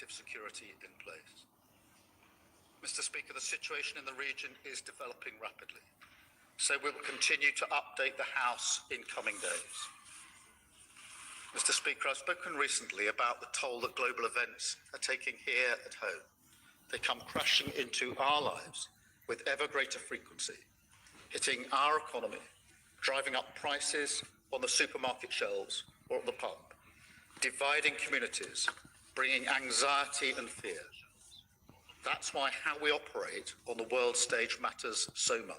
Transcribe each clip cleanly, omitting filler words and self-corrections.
collective security in place. Mr. Speaker, the situation in the region is developing rapidly, so we will continue to update the House in coming days. Mr. Speaker, I've spoken recently about the toll that global events are taking here at home. They come crashing into our lives with ever greater frequency, hitting our economy, driving up prices on the supermarket shelves or at the pub, dividing communities, bringing anxiety and fear. That's why how we operate on the world stage matters so much.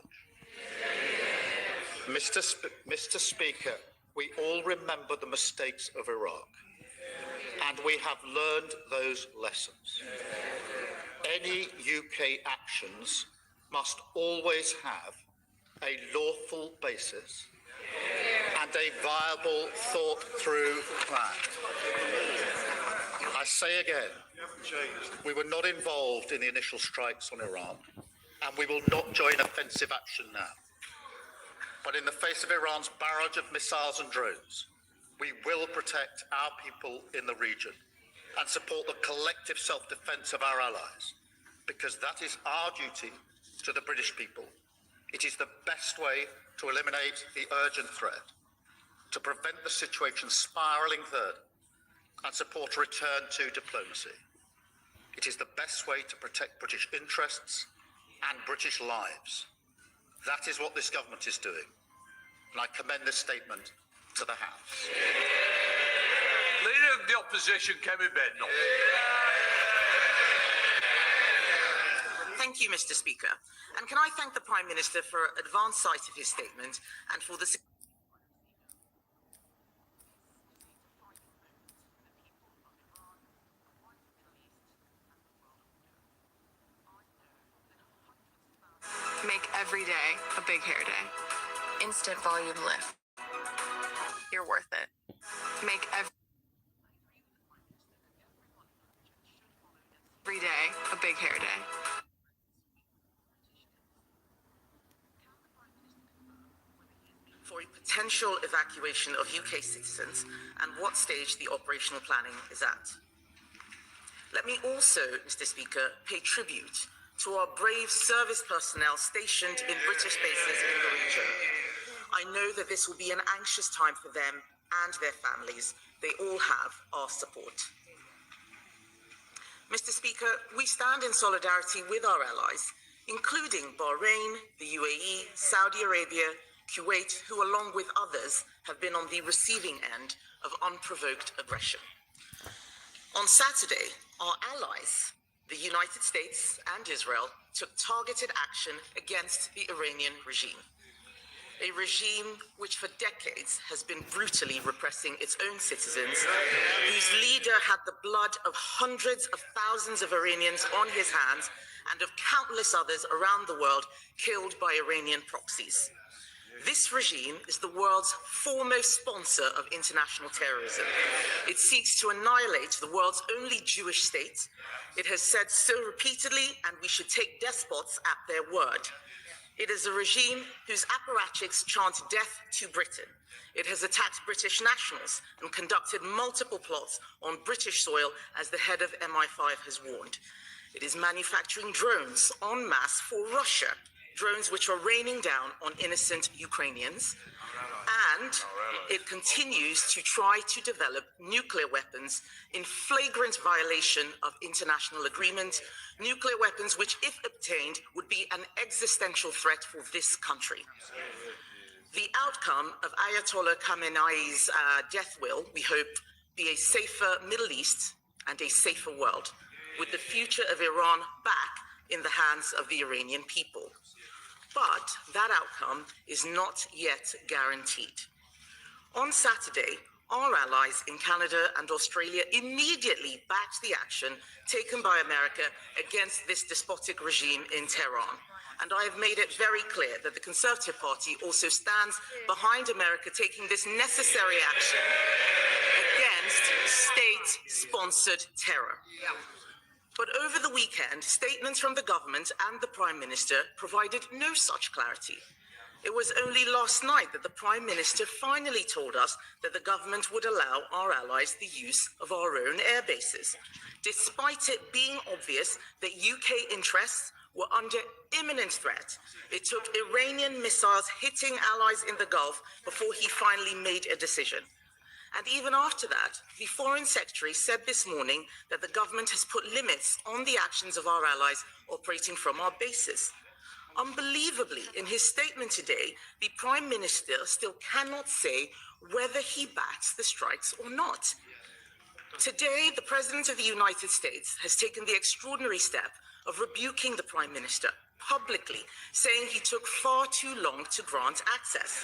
Mr. Speaker, we all remember the mistakes of Iraq, and we have learned those lessons. Any UK actions must always have a lawful basis and a viable, thought-through plan. I say again, we were not involved in the initial strikes on Iran, and we will not join offensive action now. But in the face of Iran's barrage of missiles and drones, we will protect our people in the region and support the collective self-defense of our allies, because that is our duty to the British people. It is the best way to eliminate the urgent threat, to prevent the situation spiralling further, and support a return to diplomacy. It is the best way to protect British interests and British lives. That is what this government is doing, and I commend this statement to the House. Leader of the Opposition, Kevin Bednall. Thank you, Mr. Speaker. And can I thank the Prime Minister for advance sight of his statement and for the Make every day a big hair day. Instant volume lift. You're worth it. Make every day a big hair day. for a potential evacuation of UK citizens and what stage the operational planning is at. Let me also, Mr. Speaker, pay tribute to our brave service personnel stationed in British bases in the region. I know that this will be an anxious time for them and their families. They all have our support. Mr. Speaker, we stand in solidarity with our allies, including Bahrain, the UAE, Saudi Arabia, Kuwait, who along with others have been on the receiving end of unprovoked aggression. On Saturday, our allies, the United States and Israel, took targeted action against the Iranian regime. A regime which for decades has been brutally repressing its own citizens, whose leader had the blood of hundreds of thousands of Iranians on his hands and of countless others around the world killed by Iranian proxies. This regime is the world's foremost sponsor of international terrorism. It seeks to annihilate the world's only Jewish state. It has said so repeatedly, and we should take despots at their word. It is a regime whose apparatchiks chant death to Britain. It has attacked British nationals and conducted multiple plots on British soil, as the head of MI5 has warned. It is manufacturing drones en masse for Russia, drones which are raining down on innocent Ukrainians, and it continues to try to develop nuclear weapons in flagrant violation of international agreement, nuclear weapons which, if obtained, would be an existential threat for this country. The outcome of Ayatollah Khamenei's death will, we hope, be a safer Middle East and a safer world, with the future of Iran back in the hands of the Iranian people. But that outcome is not yet guaranteed. On Saturday, our allies in Canada and Australia immediately backed the action taken by America against this despotic regime in Tehran. And I have made it very clear that the Conservative Party also stands behind America taking this necessary action against state-sponsored terror. But over the weekend, statements from the government and the Prime Minister provided no such clarity. It was only last night that the Prime Minister finally told us that the government would allow our allies the use of our own air bases, despite it being obvious that UK interests were under imminent threat. It took Iranian missiles hitting allies in the Gulf before he finally made a decision. And even after that, the Foreign Secretary said this morning that the government has put limits on the actions of our allies operating from our bases. Unbelievably, in his statement today, the Prime Minister still cannot say whether he backs the strikes or not. Today, the President of the United States has taken the extraordinary step of rebuking the Prime Minister publicly, saying he took far too long to grant access.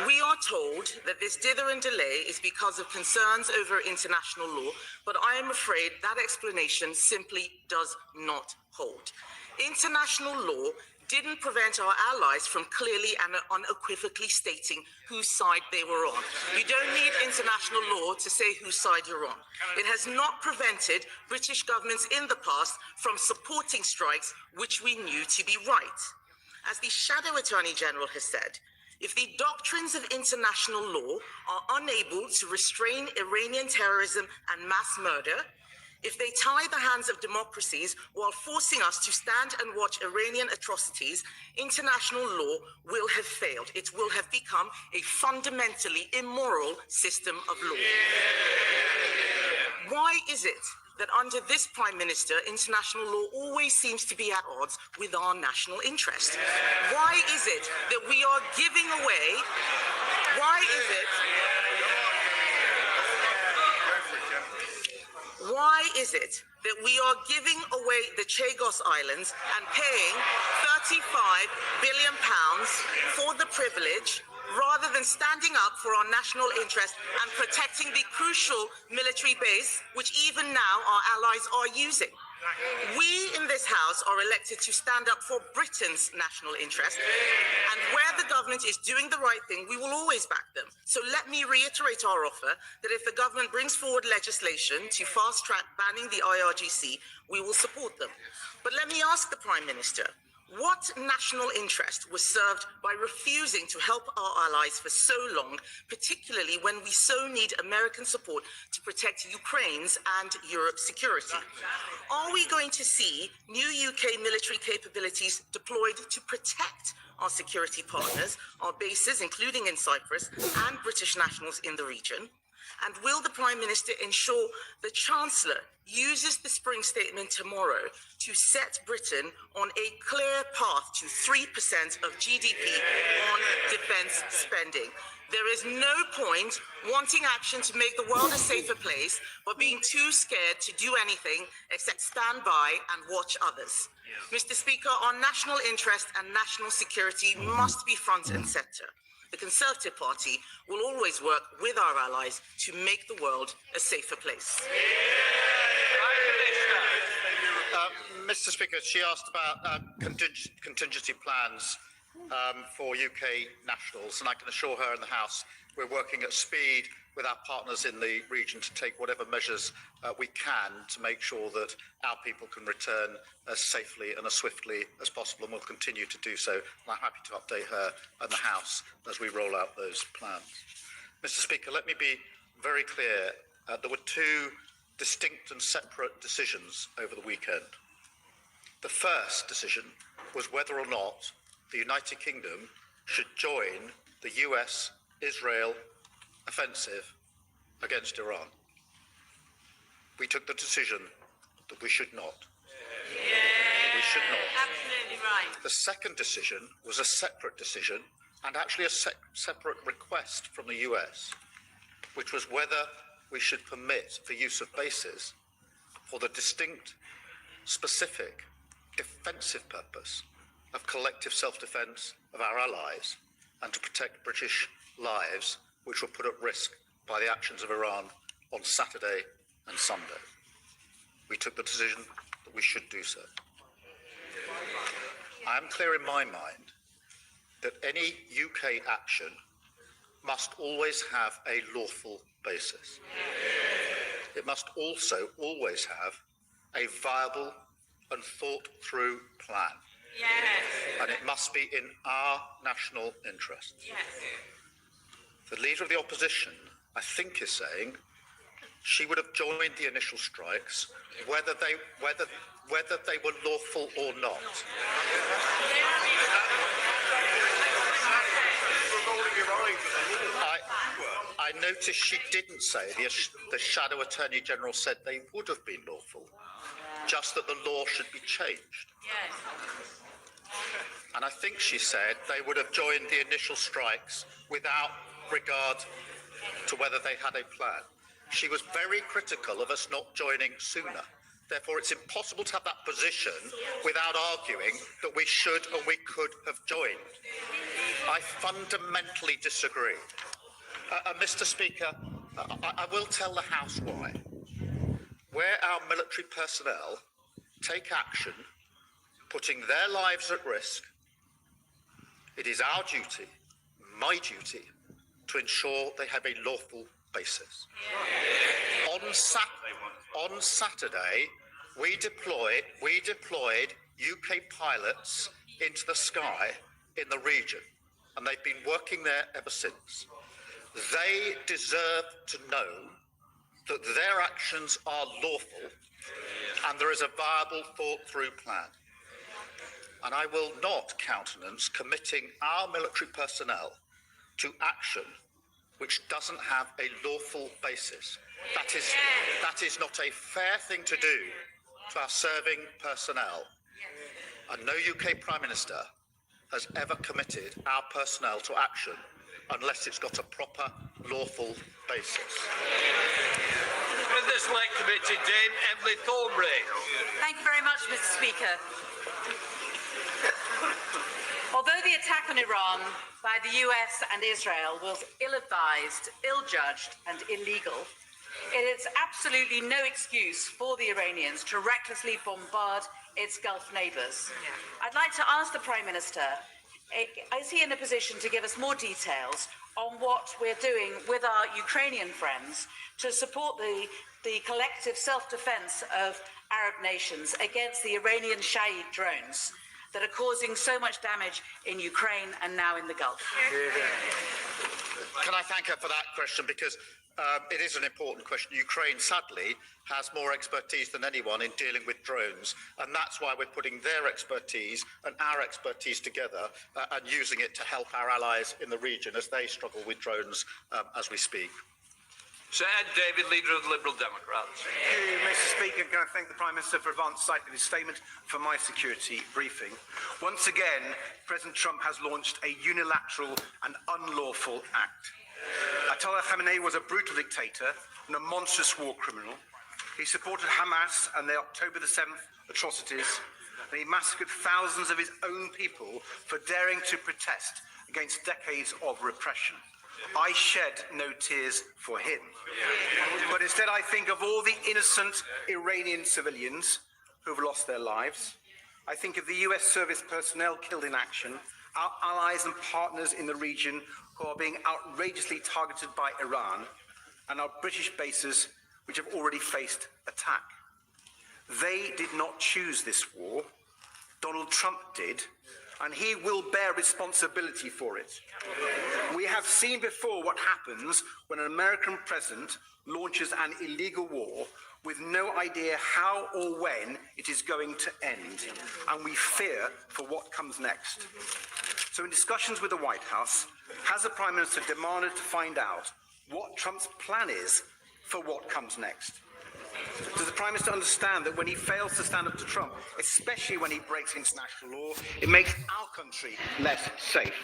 We are told that this dither and delay is because of concerns over international law, but I am afraid that explanation simply does not hold. International law didn't prevent our allies from clearly and unequivocally stating whose side they were on. You don't need international law to say whose side you're on. It has not prevented British governments in the past from supporting strikes which we knew to be right. As the Shadow Attorney General has said, if the doctrines of international law are unable to restrain Iranian terrorism and mass murder, if they tie the hands of democracies while forcing us to stand and watch Iranian atrocities, international law will have failed. It will have become a fundamentally immoral system of law. Why is it that under this Prime Minister, international law always seems to be at odds with our national interest? Why is it that we are giving away, why is it that we are giving away the Chagos Islands and paying £35 billion for the privilege rather than standing up for our national interest and protecting the crucial military base which even now our allies are using? We in this House are elected to stand up for Britain's national interest, and where the government is doing the right thing, we will always back them. So let me reiterate our offer that if the government brings forward legislation to fast-track banning the IRGC, we will support them. But let me ask the Prime Minister, what national interest was served by refusing to help our allies for so long, particularly when we so need American support to protect Ukraine's and Europe's security? Are we going to see new UK military capabilities deployed to protect our security partners, our bases, including in Cyprus, and British nationals in the region? And will the Prime Minister ensure the Chancellor uses the spring statement tomorrow to set Britain on a clear path to 3% of GDP on defence spending? There is no point wanting action to make the world a safer place, but being too scared to do anything except stand by and watch others. Mr. Speaker, our national interest and national security must be front and centre. The Conservative Party will always work with our allies to make the world a safer place. Mr. Speaker, she asked about contingency plans for UK nationals, and I can assure her in the House we're working at speed with our partners in the region to take whatever measures we can to make sure that our people can return as safely and as swiftly as possible, and we'll continue to do so. And I'm happy to update her and the House as we roll out those plans. Mr. Speaker, let me be very clear. There were two distinct and separate decisions over the weekend. The first decision was whether or not the United Kingdom should join the US-Israel offensive against Iran. We took the decision that we should not. We should not. Absolutely right. The second decision was a separate decision and actually a separate request from the US, which was whether we should permit the use of bases for the distinct, specific, defensive purpose of collective self-defense of our allies and to protect British lives, which were put at risk by the actions of Iran on Saturday and Sunday. We took the decision that we should do so. I am clear in my mind that any UK action must always have a lawful basis. It must also always have a viable and thought-through plan. And it must be in our national interest. The leader of the opposition, I think, is saying she would have joined the initial strikes whether they were lawful or not. I noticed she didn't say, the Shadow Attorney General said they would have been lawful, just that the law should be changed. And I think she said they would have joined the initial strikes without regard to whether they had a plan. She was very critical of us not joining sooner. Therefore, it's impossible to have that position without arguing that we should and we could have joined. I fundamentally disagree. Mr. Speaker, I will tell the House why. Where our military personnel take action, putting their lives at risk, it is our duty, my duty, to ensure they have a lawful basis. On Saturday, we deployed UK pilots into the sky in the region, and they've been working there ever since. They deserve to know that their actions are lawful and there is a viable, thought-through plan. And I will not countenance committing our military personnel to action which doesn't have a lawful basis. That is not a fair thing to do to our serving personnel. And no UK Prime Minister has ever committed our personnel to action unless it's got a proper lawful basis. With this select committee, Dame Emily Thornbury. Thank you very much, Mr. Speaker. Although the attack on Iran by the US and Israel was ill-advised, ill-judged and illegal, it is absolutely no excuse for the Iranians to recklessly bombard its Gulf neighbours. I'd like to ask the Prime Minister, is he in a position to give us more details on what we're doing with our Ukrainian friends to support the collective self-defence of Arab nations against the Iranian Shahed drones that are causing so much damage in Ukraine and now in the Gulf? Can I thank her for that question, because it is an important question. Ukraine, sadly, has more expertise than anyone in dealing with drones, and that's why we're putting their expertise and our expertise together and using it to help our allies in the region as they struggle with drones as we speak. Sir Ed David, Leader of the Liberal Democrats. Thank you, Mr. Speaker. Can I thank the Prime Minister for advance sight of his statement for my security briefing. Once again, President Trump has launched a unilateral and unlawful act. Ayatollah Khamenei was a brutal dictator and a monstrous war criminal. He supported Hamas and their October the 7th atrocities, and he massacred thousands of his own people for daring to protest against decades of repression. I shed no tears for him. But instead I think of all the innocent Iranian civilians who have lost their lives. I think of the US service personnel killed in action, our allies and partners in the region who are being outrageously targeted by Iran, and our British bases which have already faced attack. They did not choose this war. Donald Trump did, and he will bear responsibility for it. We have seen before what happens when an American president launches an illegal war with no idea how or when it is going to end, and we fear for what comes next. So in discussions with the White House, has the Prime Minister demanded to find out what Trump's plan is for what comes next? Does the Prime Minister understand that when he fails to stand up to Trump, especially when he breaks international law, it makes our country less safe?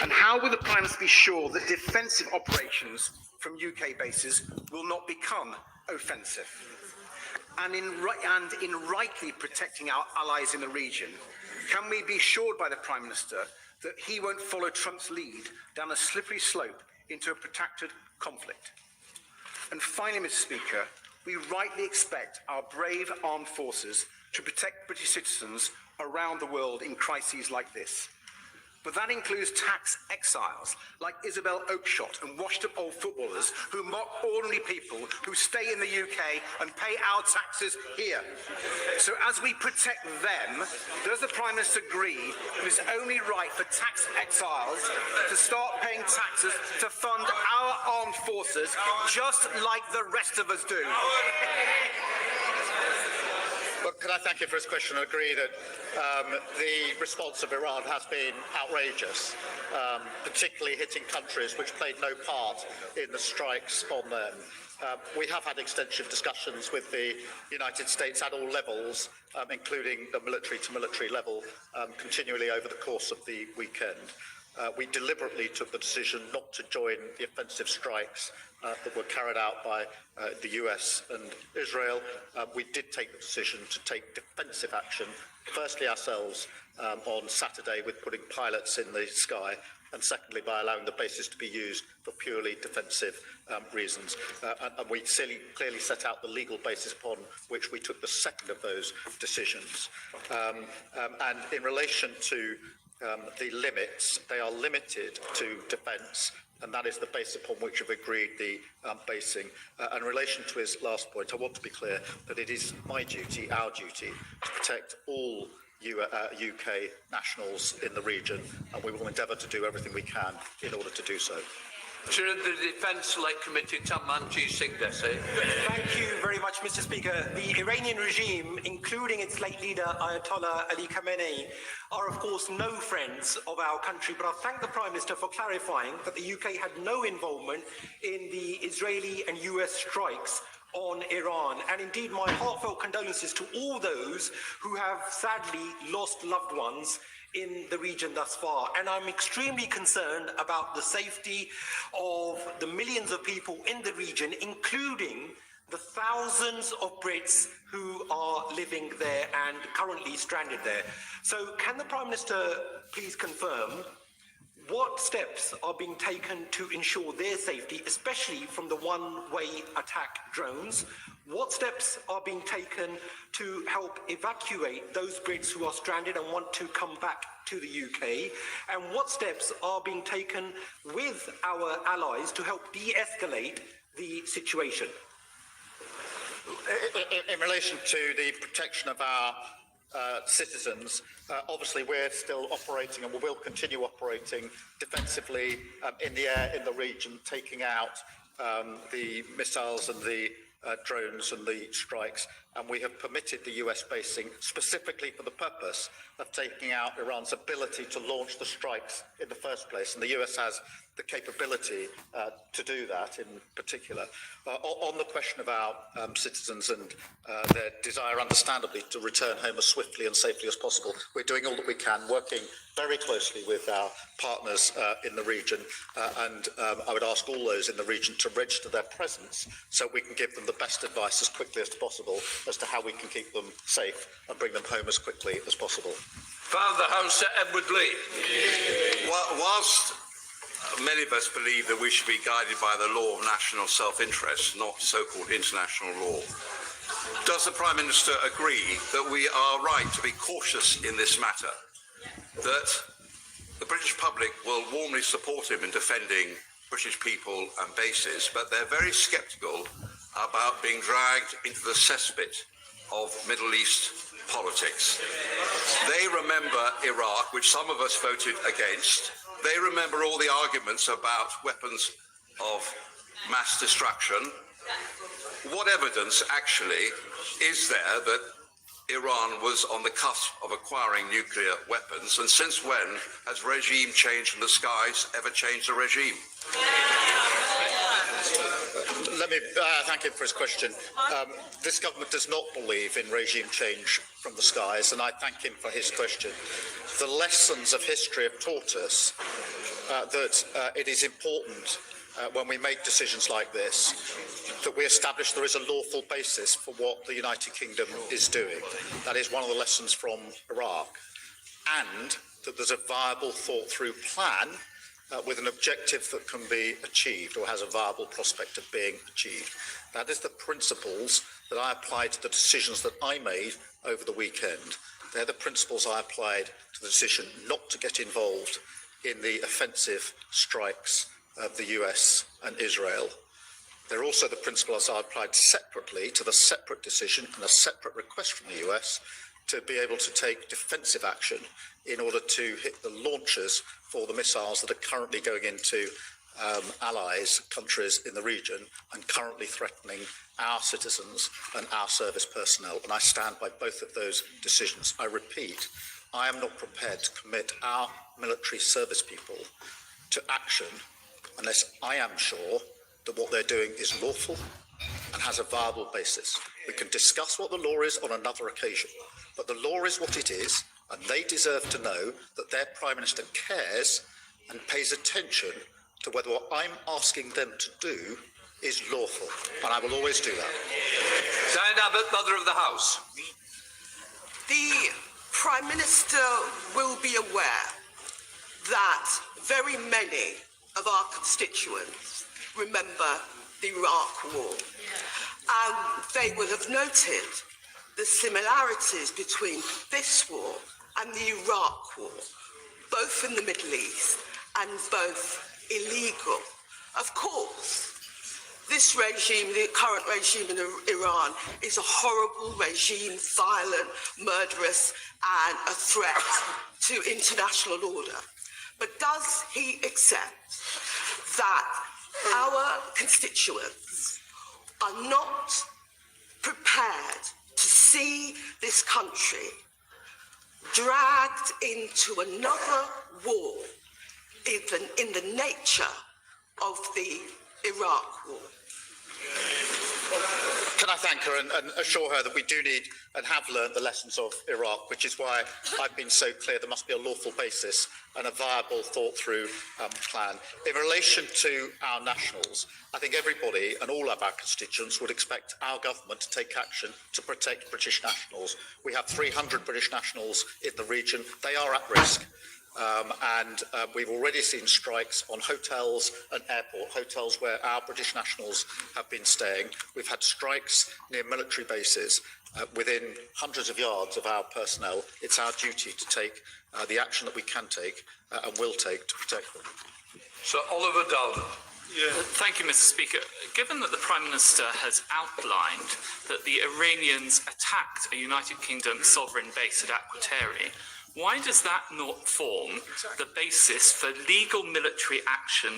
And how will the Prime Minister be sure that defensive operations from UK bases will not become offensive? And in rightly protecting our allies in the region, can we be assured by the Prime Minister that he won't follow Trump's lead down a slippery slope into a protracted conflict? And finally, Mr. Speaker, we rightly expect our brave armed forces to protect British citizens around the world in crises like this. but that includes tax exiles like Isabel Oakeshott and washed-up old footballers who mock ordinary people who stay in the UK and pay our taxes here. So as we protect them, does the Prime Minister agree that it's only right for tax exiles to start paying taxes to fund our armed forces just like the rest of us do? Well, can I thank you for his question? I agree that the response of Iran has been outrageous, particularly hitting countries which played no part in the strikes on them. We have had extensive discussions with the United States at all levels, including the military-to-military level, continually over the course of the weekend. We deliberately took the decision not to join the offensive strikes that were carried out by the US and Israel. We did take the decision to take defensive action, firstly ourselves on Saturday with putting pilots in the sky, and secondly by allowing the bases to be used for purely defensive reasons. And we clearly set out the legal basis upon which we took the second of those decisions. And in relation to the limits, they are limited to defence, and that is the base upon which we've agreed the basing. In relation to his last point, I want to be clear that it is my duty, our duty, to protect all UK nationals in the region, and we will endeavour to do everything we can in order to do so. Chair of the Defence Select Committee, Tamanji Singh Desai. Thank you very much, Mr. Speaker. The Iranian regime, including its late leader Ayatollah Ali Khamenei, are of course no friends of our country, but I thank the Prime Minister for clarifying that the UK had no involvement in the Israeli and US strikes on Iran. And indeed, my heartfelt condolences to all those who have sadly lost loved ones in the region thus far. And I'm extremely concerned about the safety of the millions of people in the region, including the thousands of Brits who are living there and currently stranded there. So can the Prime Minister please confirm what steps are being taken to ensure their safety, especially from the one-way attack drones? What steps are being taken to help evacuate those Brits who are stranded and want to come back to the UK? And what steps are being taken with our allies to help de-escalate the situation? In relation to the protection of our citizens, obviously we're still operating and we will continue operating defensively in the air in the region, taking out the missiles and the drones and the strikes, and we have permitted the US basing specifically for the purpose of taking out Iran's ability to launch the strikes in the first place, and the US has the capability to do that in particular. On the question of our citizens and their desire, understandably, to return home as swiftly and safely as possible, we're doing all that we can, working very closely with our partners in the region, and I would ask all those in the region to register their presence so we can give them the best advice as quickly as possible as to how we can keep them safe and bring them home as quickly as possible. Father House, Edward Lee. Whilst many of us believe that we should be guided by the law of national self-interest, not so-called international law, does the Prime Minister agree that we are right to be cautious in this matter, that the British public will warmly support him in defending British people and bases, but they're very sceptical about being dragged into the cesspit of Middle East politics? They remember Iraq, which some of us voted against. They remember all the arguments about weapons of mass destruction. What evidence actually is there that Iran was on the cusp of acquiring nuclear weapons? And since when has regime change from the skies ever changed the regime? Let me thank him for his question. This government does not believe in regime change from the skies, and I thank him for his question. The lessons of history have taught us that it is important when we make decisions like this that we establish there is a lawful basis for what the United Kingdom is doing. That is one of the lessons from Iraq, and that there's a viable, thought-through plan with an objective that can be achieved or has a viable prospect of being achieved. That is the principles that I applied to the decisions that I made over the weekend. They're the principles I applied to the decision not to get involved in the offensive strikes of the US and Israel. They're also the principles are applied separately to the separate decision and a separate request from the US to be able to take defensive action in order to hit the launchers for the missiles that are currently going into allies, countries in the region, and currently threatening our citizens and our service personnel. And I stand by both of those decisions. I repeat, I am not prepared to commit our military service people to action unless I am sure that what they're doing is lawful and has a viable basis. We can discuss what the law is on another occasion, but the law is what it is, and they deserve to know that their Prime Minister cares and pays attention to whether what I'm asking them to do is lawful, and I will always do that. Diane Abbott, Mother of the House. The Prime Minister will be aware that very many of our constituents remember the Iraq War. And they will have noted the similarities between this war and the Iraq War, both in the Middle East and both illegal. Of course, this regime, the current regime in Iran, is a horrible regime, violent, murderous, and a threat to international order. But does he accept that our constituents are not prepared to see this country dragged into another war in the nature of the Iraq War? Can I thank her and assure her that we do need and have learned the lessons of Iraq, which is why I've been so clear there must be a lawful basis and a viable, thought-through plan. In relation to our nationals, I think everybody and all of our constituents would expect our government to take action to protect British nationals. We have 300 British nationals in the region. They are at risk. We've already seen strikes on hotels and airport hotels where our British nationals have been staying. We've had strikes near military bases within hundreds of yards of our personnel. It's our duty to take the action that we can take and will take to protect them. Sir Oliver Dowden. Thank you, Mr. Speaker. Given that the Prime Minister has outlined that the Iranians attacked a United Kingdom sovereign base at Aquateri, why does that not form the basis for legal military action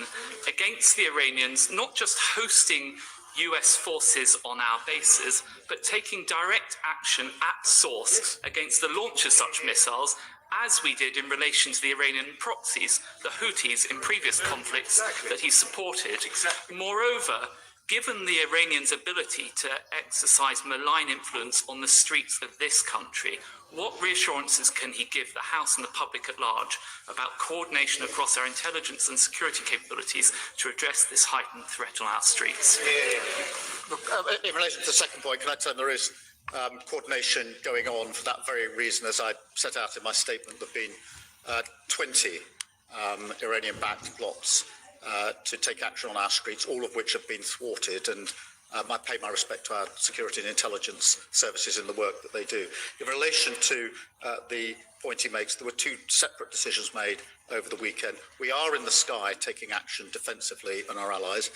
against the Iranians, not just hosting US forces on our bases, but taking direct action at source against the launch of such missiles, as we did in relation to the Iranian proxies, the Houthis, in previous conflicts that he supported? Moreover, given the Iranians' ability to exercise malign influence on the streets of this country, what reassurances can he give the House and the public at large about coordination across our intelligence and security capabilities to address this heightened threat on our streets? Look, in relation to the second point, can I tell them there is coordination going on for that very reason? As I set out in my statement, there have been 20 Iranian-backed plots to take action on our streets, all of which have been thwarted, and I pay my respect to our security and intelligence services in the work that they do. In relation to the point he makes, there were two separate decisions made over the weekend. We are in the sky taking action defensively on our allies.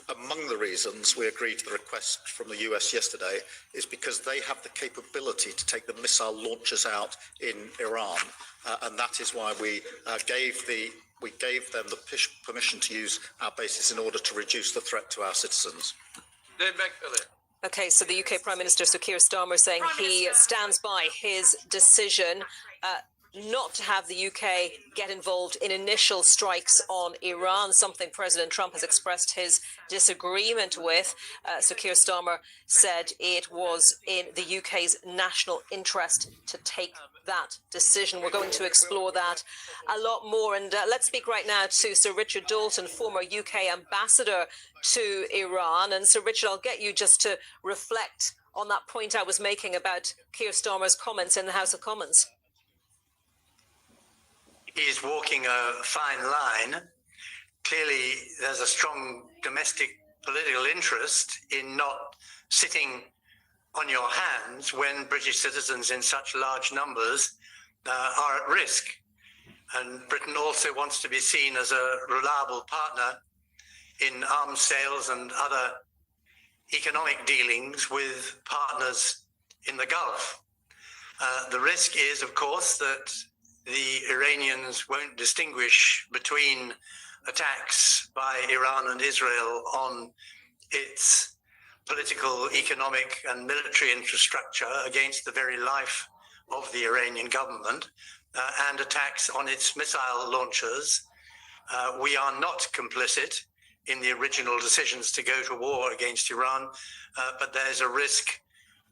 Among the reasons we agreed to the request from the US yesterday is because they have the capability to take the missile launchers out in Iran, and that is why we gave them the permission to use our bases in order to reduce the threat to our citizens. Okay, so the UK Prime Minister, Sir Keir Starmer, saying he stands by his decision not to have the UK get involved in initial strikes on Iran, something President Trump has expressed his disagreement with. Sir Keir Starmer said it was in the UK's national interest to take that decision. We're going to explore that a lot more. And let's speak right now to Sir Richard Dalton, former UK ambassador to Iran. And Sir Richard, I'll get you just to reflect on that point I was making about Keir Starmer's comments in the House of Commons. He's walking a fine line. Clearly, there's a strong domestic political interest in not sitting on your hands when British citizens in such large numbers are at risk. And Britain also wants to be seen as a reliable partner in arms sales and other economic dealings with partners in the Gulf. The risk is, of course, that the Iranians won't distinguish between attacks by Iran and Israel on its political, economic, and military infrastructure against the very life of the Iranian government and attacks on its missile launchers. We are not complicit in the original decisions to go to war against Iran, but there's a risk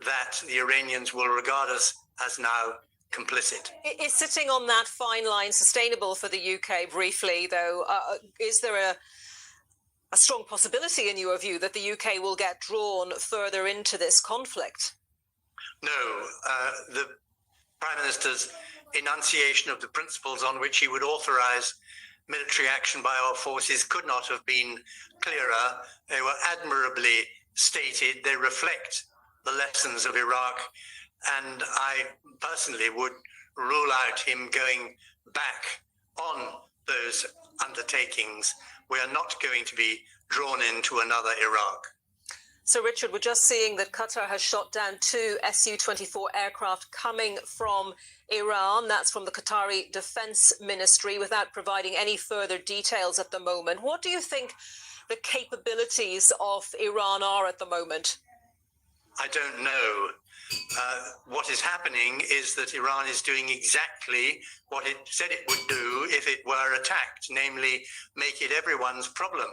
that the Iranians will regard us as now complicit. Is sitting on that fine line sustainable for the UK? Briefly, though, is there a strong possibility, in your view, that the UK will get drawn further into this conflict? No. The Prime Minister's enunciation of the principles on which he would authorize military action by our forces could not have been clearer. They were admirably stated. They reflect the lessons of Iraq, and I personally would rule out him going back on those undertakings. We are not going to be drawn into another Iraq. So, Richard, we're just seeing that Qatar has shot down 2 Su-24 aircraft coming from Iran. That's from the Qatari Defense Ministry, without providing any further details at the moment. What do you think the capabilities of Iran are at the moment? I don't know. What is happening is that Iran is doing exactly what it said it would do if it were attacked, namely make it everyone's problem.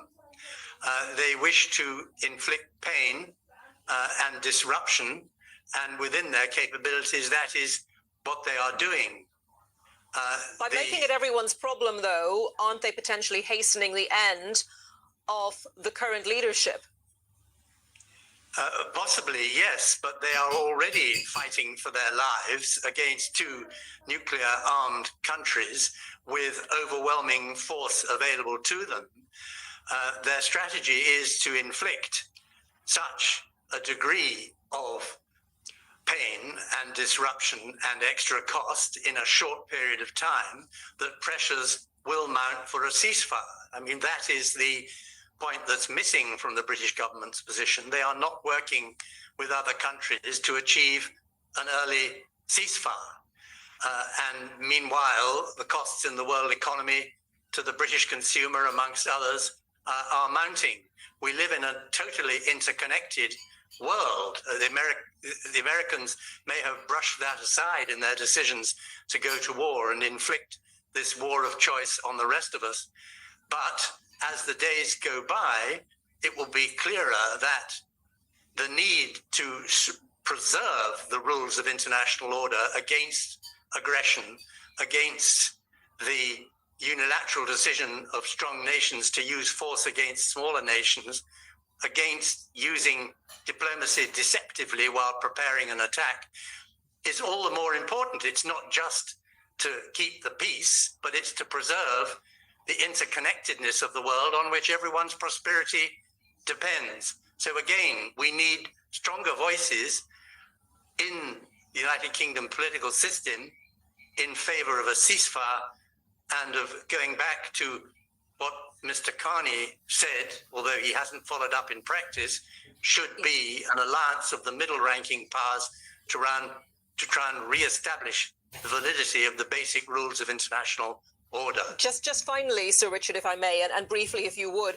They wish to inflict pain and disruption, and within their capabilities, that is what they are doing. By making it everyone's problem, though, aren't they potentially hastening the end of the current leadership? Possibly, yes, but they are already fighting for their lives against 2 nuclear-armed countries with overwhelming force available to them. Their strategy is to inflict such a degree of pain and disruption and extra cost in a short period of time that pressures will mount for a ceasefire. I mean, that is the point that's missing from the British government's position. They are not working with other countries to achieve an early ceasefire. And meanwhile, the costs in the world economy to the British consumer, amongst others, are mounting. We live in a totally interconnected world. The Americans may have brushed that aside in their decisions to go to war and inflict this war of choice on the rest of us. But as the days go by, it will be clearer that the need to preserve the rules of international order against aggression, against the unilateral decision of strong nations to use force against smaller nations, against using diplomacy deceptively while preparing an attack, is all the more important. It's not just to keep the peace, but it's to preserve the interconnectedness of the world on which everyone's prosperity depends. So again, we need stronger voices in the United Kingdom political system in favor of a ceasefire and of going back to what Mr. Carney said, although he hasn't followed up in practice, should be an alliance of the middle-ranking powers to try and re-establish the validity of the basic rules of international order. Just finally, Sir Richard, if I may, and briefly, if you would,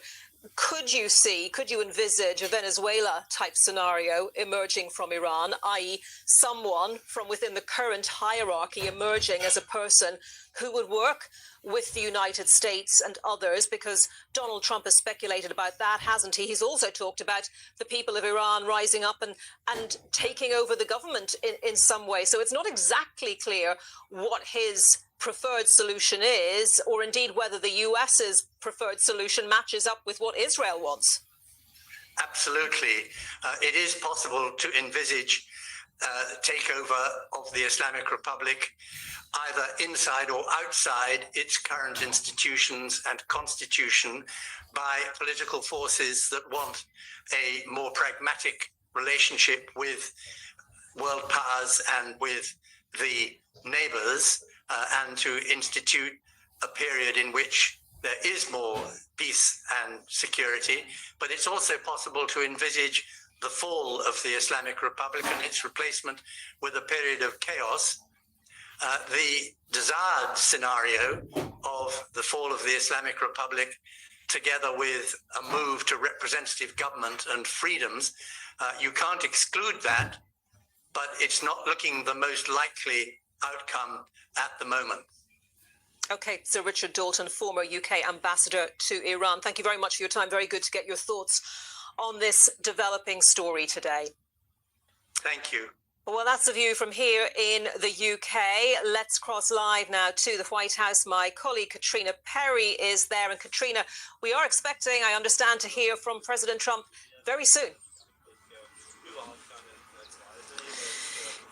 could you envisage a Venezuela-type scenario emerging from Iran, i.e. someone from within the current hierarchy emerging as a person who would work with the United States and others? Because Donald Trump has speculated about that, hasn't he? He's also talked about the people of Iran rising up and taking over the government in some way. So it's not exactly clear what his preferred solution is, or indeed whether the US's preferred solution matches up with what Israel wants. Absolutely. It is possible to envisage takeover of the Islamic Republic either inside or outside its current institutions and constitution by political forces that want a more pragmatic relationship with world powers and with the neighbors. and to institute a period in which there is more peace and security, but it's also possible to envisage the fall of the Islamic Republic and its replacement with a period of chaos. The desired scenario of the fall of the Islamic Republic, together with a move to representative government and freedoms, you can't exclude that, but it's not looking the most likely outcome at the moment. Okay, so Richard Dalton, former UK ambassador to Iran, thank you very much for your time. Very good to get your thoughts on this developing story today. Thank you. Well, that's the view from here in the UK. Let's cross live now to the White House. My colleague Katrina Perry is there. And Katrina, we are expecting, I understand, to hear from President Trump very soon.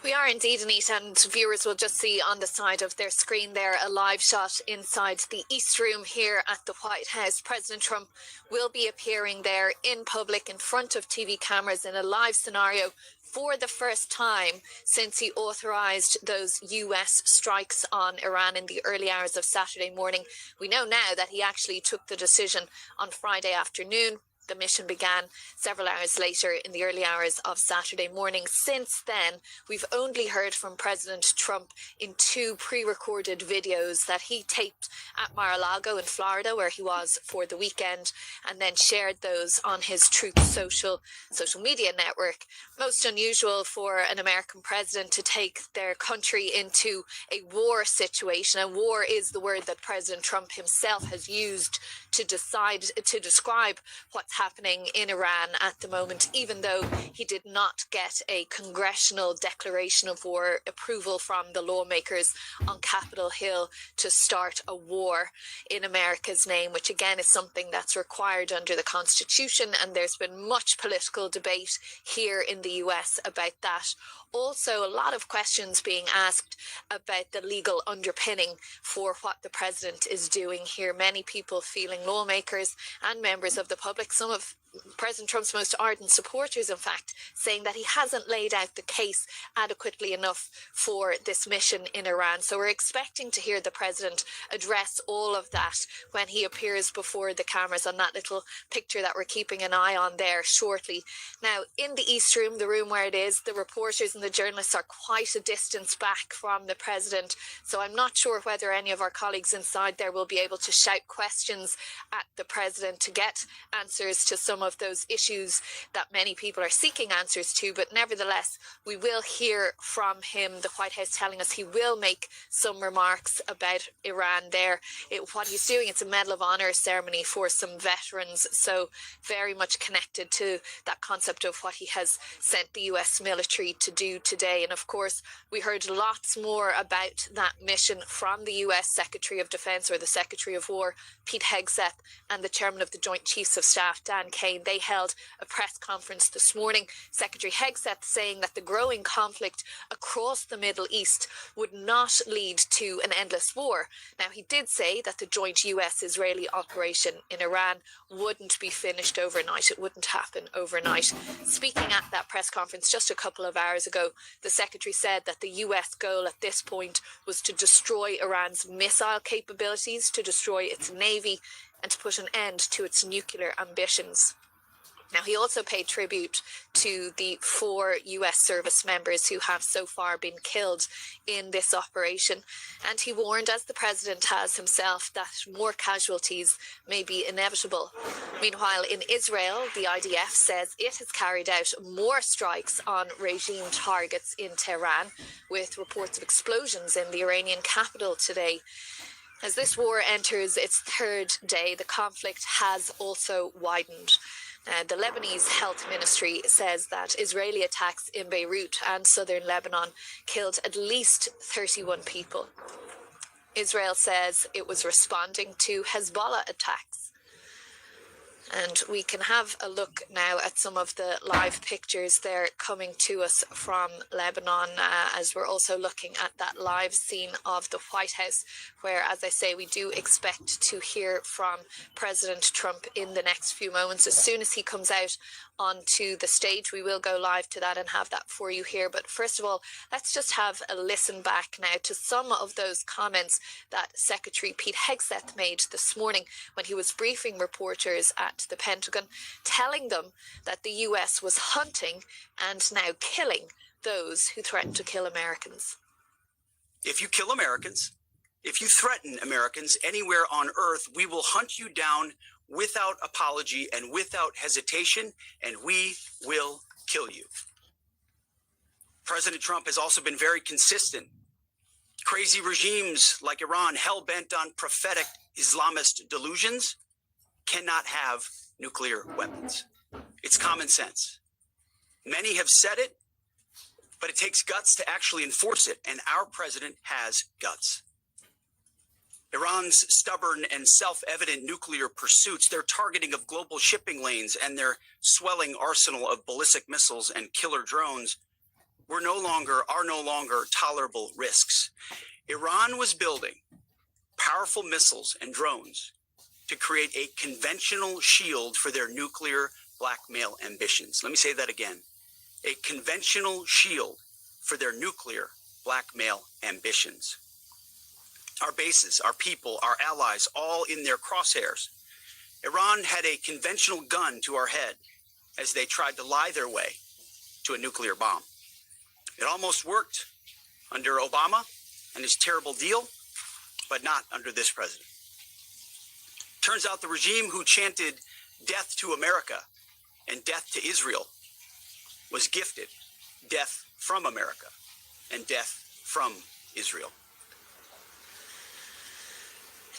We are indeed, Anita, and viewers will just see on the side of their screen there a live shot inside the East Room here at the White House. President Trump will be appearing there in public in front of TV cameras in a live scenario for the first time since he authorized those US strikes on Iran in the early hours of Saturday morning. We know now that he actually took the decision on Friday afternoon. The mission began several hours later in the early hours of Saturday morning. Since then, we've only heard from President Trump in two pre-recorded videos that he taped at Mar-a-Lago in Florida, where he was for the weekend, and then shared those on his Truth social media network. Most unusual for an American president to take their country into a war situation. And war is the word that President Trump himself has used to describe what's happening in Iran at the moment, even though he did not get a congressional declaration of war approval from the lawmakers on Capitol Hill to start a war in America's name, which again is something that's required under the Constitution, and there's been much political debate here in the US about that. Also, a lot of questions being asked about the legal underpinning for what the president is doing here. Many people feeling, lawmakers and members of the public, some of President Trump's most ardent supporters, in fact, saying that he hasn't laid out the case adequately enough for this mission in Iran. So we're expecting to hear the president address all of that when he appears before the cameras on that little picture that we're keeping an eye on there shortly. Now, in the East Room, the room where it is, the reporters and the journalists are quite a distance back from the president. So I'm not sure whether any of our colleagues inside there will be able to shout questions at the president to get answers to some of those issues that many people are seeking answers to. But nevertheless, we will hear from him, the White House telling us he will make some remarks about Iran there. What he's doing, it's a Medal of Honor ceremony for some veterans, so very much connected to that concept of what he has sent the US military to do today. And of course, we heard lots more about that mission from the US Secretary of Defense, or the Secretary of War, Pete Hegseth, and the Chairman of the Joint Chiefs of Staff, Dan Kane. They held a press conference this morning. Secretary Hegseth saying that the growing conflict across the Middle East would not lead to an endless war. Now, he did say that the joint US-Israeli operation in Iran wouldn't be finished overnight. It wouldn't happen overnight. Speaking at that press conference just a couple of hours ago, the secretary said that the US goal at this point was to destroy Iran's missile capabilities, to destroy its navy, and to put an end to its nuclear ambitions. Now, he also paid tribute to the 4 US service members who have so far been killed in this operation. And he warned, as the president has himself, that more casualties may be inevitable. Meanwhile, in Israel, the IDF says it has carried out more strikes on regime targets in Tehran, with reports of explosions in the Iranian capital today. As this war enters its 3rd day, the conflict has also widened. The Lebanese Health Ministry says that Israeli attacks in Beirut and southern Lebanon killed at least 31 people. Israel says it was responding to Hezbollah attacks. And we can have a look now at some of the live pictures there coming to us from Lebanon, as we're also looking at that live scene of the White House, where, as I say, we do expect to hear from President Trump in the next few moments. As soon as he comes out onto the stage. We will go live to that and have that for you here. But first of all, let's just have a listen back now to some of those comments that Secretary Pete Hegseth made this morning when he was briefing reporters at the Pentagon, telling them that the US was hunting and now killing those who threaten to kill Americans. If you kill Americans, if you threaten Americans anywhere on earth, we will hunt you down without apology and without hesitation, and we will kill you. President Trump has also been very consistent. Crazy regimes like Iran, hell-bent on prophetic Islamist delusions, cannot have nuclear weapons. It's common sense. Many have said it, but it takes guts to actually enforce it, and our president has guts. Iran's stubborn and self-evident nuclear pursuits, their targeting of global shipping lanes, and their swelling arsenal of ballistic missiles and killer drones are no longer tolerable risks. Iran was building powerful missiles and drones to create a conventional shield for their nuclear blackmail ambitions. Let me say that again. A conventional shield for their nuclear blackmail ambitions. Our bases, our people, our allies, all in their crosshairs. Iran had a conventional gun to our head as they tried to lie their way to a nuclear bomb. It almost worked under Obama and his terrible deal, but not under this president. Turns out the regime who chanted death to America and death to Israel was gifted death from America and death from Israel.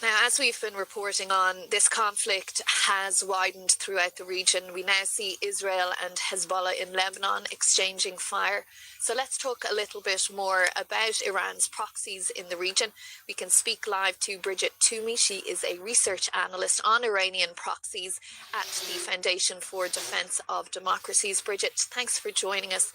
Now, as we've been reporting on, this conflict has widened throughout the region. We now see Israel and Hezbollah in Lebanon exchanging fire. So let's talk a little bit more about Iran's proxies in the region. We can speak live to Bridget Toomey. She is a research analyst on Iranian proxies at the Foundation for Defense of Democracies. Bridget, thanks for joining us.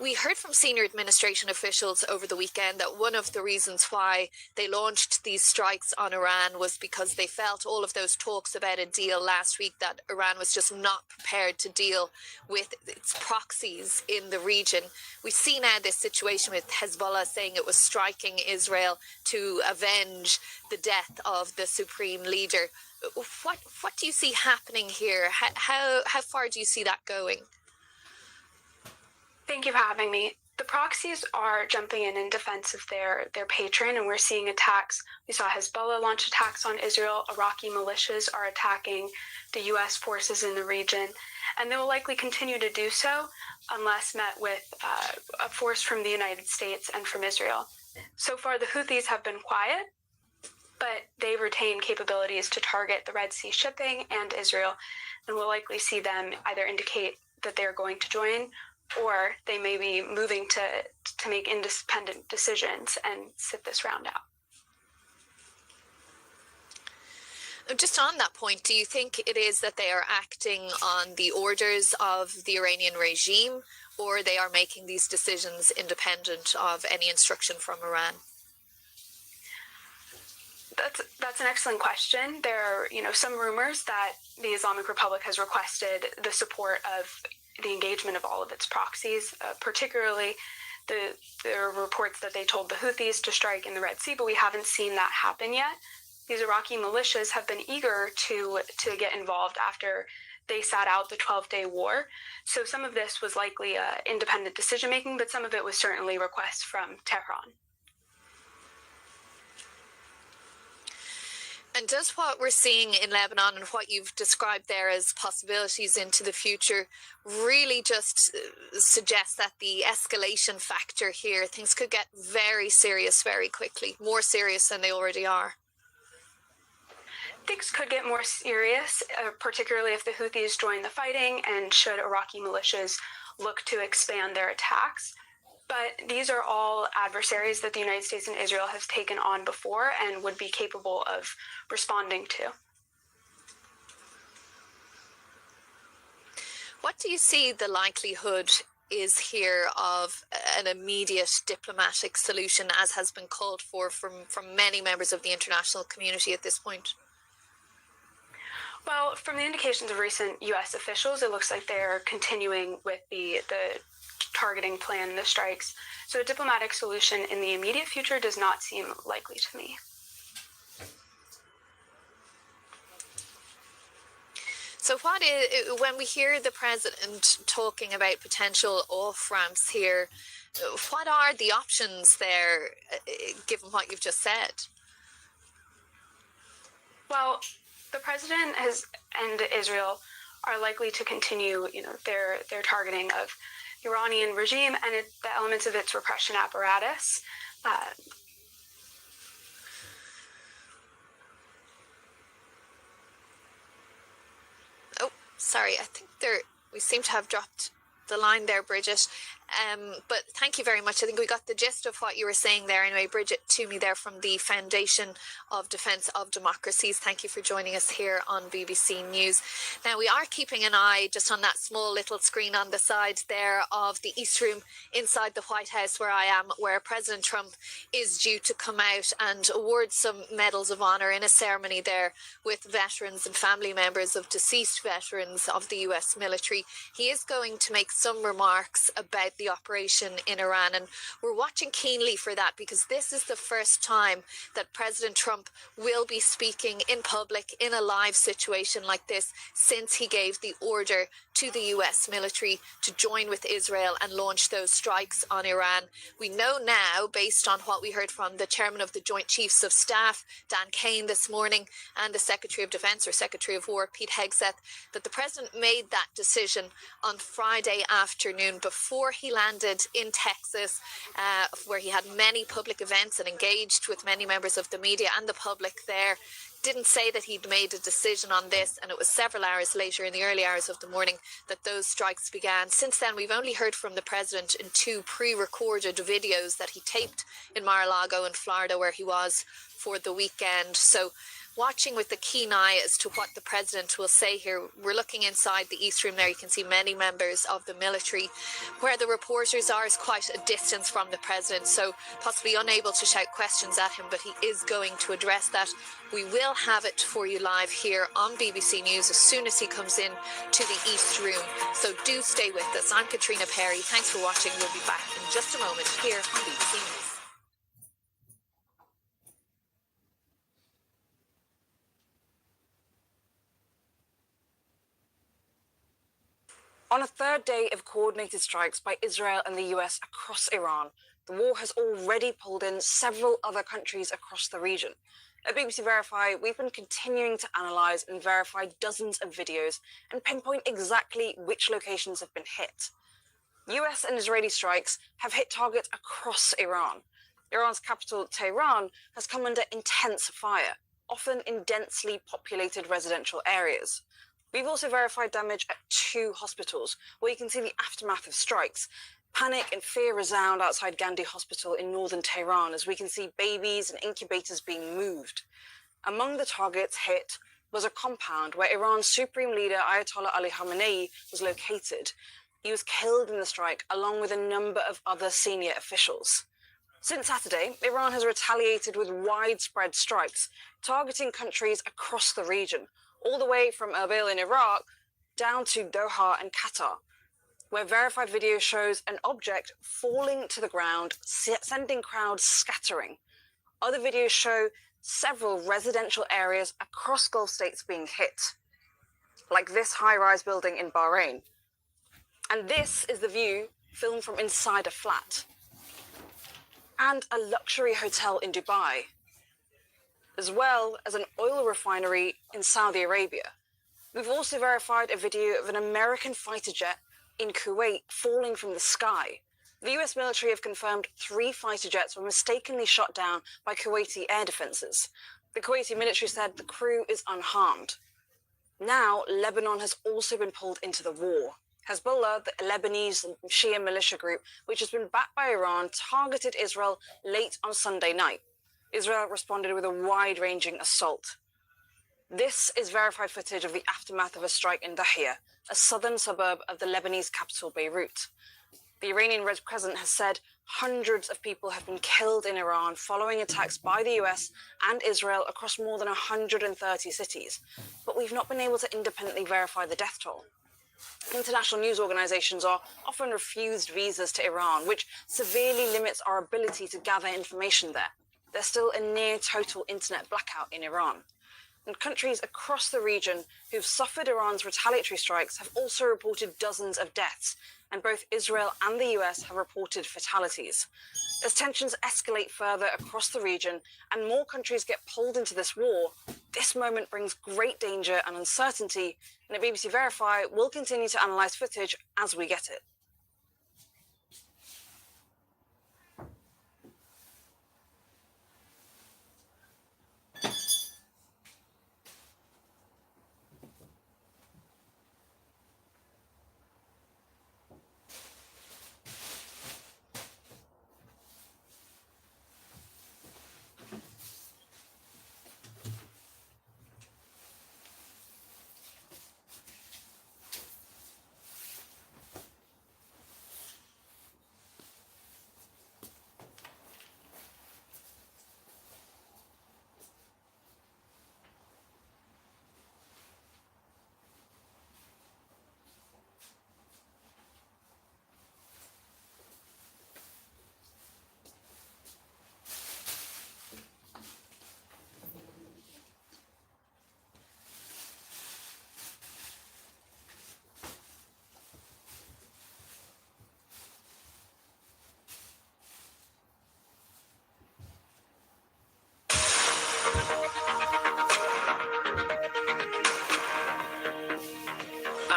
We heard from senior administration officials over the weekend that one of the reasons why they launched these strikes on Iran was because they felt all of those talks about a deal last week, that Iran was just not prepared to deal with its proxies in the region. We see now this situation with Hezbollah saying it was striking Israel to avenge the death of the supreme leader. What do you see happening here? How far do you see that going? Thank you for having me. The proxies are jumping in defense of their patron, and we're seeing attacks. We saw Hezbollah launch attacks on Israel. Iraqi militias are attacking the U.S. forces in the region, and they will likely continue to do so unless met with a force from the United States and from Israel. So far, the Houthis have been quiet, but they retain capabilities to target the Red Sea shipping and Israel, and we'll likely see them either indicate that they're going to join, or they may be moving to make independent decisions and sit this round out. Just on that point, do you think it is that they are acting on the orders of the Iranian regime, or they are making these decisions independent of any instruction from Iran? That's an excellent question. There are, some rumors that the Islamic Republic has requested the support of the engagement of all of its proxies, particularly there are reports that they told the Houthis to strike in the Red Sea, but we haven't seen that happen yet. These Iraqi militias have been eager to get involved after they sat out the 12-day war. So some of this was likely independent decision-making, but some of it was certainly requests from Tehran. And does what we're seeing in Lebanon and what you've described there as possibilities into the future really just suggest that the escalation factor here, things could get very serious very quickly, more serious than they already are? Things could get more serious, particularly if the Houthis join the fighting and should Iraqi militias look to expand their attacks. But these are all adversaries that the United States and Israel have taken on before and would be capable of responding to. What do you see the likelihood is here of an immediate diplomatic solution, as has been called for from many members of the international community at this point? Well, from the indications of recent U.S. officials, it looks like they're continuing with the targeting plan, the strikes. So a diplomatic solution in the immediate future does not seem likely to me. So when we hear the president talking about potential off-ramps here, what are the options there, given what you've just said? Well, the president and Israel are likely to continue, their targeting of Iranian regime and the elements of its repression apparatus. Oh, sorry, I think we seem to have dropped the line there, Bridget. But thank you very much. I think we got the gist of what you were saying there. Anyway, Bridget Toomey there from the Foundation of Defence of Democracies. Thank you for joining us here on BBC News. Now, we are keeping an eye just on that small little screen on the side there of the East Room inside the White House where I am, where President Trump is due to come out and award some medals of honour in a ceremony there with veterans and family members of deceased veterans of the US military. He is going to make some remarks about the operation in Iran, and we're watching keenly for that because this is the first time that President Trump will be speaking in public in a live situation like this since he gave the order to the US military to join with Israel and launch those strikes on Iran. We know now, based on what we heard from the chairman of the Joint Chiefs of Staff, Dan Kane, this morning, and the Secretary of Defense or Secretary of War, Pete Hegseth, that the president made that decision on Friday afternoon before he landed in Texas, where he had many public events and engaged with many members of the media and the public there. Didn't say that he'd made a decision on this, and it was several hours later in the early hours of the morning that those strikes began. Since then, we've only heard from the president in 2 pre-recorded videos that he taped in Mar-a-Lago in Florida, where he was for the weekend. So watching with a keen eye as to what the president will say here. We're looking inside the East Room there. You can see many members of the military. Where the reporters are is quite a distance from the president, so possibly unable to shout questions at him, but he is going to address that. We will have it for you live here on BBC News as soon as he comes in to the East Room. So do stay with us. I'm Katrina Perry. Thanks for watching. We'll be back in just a moment here on BBC News. On a third day of coordinated strikes by Israel and the US across Iran, the war has already pulled in several other countries across the region. At BBC Verify, we've been continuing to analyse and verify dozens of videos and pinpoint exactly which locations have been hit. US and Israeli strikes have hit targets across Iran. Iran's capital, Tehran, has come under intense fire, often in densely populated residential areas. We've also verified damage at 2 hospitals, where you can see the aftermath of strikes. Panic and fear resound outside Gandhi Hospital in northern Tehran as we can see babies and incubators being moved. Among the targets hit was a compound where Iran's supreme leader Ayatollah Ali Khamenei was located. He was killed in the strike along with a number of other senior officials. Since Saturday, Iran has retaliated with widespread strikes, targeting countries across the region, all the way from Erbil in Iraq down to Doha and Qatar, where verified video shows an object falling to the ground, sending crowds scattering. Other videos show several residential areas across Gulf states being hit, like this high-rise building in Bahrain. And this is the view filmed from inside a flat. And a luxury hotel in Dubai, as well as an oil refinery in Saudi Arabia. We've also verified a video of an American fighter jet in Kuwait falling from the sky. The US military have confirmed 3 fighter jets were mistakenly shot down by Kuwaiti air defenses. The Kuwaiti military said the crew is unharmed. Now, Lebanon has also been pulled into the war. Hezbollah, the Lebanese Shia militia group, which has been backed by Iran, targeted Israel late on Sunday night. Israel responded with a wide-ranging assault. This is verified footage of the aftermath of a strike in Dahia, a southern suburb of the Lebanese capital, Beirut. The Iranian Red Crescent has said hundreds of people have been killed in Iran following attacks by the US and Israel across more than 130 cities. But we've not been able to independently verify the death toll. International news organizations are often refused visas to Iran, which severely limits our ability to gather information there. There's still a near total internet blackout in Iran. And countries across the region who've suffered Iran's retaliatory strikes have also reported dozens of deaths, and both Israel and the US have reported fatalities. As tensions escalate further across the region and more countries get pulled into this war, this moment brings great danger and uncertainty, and at BBC Verify, we'll continue to analyse footage as we get it.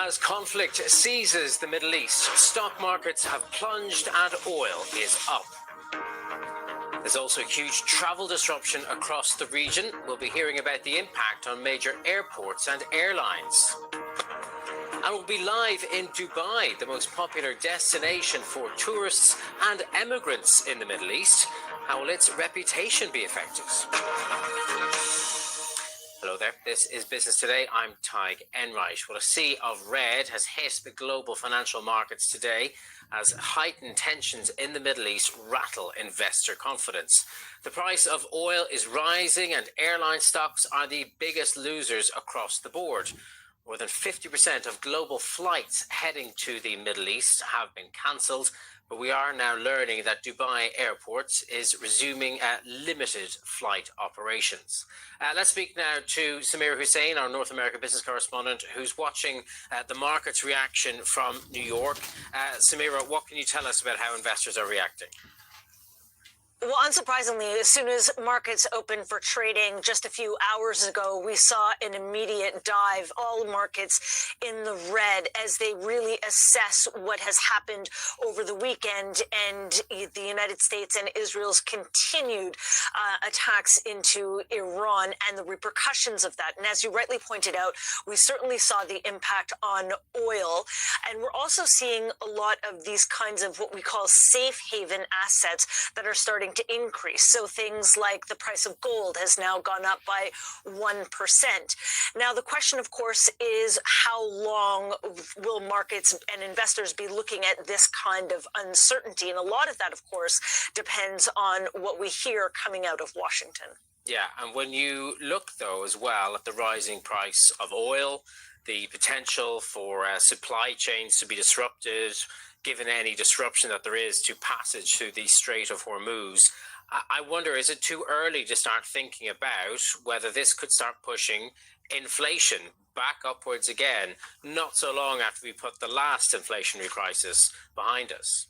As conflict seizes the Middle East, stock markets have plunged and oil is up. There's also huge travel disruption across the region. We'll be hearing about the impact on major airports and airlines. And we'll be live in Dubai, the most popular destination for tourists and emigrants in the Middle East. How will its reputation be affected? Hello there, this is Business Today. I'm Tig Enright. Well, a sea of red has hit the global financial markets today as heightened tensions in the Middle East rattle investor confidence. The price of oil is rising and airline stocks are the biggest losers across the board. More than 50% of global flights heading to the Middle East have been cancelled, but we are now learning that Dubai Airport is resuming limited flight operations. Let's speak now to Samira Hussein, our North America business correspondent, who's watching the market's reaction from New York. Samira, what can you tell us about how investors are reacting? Well, unsurprisingly, as soon as markets opened for trading just a few hours ago, we saw an immediate dive, all markets in the red as they really assess what has happened over the weekend and the United States and Israel's continued attacks into Iran and the repercussions of that. And as you rightly pointed out, we certainly saw the impact on oil. And we're also seeing a lot of these kinds of what we call safe haven assets that are starting to increase. So things like the price of gold has now gone up by 1%. Now, the question, of course, is how long will markets and investors be looking at this kind of uncertainty? And a lot of that, of course, depends on what we hear coming out of Washington. Yeah, and when you look, though, as well at the rising price of oil, the potential for supply chains to be disrupted, given any disruption that there is to passage through the Strait of Hormuz, I wonder, is it too early to start thinking about whether this could start pushing inflation back upwards again, not so long after we put the last inflationary crisis behind us?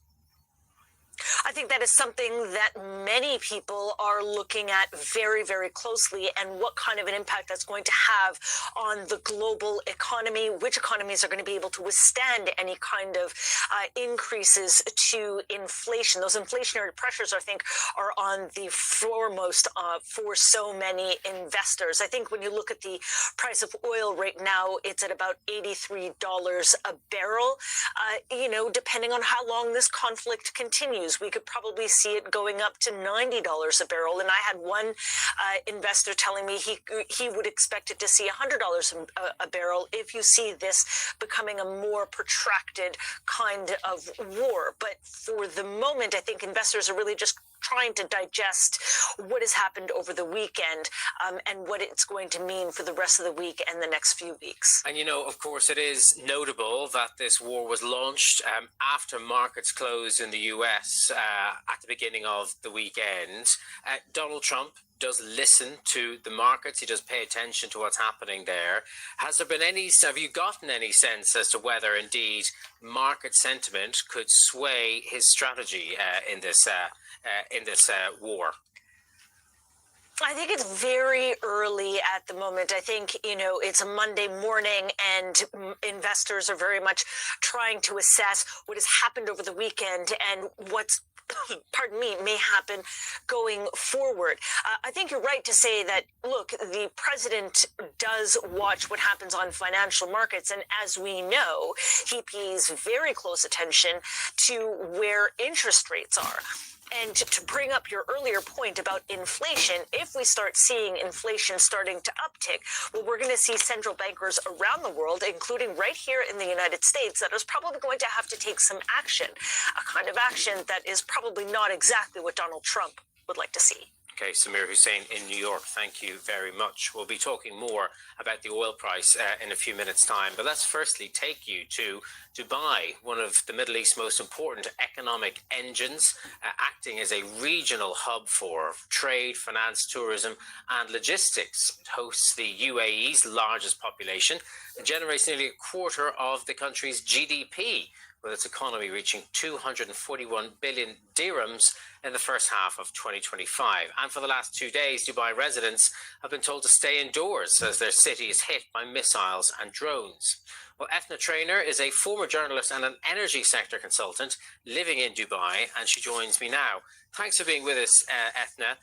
I think that is something that many people are looking at very, very closely, and what kind of an impact that's going to have on the global economy, which economies are going to be able to withstand any kind of increases to inflation. Those inflationary pressures, I think, are on the foremost for so many investors. I think when you look at the price of oil right now, it's at about $83 a barrel. You know, depending on how long this conflict continues, continues, we could probably see it going up to $90 a barrel. And I had one investor telling me he would expect it to see $100 a barrel if you see this becoming a more protracted kind of war. But for the moment, I think investors are really just trying to digest what has happened over the weekend and what it's going to mean for the rest of the week and the next few weeks. And, you know, of course, it is notable that this war was launched after markets closed in the US at the beginning of the weekend. Donald Trump does listen to the markets. He does pay attention to what's happening there. Have you gotten any sense as to whether indeed market sentiment could sway his strategy in this war? I think it's very early at the moment. I think, you know, it's a Monday morning and investors are very much trying to assess what has happened over the weekend and what's pardon me, may happen going forward. I think you're right to say that, look, the president does watch what happens on financial markets. And as we know, he pays very close attention to where interest rates are. And to bring up your earlier point about inflation, if we start seeing inflation starting to uptick, well, we're going to see central bankers around the world, including right here in the United States, that is probably going to have to take some action, a kind of action that is probably not exactly what Donald Trump would like to see. Okay, Samir Hussein in New York, thank you very much. We'll be talking more about the oil price in a few minutes' time. But let's firstly take you to Dubai, one of the Middle East's most important economic engines, acting as a regional hub for trade, finance, tourism, and logistics. It hosts the UAE's largest population and generates nearly a quarter of the country's GDP, with its economy reaching 241 billion dirhams in the first half of 2025. And for the last 2 days, Dubai residents have been told to stay indoors as their city is hit by missiles and drones. Well, Ethna Trainer is a former journalist and an energy sector consultant living in Dubai, and she joins me now. Thanks for being with us, Ethna.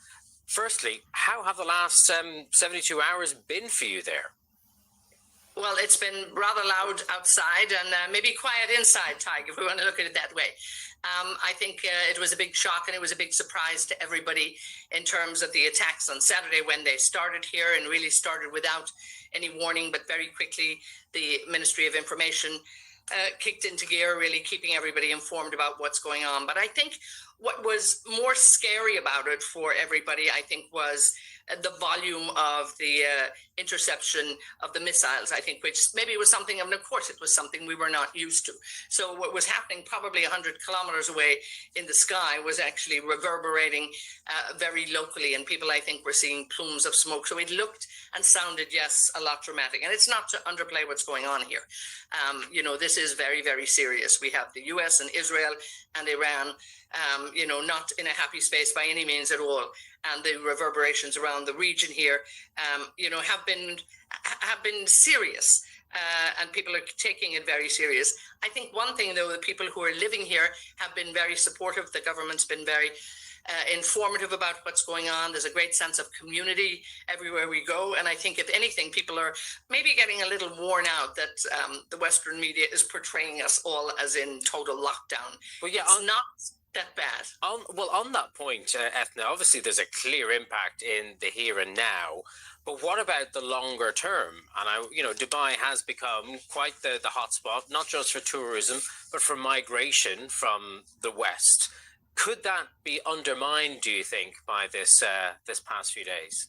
Firstly, how have the last 72 hours been for you there? Well, it's been rather loud outside and maybe quiet inside, Tig, if we want to look at it that way. I think it was a big shock and it was a big surprise to everybody in terms of the attacks on Saturday when they started here and really started without any warning, but very quickly the Ministry of Information kicked into gear, really keeping everybody informed about what's going on. But I think what was more scary about it for everybody, I think, was the volume of the interception of the missiles, I think, which maybe was something, and of course it was something we were not used to. So what was happening probably 100 kilometers away in the sky was actually reverberating very locally, and people, I think, were seeing plumes of smoke. So it looked and sounded, yes, a lot dramatic. And it's not to underplay what's going on here. You know, this is very, very serious. We have the US and Israel and Iran, you know, not in a happy space by any means at all. And the reverberations around the region here, you know, have been serious. And people are taking it very serious. I think one thing, though, the people who are living here have been very supportive. The government's been very informative about what's going on. There's a great sense of community everywhere we go. And I think, if anything, people are maybe getting a little worn out that the Western media is portraying us all as in total lockdown. Well, yeah, it's not that bad. On that point, Ethna, obviously there's a clear impact in the here and now. But what about the longer term? And you know, Dubai has become quite the hotspot, not just for tourism, but for migration from the West. Could that be undermined, do you think, by this past few days?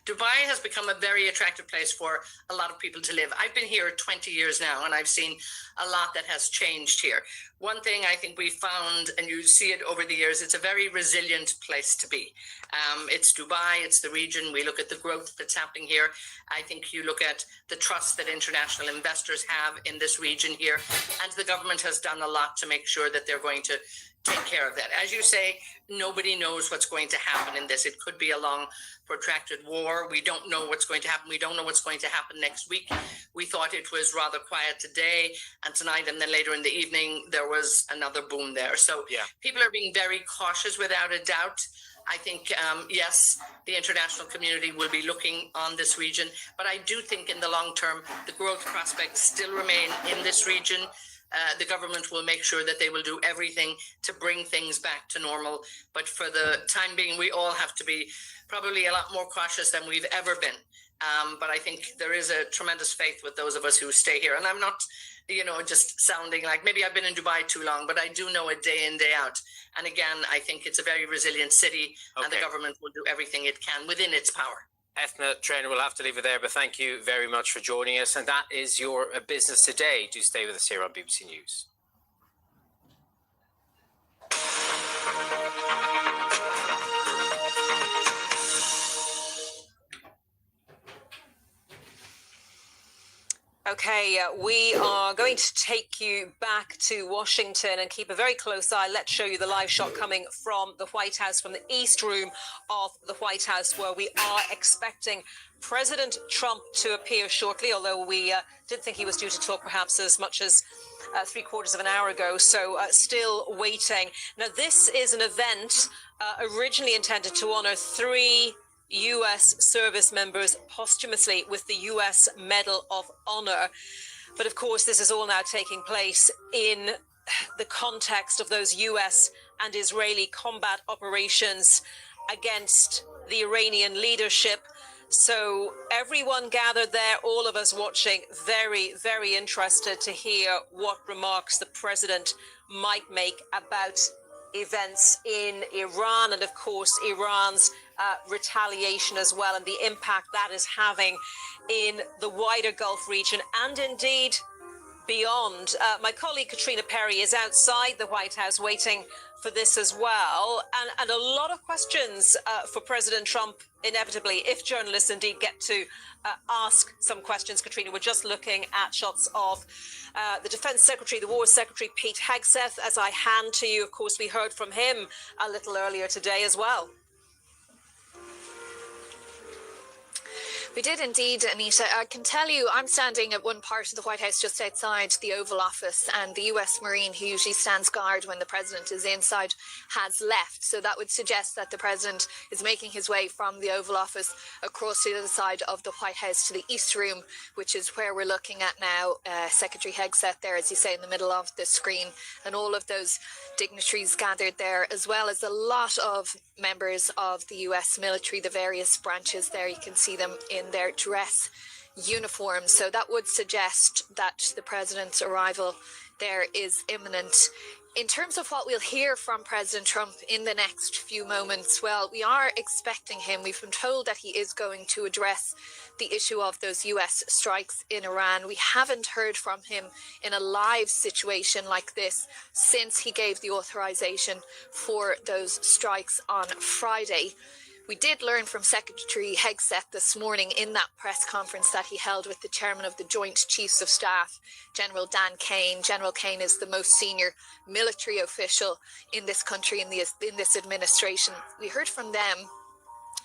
Dubai has become a very attractive place for a lot of people to live. I've been here 20 years now, and I've seen a lot that has changed here. One thing I think we found, and you see it over the years, it's a very resilient place to be. It's Dubai, it's the region. We look at the growth that's happening here. I think you look at the trust that international investors have in this region here, and the government has done a lot to make sure that they're going to take care of that. As you say, nobody knows what's going to happen in this. It could be a long, protracted war. We don't know what's going to happen. We don't know what's going to happen next week. We thought it was rather quiet today and tonight, and then later in the evening, there was another boom there. So people are being very cautious without a doubt. I think, yes, the international community will be looking on this region, but I do think in the long term, the growth prospects still remain in this region. the government will make sure that they will do everything to bring things back to normal. But for the time being, we all have to be probably a lot more cautious than we've ever been. But I think there is a tremendous faith with those of us who stay here. And I'm not, just sounding like maybe I've been in Dubai too long, but I do know it day in, day out. And again, I think it's a very resilient city, and the government will do everything it can within its power. Ethna Trainer, we'll have to leave it there, but thank you very much for joining us. And that is your business today. Do stay with us here on BBC News. Okay, we are going to take you back to Washington and keep a very close eye. Let's show you the live shot coming from the White House, from the East Room of the White House, where we are expecting President Trump to appear shortly, although we did think he was due to talk perhaps as much as 3/4 of an hour ago, so still waiting. Now, this is an event originally intended to honor 3 U.S. service members posthumously with the U.S. Medal of Honor. But of course, this is all now taking place in the context of those U.S. and Israeli combat operations against the Iranian leadership. So everyone gathered there, all of us watching, very, very interested to hear what remarks the president might make about events in Iran and, of course, Iran's retaliation as well, and the impact that is having in the wider Gulf region and indeed beyond. My colleague Katrina Perry is outside the White House waiting for this as well, and a lot of questions for President Trump, inevitably, if journalists indeed get to ask some questions. Katrina, we're just looking at shots of the Defense Secretary, the War Secretary, Pete Hegseth. As I hand to you, of course, we heard from him a little earlier today as well. We did indeed, Anita. I can tell you, I'm standing at one part of the White House just outside the Oval Office, and the US Marine who usually stands guard when the president is inside has left. So that would suggest that the president is making his way from the Oval Office across to the other side of the White House to the East Room, which is where we're looking at now. Secretary Hegseth there, as you say, in the middle of the screen, and all of those dignitaries gathered there, as well as a lot of members of the US military, the various branches there. You can see them in their dress uniforms. So that would suggest that the president's arrival there is imminent. In terms of what we'll hear from President Trump in the next few moments, well, we are expecting him. We've been told that he is going to address the issue of those US strikes in Iran. We haven't heard from him in a live situation like this since he gave the authorization for those strikes on Friday. We did learn from Secretary Hegseth this morning in that press conference that he held with the chairman of the Joint Chiefs of Staff, General Dan Kane. General Kane is the most senior military official in this country, in this administration. We heard from them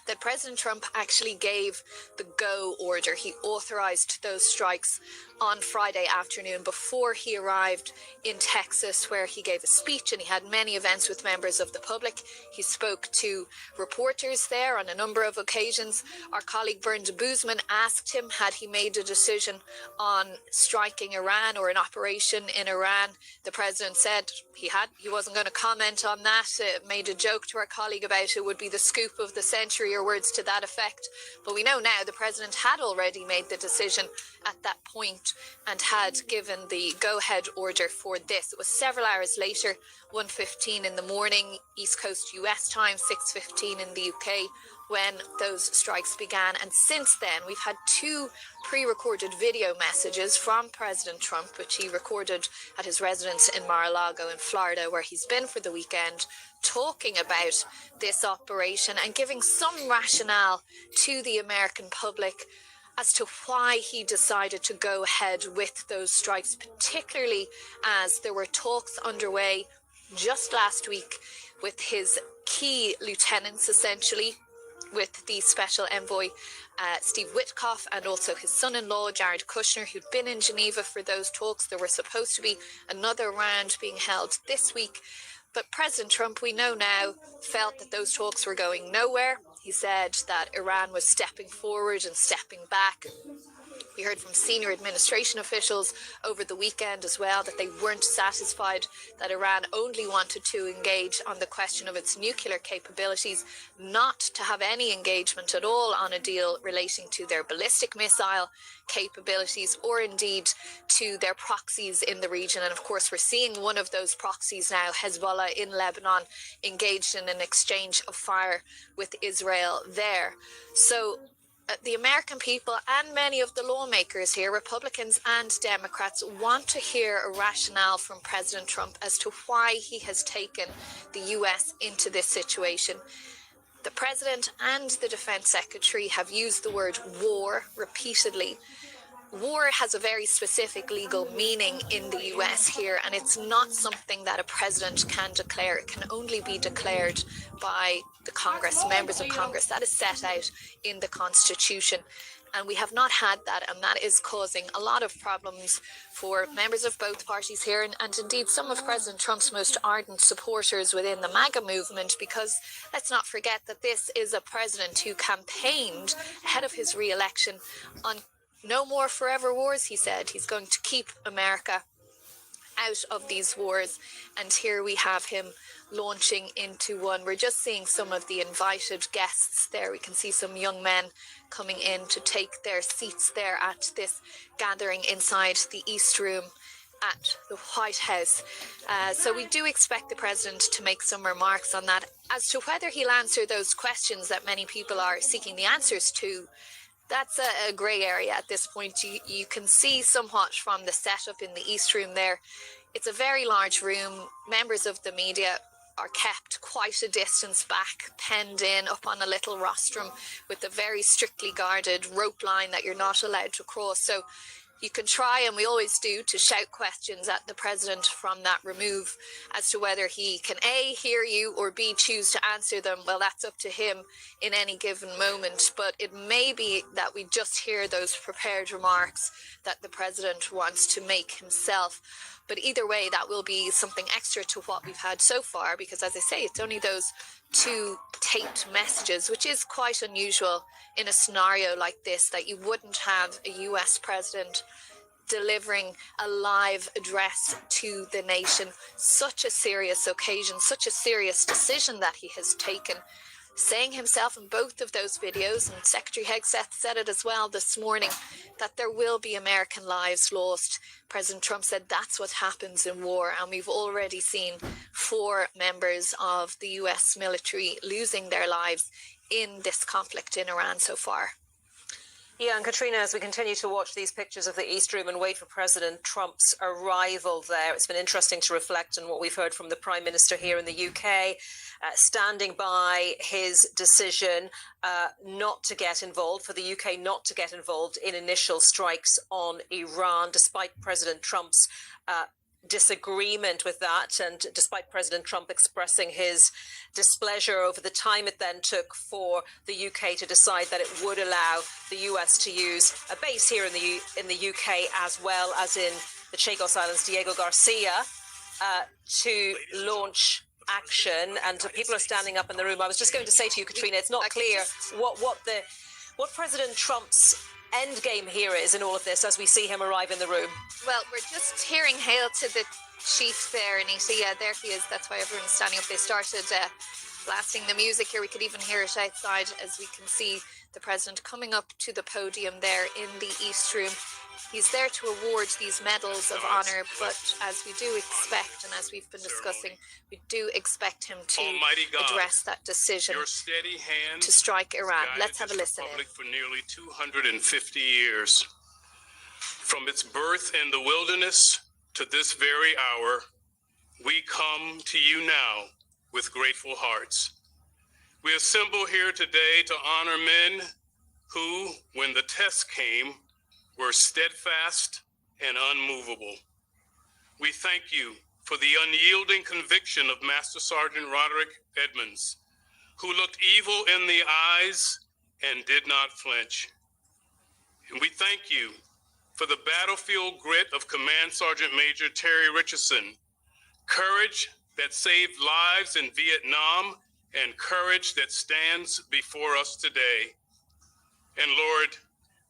that President Trump actually gave the go order. He authorized those strikes on Friday afternoon before he arrived in Texas, where he gave a speech and he had many events with members of the public. He spoke to reporters there on a number of occasions. Our colleague Bernd Boozman asked him, had he made a decision on striking Iran or an operation in Iran? The president said he wasn't going to comment on that. Made a joke to our colleague about it would be the scoop of the century, or words to that effect. But we know now the president had already made the decision at that point and had given the go-ahead order for this. It was several hours later, 1:15 in the morning, East Coast US time, 6:15 in the UK, when those strikes began. And since then, we've had 2 pre-recorded video messages from President Trump, which he recorded at his residence in Mar-a-Lago in Florida, where he's been for the weekend, talking about this operation and giving some rationale to the American public as to why he decided to go ahead with those strikes, particularly as there were talks underway just last week with his key lieutenants, essentially, with the special envoy Steve Witkoff and also his son-in-law Jared Kushner, who'd been in Geneva for those talks. There were supposed to be another round being held this week, but President Trump, we know now, felt that those talks were going nowhere. He said that Iran was stepping forward and stepping back We heard from senior administration officials over the weekend as well that they weren't satisfied that Iran only wanted to engage on the question of its nuclear capabilities, not to have any engagement at all on a deal relating to their ballistic missile capabilities or indeed to their proxies in the region. And of course, we're seeing one of those proxies now, Hezbollah in Lebanon, engaged in an exchange of fire with Israel there. So the American people and many of the lawmakers here, Republicans and Democrats, want to hear a rationale from President Trump as to why he has taken the US into this situation. The President and the Defense Secretary have used the word war repeatedly. War has a very specific legal meaning in the US here, and it's not something that a president can declare. It can only be declared by the Congress, members of Congress. That is set out in the Constitution. And we have not had that, and that is causing a lot of problems for members of both parties here, and indeed some of President Trump's most ardent supporters within the MAGA movement, because let's not forget that this is a president who campaigned ahead of his re-election on no more forever wars, he said. He's going to keep America out of these wars, and here we have him launching into one. We're just seeing some of the invited guests there. We can see some young men coming in to take their seats there at this gathering inside the East Room at the White House. So we do expect the president to make some remarks on that. As to whether he'll answer those questions that many people are seeking the answers to, that's a grey area at this point. You can see somewhat from the setup in the East Room there. It's a very large room. Members of the media are kept quite a distance back, penned in up on a little rostrum with a very strictly guarded rope line that you're not allowed to cross. So you can try, and we always do, to shout questions at the president from that remove. As to whether he can A, hear you, or B, choose to answer them, well, that's up to him in any given moment. But it may be that we just hear those prepared remarks that the president wants to make himself. But either way, that will be something extra to what we've had so far, because as I say, it's only those two taped messages, which is quite unusual in a scenario like this, that you wouldn't have a US president delivering a live address to the nation. Such a serious occasion, such a serious decision that he has taken, saying himself in both of those videos, and Secretary Hegseth said it as well this morning, that there will be American lives lost. President Trump said that's what happens in war, and we've already seen 4 members of the US military losing their lives in this conflict in Iran so far. Yeah, and Katrina, as we continue to watch these pictures of the East Room and wait for President Trump's arrival there, it's been interesting to reflect on what we've heard from the Prime Minister here in the UK, standing by his decision not to get involved, for the UK not to get involved in initial strikes on Iran, despite President Trump's disagreement with that, and despite President Trump expressing his displeasure over the time it then took for the UK to decide that it would allow the US to use a base here in the UK, as well as in the Chagos Islands, Diego Garcia, to launch action. And people are standing up in the room. I was just going to say to you, Katrina, it's not clear what President Trump's end game here is in all of this as we see him arrive in the room. Well, we're just hearing hail to the chief there, Anita. Yeah, there he is. That's why everyone's standing up. They started blasting the music here. We could even hear it outside as we can see the president coming up to the podium there in the East Room. He's there to award these medals of honor, but as we do expect, and as we've been discussing, we do expect him to address that decision to strike Iran. Let's have a listen in. For nearly 250 years. From its birth in the wilderness to this very hour, we come to you now with grateful hearts. We assemble here today to honor men who, when the test came, were steadfast and unmovable. We thank you for the unyielding conviction of Master Sergeant Roderick Edmonds, who looked evil in the eyes and did not flinch. And we thank you for the battlefield grit of Command Sergeant Major Terry Richardson, courage that saved lives in Vietnam and courage that stands before us today. And Lord,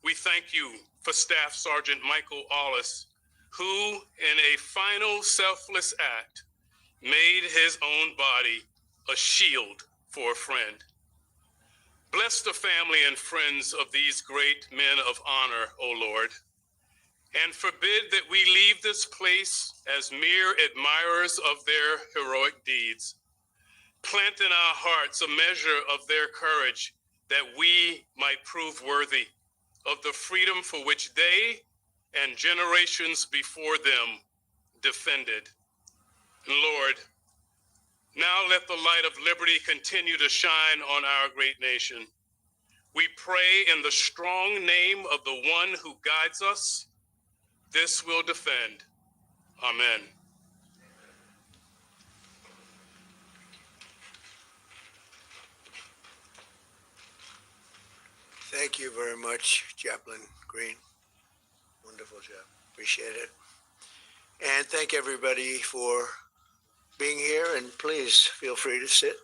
we thank you for Staff Sergeant Michael Allis, who, in a final selfless act, made his own body a shield for a friend. Bless the family and friends of these great men of honor, O Lord, and forbid that we leave this place as mere admirers of their heroic deeds. Plant in our hearts a measure of their courage, that we might prove worthy of the freedom for which they and generations before them defended. And Lord, now let the light of liberty continue to shine on our great nation. We pray in the strong name of the one who guides us. This will defend. Amen. Thank you very much, Chaplain Green. Wonderful job. Appreciate it. And thank everybody for being here, and please feel free to sit.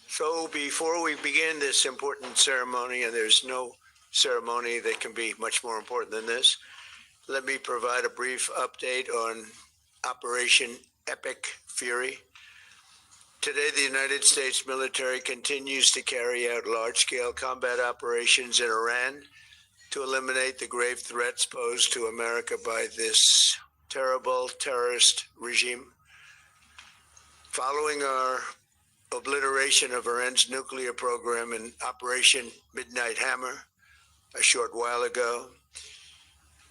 So before we begin this important ceremony, and there's no ceremony that can be much more important than this, let me provide a brief update on Operation Epic Fury. Today, the United States military continues to carry out large-scale combat operations in Iran to eliminate the grave threats posed to America by this terrible terrorist regime. Following our obliteration of Iran's nuclear program in Operation Midnight Hammer a short while ago,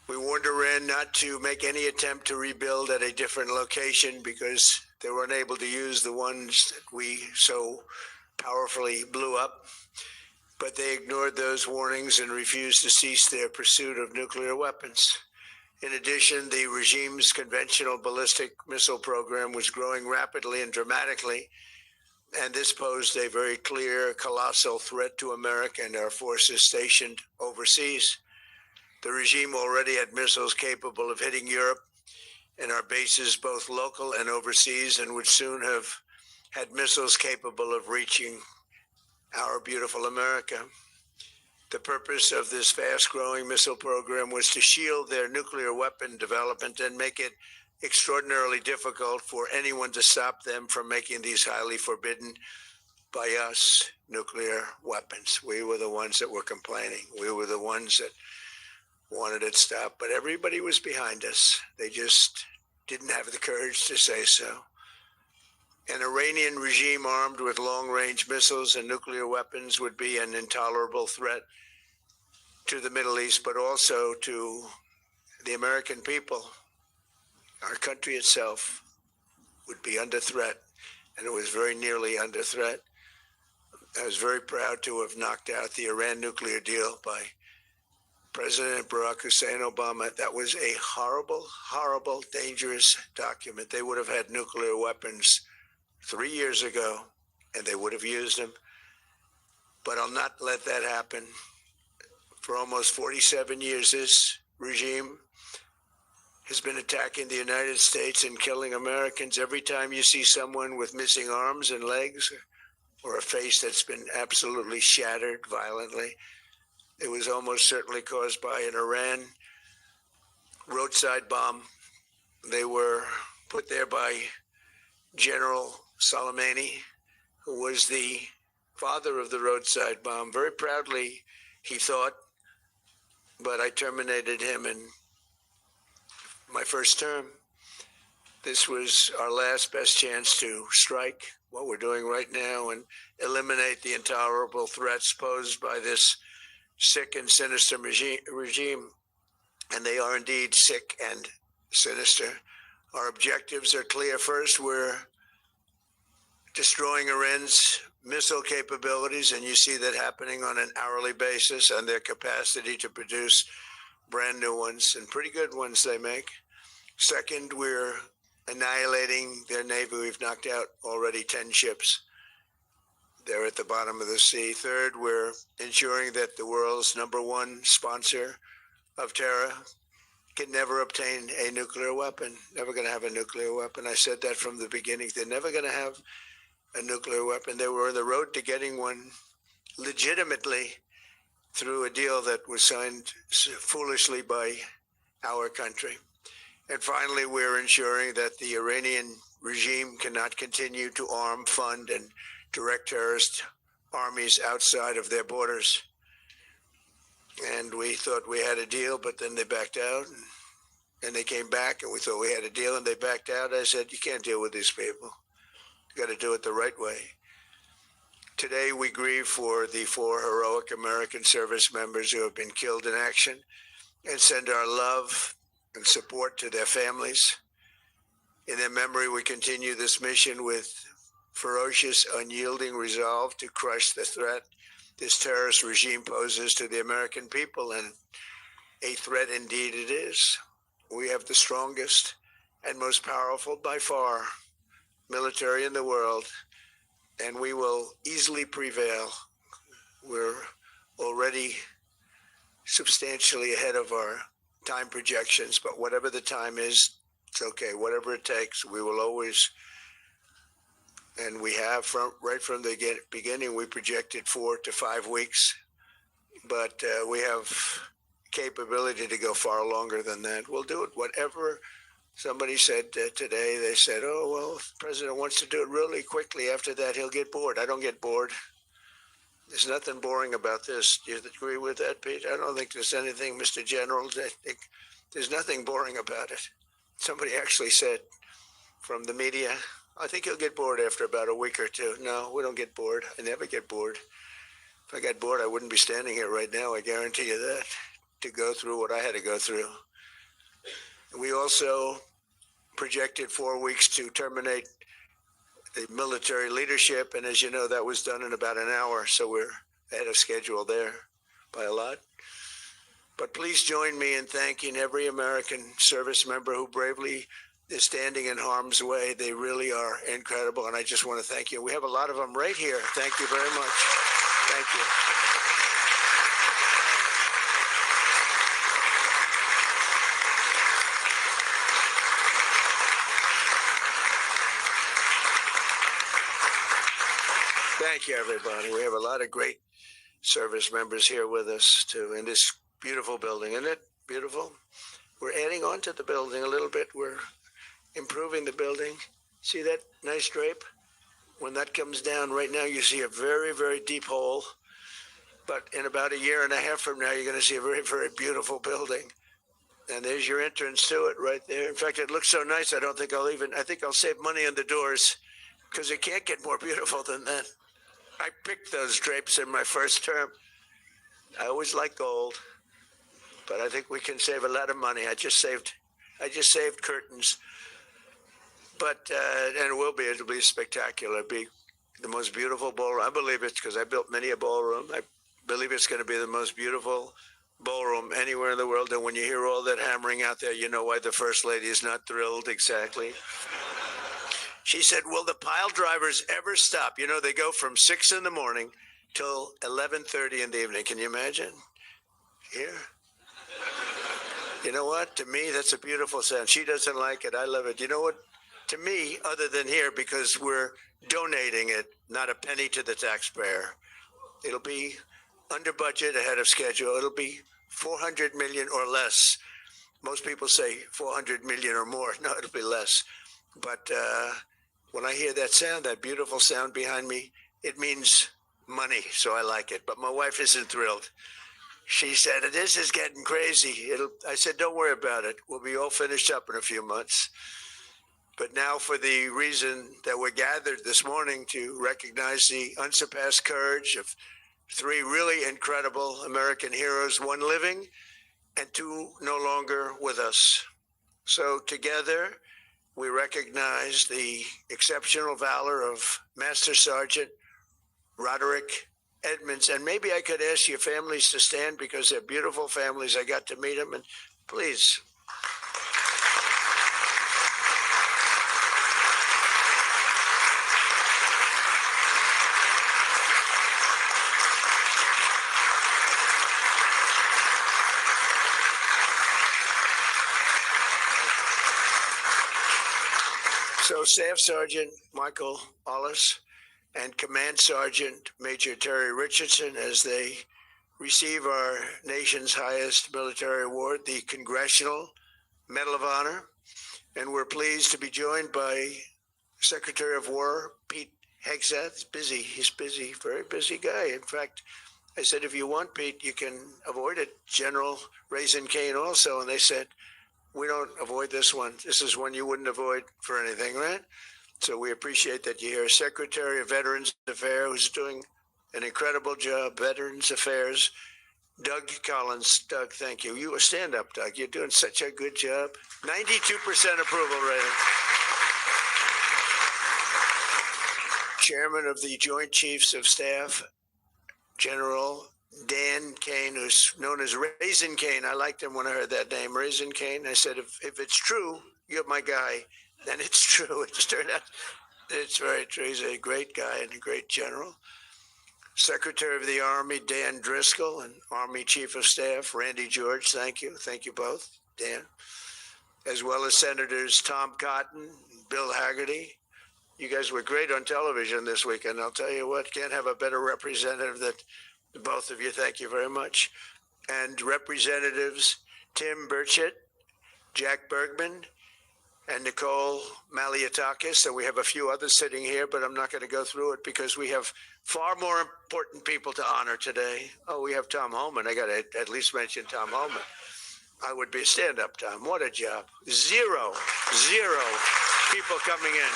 we warned Iran not to make any attempt to rebuild at a different location because they were unable to use the ones that we so powerfully blew up. But they ignored those warnings and refused to cease their pursuit of nuclear weapons. In addition, the regime's conventional ballistic missile program was growing rapidly and dramatically, and this posed a very clear, colossal threat to America and our forces stationed overseas. The regime already had missiles capable of hitting Europe and our bases, both local and overseas, and would soon have had missiles capable of reaching our beautiful America. The purpose of this fast-growing missile program was to shield their nuclear weapon development and make it extraordinarily difficult for anyone to stop them from making these highly forbidden by us nuclear weapons. We were the ones that were complaining. We were the ones that wanted it stopped, but everybody was behind us. They just didn't have the courage to say so. An Iranian regime armed with long-range missiles and nuclear weapons would be an intolerable threat to the Middle East, but also to the American people. Our country itself would be under threat, and it was very nearly under threat. I was very proud to have knocked out the Iran nuclear deal by President Barack Hussein Obama. That was a horrible, horrible, dangerous document. They would have had nuclear weapons 3 years ago, and they would have used them. But I'll not let that happen. For almost 47 years, this regime has been attacking the United States and killing Americans. Every time you see someone with missing arms and legs or a face that's been absolutely shattered violently, it was almost certainly caused by an Iran roadside bomb. They were put there by General Soleimani, who was the father of the roadside bomb. Very proudly, he thought, but I terminated him in my first term. This was our last best chance to strike what we're doing right now and eliminate the intolerable threats posed by this sick and sinister regime. And they are indeed sick and sinister. Our objectives are clear. First, we're destroying Iran's missile capabilities, and you see that happening on an hourly basis, and their capacity to produce brand new ones, and pretty good ones they make. Second, we're annihilating their navy. We've knocked out already 10 ships. They're at the bottom of the sea. Third, we're ensuring that the world's #1 sponsor of terror can never obtain a nuclear weapon. Never going to have a nuclear weapon. I said that from the beginning. They're never going to have a nuclear weapon. They were on the road to getting one legitimately through a deal that was signed foolishly by our country. And finally, we're ensuring that the Iranian regime cannot continue to arm, fund, and direct terrorist armies outside of their borders. And we thought we had a deal, but then they backed out. And they came back, and we thought we had a deal, and they backed out. I said, you can't deal with these people. You got to do it the right way. Today, we grieve for the 4 heroic American service members who have been killed in action and send our love and support to their families. In their memory, we continue this mission with ferocious, unyielding resolve to crush the threat this terrorist regime poses to the American people, and a threat indeed it is. We have the strongest and most powerful, by far, military in the world, and we will easily prevail. We're already substantially ahead of our time projections, but whatever the time is, it's okay. Whatever it takes, we will always, and we have right from the beginning, we projected 4 to 5 weeks, but we have capability to go far longer than that. We'll do it. Whatever somebody said today, they said, oh, well, if the president wants to do it really quickly, after that, he'll get bored. I don't get bored. There's nothing boring about this. Do you agree with that, Pete? I don't think there's anything, Mr. General. I think there's nothing boring about it. Somebody actually said from the media, I think he'll get bored after about a week or two. No, we don't get bored. I never get bored. If I got bored, I wouldn't be standing here right now. I guarantee you that, to go through what I had to go through. We also projected 4 weeks to terminate the military leadership, and as you know, that was done in about an hour, so we're ahead of schedule there by a lot. But please join me in thanking every American service member who bravely is standing in harm's way. They really are incredible, and I just want to thank you. We have a lot of them right here. Thank you very much. Thank you. Thank you, everybody. We have a lot of great service members here with us, too, in this beautiful building. Isn't it beautiful? We're adding on to the building a little bit. We're improving the building. See that nice drape? When that comes down right now, you see a very, very deep hole. But in about a year and a half from now, you're going to see a very, very beautiful building. And there's your entrance to it right there. In fact, it looks so nice, I think I'll save money on the doors, because it can't get more beautiful than that. I picked those drapes in my first term. I always like gold, but I think we can save a lot of money. I just saved curtains, but and it'll be spectacular. It'll be the most beautiful ballroom. I believe it's because I built many a ballroom. I believe it's going to be the most beautiful ballroom anywhere in the world. And when you hear all that hammering out there, you know why the First Lady is not thrilled exactly. She said, will the pile drivers ever stop? You know, they go from 6 in the morning till 11:30 in the evening. Can you imagine? Here. You know what? To me, that's a beautiful sound. She doesn't like it. I love it. You know what? To me, other than here, because we're donating it, not a penny to the taxpayer. It'll be under budget, ahead of schedule. It'll be 400 million or less. Most people say 400 million or more. No, it'll be less. But when I hear that sound, that beautiful sound behind me, it means money, so I like it. But my wife isn't thrilled. She said, this is getting crazy. I said, don't worry about it. We'll be all finished up in a few months. But now, for the reason that we're gathered this morning to recognize the unsurpassed courage of 3 really incredible American heroes, 1 living and 2 no longer with us. So together, we recognize the exceptional valor of Master Sergeant Roderick Edmonds. And maybe I could ask your families to stand, because they're beautiful families. I got to meet them. And please. So Staff Sergeant Michael Ollis and Command Sergeant Major Terry Richardson as they receive our nation's highest military award, the Congressional Medal of Honor. And we're pleased to be joined by Secretary of War Pete Hegseth. He's busy. He's busy, very busy guy. In fact, I said, if you want, Pete, you can avoid it. General Raisin Kane also. And they said, we don't avoid this one. This is one you wouldn't avoid for anything, right? So we appreciate that you're here. Secretary of Veterans Affairs, who's doing an incredible job, Veterans Affairs, Doug Collins. Doug, thank you. You stand up, Doug. You're doing such a good job. 92% approval rating. Chairman of the Joint Chiefs of Staff, General Dan Kane, who's known as Raisin Kane. I liked him when I heard that name, Raisin Kane. I said, if it's true, you're my guy. Then it's true. It just turned out it's very true. He's a great guy and a great general. Secretary of the Army, Dan Driscoll, and Army Chief of Staff, Randy George. Thank you. Thank you both, Dan. As well as Senators Tom Cotton, Bill Hagerty. You guys were great on television this weekend. I'll tell you what, can't have a better representative than both of you. Thank you very much. And Representatives Tim Burchett, Jack Bergman, and Nicole Malliotakis. So we have a few others sitting here, but I'm not going to go through it because we have far more important people to honor today. Oh, we have Tom Homan. I got to at least mention Tom Homan. I would be stand-up, Tom. What a job. Zero people coming in.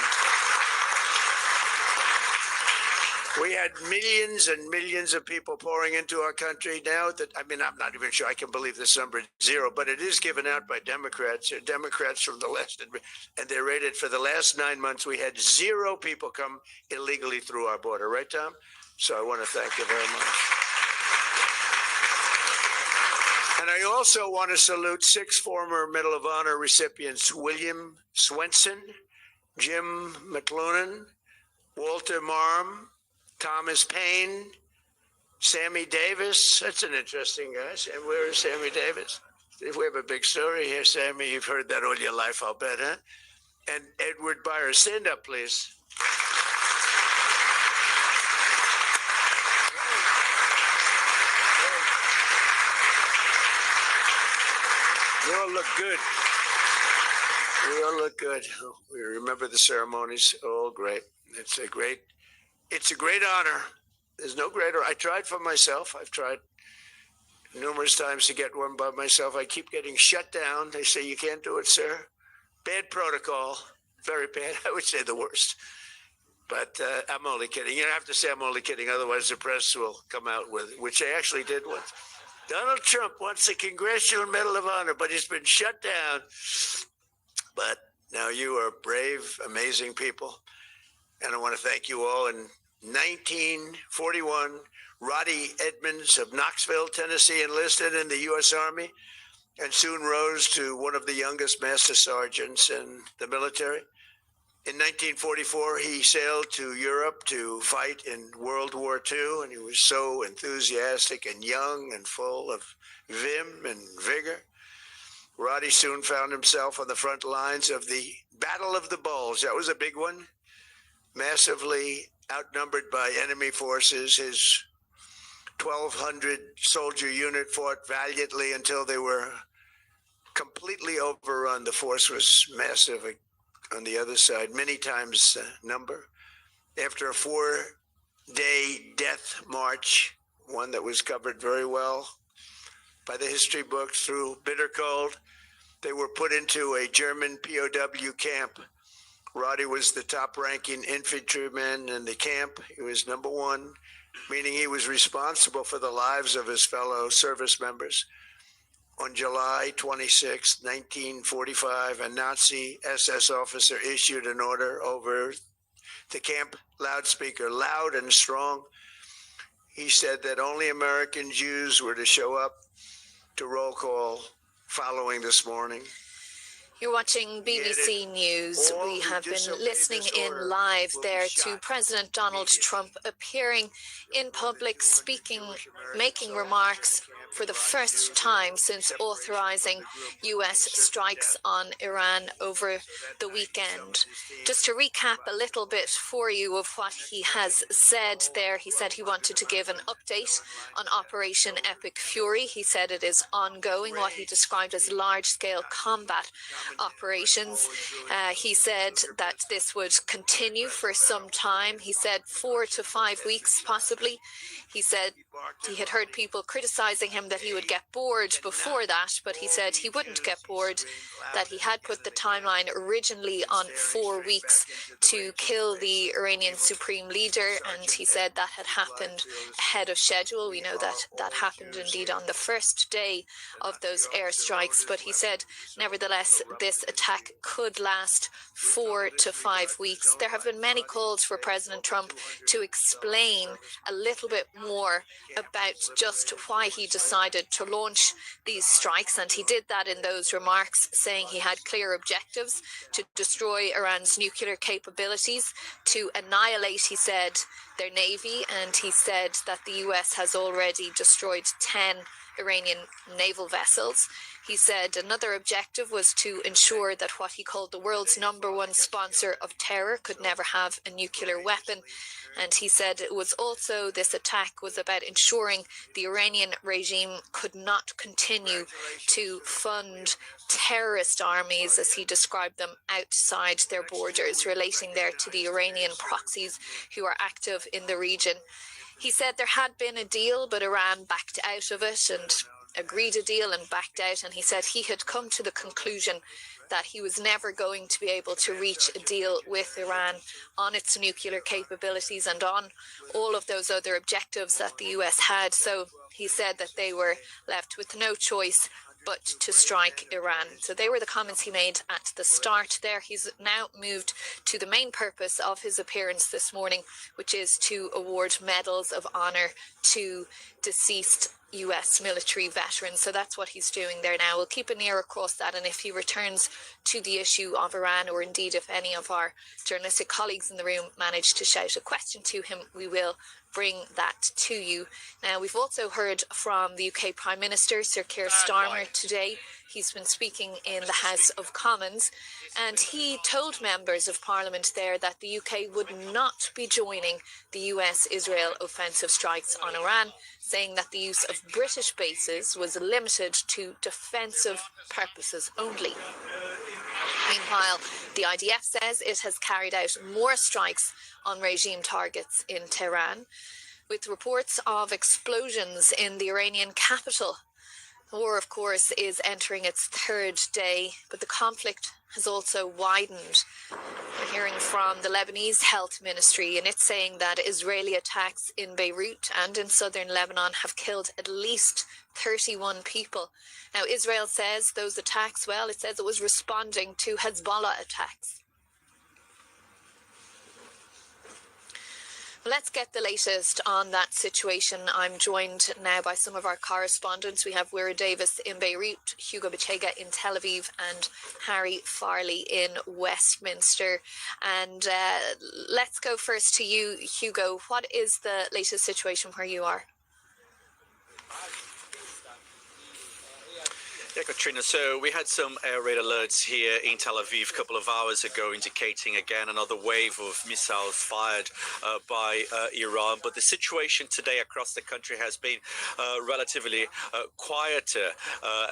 We had millions and millions of people pouring into our country now that, I mean, I'm not even sure I can believe this number is zero, but it is given out by Democrats. Democrats from the last, and they're rated for the last 9 months. We had 0 people come illegally through our border. Right, Tom? So I want to thank you very much. And I also want to salute 6 former Medal of Honor recipients, William Swenson, Jim McLuhan, Walter Marm, Thomas Payne, Sammy Davis. That's an interesting guy. And where is Sammy Davis? We have a big story here, Sammy. You've heard that all your life, I'll bet, huh? And Edward Byers. Stand up, please. You all look good. We all look good. We remember the ceremonies. Oh, great. It's a great honor. There's no greater. I tried for myself. I've tried numerous times to get one by myself. I keep getting shut down. They say, you can't do it, sir. Bad protocol. Very bad. I would say the worst. But I'm only kidding. You don't have to say I'm only kidding. Otherwise, the press will come out with it, which they actually did once. Donald Trump wants a Congressional Medal of Honor, but he's been shut down. But now you are brave, amazing people. And I want to thank you all. In 1941, Roddy Edmonds of Knoxville, Tennessee, enlisted in the U.S. Army and soon rose to one of the youngest master sergeants in the military. In 1944, he sailed to Europe to fight in World War II, and he was so enthusiastic and young and full of vim and vigor. Roddy soon found himself on the front lines of the Battle of the Bulge. That was a big one. Massively outnumbered by enemy forces, his 1,200 soldier unit fought valiantly until they were completely overrun. The force was massive on the other side, many times the number. After a 4-day death march, one that was covered very well by the history books, through bitter cold, they were put into a German POW camp. Roddy was the top-ranking infantryman in the camp. He was number 1, meaning he was responsible for the lives of his fellow service members. On July 26, 1945, a Nazi SS officer issued an order over the camp loudspeaker, loud and strong. He said that only American Jews were to show up to roll call following this morning. You're watching BBC News. We have been listening in live there to President Donald Trump appearing in public, speaking, making remarks for the first time since authorizing US strikes on Iran over the weekend. Just to recap a little bit for you of what he has said there, he said he wanted to give an update on Operation Epic Fury. He said it is ongoing, what he described as large-scale combat operations. He said that this would continue for some time. He said 4 to 5 weeks, possibly. He said he had heard people criticizing him that he would get bored before that, but he said he wouldn't get bored, that he had put the timeline originally on 4 weeks to kill the Iranian supreme leader, and he said that had happened ahead of schedule. We know that that happened indeed on the first day of those airstrikes, but he said nevertheless this attack could last 4 to 5 weeks. There have been many calls for President Trump to explain a little bit more about just why he decided to launch these strikes, and he did that in those remarks, saying he had clear objectives to destroy Iran's nuclear capabilities, to annihilate, he said, their navy, and he said that the US has already destroyed 10 Iranian naval vessels. He said another objective was to ensure that what he called the world's #1 sponsor of terror could never have a nuclear weapon. And he said it was also, this attack was about ensuring the Iranian regime could not continue to fund terrorist armies, as he described them, outside their borders, relating there to the Iranian proxies who are active in the region. He said there had been a deal, but Iran backed out of it, and agreed a deal and backed out. And he said he had come to the conclusion that he was never going to be able to reach a deal with Iran on its nuclear capabilities and on all of those other objectives that the US had. So he said that they were left with no choice but to strike Iran. So they were the comments he made at the start there. He's now moved to the main purpose of his appearance this morning, which is to award medals of honor to deceased US military veterans. So that's what he's doing there now. We'll keep an ear across that, and if he returns to the issue of Iran, or indeed if any of our journalistic colleagues in the room manage to shout a question to him, we will bring that to you. Now, we've also heard from the UK Prime Minister, Sir Keir Starmer, today. He's been speaking in the House of Commons, and he told members of Parliament there that the UK would not be joining the US-Israel offensive strikes on Iran, saying that the use of British bases was limited to defensive purposes only. Meanwhile, the IDF says it has carried out more strikes on regime targets in Tehran, with reports of explosions in the Iranian capital. The war, of course, is entering its third day, but the conflict has also widened. We're hearing from the Lebanese Health Ministry, and it's saying that Israeli attacks in Beirut and in southern Lebanon have killed at least 31 people. Now, Israel says those attacks, well, it says it was responding to Hezbollah attacks. Let's get the latest on that situation. I'm joined now by some of our correspondents. We have Wira Davis in Beirut, Hugo Bechega in Tel Aviv, and Harry Farley in Westminster. And let's go first to you, Hugo. What is the latest situation where you are? Yeah, Katrina, so we had some air raid alerts here in Tel Aviv a couple of hours ago, indicating again another wave of missiles fired by Iran. But the situation today across the country has been relatively quieter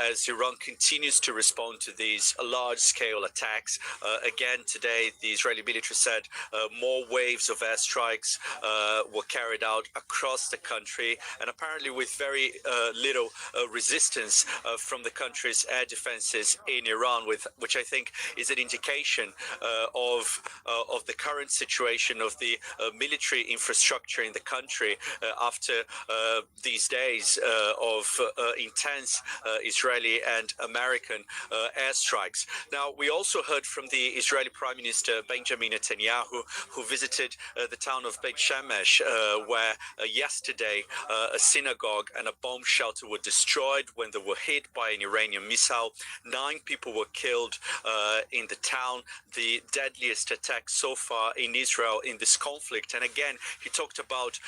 as Iran continues to respond to these large-scale attacks. Again, today, the Israeli military said more waves of airstrikes were carried out across the country, and apparently with very little resistance from the country's air defenses in Iran, which I think is an indication of the current situation of the military infrastructure in the country after these days of intense Israeli and American airstrikes. Now, we also heard from the Israeli Prime Minister Benjamin Netanyahu, who visited the town of Beit Shemesh, where yesterday a synagogue and a bomb shelter were destroyed when they were hit by an Iranian Iranian missile. 9 people were killed in the town, the deadliest attack so far in Israel in this conflict. And again, he talked about,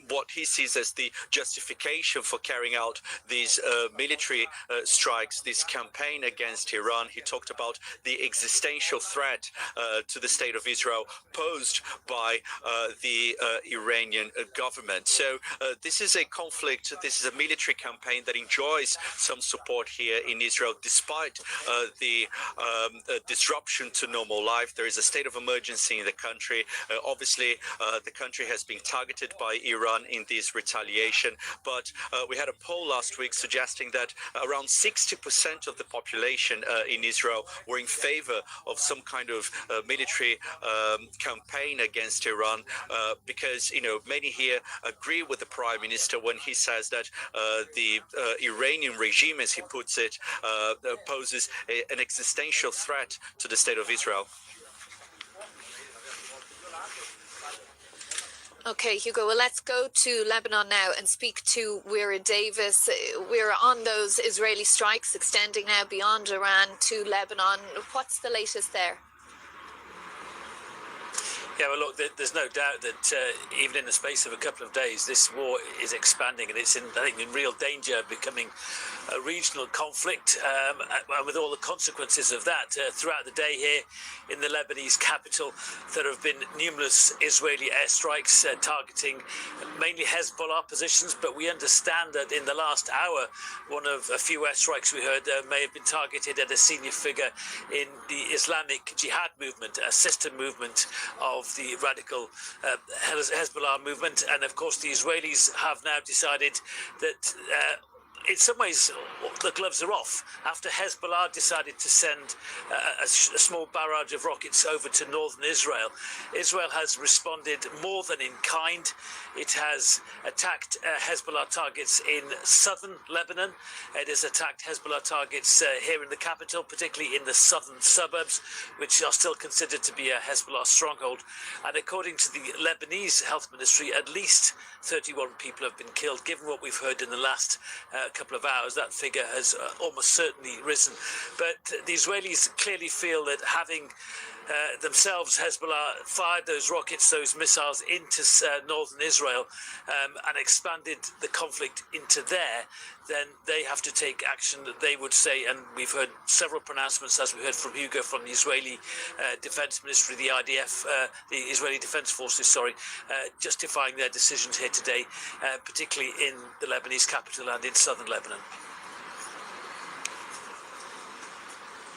what he sees as the justification for carrying out these military strikes, this campaign against Iran. He talked about the existential threat to the state of Israel posed by the Iranian government. So this is a conflict, this is a military campaign that enjoys some support here in Israel, despite the disruption to normal life. There is a state of emergency in the country. Obviously, the country has been targeted by Iran in this retaliation, but we had a poll last week suggesting that around 60% of the population in Israel were in favor of some kind of military campaign against Iran, because many here agree with the Prime Minister when he says that the Iranian regime, as he puts it, poses an existential threat to the state of Israel. Okay, Hugo, well, let's go to Lebanon now and speak to Weira Davis. We're on those Israeli strikes extending now beyond Iran to Lebanon. What's the latest there? Yeah, well, look, there's no doubt that even in the space of a couple of days, this war is expanding, and it's, I think, in real danger of becoming a regional conflict, and with all the consequences of that. Throughout the day here in the Lebanese capital, there have been numerous Israeli airstrikes targeting mainly Hezbollah positions, but we understand that in the last hour, one of a few airstrikes we heard may have been targeted at a senior figure in the Islamic Jihad movement, a sister movement of the radical Hezbollah movement. And of course the Israelis have now decided that in some ways the gloves are off after Hezbollah decided to send a small barrage of rockets over to northern Israel. Israel has responded more than in kind. It has attacked Hezbollah targets in southern Lebanon. It has attacked Hezbollah targets here in the capital, particularly in the southern suburbs, which are still considered to be a Hezbollah stronghold. And according to the Lebanese health ministry, at least 31 people have been killed. Given what we've heard in the last couple of hours, that figure has almost certainly risen. But the Israelis clearly feel that having themselves, Hezbollah, fired those rockets, those missiles into northern Israel and expanded the conflict into there, then they have to take action that they would say, and we've heard several pronouncements, as we heard from Hugo, from the Israeli Defense Ministry, the IDF, the Israeli Defense Forces, justifying their decisions here today, particularly in the Lebanese capital and in southern Lebanon.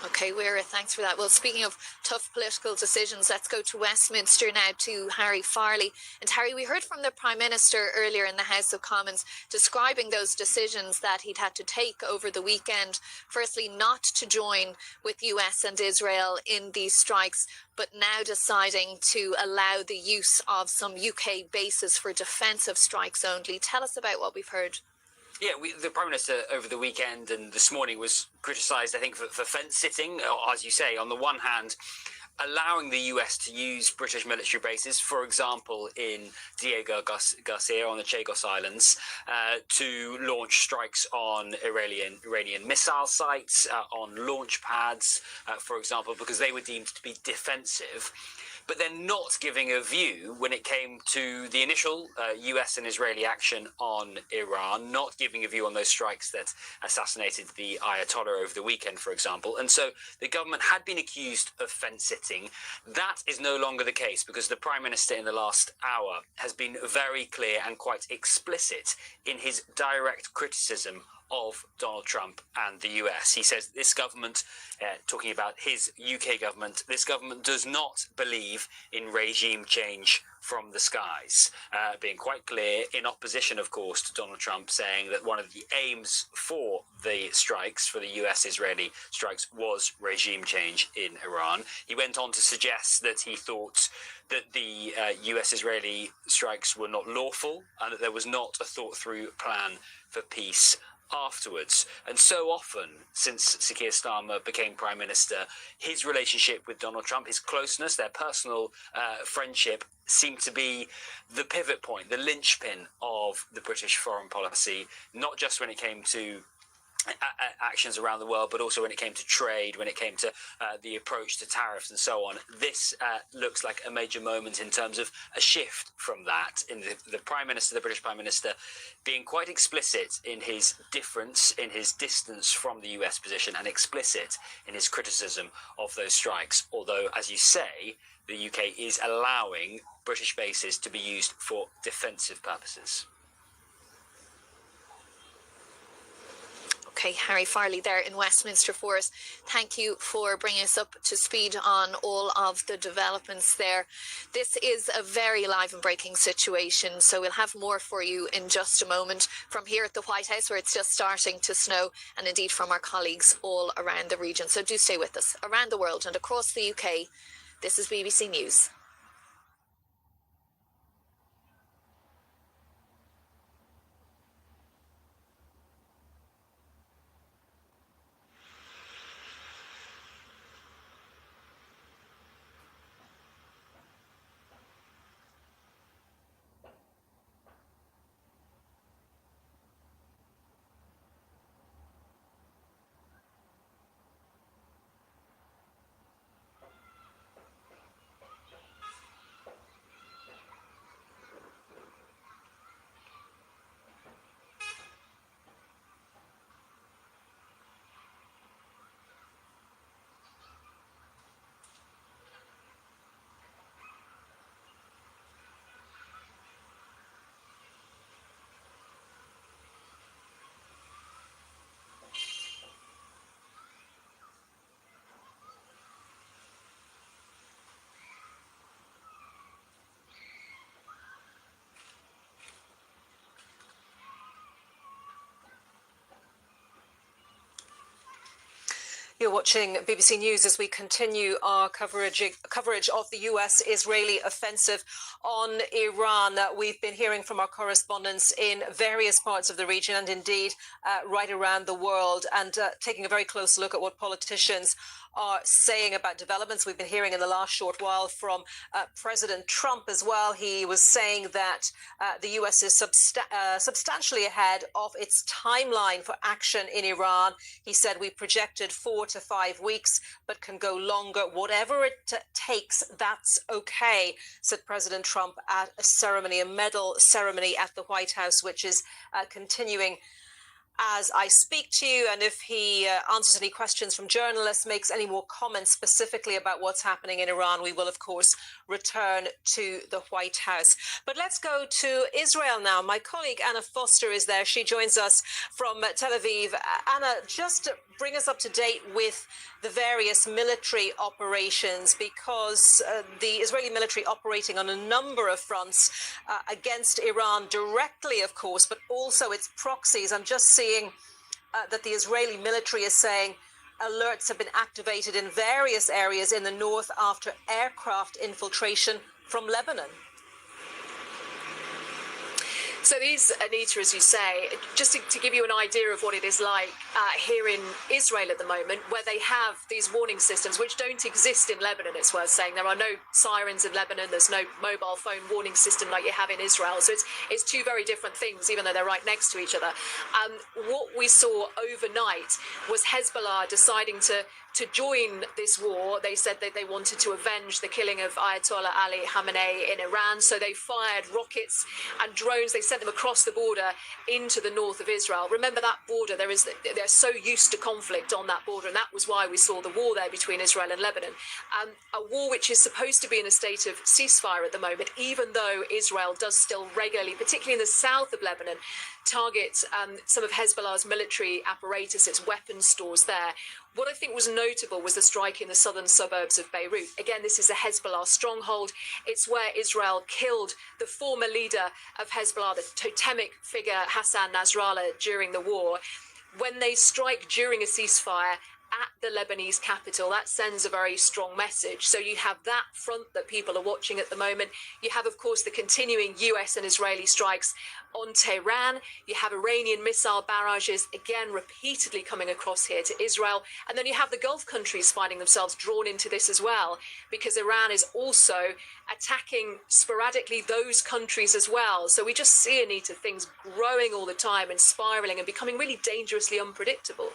Okay, Weira, thanks for that. Well, speaking of tough political decisions, let's go to Westminster now to Harry Farley. And Harry, we heard from the Prime Minister earlier in the House of Commons describing those decisions that he'd had to take over the weekend. Firstly, not to join with US and Israel in these strikes, but now deciding to allow the use of some UK bases for defensive strikes only. Tell us about what we've heard. Yeah, the Prime Minister over the weekend and this morning was criticised, I think, for fence-sitting, as you say. On the one hand, allowing the US to use British military bases, for example, in Diego Garcia on the Chagos Islands, to launch strikes on Iranian missile sites, on launch pads, for example, because they were deemed to be defensive. But then not giving a view when it came to the initial US and Israeli action on Iran, not giving a view on those strikes that assassinated the Ayatollah over the weekend, for example. And so the government had been accused of fence-sitting. That is no longer the case, because the Prime Minister in the last hour has been very clear and quite explicit in his direct criticism of Donald Trump and the US. He says this government, talking about his UK government, this government does not believe in regime change from the skies, being quite clear in opposition, of course, to Donald Trump, saying that one of the aims for the strikes, for the US-Israeli strikes, was regime change in Iran. He went on to suggest that he thought that the US-Israeli strikes were not lawful and that there was not a thought-through plan for peace afterwards. And so often since Sir Keir Starmer became Prime Minister, his relationship with Donald Trump, his closeness, their personal friendship seemed to be the pivot point, the linchpin of the British foreign policy, not just when it came to actions around the world, but also when it came to trade, when it came to the approach to tariffs and so on. This looks like a major moment in terms of a shift from that, in the Prime Minister, the British Prime Minister, being quite explicit in his difference, in his distance from the US position, and explicit in his criticism of those strikes. Although, as you say, the UK is allowing British bases to be used for defensive purposes. Okay, Harry Farley there in Westminster for us. Thank you for bringing us up to speed on all of the developments there. This is a very live and breaking situation, so we'll have more for you in just a moment from here at the White House, where it's just starting to snow, and indeed from our colleagues all around the region. So do stay with us. Around the world and across the UK, this is BBC News. You're watching BBC News as we continue our coverage of the US-Israeli offensive on Iran. We've been hearing from our correspondents in various parts of the region and indeed right around the world, and taking a very close look at what politicians are saying about developments. We've been hearing in the last short while from President Trump as well. He was saying that the US is substantially ahead of its timeline for action in Iran. He said we projected 4 to 5 weeks, but can go longer. Whatever it takes, that's okay, said President Trump at a ceremony, a medal ceremony at the White House, which is continuing as I speak to you. And if he answers any questions from journalists, makes any more comments specifically about what's happening in Iran, we will, of course, return to the White House. But let's go to Israel now. My colleague Anna Foster is there. She joins us from Tel Aviv. Anna, just bring us up to date with the various military operations, because the Israeli military operating on a number of fronts against Iran directly, of course, but also its proxies. I'm just seeing that the Israeli military is saying alerts have been activated in various areas in the north after aircraft infiltration from Lebanon. So these, Anita, as you say, just to give you an idea of what it is like here in Israel at the moment, where they have these warning systems which don't exist in Lebanon, it's worth saying. There are no sirens in Lebanon, there's no mobile phone warning system like you have in Israel. So it's two very different things, even though they're right next to each other. What we saw overnight was Hezbollah deciding to join this war. They said that they wanted to avenge the killing of Ayatollah Ali Khamenei in Iran. So they fired rockets and drones. They sent them across the border into the north of Israel. Remember that border, they're so used to conflict on that border. And that was why we saw the war there between Israel and Lebanon. A war which is supposed to be in a state of ceasefire at the moment, even though Israel does still regularly, particularly in the south of Lebanon, target some of Hezbollah's military apparatus, its weapons stores there. What I think was notable was the strike in the southern suburbs of Beirut. Again, this is a Hezbollah stronghold. It's where Israel killed the former leader of Hezbollah, the totemic figure Hassan Nasrallah, during the war. When they strike during a ceasefire at the Lebanese capital. That sends a very strong message. So you have that front that people are watching at the moment. You have, of course, the continuing US and Israeli strikes on Tehran. You have Iranian missile barrages, again, repeatedly coming across here to Israel. And then you have the Gulf countries finding themselves drawn into this as well, because Iran is also attacking sporadically those countries as well. So we just see, Anita, things growing all the time and spiraling and becoming really dangerously unpredictable.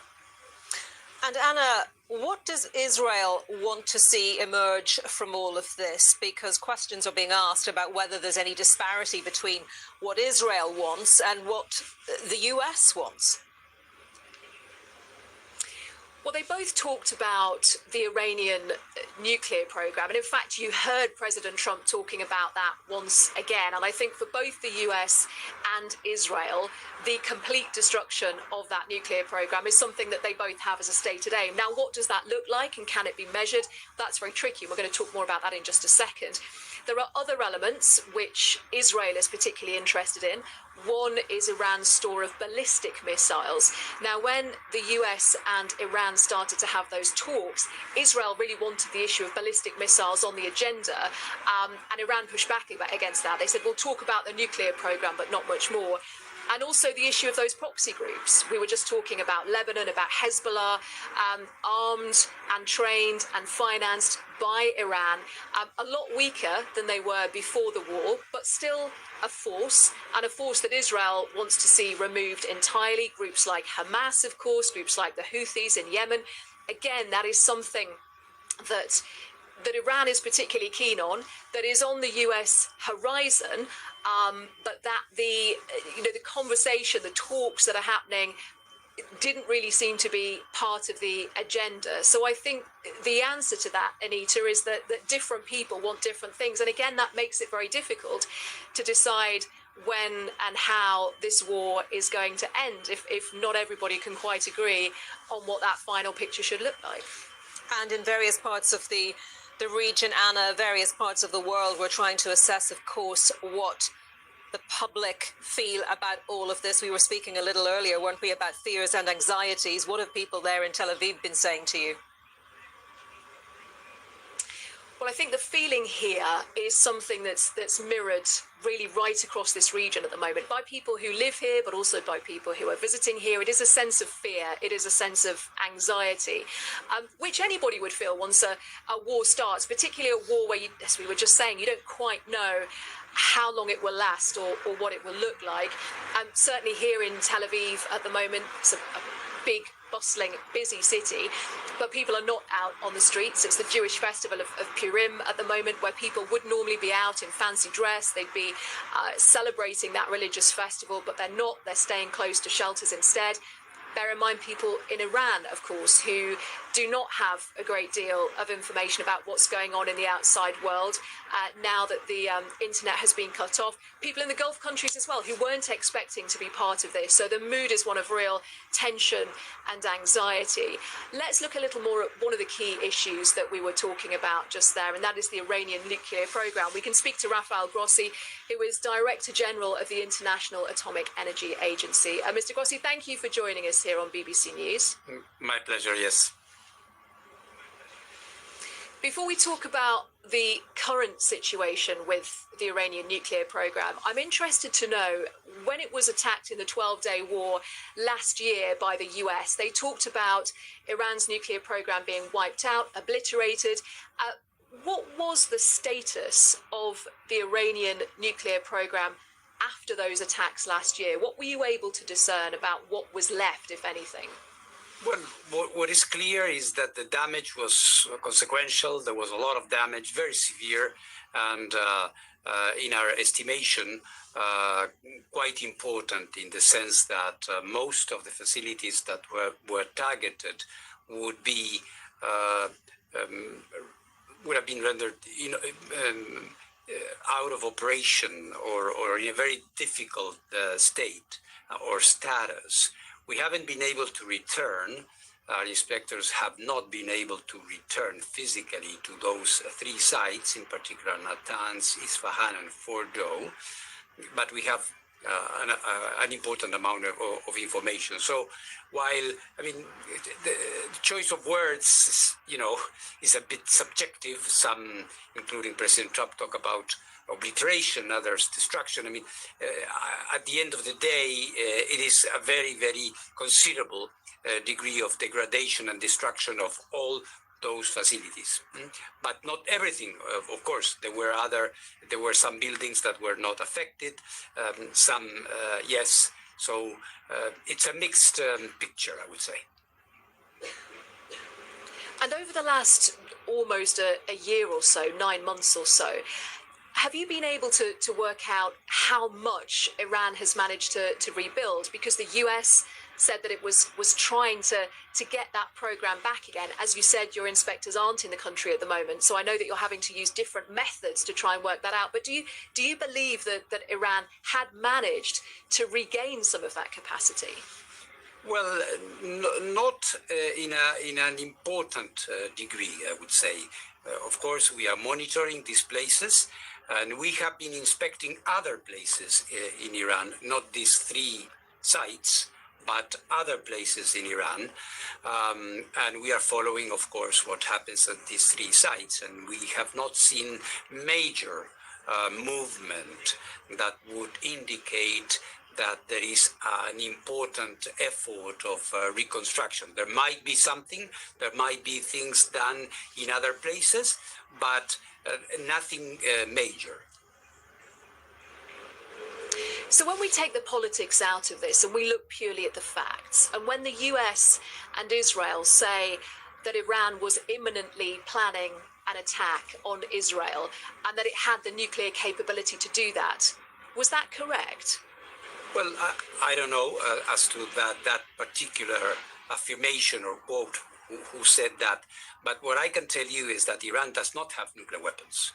And Anna, what does Israel want to see emerge from all of this? Because questions are being asked about whether there's any disparity between what Israel wants and what the US wants. Well, they both talked about the Iranian nuclear program. And in fact, you heard President Trump talking about that once again. And I think for both the US and Israel, the complete destruction of that nuclear program is something that they both have as a stated aim. Now, what does that look like and can it be measured? That's very tricky. We're going to talk more about that in just a second. There are other elements which Israel is particularly interested in. One is Iran's store of ballistic missiles. Now, when the US and Iran started to have those talks, Israel really wanted the issue of ballistic missiles on the agenda, and Iran pushed back against that. They said, we'll talk about the nuclear program, but not much more. And also the issue of those proxy groups. We were just talking about Lebanon, about Hezbollah, armed and trained and financed by Iran, a lot weaker than they were before the war, but still a force, and a force that Israel wants to see removed entirely. Groups like Hamas, of course, groups like the Houthis in Yemen. Again, that is something that Iran is particularly keen on, that is on the US horizon, but that the conversation, the talks that are happening didn't really seem to be part of the agenda. So I think the answer to that, Anita, is that different people want different things. And again, that makes it very difficult to decide when and how this war is going to end, if not everybody can quite agree on what that final picture should look like. And in various parts of the region, Anna, various parts of the world, we're trying to assess, of course, what the public feel about all of this. We were speaking a little earlier, weren't we, about fears and anxieties. What have people there in Tel Aviv been saying to you? Well, I think the feeling here is something that's mirrored really right across this region at the moment by people who live here, but also by people who are visiting here. It is a sense of fear. It is a sense of anxiety, which anybody would feel once a war starts, particularly a war where, as we were just saying, you don't quite know how long it will last or what it will look like. Certainly here in Tel Aviv at the moment, it's a big, bustling, busy city, but people are not out on the streets. It's the Jewish festival of Purim at the moment, where people would normally be out in fancy dress. They'd be celebrating that religious festival, but they're not. They're staying close to shelters instead. Bear in mind people in Iran, of course, who do not have a great deal of information about what's going on in the outside world now that the internet has been cut off. People in the Gulf countries as well who weren't expecting to be part of this. So the mood is one of real tension and anxiety. Let's look a little more at one of the key issues that we were talking about just there, and that is the Iranian nuclear program. We can speak to Rafael Grossi, who is Director General of the International Atomic Energy Agency. Mr. Grossi, thank you for joining us here on BBC News. My pleasure, yes. Before we talk about the current situation with the Iranian nuclear program, I'm interested to know, when it was attacked in the 12-day war last year by the US, they talked about Iran's nuclear program being wiped out, obliterated. What was the status of the Iranian nuclear program after those attacks last year? What were you able to discern about what was left, if anything? Well, what is clear is that the damage was consequential. There was a lot of damage, very severe, and in our estimation, quite important in the sense that most of the facilities that were targeted would have been rendered out of operation or in a very difficult state or status. We haven't been able to return. Our inspectors have not been able to return physically to those three sites, in particular Natanz, Isfahan, and Fordow. But we have an important amount of information. So while, I mean, the choice of words, is a bit subjective. Some, including President Trump, talk about obliteration, others destruction. I mean, at the end of the day, it is a very, very considerable degree of degradation and destruction of all those facilities, but not everything. Of course, there were some buildings that were not affected, some yes. So it's a mixed picture, I would say. And over the last almost a year or so, 9 months or so, have you been able to work out how much Iran has managed to rebuild? Because the US said that it was trying to get that program back again. As you said, your inspectors aren't in the country at the moment, so I know that you're having to use different methods to try and work that out. But do you believe that Iran had managed to regain some of that capacity? Well, not in an important degree, I would say. Of course, we are monitoring these places, and we have been inspecting other places in Iran, not these 3 sites, but other places in Iran. And we are following, of course, what happens at these 3 sites. And we have not seen major movement that would indicate that there is an important effort of reconstruction. There might be something, there might be things done in other places, but nothing major. So when we take the politics out of this and we look purely at the facts, and when the US and Israel say that Iran was imminently planning an attack on Israel and that it had the nuclear capability to do that, was that correct? Well, I don't know as to that particular affirmation or quote, who said that. But what I can tell you is that Iran does not have nuclear weapons.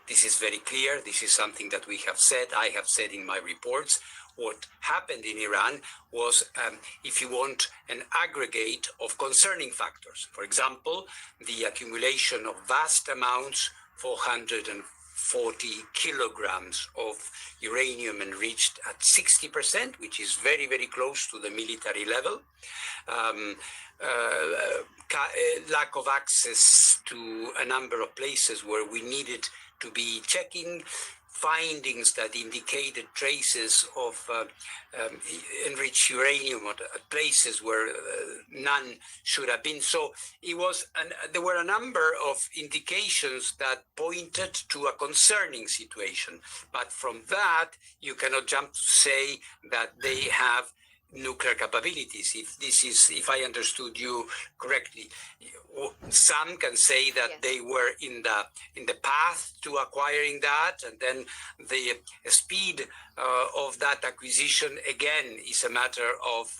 This is very clear. This is something that we have said, I have said in my reports. What happened in Iran was, if you want, an aggregate of concerning factors. For example, the accumulation of vast amounts, 440 kilograms of uranium enriched at 60%, which is very, very close to the military level. Lack of access to a number of places where we needed to be checking, findings that indicated traces of enriched uranium at places where none should have been. So it was, there were a number of indications that pointed to a concerning situation. But from that, you cannot jump to say that they have nuclear capabilities. If I understood you correctly, some can say that yes, they were in the path to acquiring that, and then the speed of that acquisition again is a matter of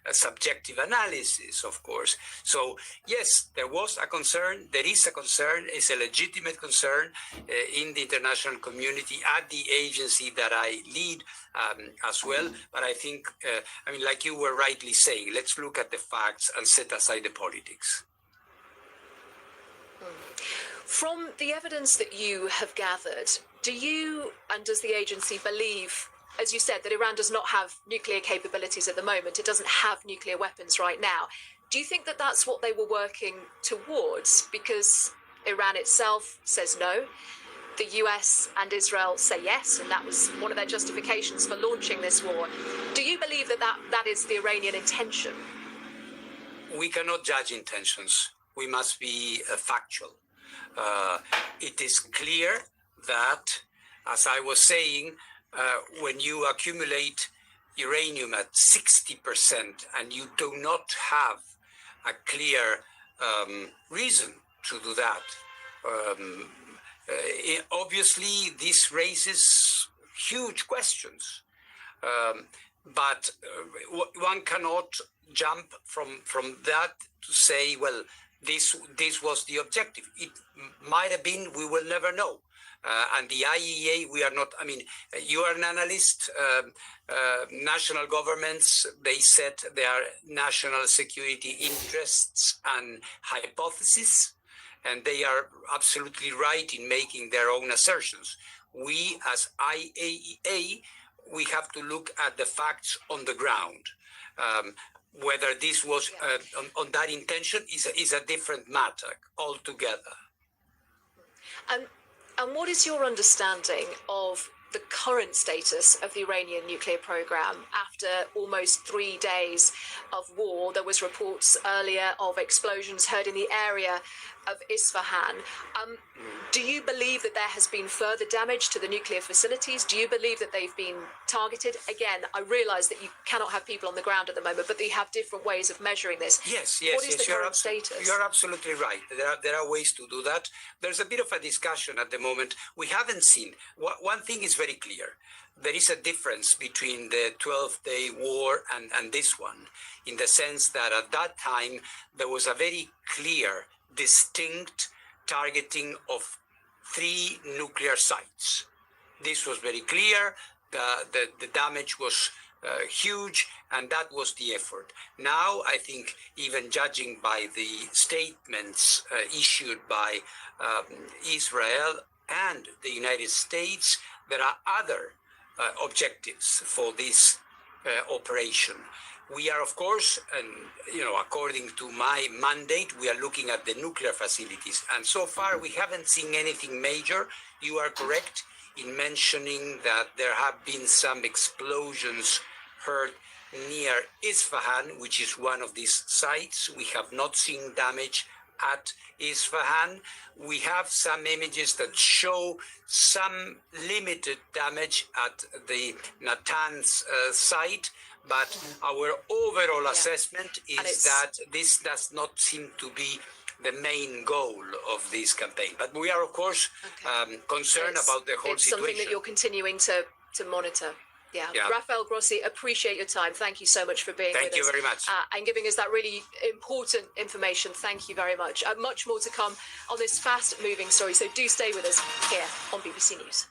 a subjective analysis, of course. So yes, there was a concern. There is a concern. It's a legitimate concern in the international community at the agency that I lead as well. But I think, like you were rightly saying, let's look at the facts and set aside the politics. From the evidence that you have gathered, do you and does the agency believe, as you said, that Iran does not have nuclear capabilities at the moment? It doesn't have nuclear weapons right now. Do you think that that's what they were working towards? Because Iran itself says no. The US and Israel say yes, and that was one of their justifications for launching this war. Do you believe that is the Iranian intention? We cannot judge intentions. We must be factual. It is clear that, as I was saying, when you accumulate uranium at 60% and you do not have a clear reason to do that, obviously this raises huge questions. But one cannot jump from that to say, well, this was the objective. It might have been, we will never know. And the IEA, we are not, you are an analyst, national governments, they set their national security interests and hypotheses, and they are absolutely right in making their own assertions. We, as IAEA, we have to look at the facts on the ground. Whether this was on that intention is a different matter altogether. And what is your understanding of the current status of the Iranian nuclear program after almost 3 days of war? There was reports earlier of explosions heard in the area of Isfahan. Do you believe that there has been further damage to the nuclear facilities? Do you believe that they've been targeted? Again, I realise that you cannot have people on the ground at the moment, but they have different ways of measuring this. Yes, What is the current status? You're absolutely right. There are ways to do that. There's a bit of a discussion at the moment. We haven't seen. One thing is very clear. There is a difference between the 12-day war and this one, in the sense that at that time, there was a very clear, distinct targeting of 3 nuclear sites. This was very clear. The damage was huge, and that was the effort. Now, I think, even judging by the statements issued by Israel and the United States, there are other objectives for this operation. We are, of course, according to my mandate, we are looking at the nuclear facilities. And so far, we haven't seen anything major. You are correct in mentioning that there have been some explosions heard near Isfahan, which is one of these sites. We have not seen damage at Isfahan. We have some images that show some limited damage at the Natanz site. But our overall assessment is that this does not seem to be the main goal of this campaign. But we are, of course, concerned about the whole situation. It's something that you're continuing to monitor. Yeah. Rafael Grossi, appreciate your time. Thank you so much for being with us. Thank you very much. And giving us that really important information. Thank you very much. Much more to come on this fast-moving story. So do stay with us here on BBC News.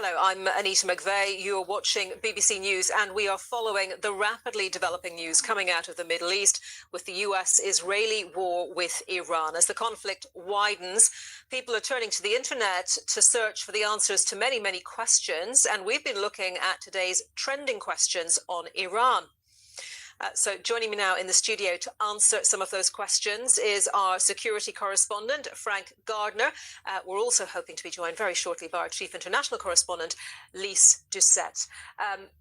Hello, I'm Anita McVeigh. You're watching BBC News, and we are following the rapidly developing news coming out of the Middle East with the US-Israeli war with Iran. As the conflict widens, people are turning to the internet to search for the answers to many, many questions, and we've been looking at today's trending questions on Iran. So joining me now in the studio to answer some of those questions is our security correspondent, Frank Gardner. We're also hoping to be joined very shortly by our chief international correspondent, Lise Doucette.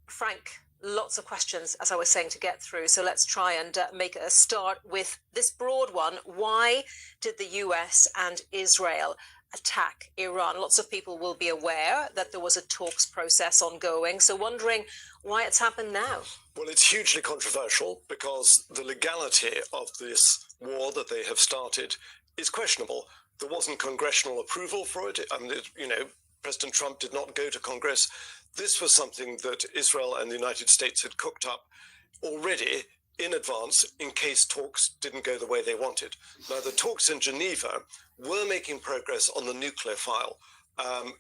Frank, lots of questions, as I was saying, to get through. So let's try and make a start with this broad one. Why did the US and Israel attack Iran? Lots of people will be aware that there was a talks process ongoing. So wondering why it's happened now. Well, it's hugely controversial because the legality of this war that they have started is questionable. There wasn't congressional approval for it. I mean, President Trump did not go to Congress. This was something that Israel and the United States had cooked up already in advance in case talks didn't go the way they wanted. Now, the talks in Geneva were making progress on the nuclear file.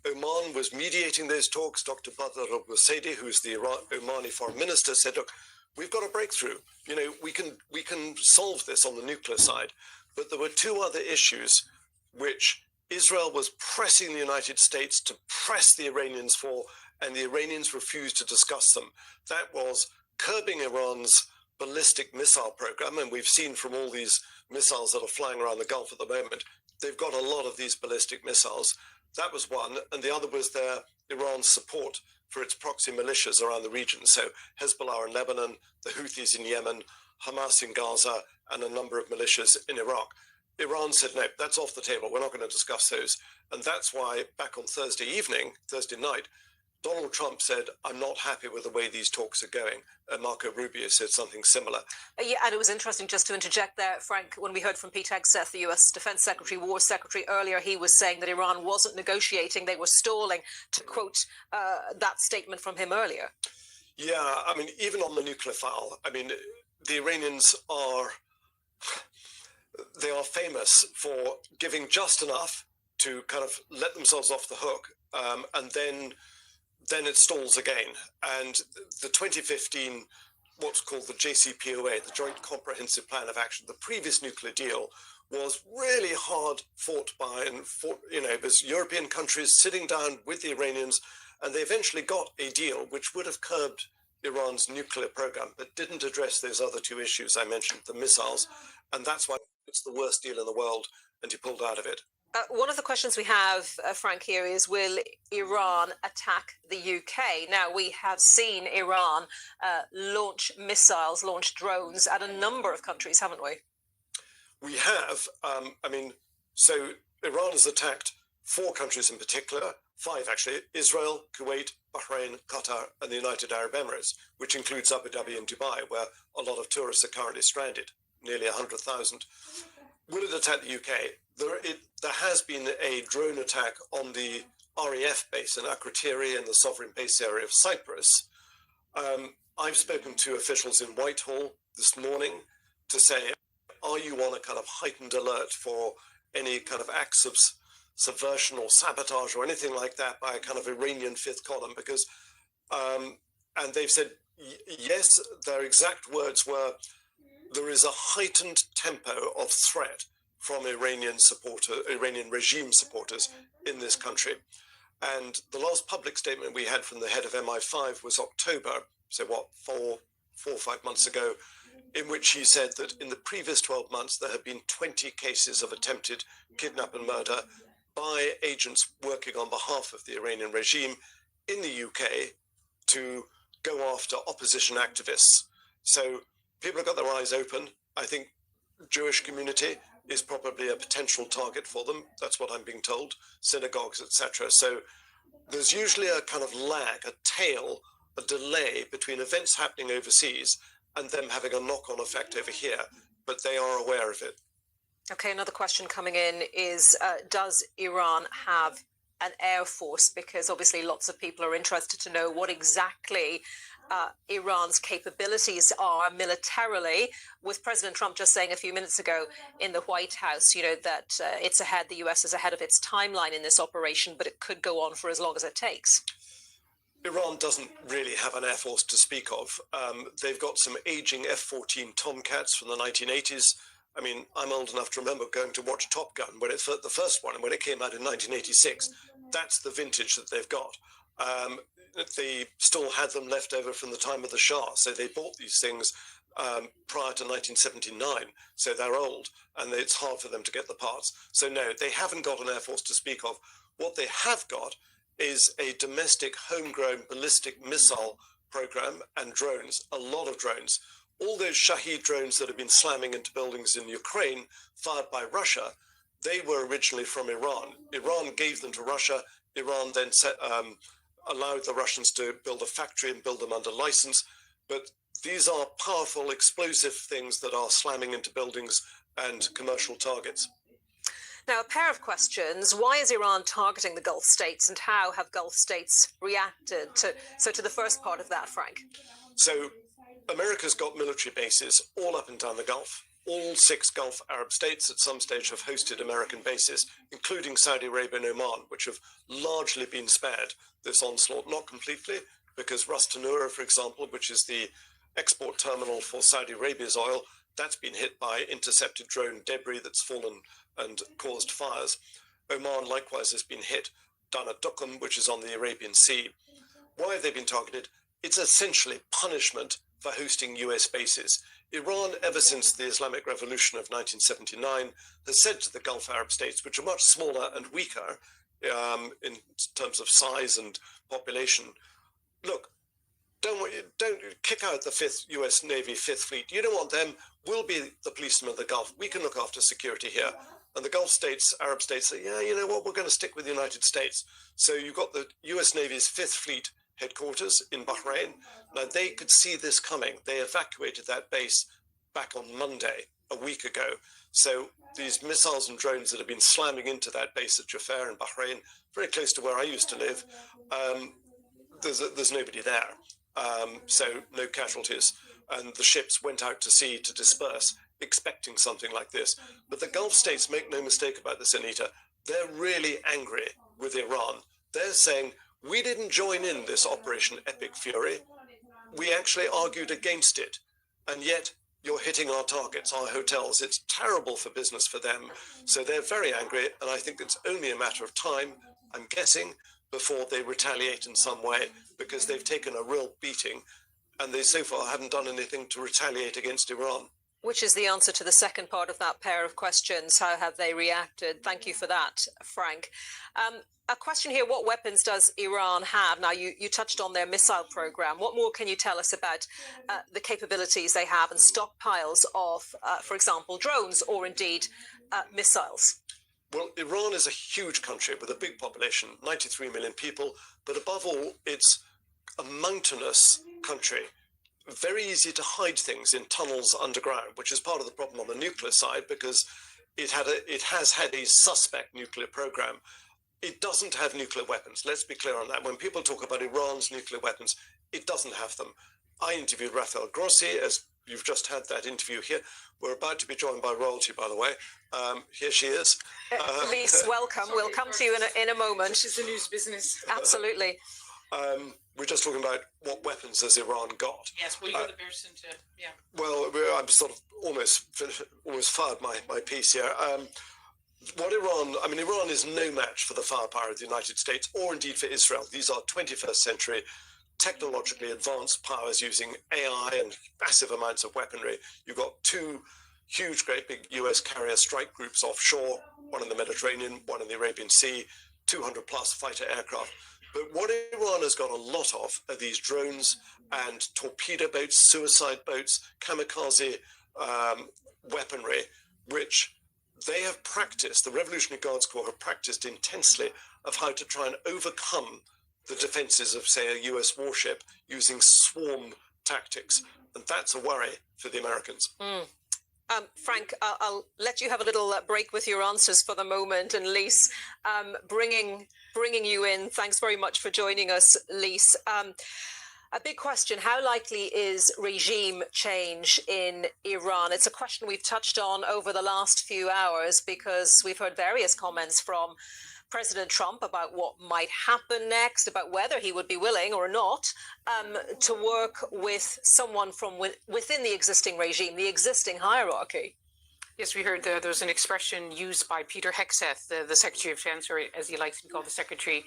Oman was mediating those talks. Dr. Badr al-Busaidi, who's the Omani foreign minister, said, look, we've got a breakthrough. We can solve this on the nuclear side. But there were two other issues which Israel was pressing the United States to press the Iranians for, and the Iranians refused to discuss them. That was curbing Iran's ballistic missile program, and we've seen from all these missiles that are flying around the Gulf at the moment, they've got a lot of these ballistic missiles. That was one, and the other was Iran's support for its proxy militias around the region. So Hezbollah in Lebanon, the Houthis in Yemen, Hamas in Gaza, and a number of militias in Iraq. Iran said, no, that's off the table. We're not going to discuss those. And that's why back on Thursday night, Donald Trump said, I'm not happy with the way these talks are going. Marco Rubio said something similar. Yeah, and it was interesting, just to interject there, Frank, when we heard from Pete Hegseth, the US Defense Secretary, War Secretary, earlier, he was saying that Iran wasn't negotiating, they were stalling, to quote that statement from him earlier. Yeah, I mean, even on the nuclear file, I mean, the Iranians are famous for giving just enough to kind of let themselves off the hook, and then it stalls again. And the 2015, what's called the JCPOA, the Joint Comprehensive Plan of Action, the previous nuclear deal, was really hard fought by, there's European countries sitting down with the Iranians, and they eventually got a deal which would have curbed Iran's nuclear program, but didn't address those other two issues I mentioned, the missiles, and that's why it's the worst deal in the world, and he pulled out of it. One of the questions we have, Frank, here is, will Iran attack the UK? Now, we have seen Iran launch missiles, launch drones at a number of countries, haven't we? We have. So Iran has attacked 4 countries in particular, 5 actually, Israel, Kuwait, Bahrain, Qatar, and the United Arab Emirates, which includes Abu Dhabi and Dubai, where a lot of tourists are currently stranded, nearly 100,000. Will it attack the UK? There has been a drone attack on the RAF base in Akrotiri in the sovereign base area of Cyprus. I've spoken to officials in Whitehall this morning to say, are you on a kind of heightened alert for any kind of acts of subversion or sabotage or anything like that by a kind of Iranian fifth column? Because, and they've said, yes, their exact words were, there is a heightened tempo of threat from Iranian regime supporters in this country. And the last public statement we had from the head of MI5 was October, so what, 4 or 5 months ago, in which he said that in the previous 12 months, there have been 20 cases of attempted kidnap and murder by agents working on behalf of the Iranian regime in the UK to go after opposition activists. So people have got their eyes open. I think Jewish community is probably a potential target for them. That's what I'm being told, synagogues, etc. So there's usually a kind of lag, a tail, a delay between events happening overseas and them having a knock-on effect over here, but they are aware of it. Okay, another question coming in is, does Iran have an air force? Because obviously lots of people are interested to know what exactly Iran's capabilities are militarily, with President Trump just saying a few minutes ago in the White House, you know, that the US is ahead of its timeline in this operation, but it could go on for as long as it takes. Iran doesn't really have an air force to speak of. They've got some aging F-14 Tomcats from the 1980s. I mean, I'm old enough to remember going to watch Top Gun when the first one, and when it came out in 1986. That's the vintage that they've got. They still had them left over from the time of the Shah, so they bought these things prior to 1979, so they're old, and it's hard for them to get the parts. So no, they haven't got an air force to speak of. What they have got is a domestic homegrown ballistic missile program and drones, a lot of drones. All those Shahed drones that have been slamming into buildings in Ukraine, fired by Russia, they were originally from Iran. Iran gave them to Russia. Iran then allowed the Russians to build a factory and build them under license. But these are powerful, explosive things that are slamming into buildings and commercial targets. Now, a pair of questions. Why is Iran targeting the Gulf states, and how have Gulf states reacted to the first part of that, Frank? So America's got military bases all up and down the Gulf. All 6 Gulf Arab states at some stage have hosted American bases, including Saudi Arabia and Oman, which have largely been spared this onslaught. Not completely, because Ras Tanura, for example, which is the export terminal for Saudi Arabia's oil, that's been hit by intercepted drone debris that's fallen and caused fires. Oman likewise has been hit. Dana Duqm, which is on the Arabian Sea. Why have they been targeted? It's essentially punishment for hosting US bases. Iran, ever since the Islamic Revolution of 1979, has said to the Gulf Arab states, which are much smaller and weaker in terms of size and population, look, don't kick out the 5th US Navy 5th Fleet. You don't want them. We'll be the policemen of the Gulf. We can look after security here. And the Gulf states, Arab states say, yeah, you know what, we're going to stick with the United States. So you've got the US Navy's 5th Fleet headquarters in Bahrain. Now, they could see this coming. They evacuated that base back on Monday, a week ago. So these missiles and drones that have been slamming into that base at Jafar in Bahrain, very close to where I used to live, there's nobody there. So no casualties. And the ships went out to sea to disperse, expecting something like this. But the Gulf states, make no mistake about this, Anita, they're really angry with Iran. They're saying, we didn't join in this Operation Epic Fury. We actually argued against it. And yet you're hitting our targets, our hotels. It's terrible for business for them. So they're very angry. And I think it's only a matter of time, I'm guessing, before they retaliate in some way, because they've taken a real beating. And they so far haven't done anything to retaliate against Iran. Which is the answer to the second part of that pair of questions. How have they reacted? Thank you for that, Frank. A question here, what weapons does Iran have? Now, you touched on their missile program. What more can you tell us about the capabilities they have and stockpiles of, for example, drones or indeed missiles? Well, Iran is a huge country with a big population, 93 million people, but above all, it's a mountainous country. Very easy to hide things in tunnels underground, which is part of the problem on the nuclear side, because it has had a suspect nuclear program. It doesn't have nuclear weapons. Let's be clear on that. When people talk about Iran's nuclear weapons, it doesn't have them. I interviewed Rafael Grossi, as you've just had that interview here. We're about to be joined by royalty, by the way. Here she is. Lise, welcome. We'll come to you in a moment. This is the news business. Absolutely. We're just talking about what weapons has Iran got. Yes, well, you're the person to, yeah. Well, I'm sort of almost fired my piece here. Iran is no match for the firepower of the United States or indeed for Israel. These are 21st century technologically advanced powers using AI and massive amounts of weaponry. You've got 2 huge, great big US carrier strike groups offshore, one in the Mediterranean, one in the Arabian Sea, 200 plus fighter aircraft. But what Iran has got a lot of are these drones and torpedo boats, suicide boats, kamikaze weaponry, which they have practiced, the Revolutionary Guards Corps have practiced intensely of how to try and overcome the defenses of, say, a US warship using swarm tactics. And that's a worry for the Americans. Frank, I'll let you have a little break with your answers for the moment. And Lise, bringing you in. Thanks very much for joining us, Lise. A big question, how likely is regime change in Iran? It's a question we've touched on over the last few hours because we've heard various comments from President Trump about what might happen next, about whether he would be willing or not to work with someone from within the existing regime, the existing hierarchy. Yes, we heard there was an expression used by Peter Hegseth, the Secretary of Defense, or as he likes to be called, the Secretary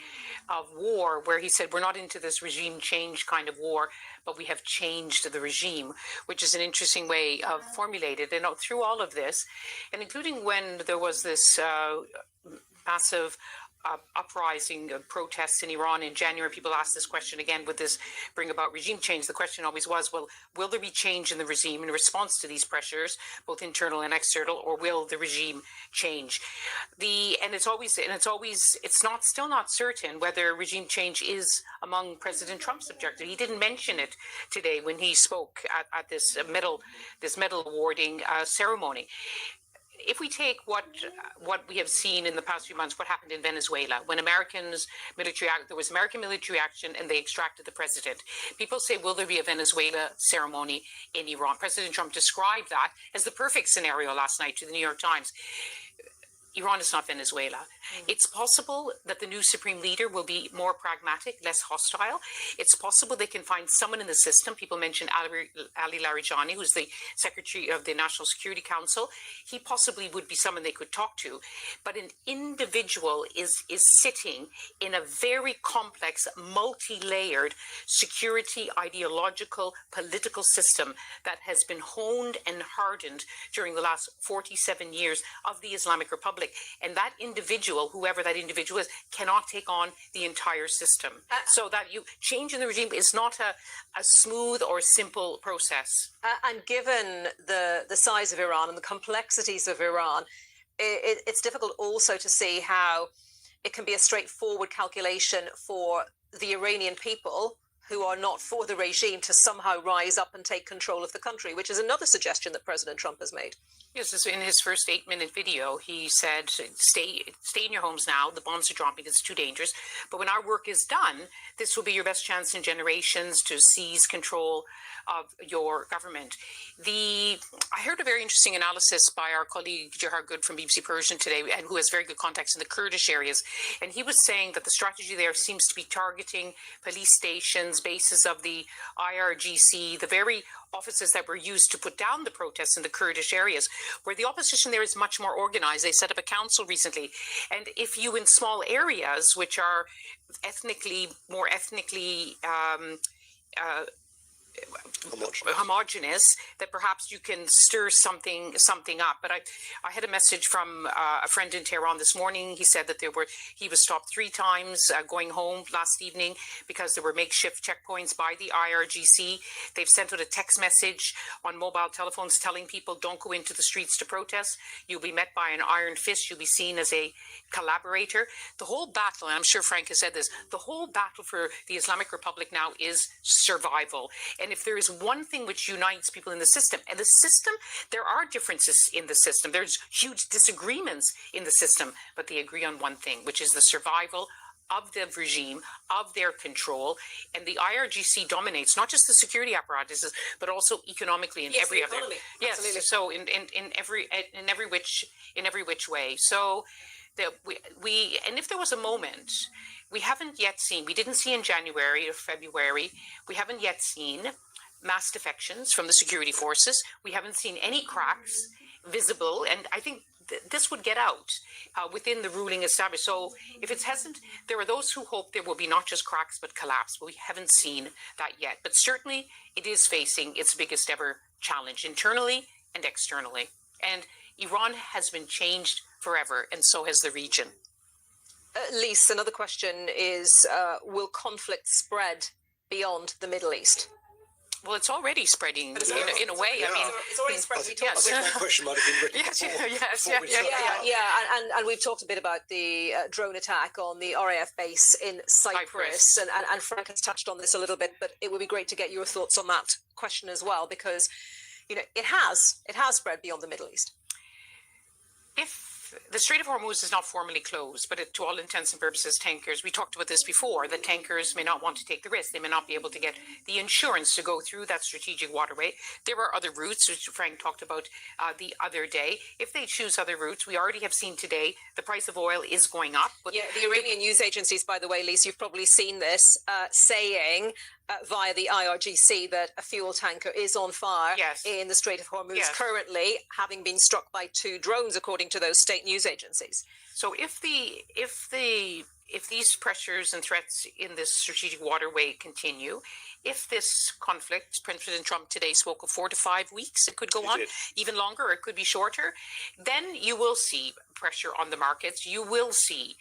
of War, where he said, we're not into this regime change kind of war, but we have changed the regime, which is an interesting way of formulated. And through all of this, and including when there was this massive uprising of protests in Iran in January, people asked this question again, would this bring about regime change? The question always was, well, will there be change in the regime in response to these pressures, both internal and external, or will the regime change? It's still not certain whether regime change is among President Trump's objectives. He didn't mention it today when he spoke at this medal awarding ceremony. If we take what we have seen in the past few months, what happened in Venezuela, when there was American military action and they extracted the president. People say, will there be a Venezuela ceremony in Iran? President Trump described that as the perfect scenario last night to the New York Times. Iran is not Venezuela. It's possible that the new supreme leader will be more pragmatic, less hostile. It's possible they can find someone in the system. People mentioned Ali Larijani, who's the Secretary of the National Security Council. He possibly would be someone they could talk to. But an individual is sitting in a very complex, multi-layered security, ideological, political system that has been honed and hardened during the last 47 years of the Islamic Republic. And that individual, whoever that individual is, cannot take on the entire system. So that change in the regime is not a smooth or simple process. And given the size of Iran and the complexities of Iran, it's difficult also to see how it can be a straightforward calculation for the Iranian people who are not for the regime to somehow rise up and take control of the country, which is another suggestion that President Trump has made. Yes, in his first 8-minute video, he said, stay in your homes now. The bombs are dropping. It's too dangerous. But when our work is done, this will be your best chance in generations to seize control of your government. I heard a very interesting analysis by our colleague Jahar Good from BBC Persian today, and who has very good contacts in the Kurdish areas. And he was saying that the strategy there seems to be targeting police stations, bases of the IRGC, the very offices that were used to put down the protests in the Kurdish areas, where the opposition there is much more organized. They set up a council recently. And if you, in small areas, which are more ethnically homogenous, that perhaps you can stir something up. But I had a message from a friend in Tehran this morning. He said that he was stopped 3 times going home last evening because there were makeshift checkpoints by the IRGC. They've sent out a text message on mobile telephones telling people, don't go into the streets to protest. You'll be met by an iron fist. You'll be seen as a collaborator. The whole battle, and I'm sure Frank has said this, the whole battle for the Islamic Republic now is survival. And if there is one thing which unites people in the system, and the system, there are differences in the system. There's huge disagreements in the system, but they agree on one thing, which is the survival of the regime, of their control. And the IRGC dominates not just the security apparatuses, but also economically in every other. Yes, absolutely. So in every which way. So that we and if there was a moment, we haven't yet seen, we didn't see in January or February, we haven't yet seen mass defections from the security forces. We haven't seen any cracks visible, and I think this would get out within the ruling establishment. So if it hasn't, there are those who hope there will be not just cracks but collapse, but we haven't seen that yet. But certainly it is facing its biggest ever challenge, internally and externally. And Iran has been changed forever, and so has the region. Lise, another question is, will conflict spread beyond the Middle East? Well, it's already spreading in a way. Yeah. I mean, it's already spreading. I think that question might have been written and we've talked a bit about the drone attack on the RAF base in Cyprus. And Frank has touched on this a little bit, but it would be great to get your thoughts on that question as well, because it has spread beyond the Middle East. If The Strait of Hormuz is not formally closed, but to all intents and purposes, tankers, we talked about this before, that tankers may not want to take the risk. They may not be able to get the insurance to go through that strategic waterway. There are other routes, which Frank talked about the other day. If they choose other routes, we already have seen today the price of oil is going up. But yeah, the Iranian news agencies, by the way, Lisa, you've probably seen this, saying via the IRGC that a fuel tanker is on fire in the Strait of Hormuz currently, having been struck by 2 drones, according to those state news agencies. So if these pressures and threats in this strategic waterway continue, if this conflict, President Trump today spoke of 4 to 5 weeks, it could go on even longer, it could be shorter, then you will see pressure on the markets. You will see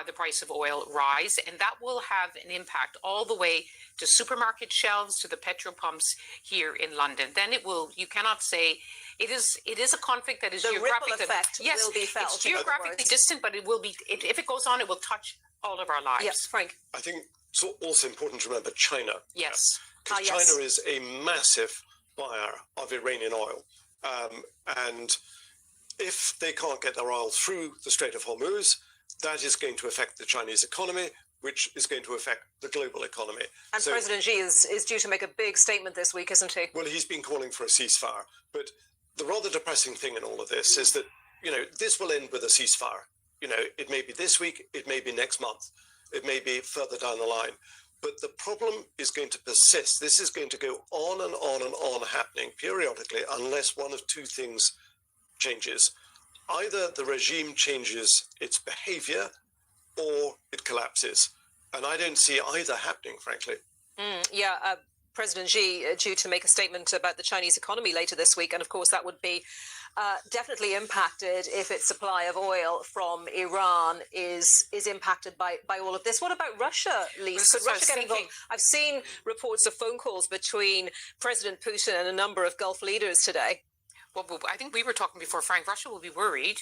the price of oil rise, and that will have an impact all the way to supermarket shelves, to the petrol pumps here in London. Then it will, you cannot say, it is a conflict that is the geographically, ripple effect will be felt. It's geographically distant, but it will be, if it goes on, it will touch all of our lives. Yes, Frank. I think it's also important to remember China. Yes. Because China is a massive buyer of Iranian oil. And if they can't get their oil through the Strait of Hormuz, that is going to affect the Chinese economy, which is going to affect the global economy. And so, President Xi is due to make a big statement this week, isn't he? Well, he's been calling for a ceasefire. But the rather depressing thing in all of this is that, you know, this will end with a ceasefire. You know, it may be this week, it may be next month, it may be further down the line. But the problem is going to persist. This is going to go on and on and on happening periodically unless one of 2 things changes. Either the regime changes its behavior or it collapses. And I don't see either happening, frankly. President Xi due to make a statement about the Chinese economy later this week. And of course, that would be definitely impacted if its supply of oil from Iran is impacted by all of this. What about Russia, Lisa? Could Russia get involved? I've seen reports of phone calls between President Putin and a number of Gulf leaders today. Well, I think we were talking before, Frank, Russia will be worried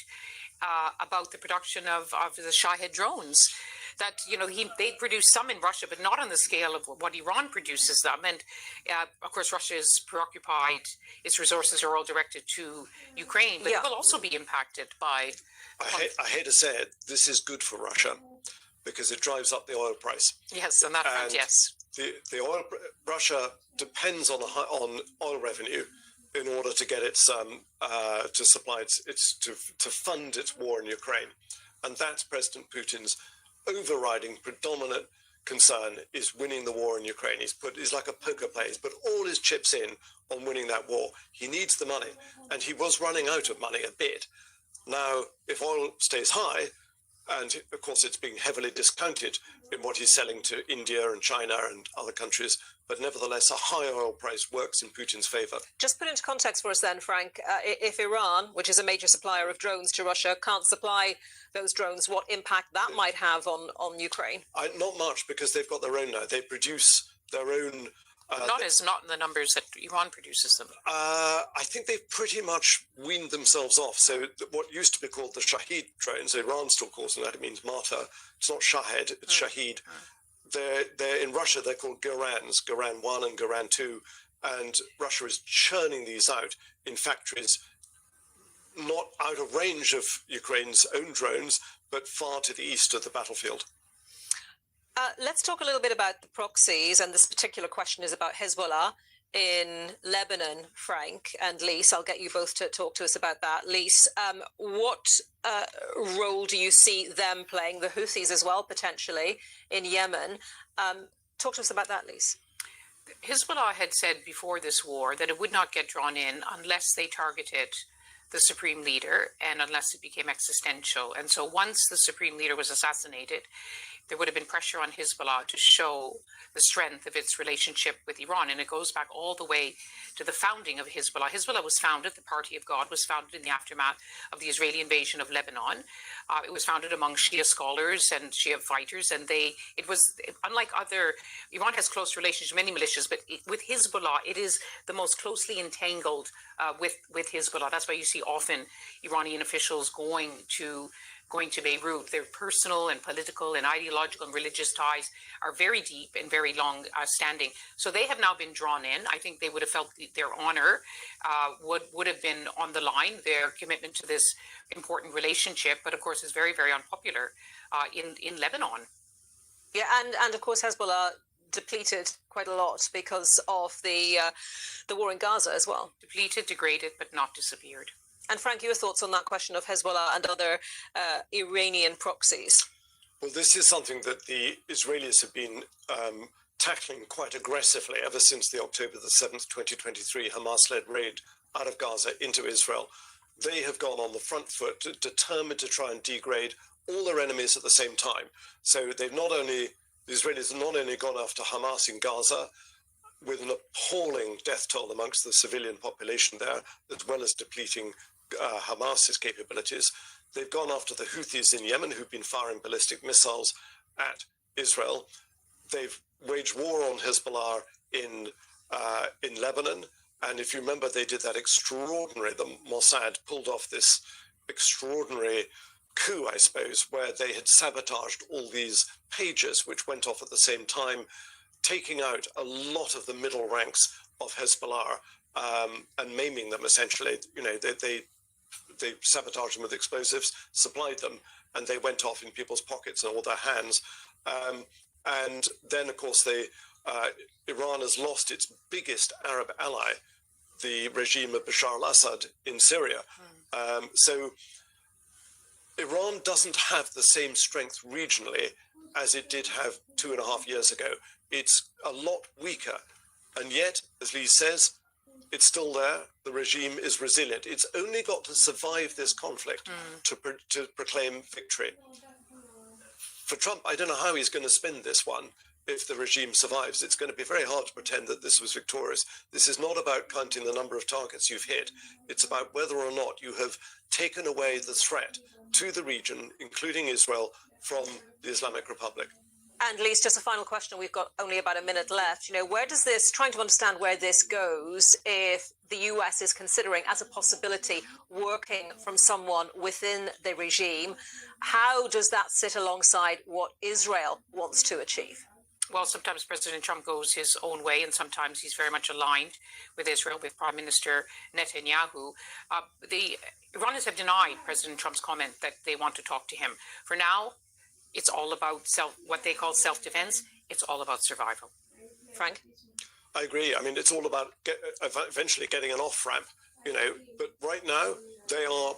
about the production of the Shahed drones. That, you know, they produce some in Russia, but not on the scale of what Iran produces them. And of course, Russia is preoccupied. Its resources are all directed to Ukraine, but it will also be impacted by. I hate to say it, this is good for Russia because it drives up the oil price. Yes, on that front, yes. The oil, Russia depends on oil revenue in order to get its to supply its to fund its war in Ukraine, and that's President Putin's overriding predominant concern is winning the war in Ukraine. He's like a poker player. He's put all his chips in on winning that war. He needs the money, and he was running out of money a bit. Now, if oil stays high, and of course it's being heavily discounted in what he's selling to India and China and other countries, but nevertheless a high oil price works in Putin's favor. Just put into context for us then, Frank, if Iran, which is a major supplier of drones to Russia, can't supply those drones, what impact that might have on Ukraine? Not much, because they've got their own now. They produce their own. Not in the numbers that Iran produces them. I think they've pretty much weaned themselves off. So what used to be called the Shahed drones, Iran still calls them that. It means martyr. It's not Shahed, it's Shahed. They're in Russia. They're called Garans, Garan 1 and Garan 2, and Russia is churning these out in factories, not out of range of Ukraine's own drones, but far to the east of the battlefield. Let's talk a little bit about the proxies, and this particular question is about Hezbollah in Lebanon, Frank and Lise. I'll get you both to talk to us about that. Lise, what role do you see them playing, the Houthis as well, potentially, in Yemen? Talk to us about that, Lise. Hezbollah had said before this war that it would not get drawn in unless they targeted the supreme leader and unless it became existential. And so once the supreme leader was assassinated, there would have been pressure on Hezbollah to show the strength of its relationship with Iran. And it goes back all the way to the founding of Hezbollah. Hezbollah was founded, the Party of God was founded in the aftermath of the Israeli invasion of Lebanon. It was founded among Shia scholars and Shia fighters. And it was, unlike other, Iran has close relations to many militias, but with Hezbollah, it is the most closely entangled with Hezbollah. That's why you see often Iranian officials going to going to Beirut. Their personal and political and ideological and religious ties are very deep and very long standing. So they have now been drawn in. I think they would have felt their honor would have been on the line, their commitment to this important relationship, but of course is very, very unpopular in Lebanon. Yeah, and of course Hezbollah depleted quite a lot because of the war in Gaza as well. Depleted, degraded, but not disappeared. And Frank, your thoughts on that question of Hezbollah and other Iranian proxies? Well, this is something that the Israelis have been tackling quite aggressively ever since the October the 7th, 2023 Hamas-led raid out of Gaza into Israel. They have gone on the front foot, determined to try and degrade all their enemies at the same time. So they've the Israelis have not only gone after Hamas in Gaza, with an appalling death toll amongst the civilian population there, as well as depleting Hamas's capabilities. They've gone after the Houthis in Yemen, who've been firing ballistic missiles at Israel. They've waged war on Hezbollah in Lebanon. And if you remember, they did that the Mossad pulled off this extraordinary coup, I suppose, where they had sabotaged all these pages, which went off at the same time, taking out a lot of the middle ranks of Hezbollah and maiming them, essentially. You know, they sabotaged them with explosives, supplied them, and they went off in people's pockets and all their hands. And then, of course, Iran has lost its biggest Arab ally, the regime of Bashar al-Assad in Syria. So Iran doesn't have the same strength regionally as it did have 2.5 years ago. It's a lot weaker. And yet, as Lee says, it's still there. The regime is resilient. It's only got to survive this conflict to proclaim victory. For Trump, I don't know how he's going to spin this one if the regime survives. It's going to be very hard to pretend that this was victorious. This is not about counting the number of targets you've hit. It's about whether or not you have taken away the threat to the region, including Israel, from the Islamic Republic. And Lise, just a final question. We've got only about a minute left. You know, where does this, trying to understand where this goes if the US is considering as a possibility working from someone within the regime, how does that sit alongside what Israel wants to achieve? Well, sometimes President Trump goes his own way, and sometimes he's very much aligned with Israel, with Prime Minister Netanyahu. The Iranians have denied President Trump's comment that they want to talk to him. For now, it's all about what they call self-defense. It's all about survival. Frank? I agree. I mean, it's all about eventually getting an off-ramp, you know. But right now, they are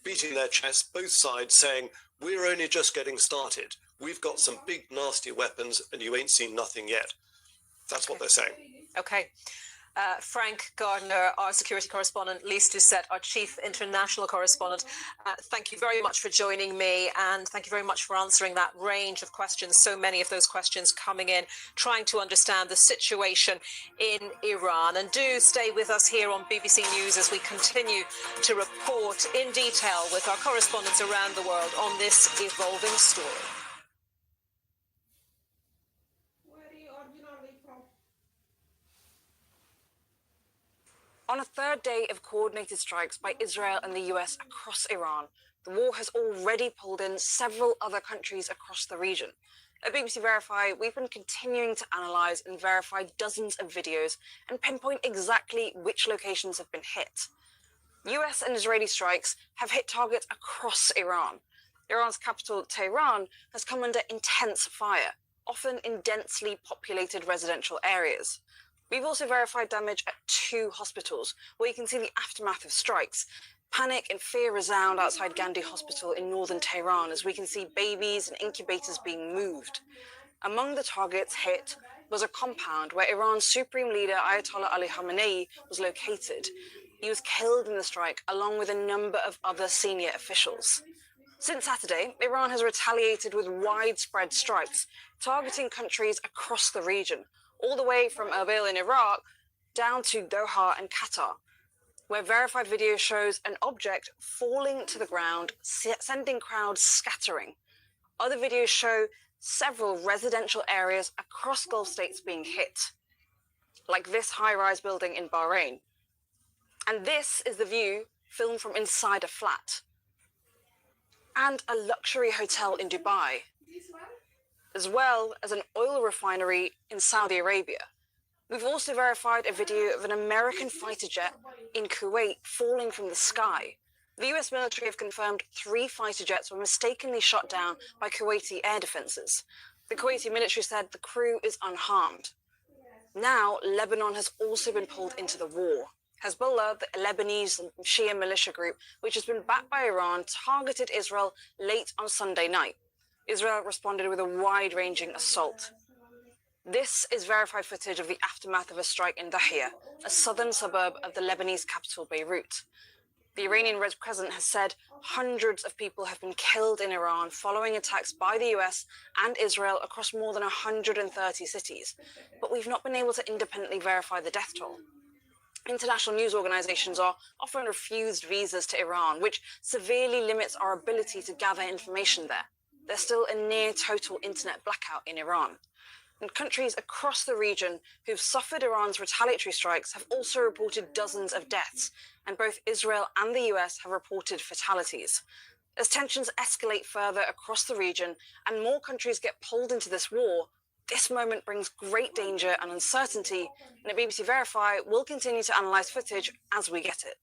beating their chest, both sides, saying, we're only just getting started. We've got some big, nasty weapons, and you ain't seen nothing yet. That's what they're saying. Okay. Frank Gardner, our security correspondent, Lise Doucette, our chief international correspondent. Thank you very much for joining me, and thank you very much for answering that range of questions. So many of those questions coming in, trying to understand the situation in Iran. And do stay with us here on BBC News as we continue to report in detail with our correspondents around the world on this evolving story. On a third day of coordinated strikes by Israel and the US across Iran, the war has already pulled in several other countries across the region. At BBC Verify, we've been continuing to analyse and verify dozens of videos and pinpoint exactly which locations have been hit. US and Israeli strikes have hit targets across Iran. Iran's capital, Tehran, has come under intense fire, often in densely populated residential areas. We've also verified damage at 2 hospitals, where you can see the aftermath of strikes. Panic and fear resound outside Gandhi Hospital in northern Tehran as we can see babies and incubators being moved. Among the targets hit was a compound where Iran's supreme leader Ayatollah Ali Khamenei was located. He was killed in the strike along with a number of other senior officials. Since Saturday, Iran has retaliated with widespread strikes, targeting countries across the region, all the way from Erbil in Iraq down to Doha and Qatar, where verified video shows an object falling to the ground, sending crowds scattering. Other videos show several residential areas across Gulf states being hit, like this high-rise building in Bahrain. And this is the view filmed from inside a flat. and a luxury hotel in Dubai, as well as an oil refinery in Saudi Arabia. We've also verified a video of an American fighter jet in Kuwait falling from the sky. The US military have confirmed 3 fighter jets were mistakenly shot down by Kuwaiti air defenses. The Kuwaiti military said the crew is unharmed. Now, Lebanon has also been pulled into the war. Hezbollah, the Lebanese Shia militia group, which has been backed by Iran, targeted Israel late on Sunday night. Israel responded with a wide-ranging assault. This is verified footage of the aftermath of a strike in Dahia, a southern suburb of the Lebanese capital Beirut. The Iranian Red Crescent has said hundreds of people have been killed in Iran following attacks by the US and Israel across more than 130 cities, but we've not been able to independently verify the death toll. International news organizations are often refused visas to Iran, which severely limits our ability to gather information there. There's still a near total internet blackout in Iran. And countries across the region who've suffered Iran's retaliatory strikes have also reported dozens of deaths, and both Israel and the US have reported fatalities. As tensions escalate further across the region and more countries get pulled into this war, this moment brings great danger and uncertainty, and at BBC Verify, we'll continue to analyse footage as we get it.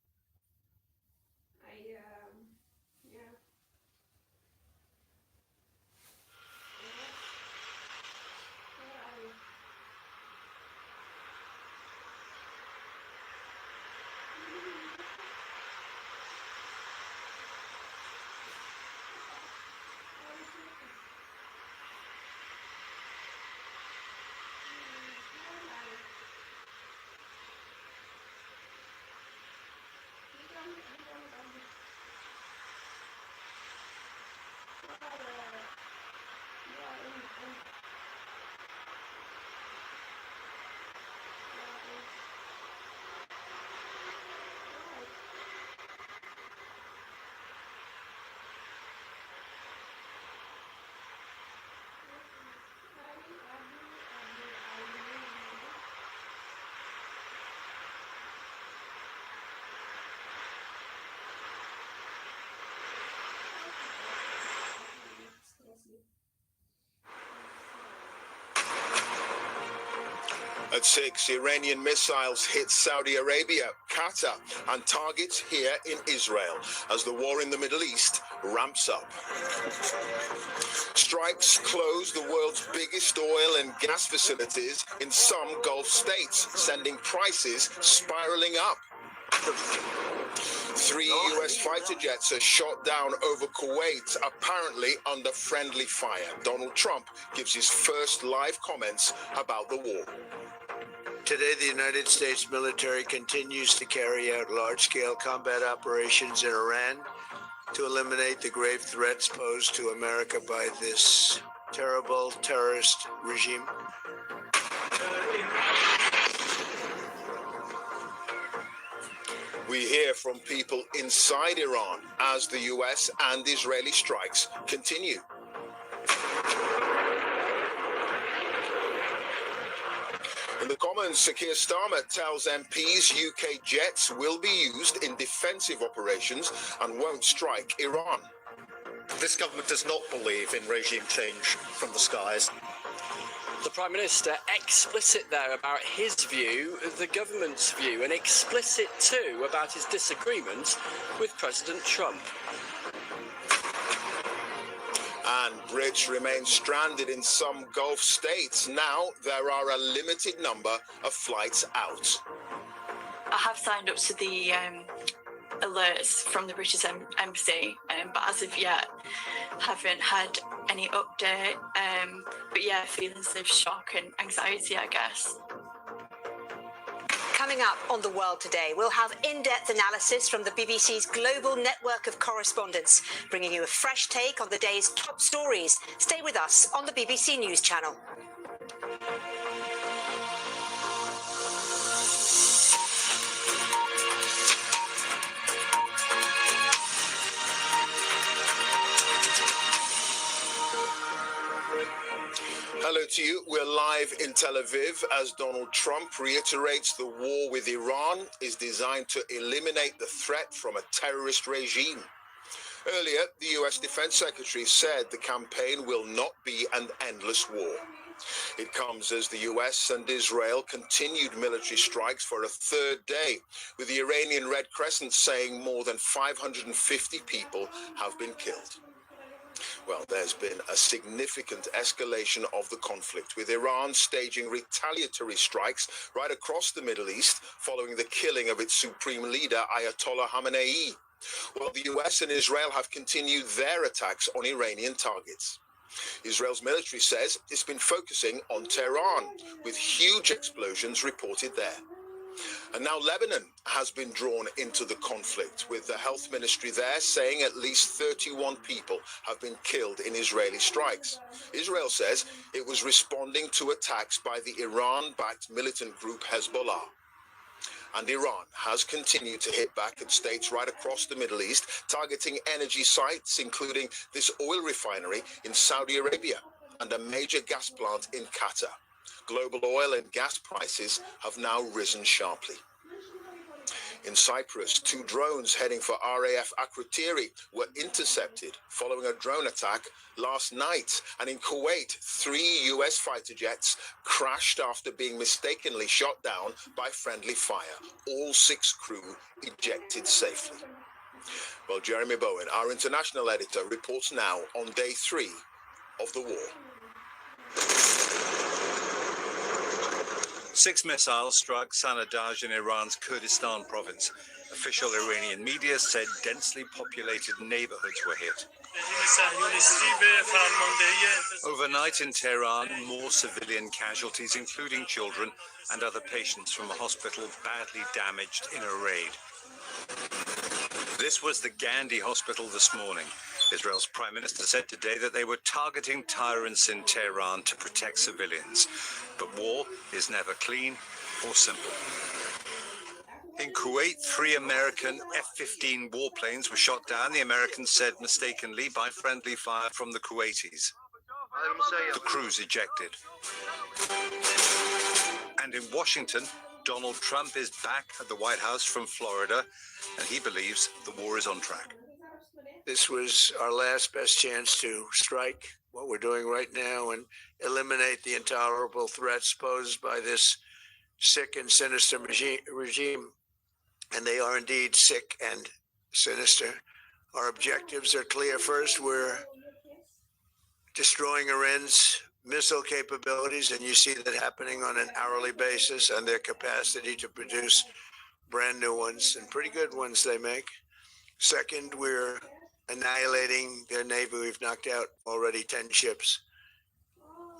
At 6, Iranian missiles hit Saudi Arabia, Qatar, and targets here in Israel as the war in the Middle East ramps up. Strikes close the world's biggest oil and gas facilities in some Gulf states, sending prices spiraling up. 3 US fighter jets are shot down over Kuwait, apparently under friendly fire. Donald Trump gives his first live comments about the war. Today, the United States military continues to carry out large-scale combat operations in Iran to eliminate the grave threats posed to America by this terrible terrorist regime. We hear from people inside Iran as the US and Israeli strikes continue. In the Commons, Sir Keir Starmer tells MPs UK jets will be used in defensive operations and won't strike Iran. This government does not believe in regime change from the skies. The Prime Minister explicit there about his view, the government's view, and explicit too about his disagreement with President Trump. And Brits remain stranded in some Gulf states. Now there are a limited number of flights out. I have signed up to the alerts from the British Embassy, but as of yet, haven't had any update. But yeah, feelings of shock and anxiety, I guess. Coming up on The World Today, we'll have in-depth analysis from the BBC's global network of correspondents, bringing you a fresh take on the day's top stories. Stay with us on the BBC News Channel. Hello to you. We're live in Tel Aviv as Donald Trump reiterates the war with Iran is designed to eliminate the threat from a terrorist regime. Earlier, the US Defense Secretary said the campaign will not be an endless war. It comes as the US and Israel continued military strikes for a third day, with the Iranian Red Crescent saying more than 550 people have been killed. Well, there's been a significant escalation of the conflict, with Iran staging retaliatory strikes right across the Middle East following the killing of its supreme leader, Ayatollah Khamenei, while the US and Israel have continued their attacks on Iranian targets. Israel's military says it's been focusing on Tehran, with huge explosions reported there. And now Lebanon has been drawn into the conflict, with the health ministry there saying at least 31 people have been killed in Israeli strikes. Israel says it was responding to attacks by the Iran-backed militant group Hezbollah. And Iran has continued to hit back at states right across the Middle East, targeting energy sites, including this oil refinery in Saudi Arabia and a major gas plant in Qatar. Global oil and gas prices have now risen sharply. In Cyprus, 2 drones heading for RAF Akrotiri were intercepted following a drone attack last night. And in Kuwait, 3 US fighter jets crashed after being mistakenly shot down by friendly fire. All 6 crew ejected safely. Well, Jeremy Bowen, our international editor, reports now on day 3 of the war. 6 missiles struck Sanadaj in Iran's Kurdistan province. Official Iranian media said densely populated neighborhoods were hit. Overnight in Tehran, more civilian casualties, including children and other patients from a hospital badly damaged in a raid. This was the Gandhi hospital this morning. Israel's prime minister said today that they were targeting tyrants in Tehran to protect civilians. But war is never clean or simple. In Kuwait, 3 American F-15 warplanes were shot down, the Americans said mistakenly, by friendly fire from the Kuwaitis. The crews ejected. And in Washington, Donald Trump is back at the White House from Florida, and he believes the war is on track. This was our last best chance to strike what we're doing right now and eliminate the intolerable threats posed by this sick and sinister regime. And they are indeed sick and sinister. Our objectives are clear. First, we're destroying Iran's missile capabilities, and you see that happening on an hourly basis, and their capacity to produce brand new ones, and pretty good ones they make. Second, we're annihilating their navy. We've knocked out already 10 ships.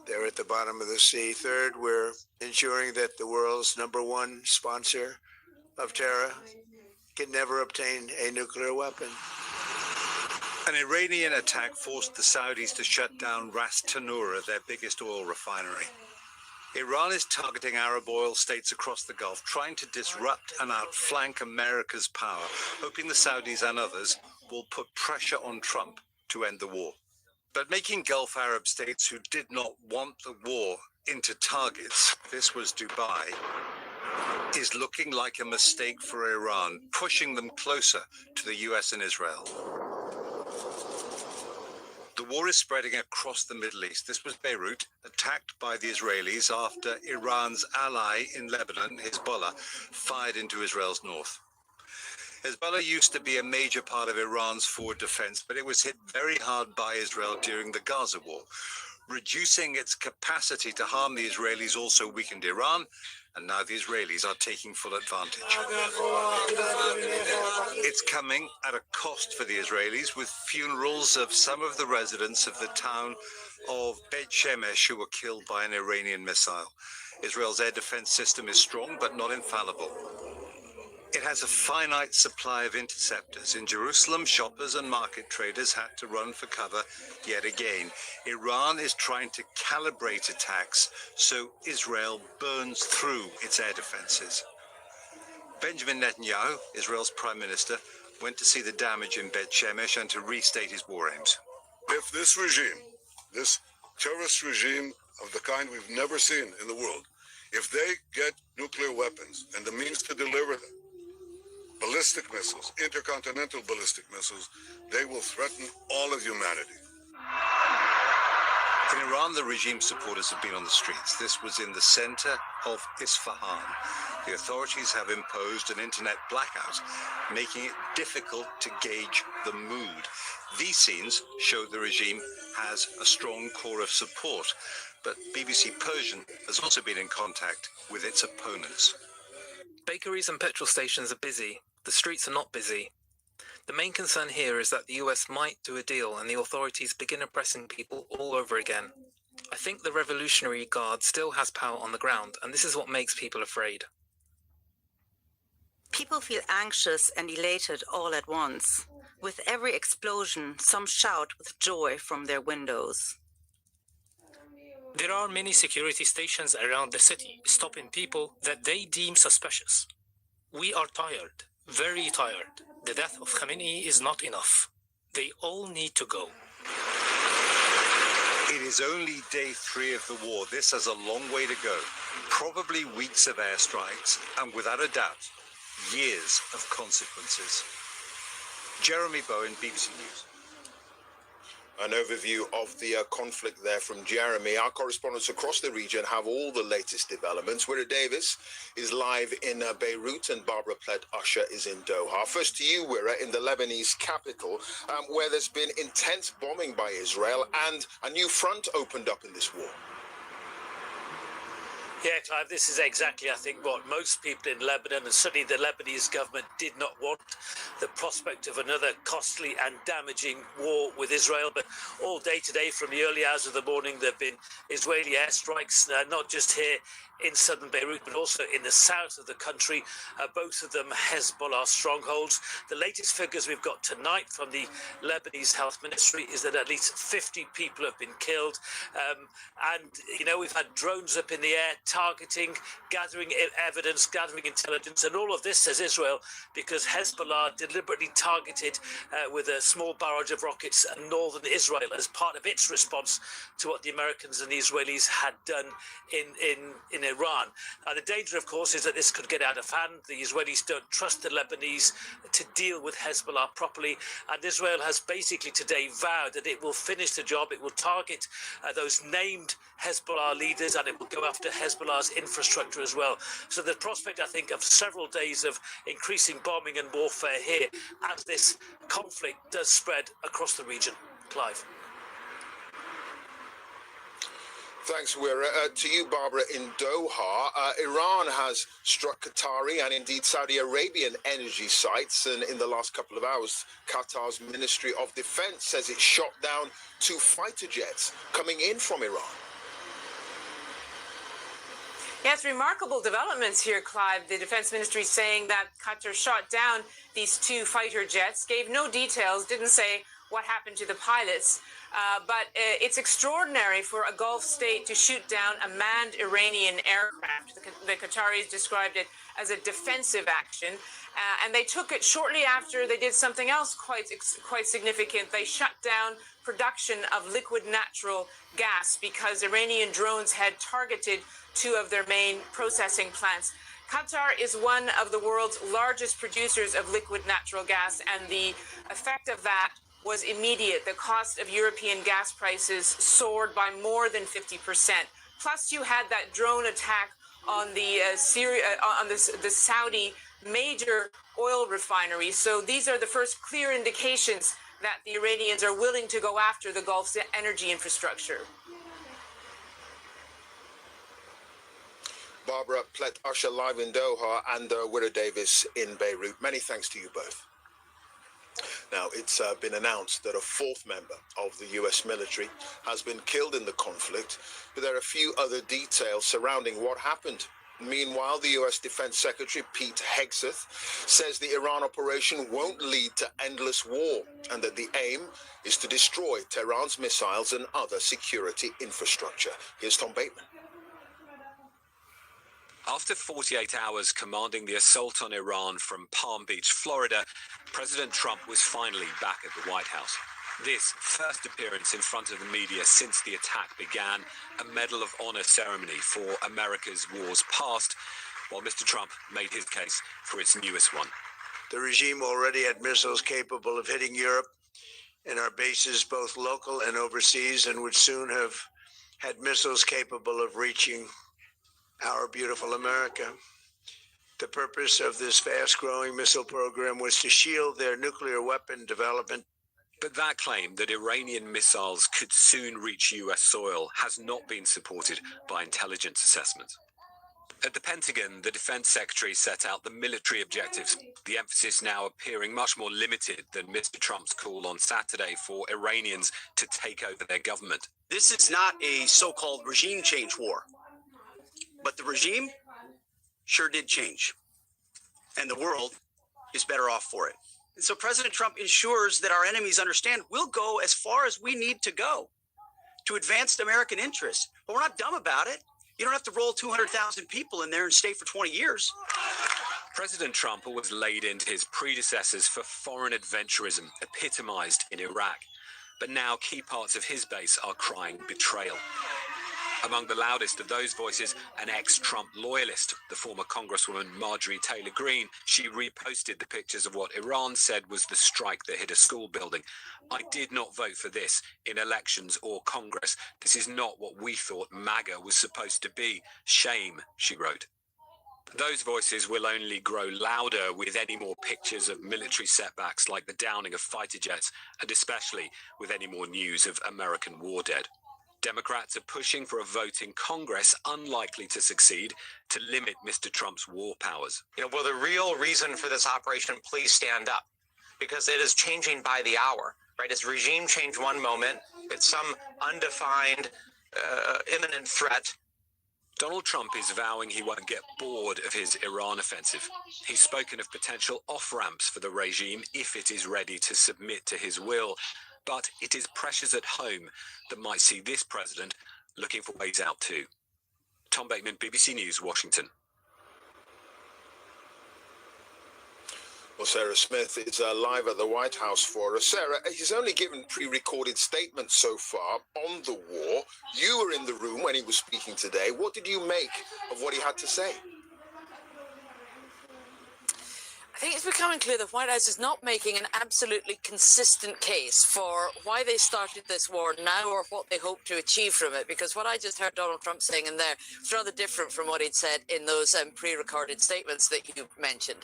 They're at the bottom of the sea. Third, we're ensuring that the world's #1 sponsor of terror can never obtain a nuclear weapon. An Iranian attack forced the Saudis to shut down Ras Tanura, their biggest oil refinery. Iran is targeting Arab oil states across the Gulf, trying to disrupt and outflank America's power, hoping the Saudis and others will put pressure on Trump to end the war. But making Gulf Arab states who did not want the war into targets, this was Dubai, is looking like a mistake for Iran, pushing them closer to the US and Israel. The war is spreading across the Middle East. This was Beirut, attacked by the Israelis after Iran's ally in Lebanon, Hezbollah, fired into Israel's north. Hezbollah used to be a major part of Iran's forward defense, but it was hit very hard by Israel during the Gaza war. Reducing its capacity to harm the Israelis also weakened Iran, and now the Israelis are taking full advantage. It's coming at a cost for the Israelis, with funerals of some of the residents of the town of Bet Shemesh who were killed by an Iranian missile. Israel's air defense system is strong, but not infallible. It has a finite supply of interceptors. In Jerusalem, shoppers and market traders had to run for cover yet again. Iran is trying to calibrate attacks so Israel burns through its air defenses. Benjamin Netanyahu, Israel's prime minister, went to see the damage in Bet Shemesh and to restate his war aims. If this regime, this terrorist regime of the kind we've never seen in the world, if they get nuclear weapons and the means to deliver them, ballistic missiles, intercontinental ballistic missiles, they will threaten all of humanity. In Iran, the regime supporters have been on the streets. This was in the center of Isfahan. The authorities have imposed an internet blackout, making it difficult to gauge the mood. These scenes show the regime has a strong core of support, but BBC Persian has also been in contact with its opponents. Bakeries and petrol stations are busy. The streets are not busy. The main concern here is that the US might do a deal and the authorities begin oppressing people all over again. I think the Revolutionary Guard still has power on the ground, and this is what makes people afraid. People feel anxious and elated all at once. With every explosion, some shout with joy from their windows. There are many security stations around the city, stopping people that they deem suspicious. We are tired, very tired. The death of Khamenei is not enough. They all need to go. It is only day 3 of the war. This has a long way to go. Probably weeks of airstrikes, and without a doubt, years of consequences. Jeremy Bowen, BBC News. An overview of the conflict there from Jeremy. Our correspondents across the region have all the latest developments. Wira Davis is live in Beirut and Barbara Plett-Usher is in Doha. First to you, Wira, in the Lebanese capital, where there's been intense bombing by Israel and a new front opened up in this war. Yeah, Clive, this is exactly, I think, what most people in Lebanon and certainly the Lebanese government did not want, the prospect of another costly and damaging war with Israel. But all day today, from the early hours of the morning, there have been Israeli airstrikes, not just here in southern Beirut, but also in the south of the country, both of them Hezbollah strongholds. The latest figures we've got tonight from the Lebanese Health Ministry is that at least 50 people have been killed. And, you know, we've had drones up in the air targeting, gathering evidence, gathering intelligence, and all of this, says Israel, because Hezbollah deliberately targeted with a small barrage of rockets northern Israel as part of its response to what the Americans and the Israelis had done in Iran. The danger, of course, is that this could get out of hand. The Israelis don't trust the Lebanese to deal with Hezbollah properly, and Israel has basically today vowed that it will finish the job. It will target those named Hezbollah leaders, and it will go after Hezbollah's infrastructure as well. So the prospect, I think, of several days of increasing bombing and warfare here as this conflict does spread across the region. Clive. Thanks, Wira. To you, Barbara, in Doha, Iran has struck Qatari and indeed Saudi Arabian energy sites. And in the last couple of hours, Qatar's Ministry of Defense says it shot down 2 fighter jets coming in from Iran. Yes, remarkable developments here, Clive. The Defense Ministry saying that Qatar shot down these 2 fighter jets, gave no details, didn't say what happened to the pilots. But it's extraordinary for a Gulf state to shoot down a manned Iranian aircraft. The Qataris described it as a defensive action. And they took it shortly after they did something else quite significant. They shut down production of liquid natural gas because Iranian drones had targeted 2 of their main processing plants. Qatar is one of the world's largest producers of liquid natural gas, and the effect of that was immediate. The cost of European gas prices soared by more than 50%. Plus, you had that drone attack on the Saudi major oil refinery. So these are the first clear indications that the Iranians are willing to go after the Gulf's energy infrastructure. Barbara Plett-Usher live in Doha and Wira Davis in Beirut. Many thanks to you both. Now, it's been announced that a 4th member of the US military has been killed in the conflict, but there are a few other details surrounding what happened. Meanwhile, the US Defense Secretary Pete Hegseth says the Iran operation won't lead to endless war and that the aim is to destroy Tehran's missiles and other security infrastructure. Here's Tom Bateman. After 48 hours commanding the assault on Iran from Palm Beach, Florida, President Trump was finally back at the White House. This first appearance in front of the media since the attack began, a Medal of Honor ceremony for America's wars past, while Mr. Trump made his case for its newest one. The regime already had missiles capable of hitting Europe and our bases, both local and overseas, and would soon have had missiles capable of reaching our beautiful America. The purpose of this fast-growing missile program was to shield their nuclear weapon development. But that claim that Iranian missiles could soon reach US soil has not been supported by intelligence assessments. At the Pentagon, the Defense Secretary set out the military objectives, the emphasis now appearing much more limited than Mr. Trump's call on Saturday for Iranians to take over their government. This is not a so-called regime change war, but the regime sure did change, and the world is better off for it. And so President Trump ensures that our enemies understand we'll go as far as we need to go to advance American interests. But we're not dumb about it. You don't have to roll 200,000 people in there and stay for 20 years. President Trump always laid into his predecessors for foreign adventurism, epitomized in Iraq. But now key parts of his base are crying betrayal. Among the loudest of those voices, an ex-Trump loyalist, the former Congresswoman Marjorie Taylor Greene. She reposted the pictures of what Iran said was the strike that hit a school building. I did not vote for this in elections or Congress. This is not what we thought MAGA was supposed to be. Shame, she wrote. Those voices will only grow louder with any more pictures of military setbacks like the downing of fighter jets, and especially with any more news of American war dead. Democrats are pushing for a vote in Congress, unlikely to succeed, to limit Mr. Trump's war powers. Will the real reason for this operation please stand up? Because it is changing by the hour, right? It's regime change one moment, it's some undefined, imminent threat. Donald Trump is vowing he won't get bored of his Iran offensive. He's spoken of potential off-ramps for the regime if it is ready to submit to his will. But it is pressures at home that might see this president looking for ways out too. Tom Bateman, BBC News, Washington. Well, Sarah Smith is live at the White House for us. Sarah, he's only given pre-recorded statements so far on the war. You were in the room when he was speaking today. What did you make of what he had to say? I think it's becoming clear that White House is not making an absolutely consistent case for why they started this war now or what they hope to achieve from it, because what I just heard Donald Trump saying in there is rather different from what he'd said in those pre-recorded statements that you mentioned.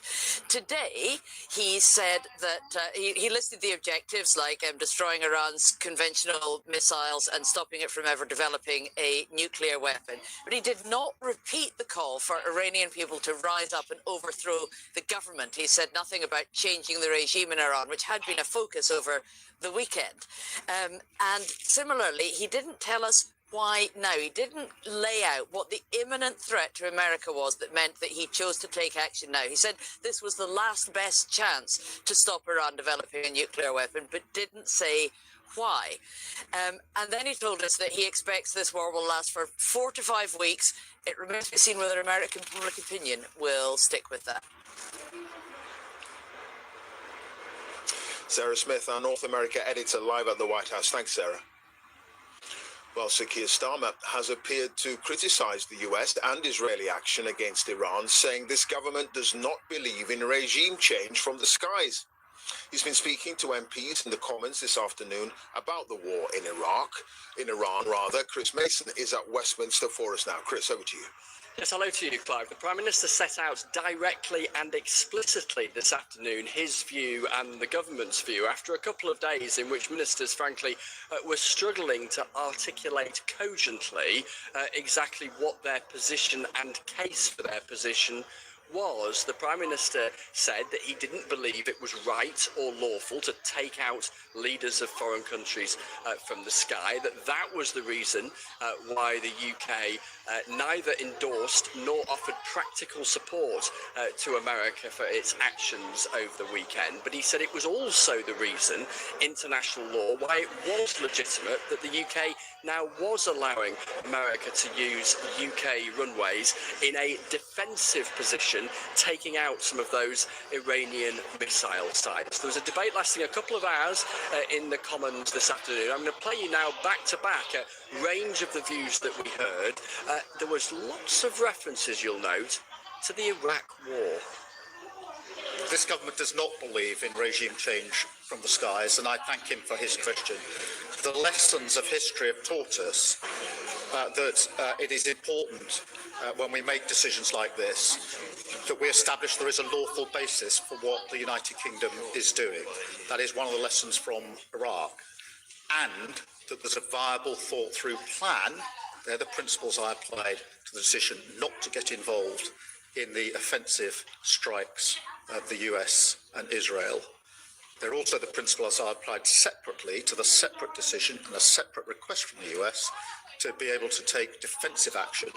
Today, he said that he listed the objectives like destroying Iran's conventional missiles and stopping it from ever developing a nuclear weapon. But he did not repeat the call for Iranian people to rise up and overthrow the government. He said nothing about changing the regime in Iran, which had been a focus over the weekend. And similarly, he didn't tell us why now. He didn't lay out what the imminent threat to America was that meant that he chose to take action now. He said this was the last best chance to stop Iran developing a nuclear weapon, but didn't say why. And then he told us that he expects this war will last for 4 to 5 weeks. It remains to be seen whether American public opinion will stick with that. Sarah Smith, our North America editor, live at the White House. Thanks, Sarah. Well, Sir Keir Starmer has appeared to criticize the US and Israeli action against Iran, saying this government does not believe in regime change from the skies. He's been speaking to MPs in the Commons this afternoon about the war in Iran. Chris Mason is at Westminster for us now. Chris, over to you. Yes, hello to you, Clive. The Prime Minister set out directly and explicitly this afternoon his view and the government's view after a couple of days in which ministers, frankly, were struggling to articulate cogently exactly what their position and case for their position was. The Prime Minister said that he didn't believe it was right or lawful to take out leaders of foreign countries from the sky, that was the reason why the UK neither endorsed nor offered practical support to America for its actions over the weekend. But he said it was also the reason, international law, why it was legitimate that the UK now was allowing America to use UK runways in a defensive position, taking out some of those Iranian missile sites. There was a debate lasting a couple of hours in the Commons this afternoon. I'm going to play you now back to back a range of the views that we heard. There was lots of references, you'll note, to the Iraq War. This government does not believe in regime change from the skies, and I thank him for his question. The lessons of history have taught us that it is important when we make decisions like this that we establish there is a lawful basis for what the United Kingdom is doing. That is one of the lessons from Iraq. And that there's a viable, thought-through plan. They're the principles I applied to the decision not to get involved in the offensive strikes of the US and Israel. They're also the principles I applied separately to the separate decision and a separate request from the US to be able to take defensive action.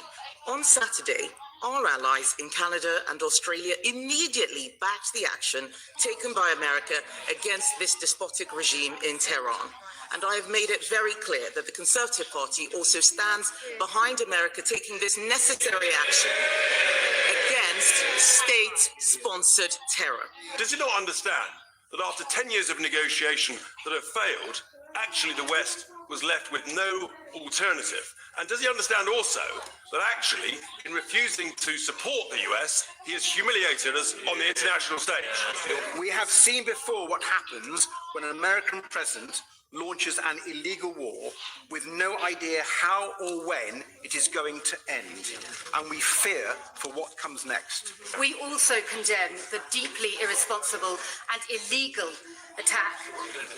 On Saturday, our allies in Canada and Australia immediately backed the action taken by America against this despotic regime in Tehran. And I have made it very clear that the Conservative Party also stands behind America taking this necessary action against state-sponsored terror. Does he not understand that after 10 years of negotiation that have failed, actually the West was left with no alternative? And does he understand also that actually, in refusing to support the US, he has humiliated us on the international stage? We have seen before what happens when an American president launches an illegal war with no idea how or when it is going to end. And we fear for what comes next. We also condemn the deeply irresponsible and illegal attack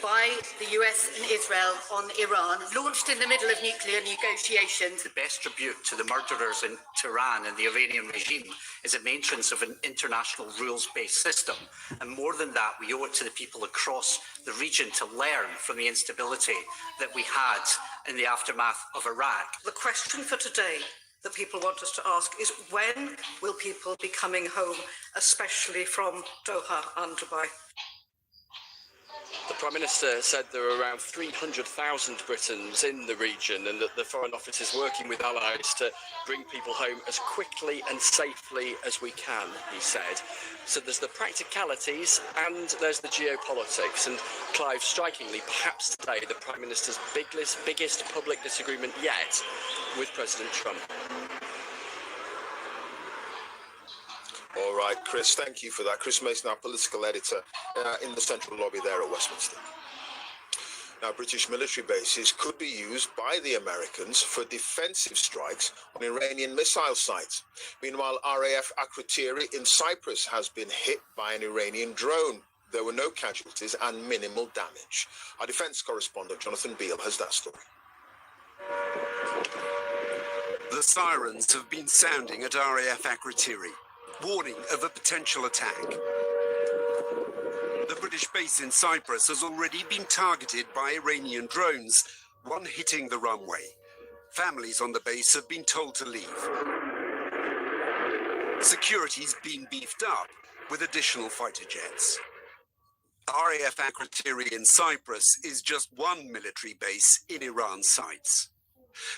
by the US and Israel on Iran, launched in the middle of nuclear negotiations. The best tribute to the murderers in Tehran and the Iranian regime is a maintenance of an international rules-based system. And more than that, we owe it to the people across the region to learn from the instability that we had in the aftermath of Iraq. The question for today that people want us to ask is, when will people be coming home, especially from Doha and Dubai? The Prime Minister said there are around 300,000 Britons in the region and that the Foreign Office is working with allies to bring people home as quickly and safely as we can, he said. So there's the practicalities and there's the geopolitics. And Clive, strikingly, perhaps today, the Prime Minister's biggest public disagreement yet with President Trump. All right, Chris, thank you for that. Chris Mason, our political editor in the central lobby there at Westminster. Now, British military bases could be used by the Americans for defensive strikes on Iranian missile sites. Meanwhile, RAF Akrotiri in Cyprus has been hit by an Iranian drone. There were no casualties and minimal damage. Our defense correspondent, Jonathan Beale, has that story. The sirens have been sounding at RAF Akrotiri, warning of a potential attack. The British base in Cyprus has already been targeted by Iranian drones, one hitting the runway. Families on the base have been told to leave. Security's been beefed up with additional fighter jets. RAF Akrotiri in Cyprus is just one military base in Iran's sights.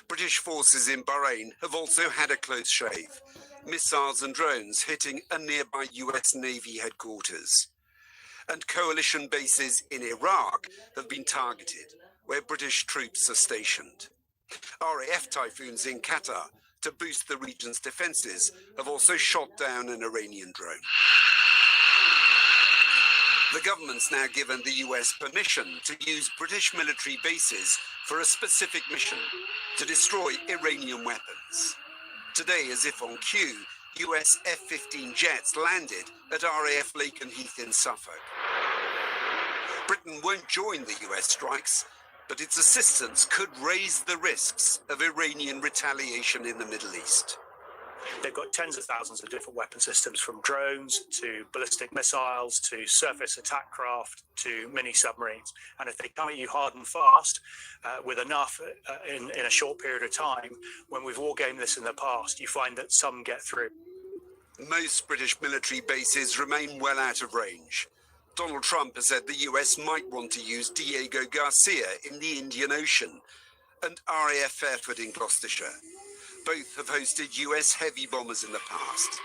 British forces in Bahrain have also had a close shave. Missiles and drones hitting a nearby US Navy headquarters. And coalition bases in Iraq have been targeted, where British troops are stationed. RAF Typhoons in Qatar, to boost the region's defences, have also shot down an Iranian drone. The government's now given the US permission to use British military bases for a specific mission, to destroy Iranian weapons. Today, as if on cue, US F-15 jets landed at RAF Lakenheath in Suffolk. Britain won't join the US strikes, but its assistance could raise the risks of Iranian retaliation in the Middle East. They've got tens of thousands of different weapon systems, from drones to ballistic missiles to surface attack craft to mini submarines. And if they come at you hard and fast with enough in a short period of time, when we've war gamed this in the past, you find that some get through. Most British military bases remain well out of range. Donald Trump has said the US might want to use Diego Garcia in the Indian Ocean and RAF Fairford in Gloucestershire. Both have hosted US heavy bombers in the past.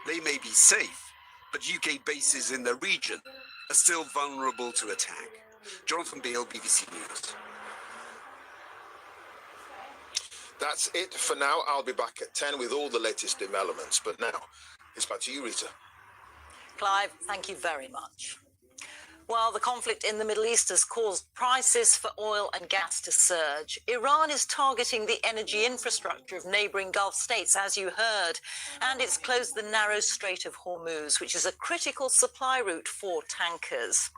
They may be safe, but UK bases in the region are still vulnerable to attack. Jonathan Beale, BBC News. That's it for now. I'll be back at 10 with all the latest developments. But now, it's back to you, Rita. Clive, thank you very much. Well, the conflict in the Middle East has caused prices for oil and gas to surge. Iran is targeting the energy infrastructure of neighbouring Gulf states, as you heard, and it's closed the narrow Strait of Hormuz, which is a critical supply route for tankers.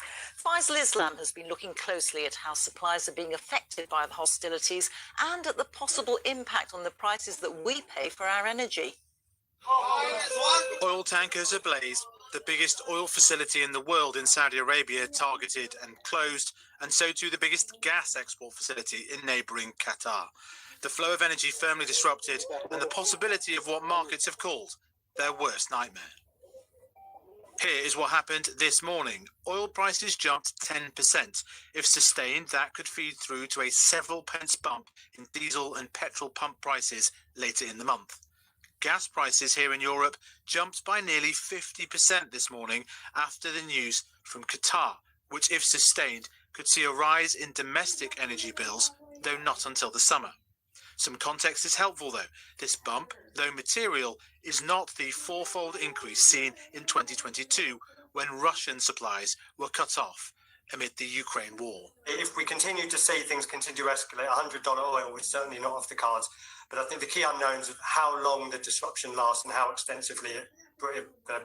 Faisal Islam has been looking closely at how supplies are being affected by the hostilities and at the possible impact on the prices that we pay for our energy. Oil tankers ablaze. The biggest oil facility in the world in Saudi Arabia targeted and closed, and so too the biggest gas export facility in neighbouring Qatar. The flow of energy firmly disrupted, and the possibility of what markets have called their worst nightmare. Here is what happened this morning. Oil prices jumped 10%. If sustained, that could feed through to a several pence bump in diesel and petrol pump prices later in the month. Gas prices here in Europe jumped by nearly 50% this morning after the news from Qatar, which, if sustained, could see a rise in domestic energy bills, though not until the summer. Some context is helpful, though. This bump, though material, is not the fourfold increase seen in 2022 when Russian supplies were cut off amid the Ukraine war. If we continue to see things continue to escalate, $100 oil is certainly not off the cards. But I think the key unknowns of how long the disruption lasts and how extensively it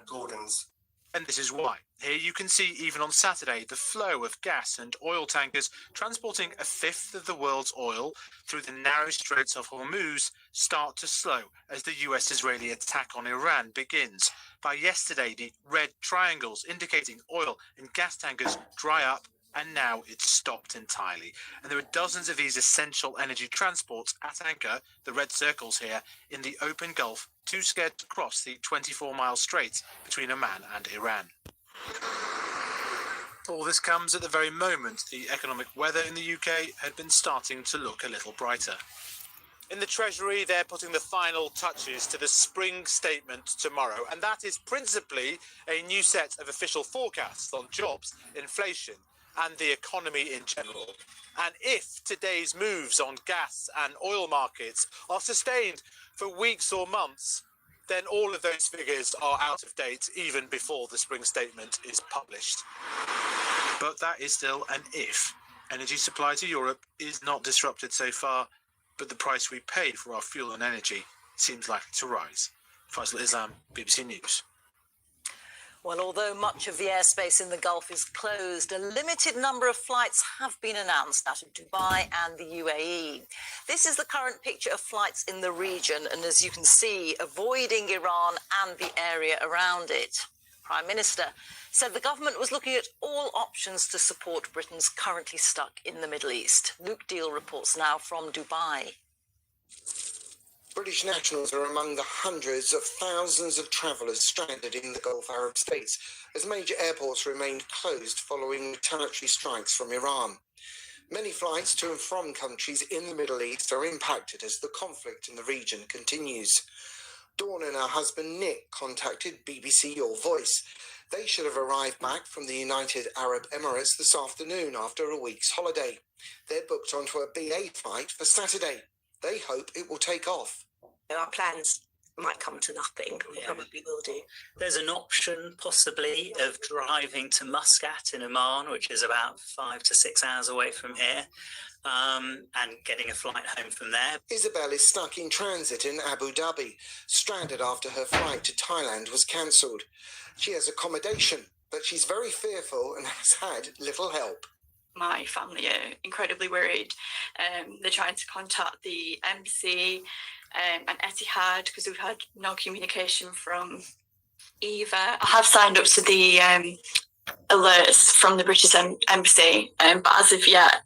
broadens. And this is why. Here you can see, even on Saturday, the flow of gas and oil tankers transporting a fifth of the world's oil through the narrow Straits of Hormuz start to slow as the US-Israeli attack on Iran begins. By yesterday, the red triangles indicating oil and gas tankers dry up, and now it's stopped entirely. And there are dozens of these essential energy transports at anchor, the red circles here, in the open Gulf, too scared to cross the 24-mile strait between Oman and Iran. All this comes at the very moment the economic weather in the UK had been starting to look a little brighter. In the Treasury, they're putting the final touches to the spring statement tomorrow, and that is principally a new set of official forecasts on jobs, inflation, and the economy in general. And if today's moves on gas and oil markets are sustained for weeks or months, then all of those figures are out of date even before the spring statement is published. But that is still an if. Energy supply to Europe is not disrupted so far, but the price we pay for our fuel and energy seems likely to rise. Faisal Islam, BBC News. Well, although much of the airspace in the Gulf is closed, a limited number of flights have been announced out of Dubai and the UAE. This is the current picture of flights in the region, and as you can see, avoiding Iran and the area around it. Prime Minister said the government was looking at all options to support Britain's currently stuck in the Middle East. Luke Deal reports now from Dubai. British nationals are among the hundreds of thousands of travellers stranded in the Gulf Arab states as major airports remained closed following retaliatory strikes from Iran. Many flights to and from countries in the Middle East are impacted as the conflict in the region continues. Dawn and her husband Nick contacted BBC Your Voice. They should have arrived back from the United Arab Emirates this afternoon after a week's holiday. They're booked onto a BA flight for Saturday. They hope it will take off. Our plans might come to nothing. They probably will do. There's an option possibly of driving to Muscat in Oman, which is about 5 to 6 hours away from here, and getting a flight home from there. Isabel is stuck in transit in Abu Dhabi, stranded after her flight to Thailand was cancelled. She has accommodation, but she's very fearful and has had little help. My family are incredibly worried. They're trying to contact the embassy and Etihad because we've had no communication from Eva. I have signed up to the alerts from the British embassy, but as of yet,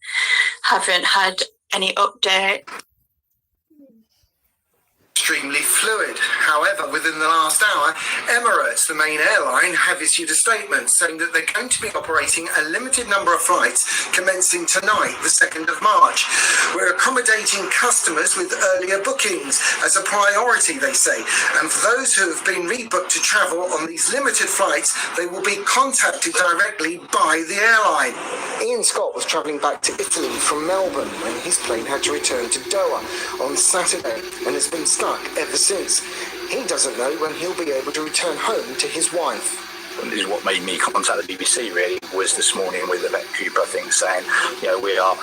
haven't had any update. Extremely fluid. However, within the last hour, Emirates, the main airline, have issued a statement saying that they're going to be operating a limited number of flights commencing tonight, the 2nd of March. We're accommodating customers with earlier bookings as a priority, they say. And for those who have been rebooked to travel on these limited flights, they will be contacted directly by the airline. Ian Scott was travelling back to Italy from Melbourne when his plane had to return to Doha on Saturday and has been stuck ever since. He doesn't know when he'll be able to return home to his wife. is what made me contact the BBC, really, was this morning with Yvette Cooper, I think, saying, we are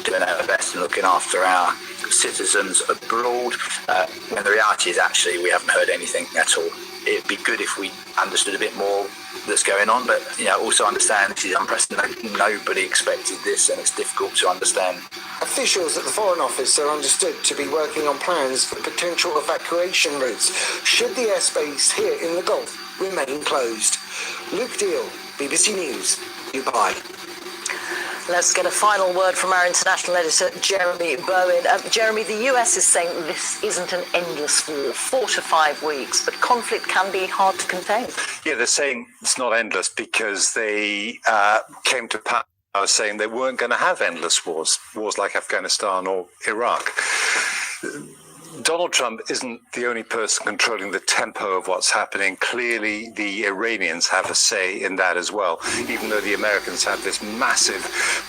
doing our best and looking after our citizens abroad, when the reality is actually we haven't heard anything at all. It'd be good if we understood a bit more that's going on, but also understand this is unprecedented. Nobody expected this, and it's difficult to understand. Officials at the Foreign Office are understood to be working on plans for potential evacuation routes should the airspace here in the Gulf remain closed. Luke Deal, BBC News, Dubai. Let's get a final word from our international editor, Jeremy Bowen. Jeremy, the US is saying this isn't an endless war, 4 to 5 weeks, but conflict can be hard to contain. Yeah, they're saying it's not endless because they came to power saying they weren't going to have endless wars like Afghanistan or Iraq. Donald Trump isn't the only person controlling the tempo of what's happening. Clearly, the Iranians have a say in that as well, even though the Americans have this massive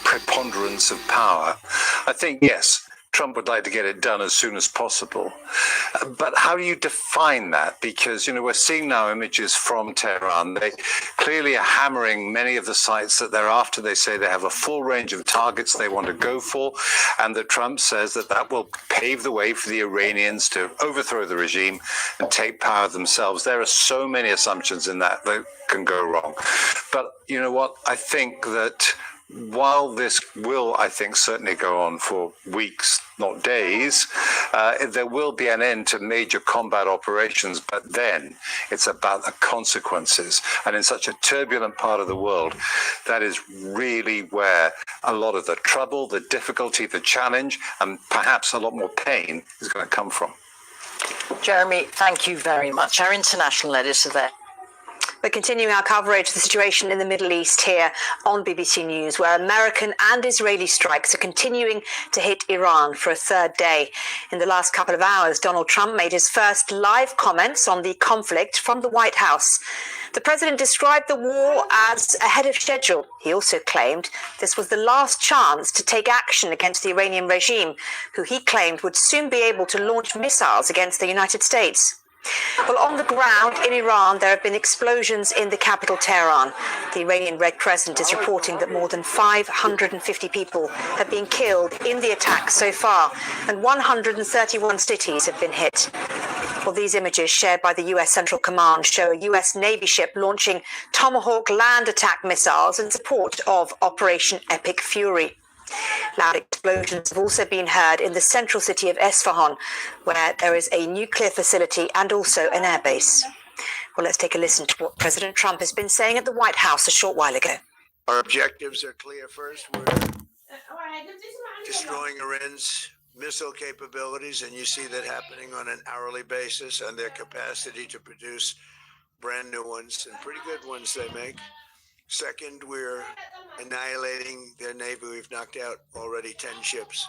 preponderance of power. I think, yes, Trump would like to get it done as soon as possible. But how do you define that? Because, we're seeing now images from Tehran. They clearly are hammering many of the sites that they're after. They say they have a full range of targets they want to go for, and that Trump says that will pave the way for the Iranians to overthrow the regime and take power themselves. There are so many assumptions in that can go wrong. But you know what? I think that while this will, certainly go on for weeks, not days, there will be an end to major combat operations, but then it's about the consequences. And in such a turbulent part of the world, that is really where a lot of the trouble, the difficulty, the challenge, and perhaps a lot more pain is going to come from. Jeremy, thank you very much. Our international editor there. We're continuing our coverage of the situation in the Middle East here on BBC News, where American and Israeli strikes are continuing to hit Iran for a third day. In the last couple of hours, Donald Trump made his first live comments on the conflict from the White House. The president described the war as ahead of schedule. He also claimed this was the last chance to take action against the Iranian regime, who he claimed would soon be able to launch missiles against the United States. Well, on the ground in Iran, there have been explosions in the capital, Tehran. The Iranian Red Crescent is reporting that more than 550 people have been killed in the attack so far, and 131 cities have been hit. Well, these images shared by the US Central Command show a US Navy ship launching Tomahawk land attack missiles in support of Operation Epic Fury. Loud explosions have also been heard in the central city of Esfahan, where there is a nuclear facility and also an airbase. Well, let's take a listen to what President Trump has been saying at the White House a short while ago. Our objectives are clear. First, we're destroying Iran's missile capabilities, and you see that happening on an hourly basis, and their capacity to produce brand new ones, and pretty good ones they make. Second, we're annihilating their navy. We've knocked out already 10 ships.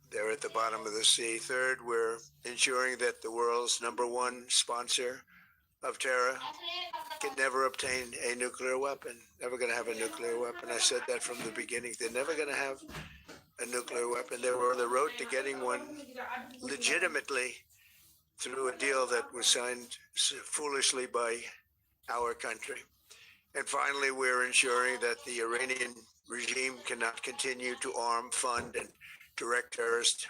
They're at the bottom of the sea. Third, we're ensuring that the world's #1 sponsor of terror can never obtain a nuclear weapon. Never going to have a nuclear weapon. I said that from the beginning. They're never going to have a nuclear weapon. They were on the road to getting one legitimately through a deal that was signed foolishly by our country. And finally, we're ensuring that the Iranian regime cannot continue to arm, fund, and direct terrorist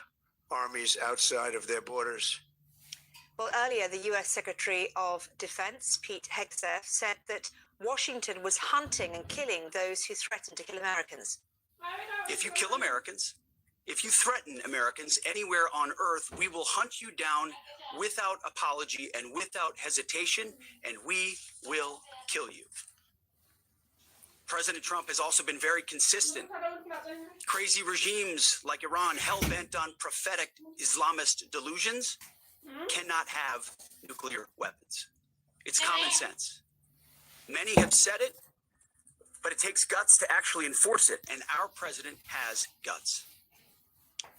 armies outside of their borders. Well, earlier, the US Secretary of Defense, Pete Hegseth, said that Washington was hunting and killing those who threatened to kill Americans. If you kill Americans, if you threaten Americans anywhere on earth, we will hunt you down without apology and without hesitation, and we will kill you. President Trump has also been very consistent. Crazy regimes like Iran, hell-bent on prophetic Islamist delusions, cannot have nuclear weapons. It's common sense. Many have said it, but it takes guts to actually enforce it, and our president has guts.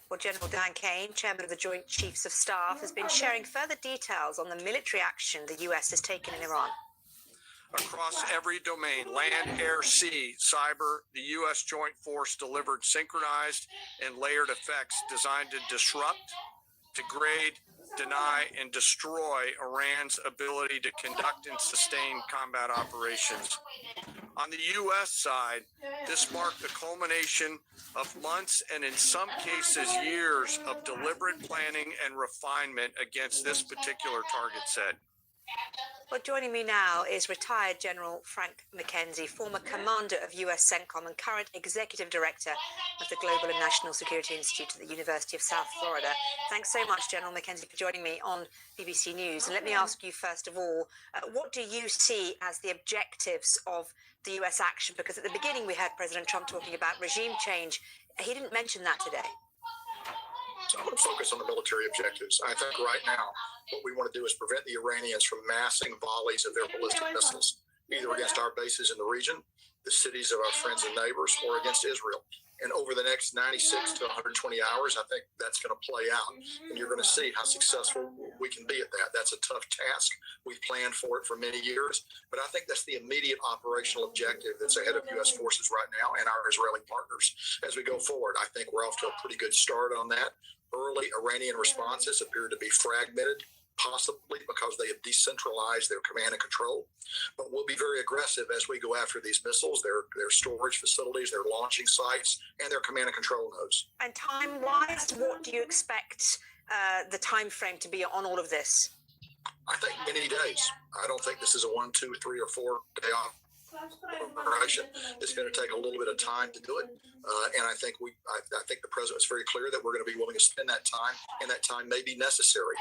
Well, General Dan Kane, chairman of the Joint Chiefs of Staff, has been sharing further details on the military action the US has taken in Iran. Across every domain, land, air, sea, cyber, the U.S. Joint Force delivered synchronized and layered effects designed to disrupt, degrade, deny, and destroy Iran's ability to conduct and sustain combat operations. On the U.S. side, this marked the culmination of months and in some cases years of deliberate planning and refinement against this particular target set. Well, joining me now is retired General Frank McKenzie, former commander of US CENTCOM and current executive director of the Global and National Security Institute at the University of South Florida. Thanks so much, General McKenzie, for joining me on BBC News. And let me ask you, first of all, what do you see as the objectives of the US action? Because at the beginning we heard President Trump talking about regime change. He didn't mention that today. So I'm going to focus on the military objectives. I think right now what we want to do is prevent the Iranians from massing volleys of their ballistic missiles, either against our bases in the region, the cities of our friends and neighbors, or against Israel. And over the next 96 to 120 hours, I think that's going to play out. And you're going to see how successful we can be at that. That's a tough task. We've planned for it for many years. But I think that's the immediate operational objective that's ahead of U.S. forces right now and our Israeli partners. As we go forward, I think we're off to a pretty good start on that. Early Iranian responses appear to be fragmented, possibly because they have decentralized their command and control. But we'll be very aggressive as we go after these missiles, their storage facilities, their launching sites, and their command and control nodes. And time-wise, what do you expect the time frame to be on all of this? I think many days. I don't think this is a 1, 2, 3, or 4 day operation. It's going to take a little bit of time to do it. And I think the president is very clear that we're going to be willing to spend that time, and that time may be necessary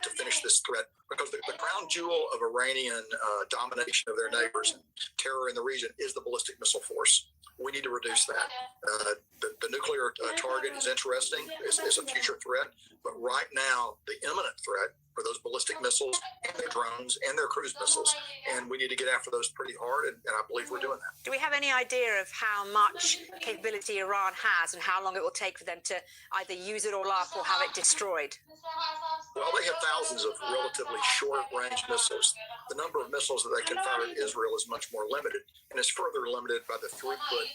to finish this threat, because the crown jewel of Iranian domination of their neighbors and terror in the region is the ballistic missile force. We need to reduce that. The nuclear target is interesting. It's a future threat. But right now, the imminent threat are those ballistic missiles and their drones and their cruise missiles. And we need to get after those pretty hard, and I believe we're doing that. Do we have any idea of how much capability Iran has and how long it will take for them to either use it all up or have it destroyed? Well, they have thousands of relatively short-range missiles. The number of missiles that they can fire at Israel is much more limited, and is further limited by the throughput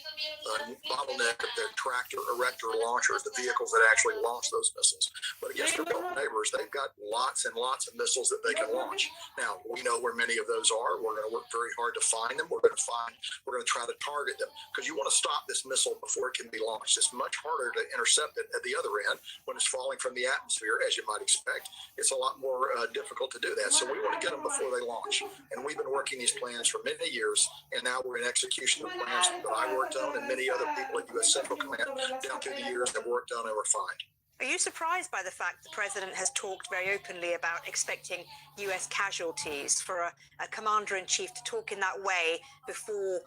bottleneck of their tractor erector launchers, the vehicles that actually launch those missiles. But against their neighbors, they've got lots and lots of missiles that they can launch. Now, we know where many of those are. We're going to work very hard to find them. We're going to try to target them, because you want to stop this missile before it can be launched. It's much harder to intercept it at the other end when it's falling from the atmosphere, as you might expect. It's a lot more difficult to do that. So we want to get them before they launch. And we've been working these plans for many years, and now we're in execution of plans that I worked on and many other people at U.S. Central Command down through the years have worked on and refined. Are you surprised by the fact the president has talked very openly about expecting U.S. casualties, for a commander-in-chief to talk in that way before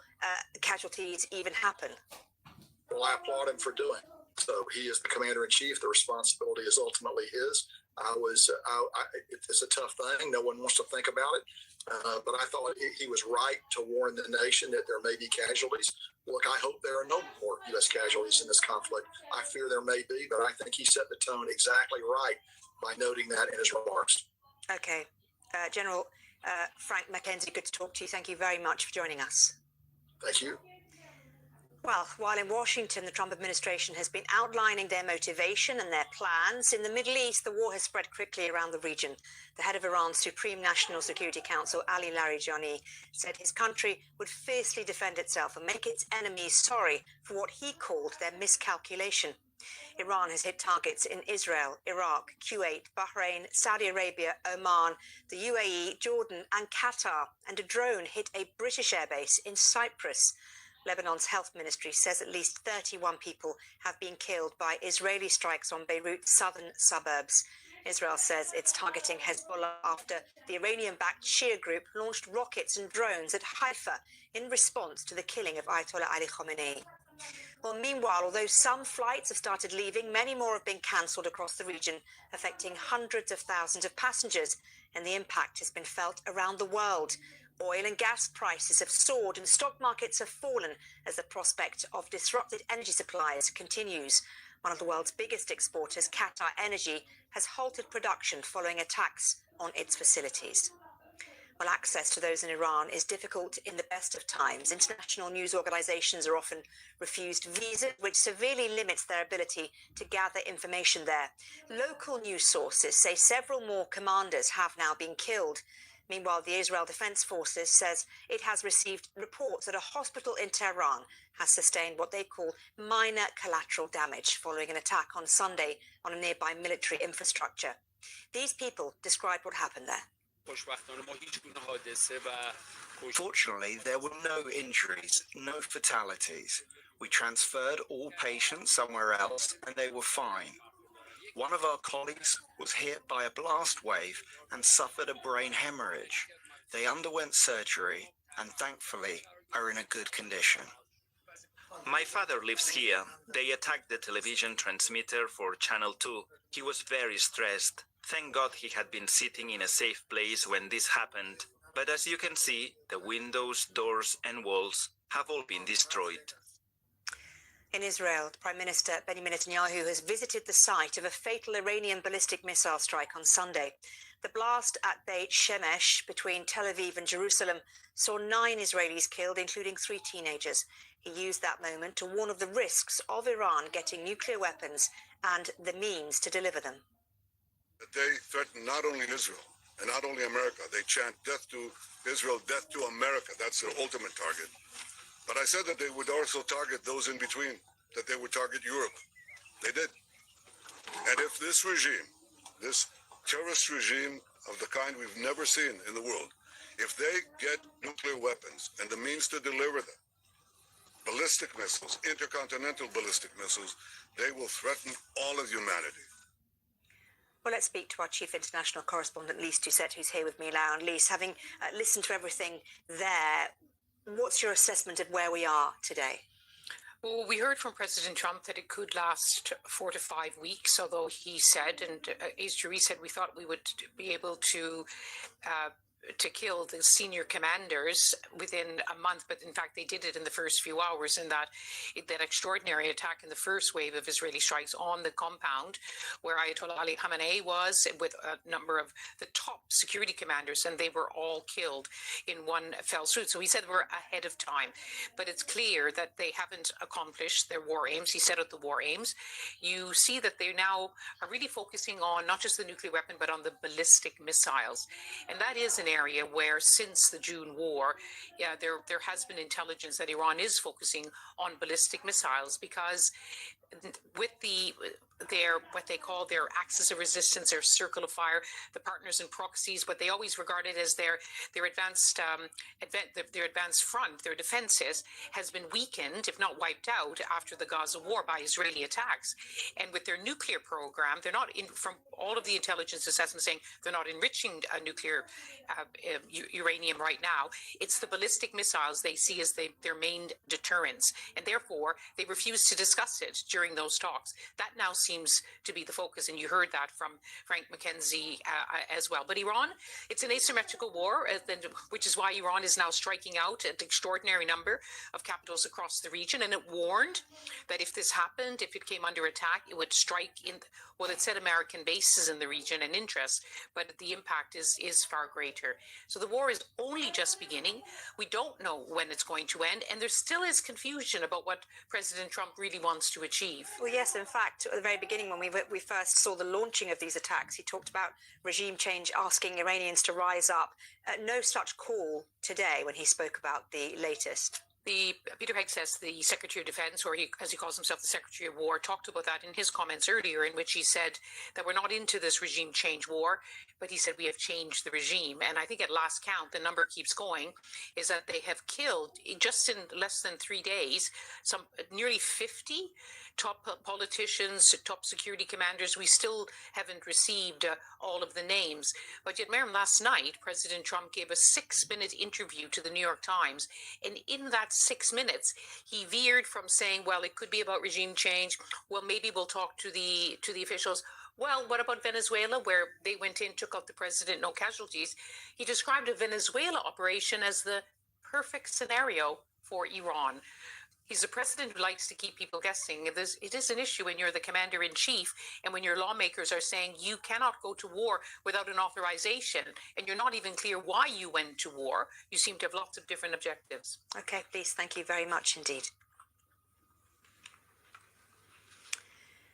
casualties even happen? Well, I applaud him for doing it. So he is the commander-in-chief. The responsibility is ultimately his. It's a tough thing. No one wants to think about it. But I thought he was right to warn the nation that there may be casualties. Look, I hope there are no more U.S. casualties in this conflict. I fear there may be, but I think he set the tone exactly right by noting that in his remarks. Okay. General Frank McKenzie, good to talk to you. Thank you very much for joining us. Thank you. Well, while in Washington, the Trump administration has been outlining their motivation and their plans, in the Middle East, the war has spread quickly around the region. The head of Iran's Supreme National Security Council, Ali Larijani, said his country would fiercely defend itself and make its enemies sorry for what he called their miscalculation. Iran has hit targets in Israel, Iraq, Kuwait, Bahrain, Saudi Arabia, Oman, the UAE, Jordan, and Qatar, and a drone hit a British airbase in Cyprus. Lebanon's health ministry says at least 31 people have been killed by Israeli strikes on Beirut's southern suburbs. Israel says it's targeting Hezbollah after the Iranian-backed Shia group launched rockets and drones at Haifa in response to the killing of Ayatollah Ali Khamenei. Well, meanwhile, although some flights have started leaving, many more have been cancelled across the region, affecting hundreds of thousands of passengers, and the impact has been felt around the world. Oil and gas prices have soared and stock markets have fallen as the prospect of disrupted energy supplies continues. One of the world's biggest exporters, Qatar Energy, has halted production following attacks on its facilities. Well, access to those in Iran is difficult in the best of times. International news organizations are often refused visas, which severely limits their ability to gather information there. Local news sources say several more commanders have now been killed. Meanwhile, the Israel Defense Forces says it has received reports that a hospital in Tehran has sustained what they call minor collateral damage following an attack on Sunday on a nearby military infrastructure. These people described what happened there. Fortunately, there were no injuries, no fatalities. We transferred all patients somewhere else and they were fine. One of our colleagues was hit by a blast wave and suffered a brain hemorrhage. They underwent surgery and thankfully are in a good condition. My father lives here. They attacked the television transmitter for Channel 2. He was very stressed. Thank God he had been sitting in a safe place when this happened. But as you can see, the windows, doors and walls have all been destroyed. In Israel, Prime Minister Benjamin Netanyahu has visited the site of a fatal Iranian ballistic missile strike on Sunday. The blast at Beit Shemesh between Tel Aviv and Jerusalem saw 9 Israelis killed, including 3 teenagers. He used that moment to warn of the risks of Iran getting nuclear weapons and the means to deliver them. They threaten not only Israel and not only America. They chant death to Israel, death to America. That's their ultimate target. But I said that they would also target those in between, that they would target Europe. They did. And if this regime, this terrorist regime of the kind we've never seen in the world, if they get nuclear weapons and the means to deliver them, ballistic missiles, intercontinental ballistic missiles, they will threaten all of humanity. Well, let's speak to our chief international correspondent, Lise Doucette, who's here with me now. And Lise, having listened to everything there, what's your assessment of where we are today? Well, we heard from President Trump that it could last 4 to 5 weeks, although he said, and Jury said, we thought we would be able to kill the senior commanders within a month, but in fact they did it in the first few hours in that extraordinary attack in the first wave of Israeli strikes on the compound where Ayatollah Ali Khamenei was, with a number of the top security commanders, and they were all killed in one fell swoop. So he said we're ahead of time, but it's clear that they haven't accomplished their war aims. He set out the war aims. You see that they now are really focusing on not just the nuclear weapon, but on the ballistic missiles, and that is an area where since the June war, there has been intelligence that Iran is focusing on ballistic missiles because with their what they call their axis of resistance, their circle of fire, the partners and proxies, what they always regarded as their advanced front, their defenses, has been weakened, if not wiped out, after the Gaza war by Israeli attacks. And with their nuclear program, they're not from all of the intelligence assessments saying they're not enriching nuclear uranium right now. It's the ballistic missiles they see as their main deterrence, and therefore they refuse to discuss it during those talks. That now seems to be the focus, and you heard that from Frank McKenzie as well. But Iran, it's an asymmetrical war, which is why Iran is now striking out at an extraordinary number of capitals across the region, and it warned that if this happened, if it came under attack, it would strike in, well, it said American bases in the region and interests, but the impact is far greater. So the war is only just beginning. We don't know when it's going to end, and there still is confusion about what President Trump really wants to achieve. Well, yes, in fact, at the very beginning, when we first saw the launching of these attacks, he talked about regime change, asking Iranians to rise up. No such call today when he spoke about the latest. Peter Hegseth, the Secretary of Defense, or as he calls himself, the Secretary of War, talked about that in his comments earlier, in which he said that we're not into this regime change war, but he said we have changed the regime. And I think at last count, the number keeps going, is that they have killed, just in less than 3 days, nearly 50 top politicians, top security commanders. We still haven't received all of the names. But yet, Miriam, last night, President Trump gave a 6-minute interview to the New York Times. And in that 6 minutes, he veered from saying, well, it could be about regime change. Well, maybe we'll talk to the officials. Well, what about Venezuela, where they went in, took out the president, no casualties? He described a Venezuela operation as the perfect scenario for Iran. He's a president who likes to keep people guessing. It is an issue when you're the commander-in-chief and when your lawmakers are saying you cannot go to war without an authorization, and you're not even clear why you went to war. You seem to have lots of different objectives. Okay, please, thank you very much indeed.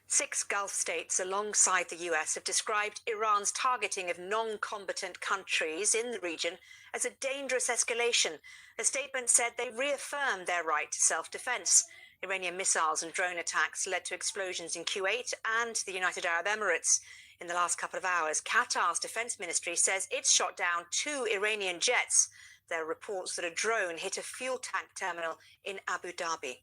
6 Gulf states alongside the US have described Iran's targeting of non-combatant countries in the region as a dangerous escalation. A statement said they reaffirmed their right to self-defense. Iranian missiles and drone attacks led to explosions in Kuwait and the United Arab Emirates. In the last couple of hours, Qatar's defense ministry says it's shot down 2 Iranian jets. There are reports that a drone hit a fuel tank terminal in Abu Dhabi.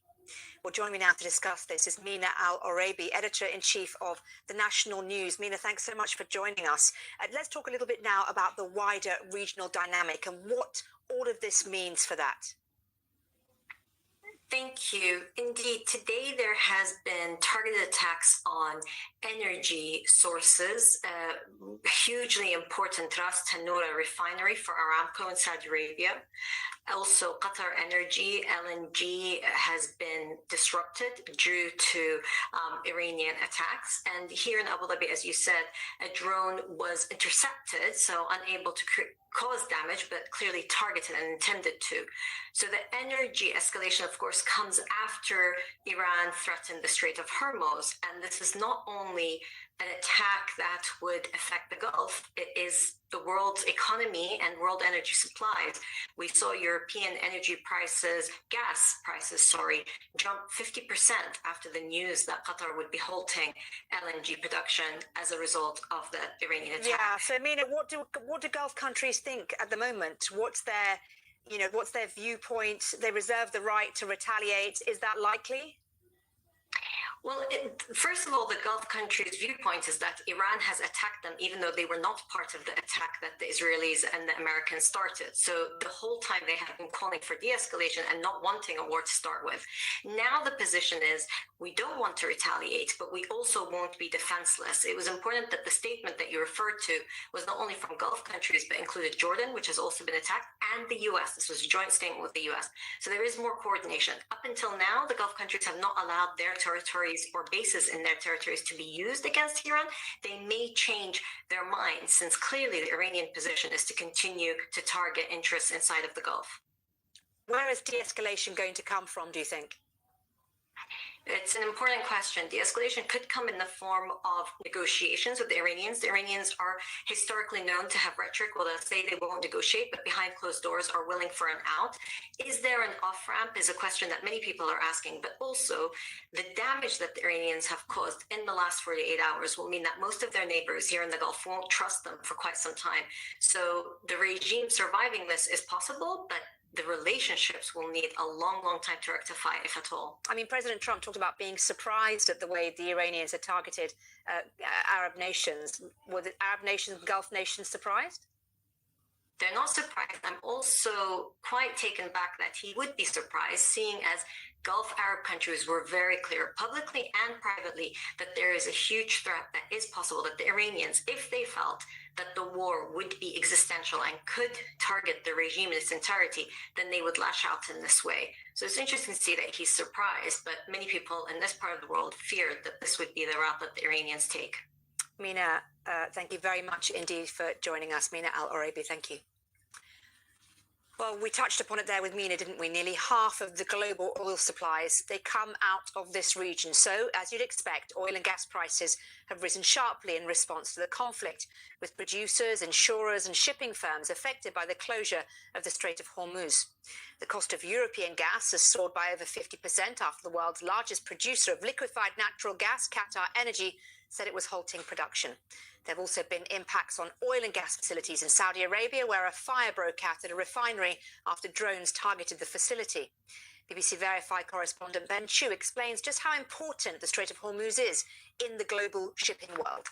Well, joining me now to discuss this is Mina Al-Orabi, Editor-in-Chief of the National News. Mina, thanks so much for joining us. Let's talk a little bit now about the wider regional dynamic and what all of this means for that. Thank you. Indeed, today there has been targeted attacks on energy sources, hugely important Ras Tanura refinery for Aramco in Saudi Arabia. Also, Qatar Energy, LNG, has been disrupted due to Iranian attacks. And here in Abu Dhabi, as you said, a drone was intercepted, so unable to cause damage, but clearly targeted and intended to. So the energy escalation, of course, comes after Iran threatened the Strait of Hormuz. And this is not only an attack that would affect the Gulf, it is the world's economy and world energy supplies. We saw European energy prices, gas prices, jump 50% after the news that Qatar would be halting LNG production as a result of the Iranian attack. Yeah, so Mina, what do Gulf countries think at the moment? What's their viewpoint? They reserve the right to retaliate. Is that likely? Well, first of all, the Gulf countries' viewpoint is that Iran has attacked them, even though they were not part of the attack that the Israelis and the Americans started. So the whole time they have been calling for de-escalation and not wanting a war to start with. Now the position is, we don't want to retaliate, but we also won't be defenseless. It was important that the statement that you referred to was not only from Gulf countries, but included Jordan, which has also been attacked, and the US. This was a joint statement with the US. So there is more coordination. Up until now, the Gulf countries have not allowed their territories or bases in their territories to be used against Iran. They may change their minds, since clearly the Iranian position is to continue to target interests inside of the Gulf. Where is de-escalation going to come from, do you think? It's an important question. De-escalation could come in the form of negotiations with the Iranians. The Iranians are historically known to have rhetoric where they'll say they won't negotiate, but behind closed doors are willing for an out. Is there an off-ramp is a question that many people are asking, but also the damage that the Iranians have caused in the last 48 hours will mean that most of their neighbors here in the Gulf won't trust them for quite some time. So the regime surviving this is possible, but the relationships will need a long, long time to rectify, if at all. I mean, President Trump talked about being surprised at the way the Iranians had targeted Arab nations. Were the Arab nations, Gulf nations surprised? They're not surprised. I'm also quite taken back that he would be surprised, seeing as Gulf Arab countries were very clear, publicly and privately, that there is a huge threat that is possible, that the Iranians, if they felt that the war would be existential and could target the regime in its entirety, then they would lash out in this way. So it's interesting to see that he's surprised, but many people in this part of the world feared that this would be the route that the Iranians take. Mina, thank you very much indeed for joining us. Mina Al-Orabi, thank you. Well, we touched upon it there with Mina, didn't we? Nearly half of the global oil supplies, they come out of this region. So, as you'd expect, oil and gas prices have risen sharply in response to the conflict, with producers, insurers and shipping firms affected by the closure of the Strait of Hormuz. The cost of European gas has soared by over 50% after the world's largest producer of liquefied natural gas, Qatar Energy, said it was halting production. There have also been impacts on oil and gas facilities in Saudi Arabia, where a fire broke out at a refinery after drones targeted the facility. BBC Verify correspondent Ben Chu explains just how important the Strait of Hormuz is in the global shipping world.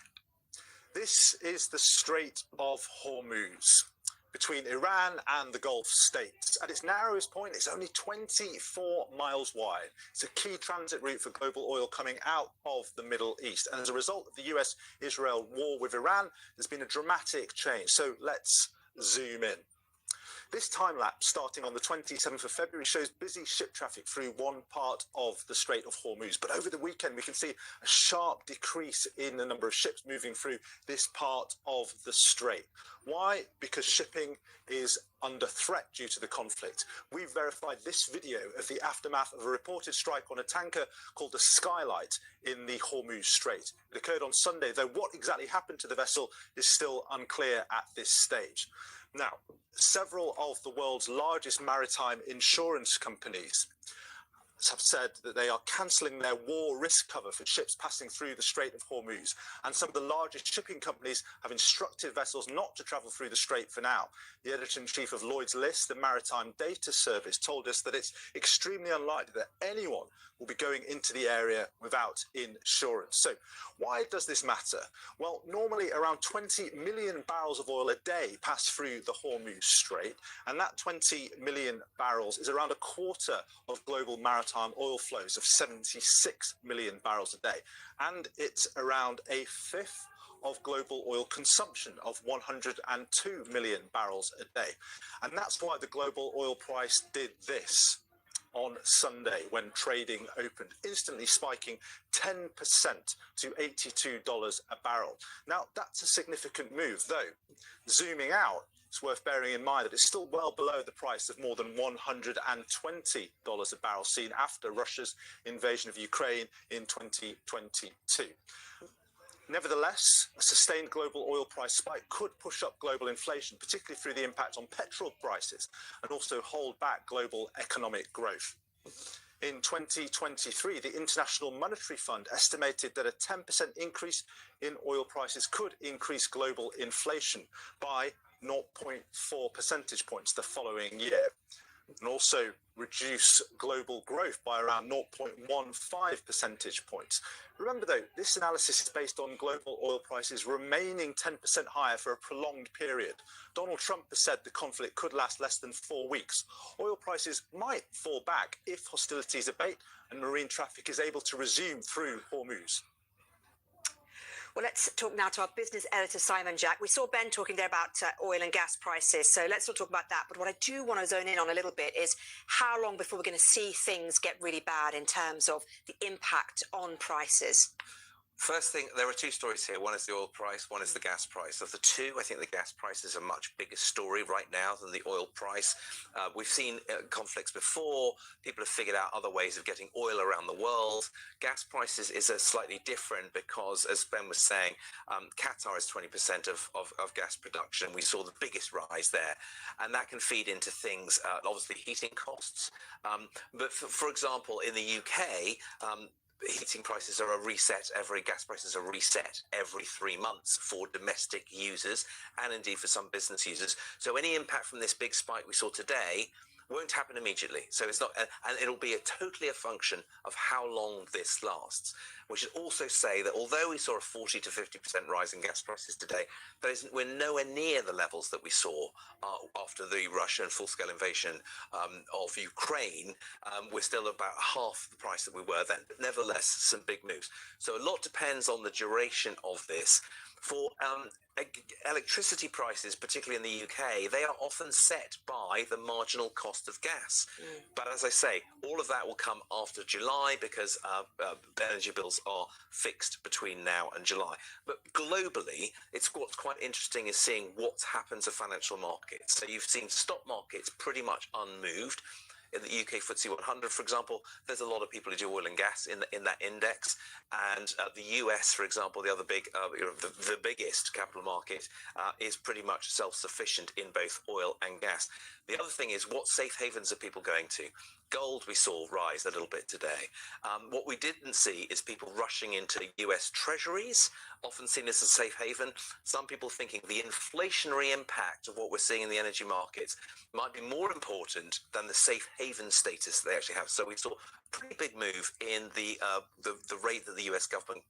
This is the Strait of Hormuz, between Iran and the Gulf states. At its narrowest point, it's only 24 miles wide. It's a key transit route for global oil coming out of the Middle East. And as a result of the US-Israel war with Iran, there's been a dramatic change. So let's zoom in. This time lapse starting on the 27th of February shows busy ship traffic through one part of the Strait of Hormuz. But over the weekend, we can see a sharp decrease in the number of ships moving through this part of the strait. Why? Because shipping is under threat due to the conflict. We've verified this video of the aftermath of a reported strike on a tanker called the Skylight in the Hormuz Strait. It occurred on Sunday, though what exactly happened to the vessel is still unclear at this stage. Now, several of the world's largest maritime insurance companies have said that they are cancelling their war risk cover for ships passing through the Strait of Hormuz, and some of the largest shipping companies have instructed vessels not to travel through the strait for now. The editor-in-chief of Lloyd's List, the maritime data service, told us that it's extremely unlikely that anyone will be going into the area without insurance. So why does this matter? Well, normally around 20 million barrels of oil a day pass through the Hormuz Strait, and that 20 million barrels is around a quarter of global maritime oil flows of 76 million barrels a day, and it's around a fifth of global oil consumption of 102 million barrels a day. And that's why the global oil price did this on Sunday when trading opened, instantly spiking 10% to $82 a barrel. Now, that's a significant move, though. Zooming out, it's worth bearing in mind that it's still well below the price of more than $120 a barrel seen after Russia's invasion of Ukraine in 2022. Nevertheless, a sustained global oil price spike could push up global inflation, particularly through the impact on petrol prices, and also hold back global economic growth. In 2023, the International Monetary Fund estimated that a 10% increase in oil prices could increase global inflation by 0.4 percentage points the following year, and also reduce global growth by around 0.15 percentage points. Remember, though, this analysis is based on global oil prices remaining 10% higher for a prolonged period. Donald Trump has said the conflict could last less than 4 weeks. Oil prices might fall back if hostilities abate and marine traffic is able to resume through Hormuz. Well, let's talk now to our business editor, Simon Jack. We saw Ben talking there about oil and gas prices, so let's not talk about that. But what I do want to zone in on a little bit is how long before we're going to see things get really bad in terms of the impact on prices? First thing, there are two stories here. One is the oil price, one is the gas price. Of the two, I think the gas price is a much bigger story right now than the oil price. We've seen conflicts before. People have figured out other ways of getting oil around the world. Gas prices is a slightly different because, as Ben was saying, Qatar is 20% of gas production. We saw the biggest rise there. And that can feed into things, obviously heating costs. But for example, in the UK, heating prices are gas prices are reset every 3 months for domestic users and indeed for some business users. So any impact from this big spike we saw today won't happen immediately. So it's not, and it'll be totally a function of how long this lasts. We should also say that although we saw a 40 to 50% rise in gas prices today, we're nowhere near the levels that we saw after the Russian full-scale invasion of Ukraine. We're still about half the price that we were then. But nevertheless, some big moves. So a lot depends on the duration of this. For electricity prices, particularly in the UK, they are often set by the marginal cost of gas. But as I say, all of that will come after July because energy bills are fixed between now and July. But globally, what's quite interesting is seeing what's happened to financial markets. So you've seen stock markets pretty much unmoved. In the UK FTSE 100, for example, there's a lot of people who do oil and gas in that index, and the US, for example, the other big, the biggest capital market, is pretty much self-sufficient in both oil and gas. The other thing is, what safe havens are people going to? Gold we saw rise a little bit today. What we didn't see is people rushing into US treasuries, often seen as a safe haven. Some people thinking the inflationary impact of what we're seeing in the energy markets might be more important than the safe haven status they actually have. So we saw a pretty big move in the rate that the US government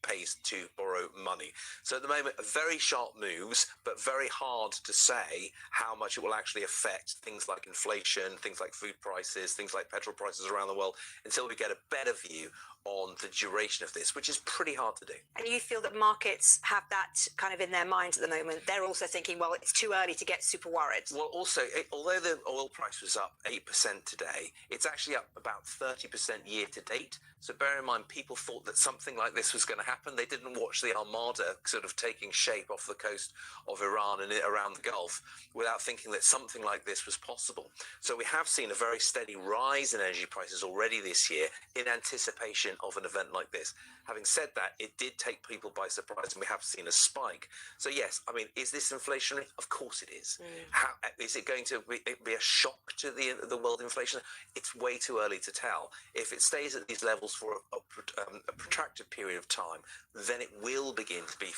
pays to borrow money. So at the moment, very sharp moves, but very hard to say how much it will actually affect things like inflation, things like food prices, things like petrol prices around the world, until we get a better view on the duration of this, which is pretty hard to do. And you feel that markets have that kind of in their minds at the moment? They're also thinking, well, it's too early to get super worried. Well, also, although the oil price was up 8% today, it's actually up about 30% year to date. So bear in mind, people thought that something like this was going to happen. They didn't watch the Armada sort of taking shape off the coast of Iran and around the Gulf without thinking that something like this was possible. So we have seen a very steady rise in energy prices already this year in anticipation of an event like this. Having said that, it did take people by surprise, and we have seen a spike. So yes, I mean, is this inflationary? Of course it is. How is it going to be a shock to the world inflation? It's way too early to tell. If it stays at these levels for a protracted period of time, then it will begin to be,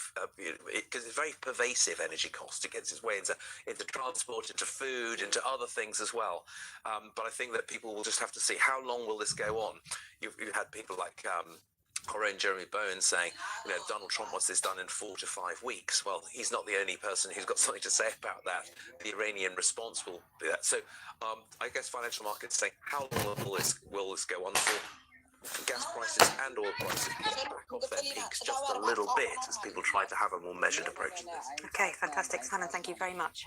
because it's very pervasive energy cost. It gets its way into transport, into food, into other things as well. But I think that people will just have to see how long will this go on. You've had people like our own Jeremy Bowen saying, you know, Donald Trump wants this done in 4 to 5 weeks. Well, he's not the only person who's got something to say about that. The Iranian response will be that. So I guess financial markets saying, how long will this go on for? Gas prices and oil prices back off their peaks just a little bit as people try to have a more measured approach to this. Okay, fantastic. Simon, thank you very much.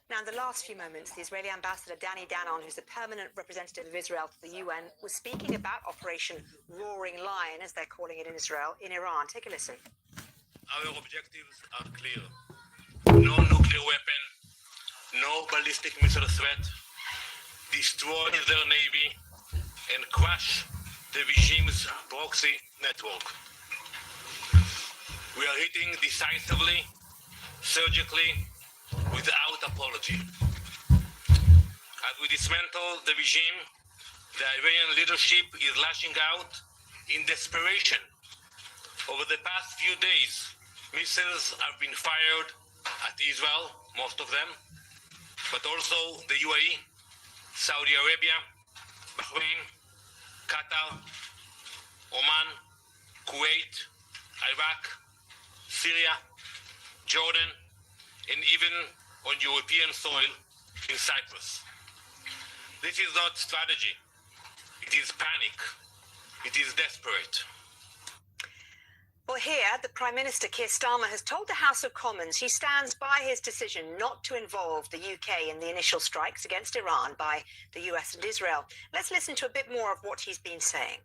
Now, in the last few moments, the Israeli ambassador Danny Danon, who's the permanent representative of Israel to the UN, was speaking about Operation Roaring Lion, as they're calling it in Israel, in Iran. Take a listen. Our objectives are clear. No nuclear weapon, no ballistic missile threat, destroy their navy, and crush the regime's proxy network. We are hitting decisively, surgically, without apology. As we dismantle the regime, the Iranian leadership is lashing out in desperation. Over the past few days, missiles have been fired at Israel, most of them, but also the UAE, Saudi Arabia, Bahrain, Qatar, Oman, Kuwait, Iraq, Syria, Jordan, and even on European soil in Cyprus. This is not strategy. It is panic. It is desperate. Well, here, the Prime Minister, Keir Starmer, has told the House of Commons he stands by his decision not to involve the UK in the initial strikes against Iran by the US and Israel. Let's listen to a bit more of what he's been saying.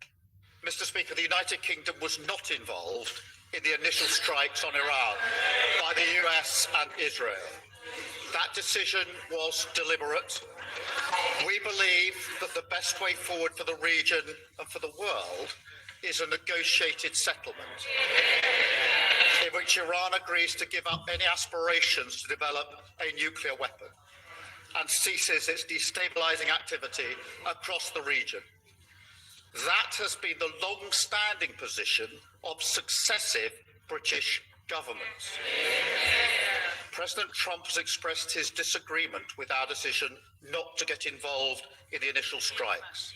Mr. Speaker, the United Kingdom was not involved in the initial strikes on Iran by the US and Israel. That decision was deliberate. We believe that the best way forward for the region and for the world is a negotiated settlement in which Iran agrees to give up any aspirations to develop a nuclear weapon and ceases its destabilizing activity across the region. That has been the long-standing position of successive British governments. President Trump has expressed his disagreement with our decision not to get involved in the initial strikes.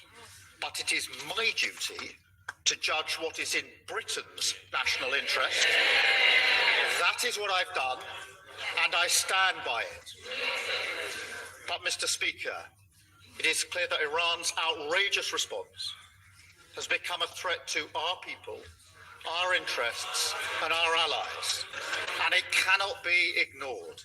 But it is my duty to judge what is in Britain's national interest. That is what I've done, and I stand by it. But, Mr. Speaker, it is clear that Iran's outrageous response has become a threat to our people, our interests, and our allies, and it cannot be ignored.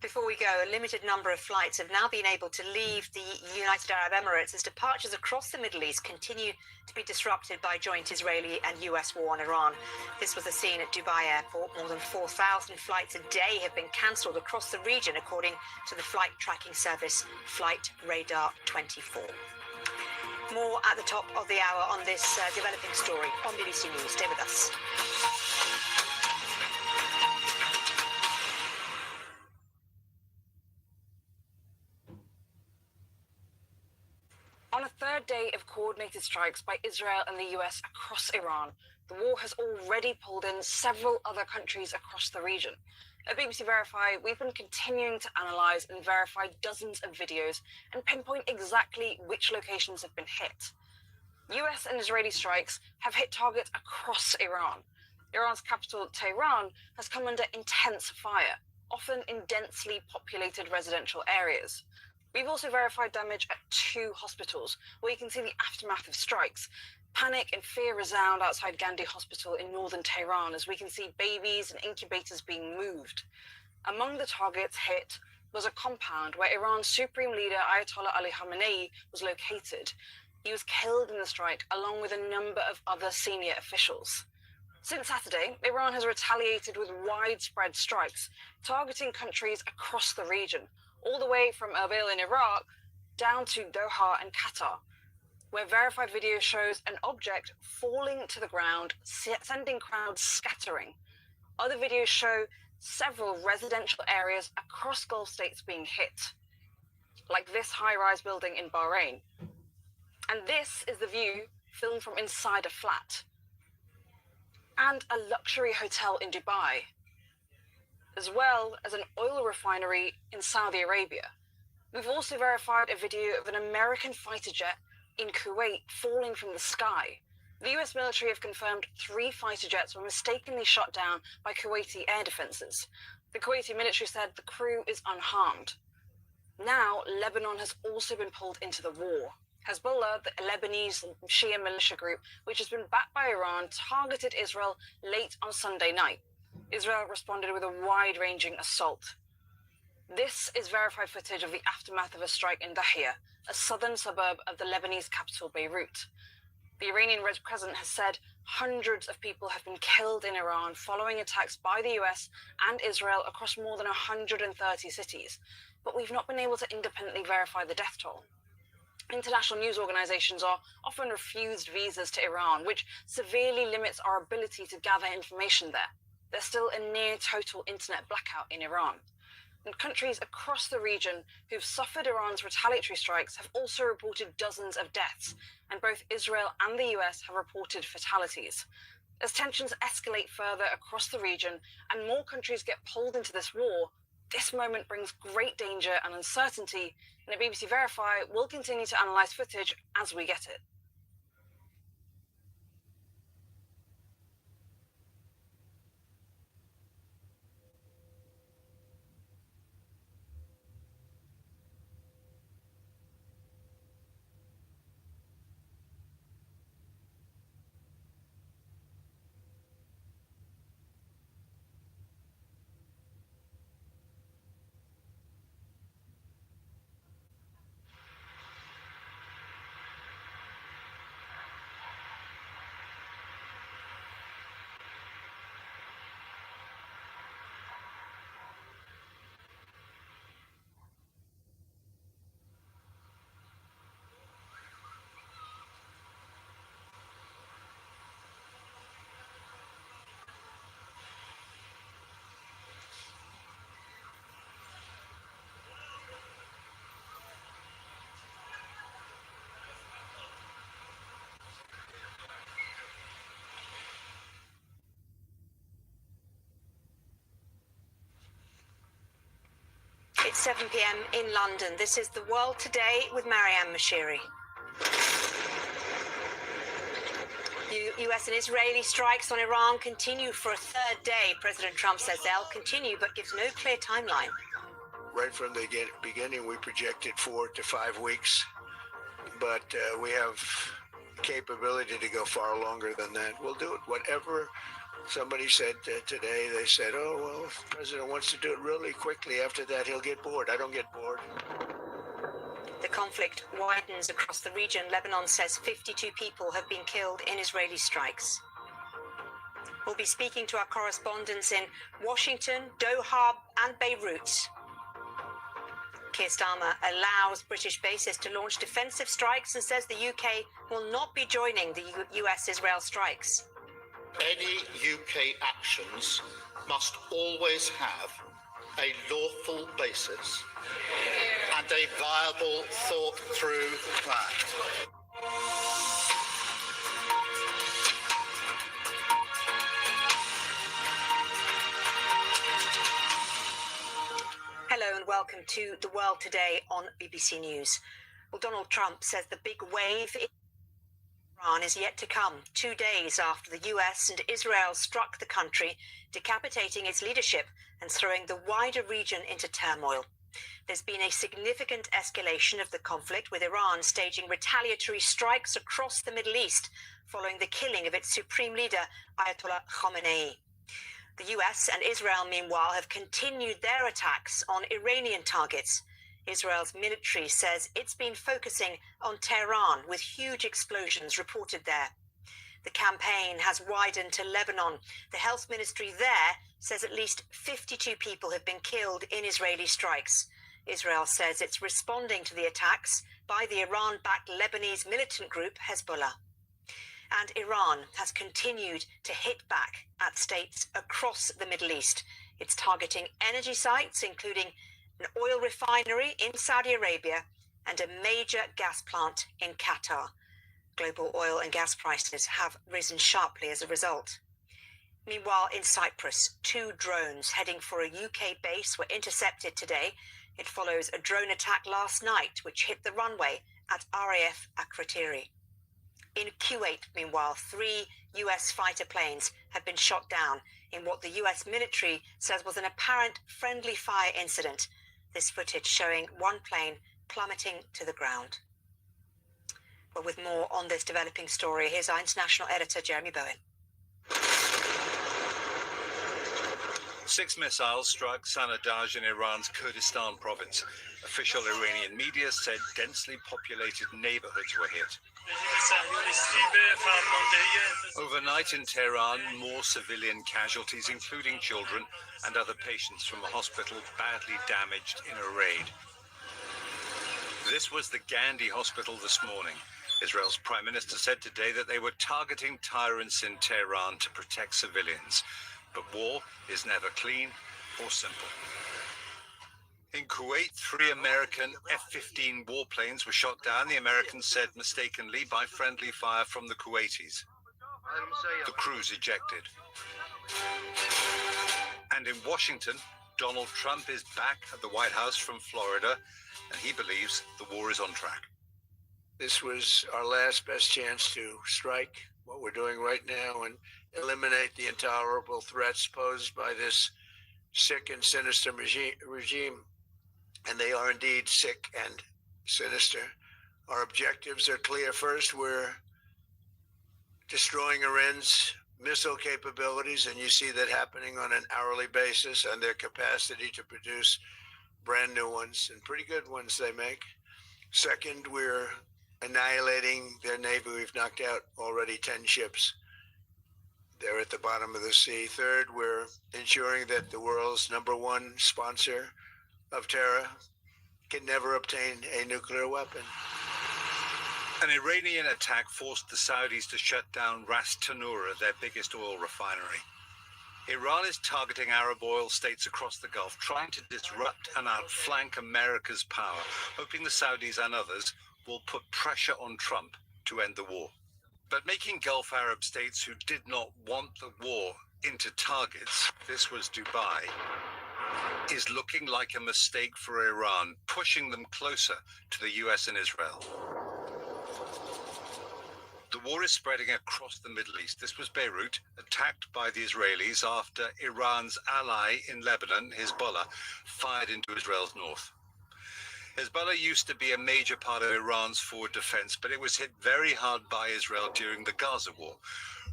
Before we go, a limited number of flights have now been able to leave the United Arab Emirates as departures across the Middle East continue to be disrupted by joint Israeli and US war on Iran. This was the scene at Dubai Airport. More than 4,000 flights a day have been cancelled across the region, according to the flight tracking service Flight Radar 24. More at the top of the hour on this developing story on BBC News. Stay with us. On a third day of coordinated strikes by Israel and the US across Iran, the war has already pulled in several other countries across the region. At BBC Verify, we've been continuing to analyse and verify dozens of videos and pinpoint exactly which locations have been hit. US and Israeli strikes have hit targets across Iran. Iran's capital, Tehran, has come under intense fire, often in densely populated residential areas. We've also verified damage at 2 hospitals, where you can see the aftermath of strikes. Panic and fear resound outside Gandhi Hospital in northern Tehran as we can see babies and incubators being moved. Among the targets hit was a compound where Iran's supreme leader Ayatollah Ali Khamenei was located. He was killed in the strike along with a number of other senior officials. Since Saturday, Iran has retaliated with widespread strikes, targeting countries across the region, all the way from Erbil in Iraq down to Doha and Qatar, where verified video shows an object falling to the ground, sending crowds scattering. Other videos show several residential areas across Gulf states being hit, like this high-rise building in Bahrain. And this is the view filmed from inside a flat. And a luxury hotel in Dubai, as well as an oil refinery in Saudi Arabia. We've also verified a video of an American fighter jet in Kuwait falling from the sky. The US military have confirmed 3 fighter jets were mistakenly shot down by Kuwaiti air defenses. The Kuwaiti military said the crew is unharmed. Now, Lebanon has also been pulled into the war. Hezbollah, the Lebanese Shia militia group, which has been backed by Iran, targeted Israel late on Sunday night. Israel responded with a wide-ranging assault. This is verified footage of the aftermath of a strike in Dahia, a southern suburb of the Lebanese capital Beirut. The Iranian Red Crescent has said hundreds of people have been killed in Iran following attacks by the US and Israel across more than 130 cities, but we've not been able to independently verify the death toll. International news organizations are often refused visas to Iran, which severely limits our ability to gather information there. There's still a near total internet blackout in Iran. And countries across the region who've suffered Iran's retaliatory strikes have also reported dozens of deaths, and both Israel and the US have reported fatalities. As tensions escalate further across the region and more countries get pulled into this war, this moment brings great danger and uncertainty, and at BBC Verify, we'll continue to analyse footage as we get it. It's 7 p.m. in London. This is The World Today with Marianne Mashiri. US and Israeli strikes on Iran continue for a 3rd day. President Trump says they'll continue, but gives no clear timeline. Right from the beginning, we projected 4 to 5 weeks, but we have capability to go far longer than that. We'll do it. Whatever somebody said today, they said, oh, well, if the president wants to do it really quickly, after that, he'll get bored. I don't get bored. The conflict widens across the region. Lebanon says 52 people have been killed in Israeli strikes. We'll be speaking to our correspondents in Washington, Doha, and Beirut. Keir Starmer allows British bases to launch defensive strikes and says the UK will not be joining the US-Israel strikes. Any UK actions must always have a lawful basis and a viable, thought-through plan. Hello and welcome to The World Today on BBC News. Well, Donald Trump says the big wave in Iran is yet to come, 2 days after the US and Israel struck the country, decapitating its leadership and throwing the wider region into turmoil. There's been a significant escalation of the conflict, with Iran staging retaliatory strikes across the Middle East following the killing of its supreme leader, Ayatollah Khamenei. The US and Israel, meanwhile, have continued their attacks on Iranian targets. Israel's military says it's been focusing on Tehran, with huge explosions reported there. The campaign has widened to Lebanon. The health ministry there says at least 52 people have been killed in Israeli strikes. Israel says it's responding to the attacks by the Iran-backed Lebanese militant group Hezbollah. And Iran has continued to hit back at states across the Middle East. It's targeting energy sites, including an oil refinery in Saudi Arabia and a major gas plant in Qatar. Global oil and gas prices have risen sharply as a result. Meanwhile, in Cyprus, 2 drones heading for a UK base were intercepted today. It follows a drone attack last night, which hit the runway at RAF Akrotiri. In Kuwait, meanwhile, 3 US fighter planes have been shot down in what the US military says was an apparent friendly fire incident. This footage showing one plane plummeting to the ground. Well, with more on this developing story, here's our international editor, Jeremy Bowen. 6 missiles struck Sanadaj in Iran's Kurdistan province. Official Iranian media said densely populated neighborhoods were hit. Overnight in Tehran, more civilian casualties, including children and other patients from a hospital badly damaged in a raid. This was the Gandhi hospital this morning. Israel's prime minister said today that they were targeting tyrants in Tehran to protect civilians. But war is never clean or simple. In Kuwait, 3 American F-15 warplanes were shot down, the Americans said mistakenly, by friendly fire from the Kuwaitis. The crews ejected. And in Washington, Donald Trump is back at the White House from Florida, and he believes the war is on track. This was our last best chance to strike what we're doing right now and eliminate the intolerable threats posed by this sick and sinister regime. And they are indeed sick and sinister. Our objectives are clear. First, we're destroying Iran's missile capabilities, and you see that happening on an hourly basis, and their capacity to produce brand new ones, and pretty good ones they make. Second, we're annihilating their navy. We've knocked out already 10 ships. They're at the bottom of the sea. Third, we're ensuring that the world's #1 sponsor of terror can never obtain a nuclear weapon. An Iranian attack forced the Saudis to shut down Ras Tanura, their biggest oil refinery. Iran is targeting Arab oil states across the Gulf, trying to disrupt and outflank America's power, hoping the Saudis and others will put pressure on Trump to end the war. But making Gulf Arab states who did not want the war into targets, this was Dubai, is looking like a mistake for Iran, pushing them closer to the US and Israel. The war is spreading across the Middle East. This was Beirut, attacked by the Israelis after Iran's ally in Lebanon, Hezbollah, fired into Israel's north. Hezbollah used to be a major part of Iran's forward defense, but it was hit very hard by Israel during the Gaza war.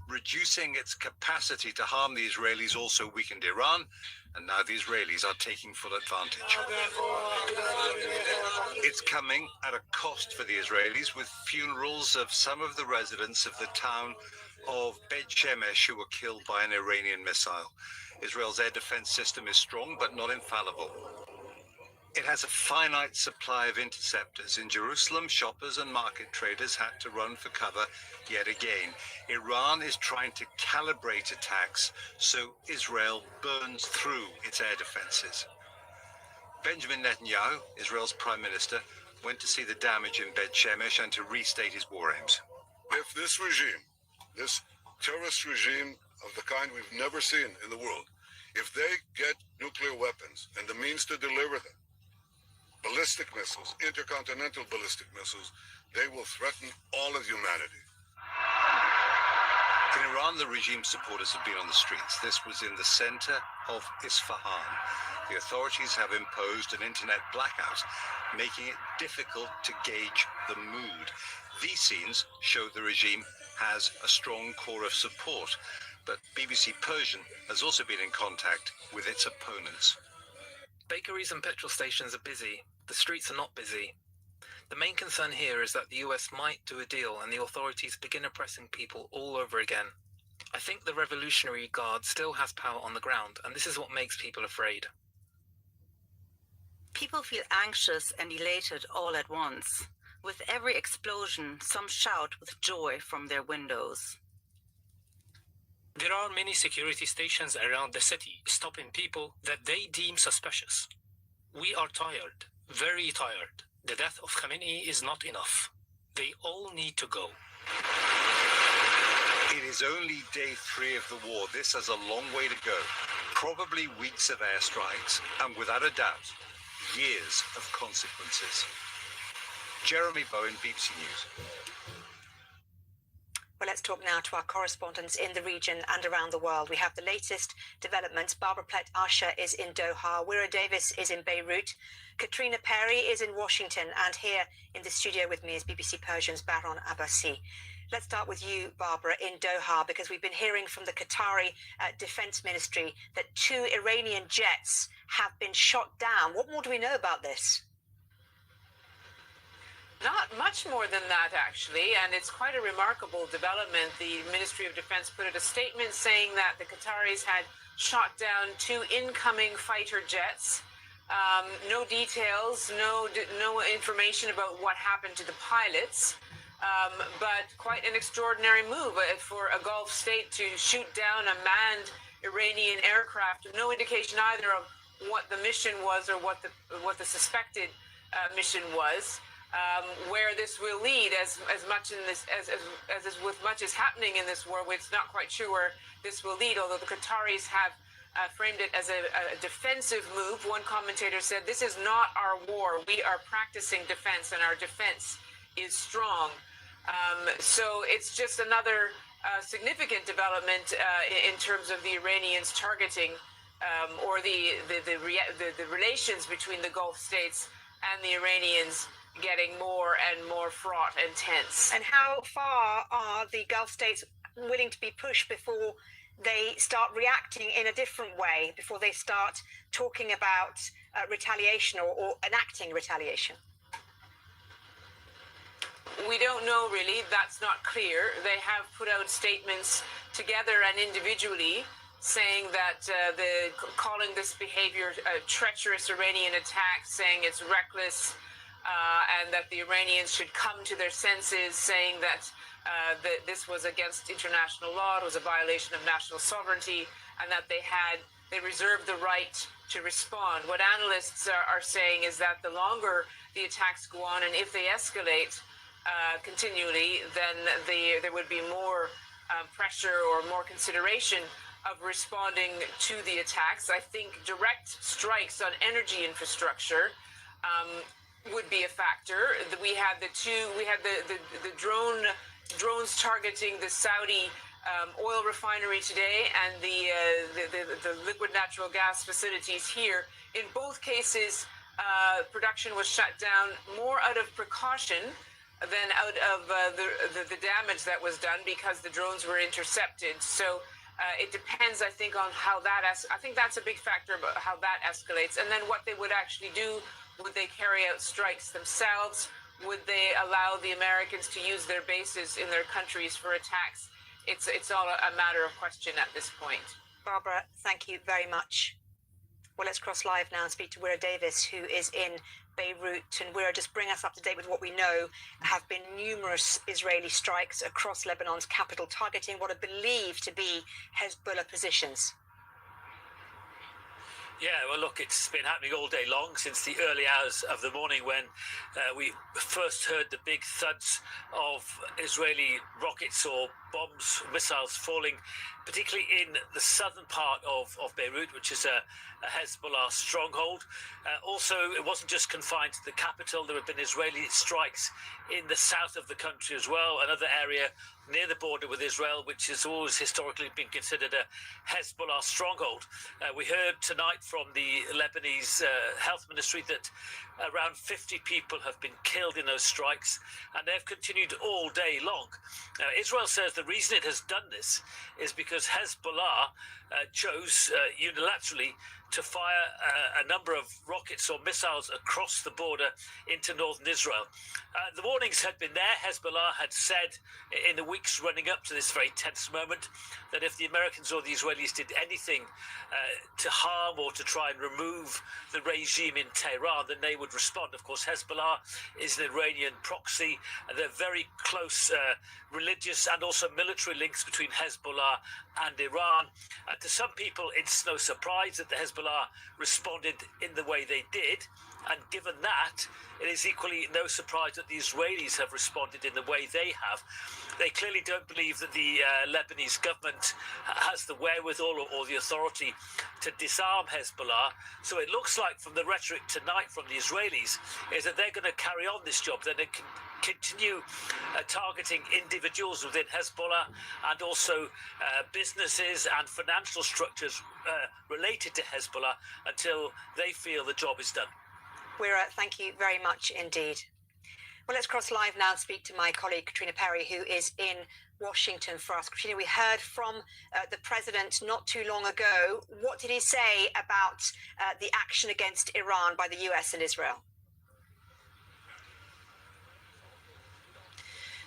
Reducing its capacity to harm the Israelis also weakened Iran, and now the Israelis are taking full advantage. It's coming at a cost for the Israelis, with funerals of some of the residents of the town of Bet Shemesh who were killed by an Iranian missile. Israel's air defense system is strong, but not infallible. It has a finite supply of interceptors. In Jerusalem, shoppers and market traders had to run for cover yet again. Iran is trying to calibrate attacks so Israel burns through its air defenses. Benjamin Netanyahu, Israel's prime minister, went to see the damage in Bet Shemesh and to restate his war aims. If this regime, this terrorist regime of the kind we've never seen in the world, if they get nuclear weapons and the means to deliver them, ballistic missiles, intercontinental ballistic missiles, they will threaten all of humanity. In Iran, the regime supporters have been on the streets. This was in the center of Isfahan. The authorities have imposed an internet blackout, making it difficult to gauge the mood. These scenes show the regime has a strong core of support, but BBC Persian has also been in contact with its opponents. Bakeries and petrol stations are busy. The streets are not busy. The main concern here is that the US might do a deal and the authorities begin oppressing people all over again. I think the Revolutionary Guard still has power on the ground, and this is what makes people afraid. People feel anxious and elated all at once. With every explosion, some shout with joy from their windows. There are many security stations around the city stopping people that they deem suspicious. We are tired, very tired. The death of Khamenei is not enough. They all need to go. It is only day 3 of the war. This has a long way to go. Probably weeks of airstrikes, and without a doubt, years of consequences. Jeremy Bowen, BBC News. Well, let's talk now to our correspondents in the region and around the world. We have the latest developments. Barbara Plett-Asher is in Doha. Wira Davis is in Beirut. Katrina Perry is in Washington. And here in the studio with me is BBC Persian's Bahran Abbasi. Let's start with you, Barbara, in Doha, because we've been hearing from the Qatari Defense Ministry that 2 Iranian jets have been shot down. What more do we know about this? Not much more than that, actually, and it's quite a remarkable development. The Ministry of Defense put out a statement saying that the Qataris had shot down 2 incoming fighter jets. No details, no information about what happened to the pilots, but quite an extraordinary move for a Gulf state to shoot down a manned Iranian aircraft. No indication either of what the mission was or what the suspected mission was. Where this will lead, as much in this as with much is happening in this war, it's not quite sure where this will lead. Although the Qataris have framed it as a defensive move. One commentator said, "This is not our war. We are practicing defense, and our defense is strong." So it's just another significant development in terms of the Iranians targeting or the relations between the Gulf states and the Iranians getting more and more fraught and tense. And how far are the Gulf states willing to be pushed before they start reacting in a different way, before they start talking about retaliation or enacting retaliation? We don't know, really. That's not clear. They have put out statements together and individually saying that calling this behavior a treacherous Iranian attack, saying it's reckless, and that the Iranians should come to their senses, saying that this was against international law, it was a violation of national sovereignty, and that they reserved the right to respond. What analysts are saying is that the longer the attacks go on, and if they escalate continually, then there would be more pressure or more consideration of responding to the attacks. I think direct strikes on energy infrastructure would be a factor. We had the drones targeting the Saudi oil refinery today and the liquid natural gas facilities here. In both cases, production was shut down more out of precaution than out of the damage that was done because the drones were intercepted. So it depends, I think, on how that. I think that's a big factor about how that escalates, and then what they would actually do. Would they carry out strikes themselves? Would they allow the Americans to use their bases in their countries for attacks? It's all a matter of question at this point. Barbara, thank you very much. Well, let's cross live now and speak to Wira Davis, who is in Beirut. And Wira, just bring us up to date with what we know. Have been numerous Israeli strikes across Lebanon's capital, targeting what are believed to be Hezbollah positions. Yeah, well, look, it's been happening all day long since the early hours of the morning when we first heard the big thuds of Israeli rockets or bombs, missiles falling, particularly in the southern part of Beirut, which is a Hezbollah stronghold. Also, it wasn't just confined to the capital. There have been Israeli strikes in the south of the country as well, another area near the border with Israel, which has always historically been considered a Hezbollah stronghold. We heard tonight from the Lebanese health ministry that around 50 people have been killed in those strikes, and they've continued all day long. Israel says the reason it has done this is because Hezbollah chose unilaterally to fire a number of rockets or missiles across the border into northern Israel. The warnings had been there. Hezbollah had said in the weeks running up to this very tense moment that if the Americans or the Israelis did anything to harm or to try and remove the regime in Tehran, then they would respond. Of course, Hezbollah is an Iranian proxy, and there are very close religious and also military links between Hezbollah and Iran. To some people, it's no surprise that the Hezbollah responded in the way they did. And given that, it is equally no surprise that the Israelis have responded in the way they have. They clearly don't believe that the Lebanese government has the wherewithal or the authority to disarm Hezbollah. So it looks like from the rhetoric tonight from the Israelis is that they're going to carry on this job. They're going to continue targeting individuals within Hezbollah and also businesses and financial structures related to Hezbollah until they feel the job is done. Wira, thank you very much indeed. Well, let's cross live now and speak to my colleague Katrina Perry, who is in Washington for us. Katrina, we heard from the president not too long ago. What did he say about the action against Iran by the US and Israel?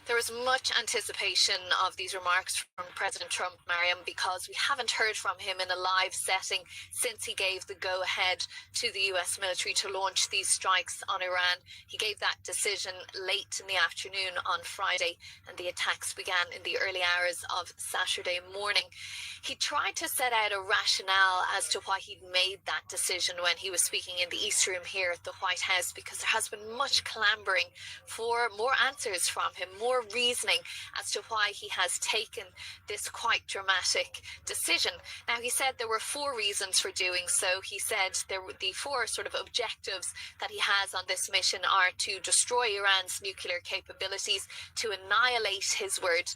There was much anticipation of these remarks from President Trump, Mariam, because we haven't heard from him in a live setting since he gave the go-ahead to the US military to launch these strikes on Iran. He gave that decision late in the afternoon on Friday, and the attacks began in the early hours of Saturday morning. He tried to set out a rationale as to why he'd made that decision when he was speaking in the East Room here at the White House, because there has been much clambering for more answers from him, more reasoning as to why he has taken this quite dramatic decision. Now, he said there were 4 reasons for doing so. He said there were the 4 sort of objectives that he has on this mission are to destroy Iran's nuclear capabilities, to annihilate, his word,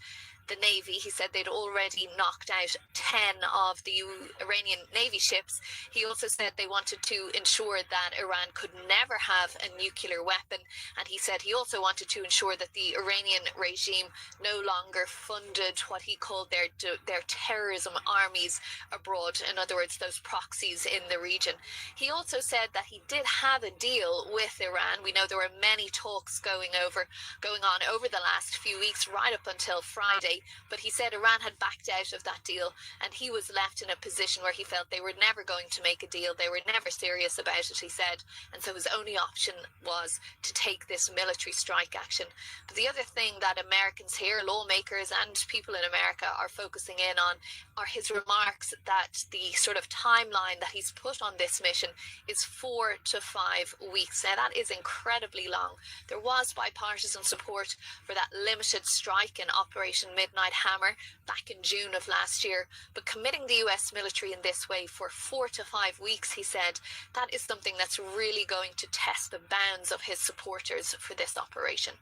the Navy. He said they'd already knocked out 10 of the Iranian Navy ships. He also said they wanted to ensure that Iran could never have a nuclear weapon. And he said he also wanted to ensure that the Iranian regime no longer funded what he called their terrorism armies abroad. In other words, those proxies in the region. He also said that he did have a deal with Iran. We know there were many talks going on over the last few weeks, right up until Friday. But he said Iran had backed out of that deal, and he was left in a position where he felt they were never going to make a deal. They were never serious about it, he said. And so his only option was to take this military strike action. But the other thing that Americans here, lawmakers and people in America, are focusing in on are his remarks that the sort of timeline that he's put on this mission is 4 to 5 weeks. Now, that is incredibly long. There was bipartisan support for that limited strike in Operation Midnight Hammer back in June of last year, but committing the US military in this way for 4 to 5 weeks, he said, that is something that's really going to test the bounds of his supporters for this operation.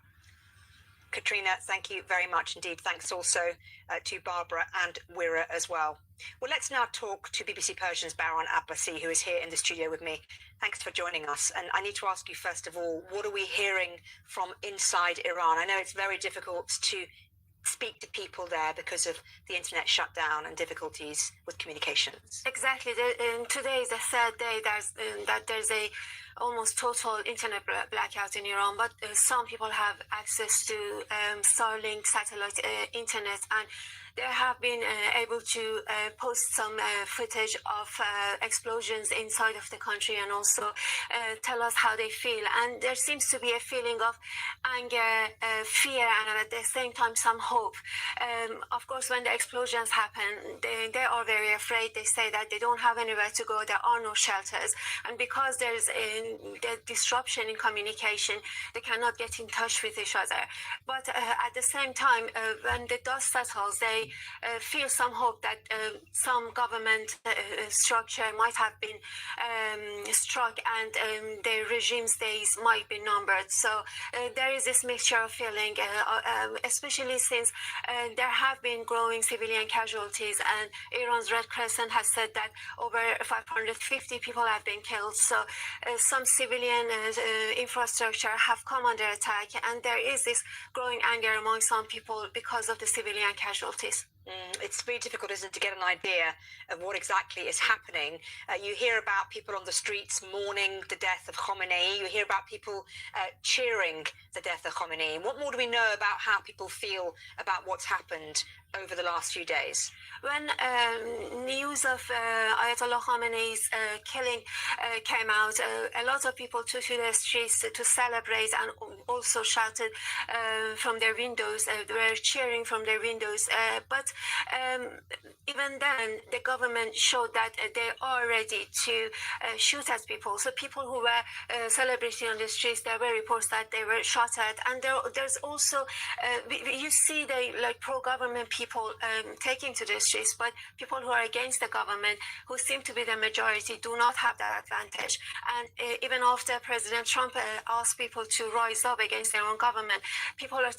Katrina, thank you very much indeed. Thanks also to Barbara and Wira as well. Well, let's now talk to BBC Persian's Baron Abbasi, who is here in the studio with me. Thanks for joining us. And I need to ask you, first of all, what are we hearing from inside Iran? I know it's very difficult to speak to people there because of the internet shutdown and difficulties with communications. Exactly. Today is the 3rd day that there's a almost total internet blackout in Iran, but some people have access to Starlink satellite internet, and they have been able to post some footage of explosions inside of the country and also tell us how they feel. And there seems to be a feeling of anger, fear, and at the same time some hope. Of course, when the explosions happen, they are very afraid. They say that they don't have anywhere to go. There are no shelters. And because there's a disruption in communication, they cannot get in touch with each other. But at the same time, when the dust settles, they feel some hope that some government structure might have been struck and the regime's days might be numbered. So there is this mixture of feeling, especially since there have been growing civilian casualties, and Iran's Red Crescent has said that over 550 people have been killed. So some civilian infrastructure have come under attack, and there is this growing anger among some people because of the civilian casualties. It's very difficult, isn't it, to get an idea of what exactly is happening. You hear about people on the streets mourning the death of Khamenei. You hear about people cheering the death of Khamenei. What more do we know about how people feel about what's happened over the last few days? When news of Ayatollah Khamenei's killing came out, a lot of people took to the streets to celebrate and also shouted from their windows. They were cheering from their windows. But even then, the government showed that they are ready to shoot at people. So people who were celebrating on the streets, there were reports that they were shot at. And there's also, you see the pro-government people taking to the streets, but people who are against the government, who seem to be the majority, do not have that advantage. And even after President Trump asked people to rise up against their own government, people are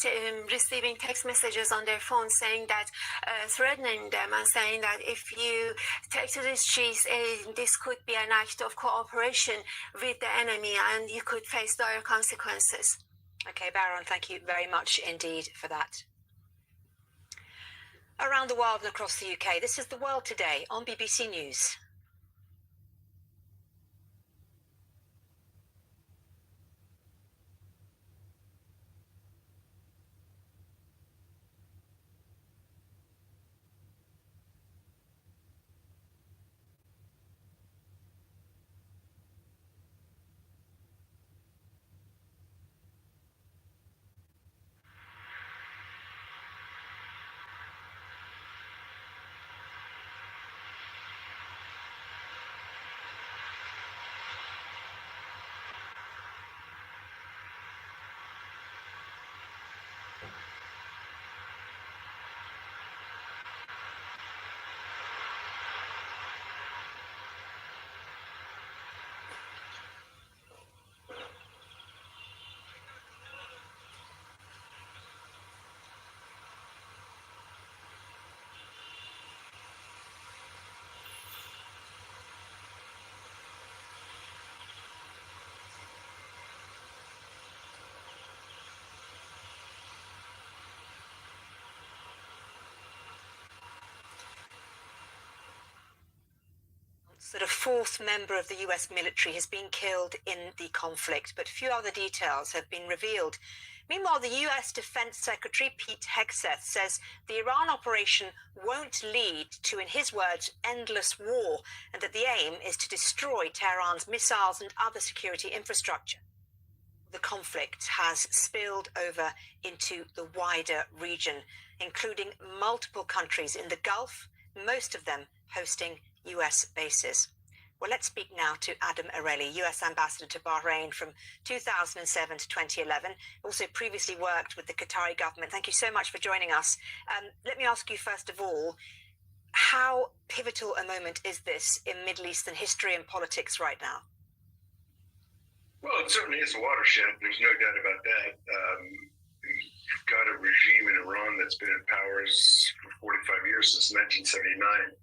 receiving text messages on their phones saying that, threatening them and saying that if you take to the streets, this could be an act of cooperation with the enemy and you could face dire consequences. Okay, Baron, thank you very much indeed for that. Around the world and across the UK, this is The World Today on BBC News. That a fourth member of the US military has been killed in the conflict, but few other details have been revealed. Meanwhile, the US Defense Secretary Pete Hegseth says the Iran operation won't lead to, in his words, endless war, and that the aim is to destroy Tehran's missiles and other security infrastructure. The conflict has spilled over into the wider region, including multiple countries in the Gulf, most of them hosting US bases. Well, let's speak now to Adam Areli, US Ambassador to Bahrain from 2007 to 2011. Also previously worked with the Qatari government. Thank you so much for joining us. Let me ask you first of all, how pivotal a moment is this in Middle Eastern history and politics right now? Well, it certainly is a watershed. There's no doubt about that. You've got a regime in Iran that's been in power for 45 years, since 1979.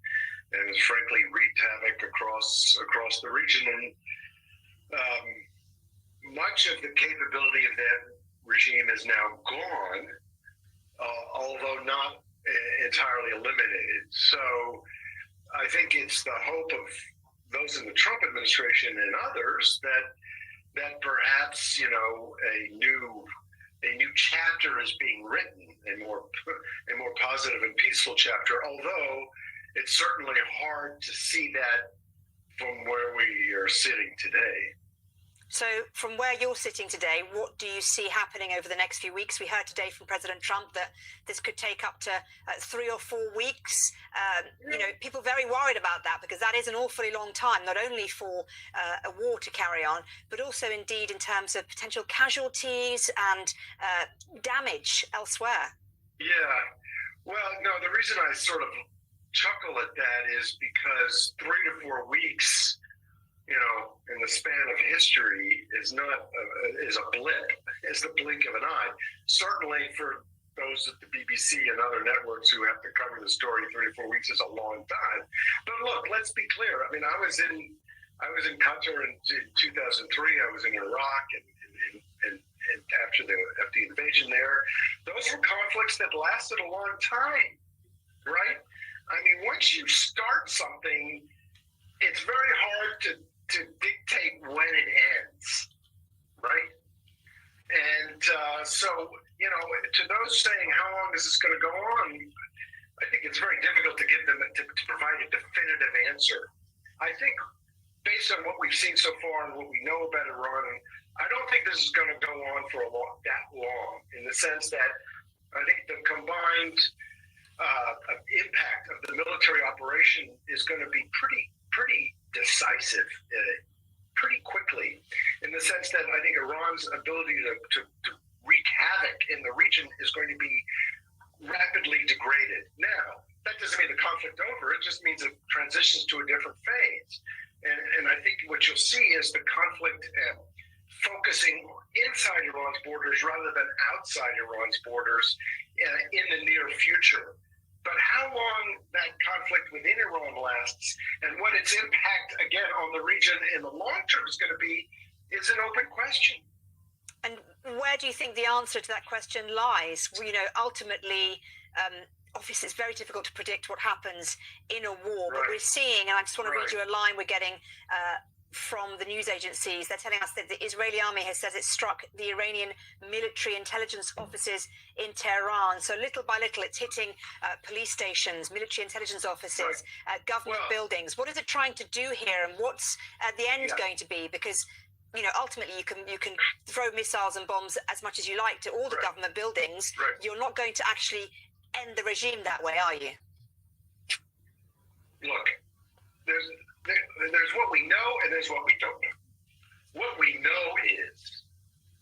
And has frankly wreaked havoc across the region. And much of the capability of that regime is now gone, although not entirely eliminated. So I think it's the hope of those in the Trump administration and others that perhaps, a new a new chapter is being written, a more positive and peaceful chapter, although it's certainly hard to see that from where we are sitting today. So from where you're sitting today, what do you see happening over the next few weeks? We heard today from President Trump that this could take up to 3 or 4 weeks. You know, people are very worried about that because that is an awfully long time, not only for a war to carry on, but also indeed in terms of potential casualties and damage elsewhere. Yeah, well, no, the reason I sort of chuckle at that is because 3 to 4 weeks, you know, in the span of history is a blip. It's the blink of an eye. Certainly for those at the BBC and other networks who have to cover the story, 3 to 4 weeks is a long time. But look, let's be clear. I mean, I was in Qatar in 2003. I was in Iraq and after the invasion there. Those were conflicts that lasted a long time, right? I mean, once you start something, it's very hard to dictate when it ends, right? And so, you know, to those saying how long is this going to go on, I think it's very difficult to give them to provide a definitive answer. I think based on what we've seen so far and what we know about Iran, I don't think this is going to go on for that long, in the sense that I think the combined impact of the military operation is going to be pretty decisive pretty quickly, in the sense that I think Iran's ability to wreak havoc in the region is going to be rapidly degraded. Now, that doesn't mean the conflict over. It just means it transitions to a different phase. And I think what you'll see is the conflict focusing inside Iran's borders rather than outside Iran's borders in the near future. But how long that conflict within Iran lasts and what its impact, again, on the region in the long term is going to be is an open question. And where do you think the answer to that question lies? You know, ultimately, obviously it's very difficult to predict what happens in a war, but we're seeing, and I just want to read you a line we're getting from the news agencies. They're telling us that the Israeli army has said it struck the Iranian military intelligence offices in Tehran. So little by little, it's hitting police stations, military intelligence offices, government buildings. What is it trying to do here, and what's the end going to be? Because, you know, ultimately you can throw missiles and bombs as much as you like to all the government buildings. You're not going to actually end the regime that way, are you? Look, there's what we know and there's what we don't know. What we know is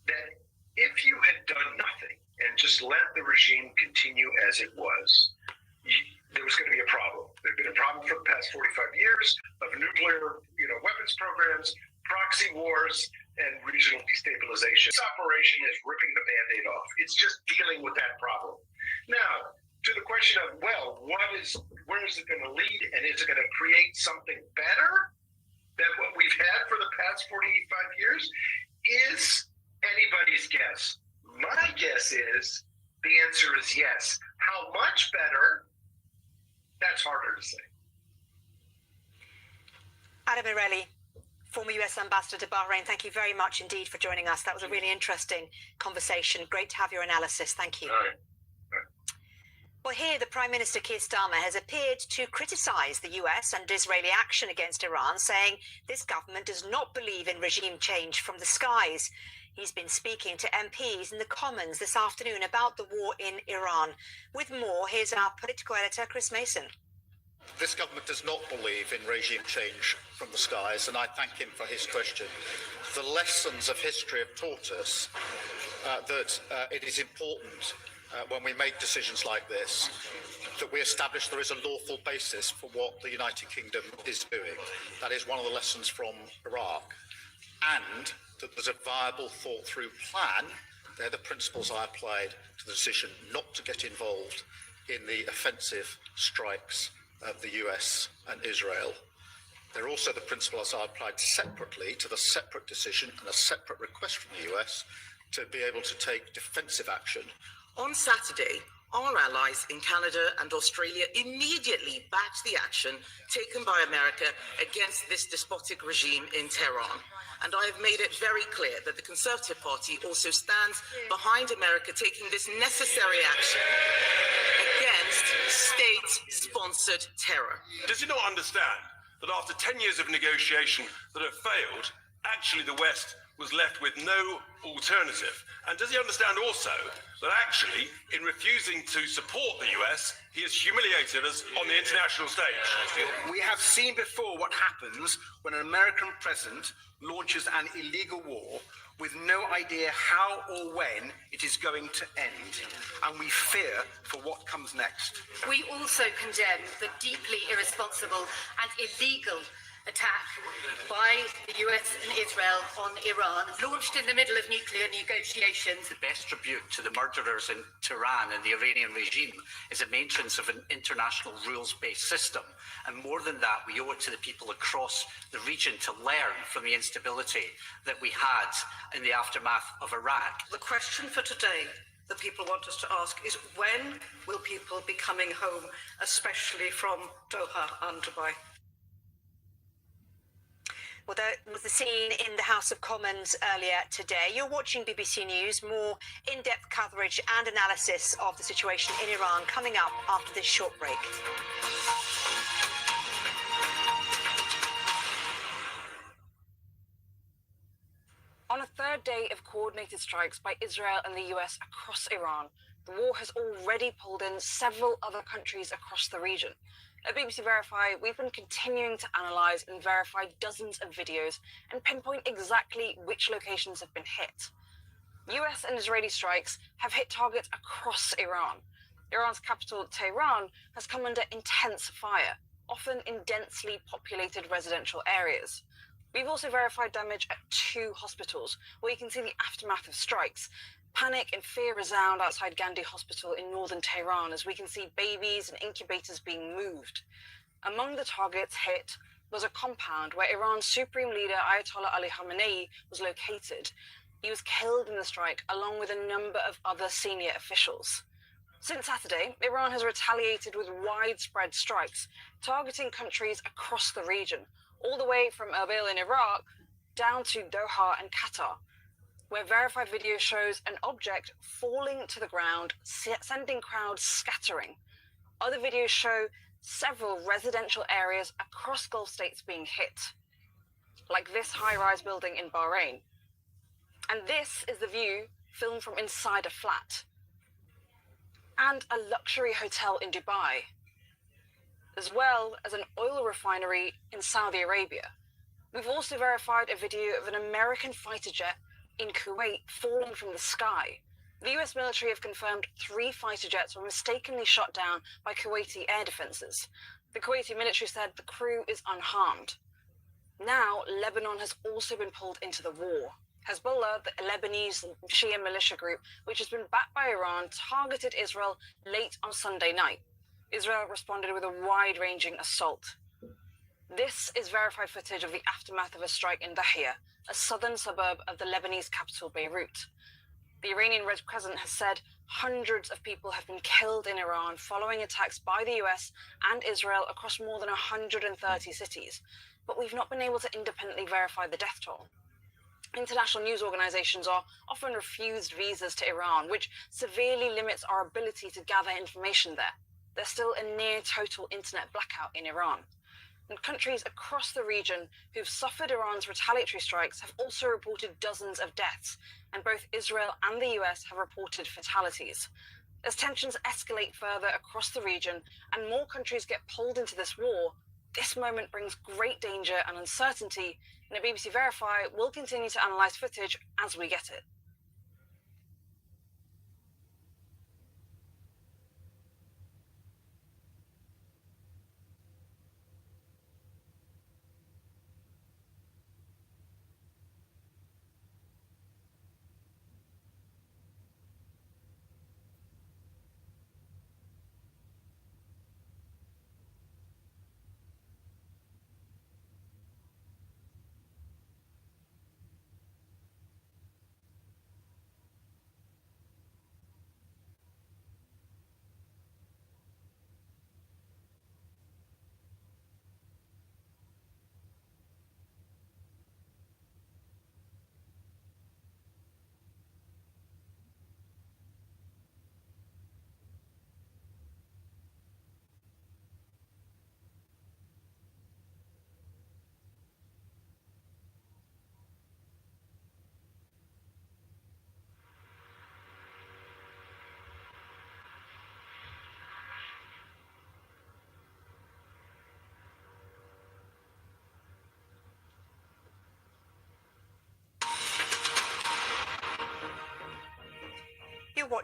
that if you had done nothing and just let the regime continue as it was, there was going to be a problem. There's been a problem for the past 45 years of nuclear, weapons programs, proxy wars, and regional destabilization. This operation is ripping the Band-Aid off. It's just dealing with that problem. Now, to the question of, well, where is it going to lead, and is it going to create something better than what we've had for the past 45 years, is anybody's guess. My guess is the answer is yes. How much better? That's harder to say. Adam Morelli, former US Ambassador to Bahrain, thank you very much indeed for joining us. That was a really interesting conversation. Great to have your analysis. Thank you. All right. Well, here the Prime Minister Keir Starmer has appeared to criticise the US and Israeli action against Iran, saying this government does not believe in regime change from the skies. He's been speaking to MPs in the Commons this afternoon about the war in Iran. With more, here's our political editor, Chris Mason. This government does not believe in regime change from the skies, and I thank him for his question. The lessons of history have taught us that it is important when we make decisions like this, that we establish there is a lawful basis for what the United Kingdom is doing. That is one of the lessons from Iraq. And that there's a viable, thought-through plan. They're the principles I applied to the decision not to get involved in the offensive strikes of the US and Israel. They're also the principles I applied separately to the separate decision and a separate request from the US to be able to take defensive action. On Saturday, our allies in Canada and Australia immediately backed the action taken by America against this despotic regime in Tehran. And I have made it very clear that the Conservative Party also stands behind America taking this necessary action against state-sponsored terror. Does he not understand that after 10 years of negotiation that have failed, actually the West was left with no alternative? And does he understand also that actually, in refusing to support the US, he has humiliated us on the international stage? We have seen before what happens when an American president launches an illegal war with no idea how or when it is going to end, and we fear for what comes next. We also condemn the deeply irresponsible and illegal attack by the US and Israel on Iran, launched in the middle of nuclear negotiations. The best tribute to the murderers in Tehran and the Iranian regime is a maintenance of an international rules-based system. And more than that, we owe it to the people across the region to learn from the instability that we had in the aftermath of Iraq. The question for today that people want us to ask is, when will people be coming home, especially from Doha and Dubai? Well, that was the scene in the House of Commons earlier today. You're watching BBC News. More in-depth coverage and analysis of the situation in Iran coming up after this short break. On a third day of coordinated strikes by Israel and the US across Iran, the war has already pulled in several other countries across the region. At BBC Verify, we've been continuing to analyse and verify dozens of videos and pinpoint exactly which locations have been hit. US and Israeli strikes have hit targets across Iran. Iran's capital, Tehran, has come under intense fire, often in densely populated residential areas. We've also verified damage at 2 hospitals, where you can see the aftermath of strikes. Panic and fear resound outside Gandhi Hospital in northern Tehran as we can see babies and incubators being moved. Among the targets hit was a compound where Iran's supreme leader Ayatollah Ali Khamenei was located. He was killed in the strike along with a number of other senior officials. Since Saturday, Iran has retaliated with widespread strikes, targeting countries across the region, all the way from Erbil in Iraq down to Doha and Qatar, where verified video shows an object falling to the ground, sending crowds scattering. Other videos show several residential areas across Gulf states being hit, like this high-rise building in Bahrain. And this is the view filmed from inside a flat, and a luxury hotel in Dubai, as well as an oil refinery in Saudi Arabia. We've also verified a video of an American fighter jet in Kuwait falling from the sky. The US military have confirmed 3 fighter jets were mistakenly shot down by Kuwaiti air defenses. The Kuwaiti military said the crew is unharmed. Now, Lebanon has also been pulled into the war. Hezbollah, the Lebanese Shia militia group, which has been backed by Iran, targeted Israel late on Sunday night. Israel responded with a wide-ranging assault. This is verified footage of the aftermath of a strike in Dahia, a southern suburb of the Lebanese capital, Beirut. The Iranian Red Crescent has said hundreds of people have been killed in Iran following attacks by the US and Israel across more than 130 cities, but we've not been able to independently verify the death toll. International news organizations are often refused visas to Iran, which severely limits our ability to gather information there. There's still a near total internet blackout in Iran. And countries across the region who've suffered Iran's retaliatory strikes have also reported dozens of deaths, and both Israel and the US have reported fatalities. As tensions escalate further across the region and more countries get pulled into this war, this moment brings great danger and uncertainty, and at BBC Verify, we'll continue to analyse footage as we get it.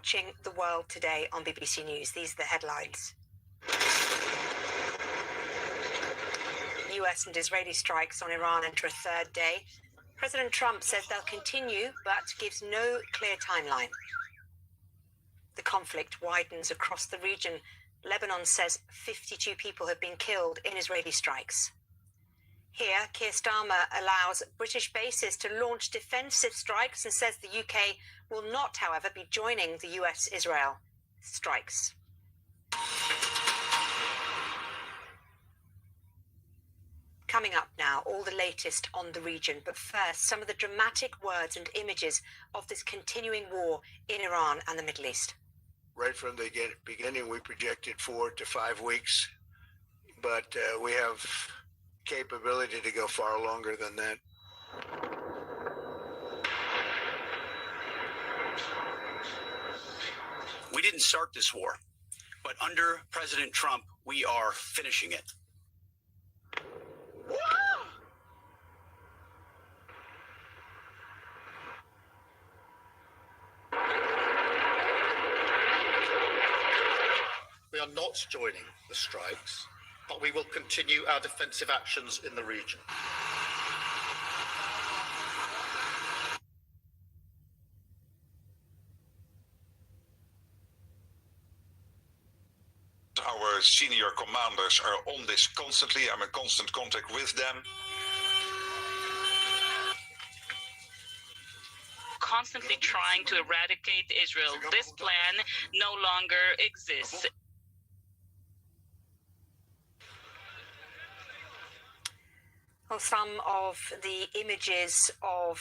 watching The World Today on BBC News. These are the headlines. US and Israeli strikes on Iran enter a third day. President Trump says they'll continue, but gives no clear timeline. The conflict widens across the region. Lebanon says 52 people have been killed in Israeli strikes. Here, Keir Starmer allows British bases to launch defensive strikes and says the UK will not, however, be joining the US-Israel strikes. Coming up now, all the latest on the region. But first, some of the dramatic words and images of this continuing war in Iran and the Middle East. Right from the beginning, we projected 4 to 5 weeks, but we have capability to go far longer than that. We didn't start this war, but under President Trump, we are finishing it. We are not joining the strikes, but we will continue our defensive actions in the region. Our senior commanders are on this constantly. I'm in constant contact with them. Constantly trying to eradicate Israel. This plan no longer exists. Well, some of the images of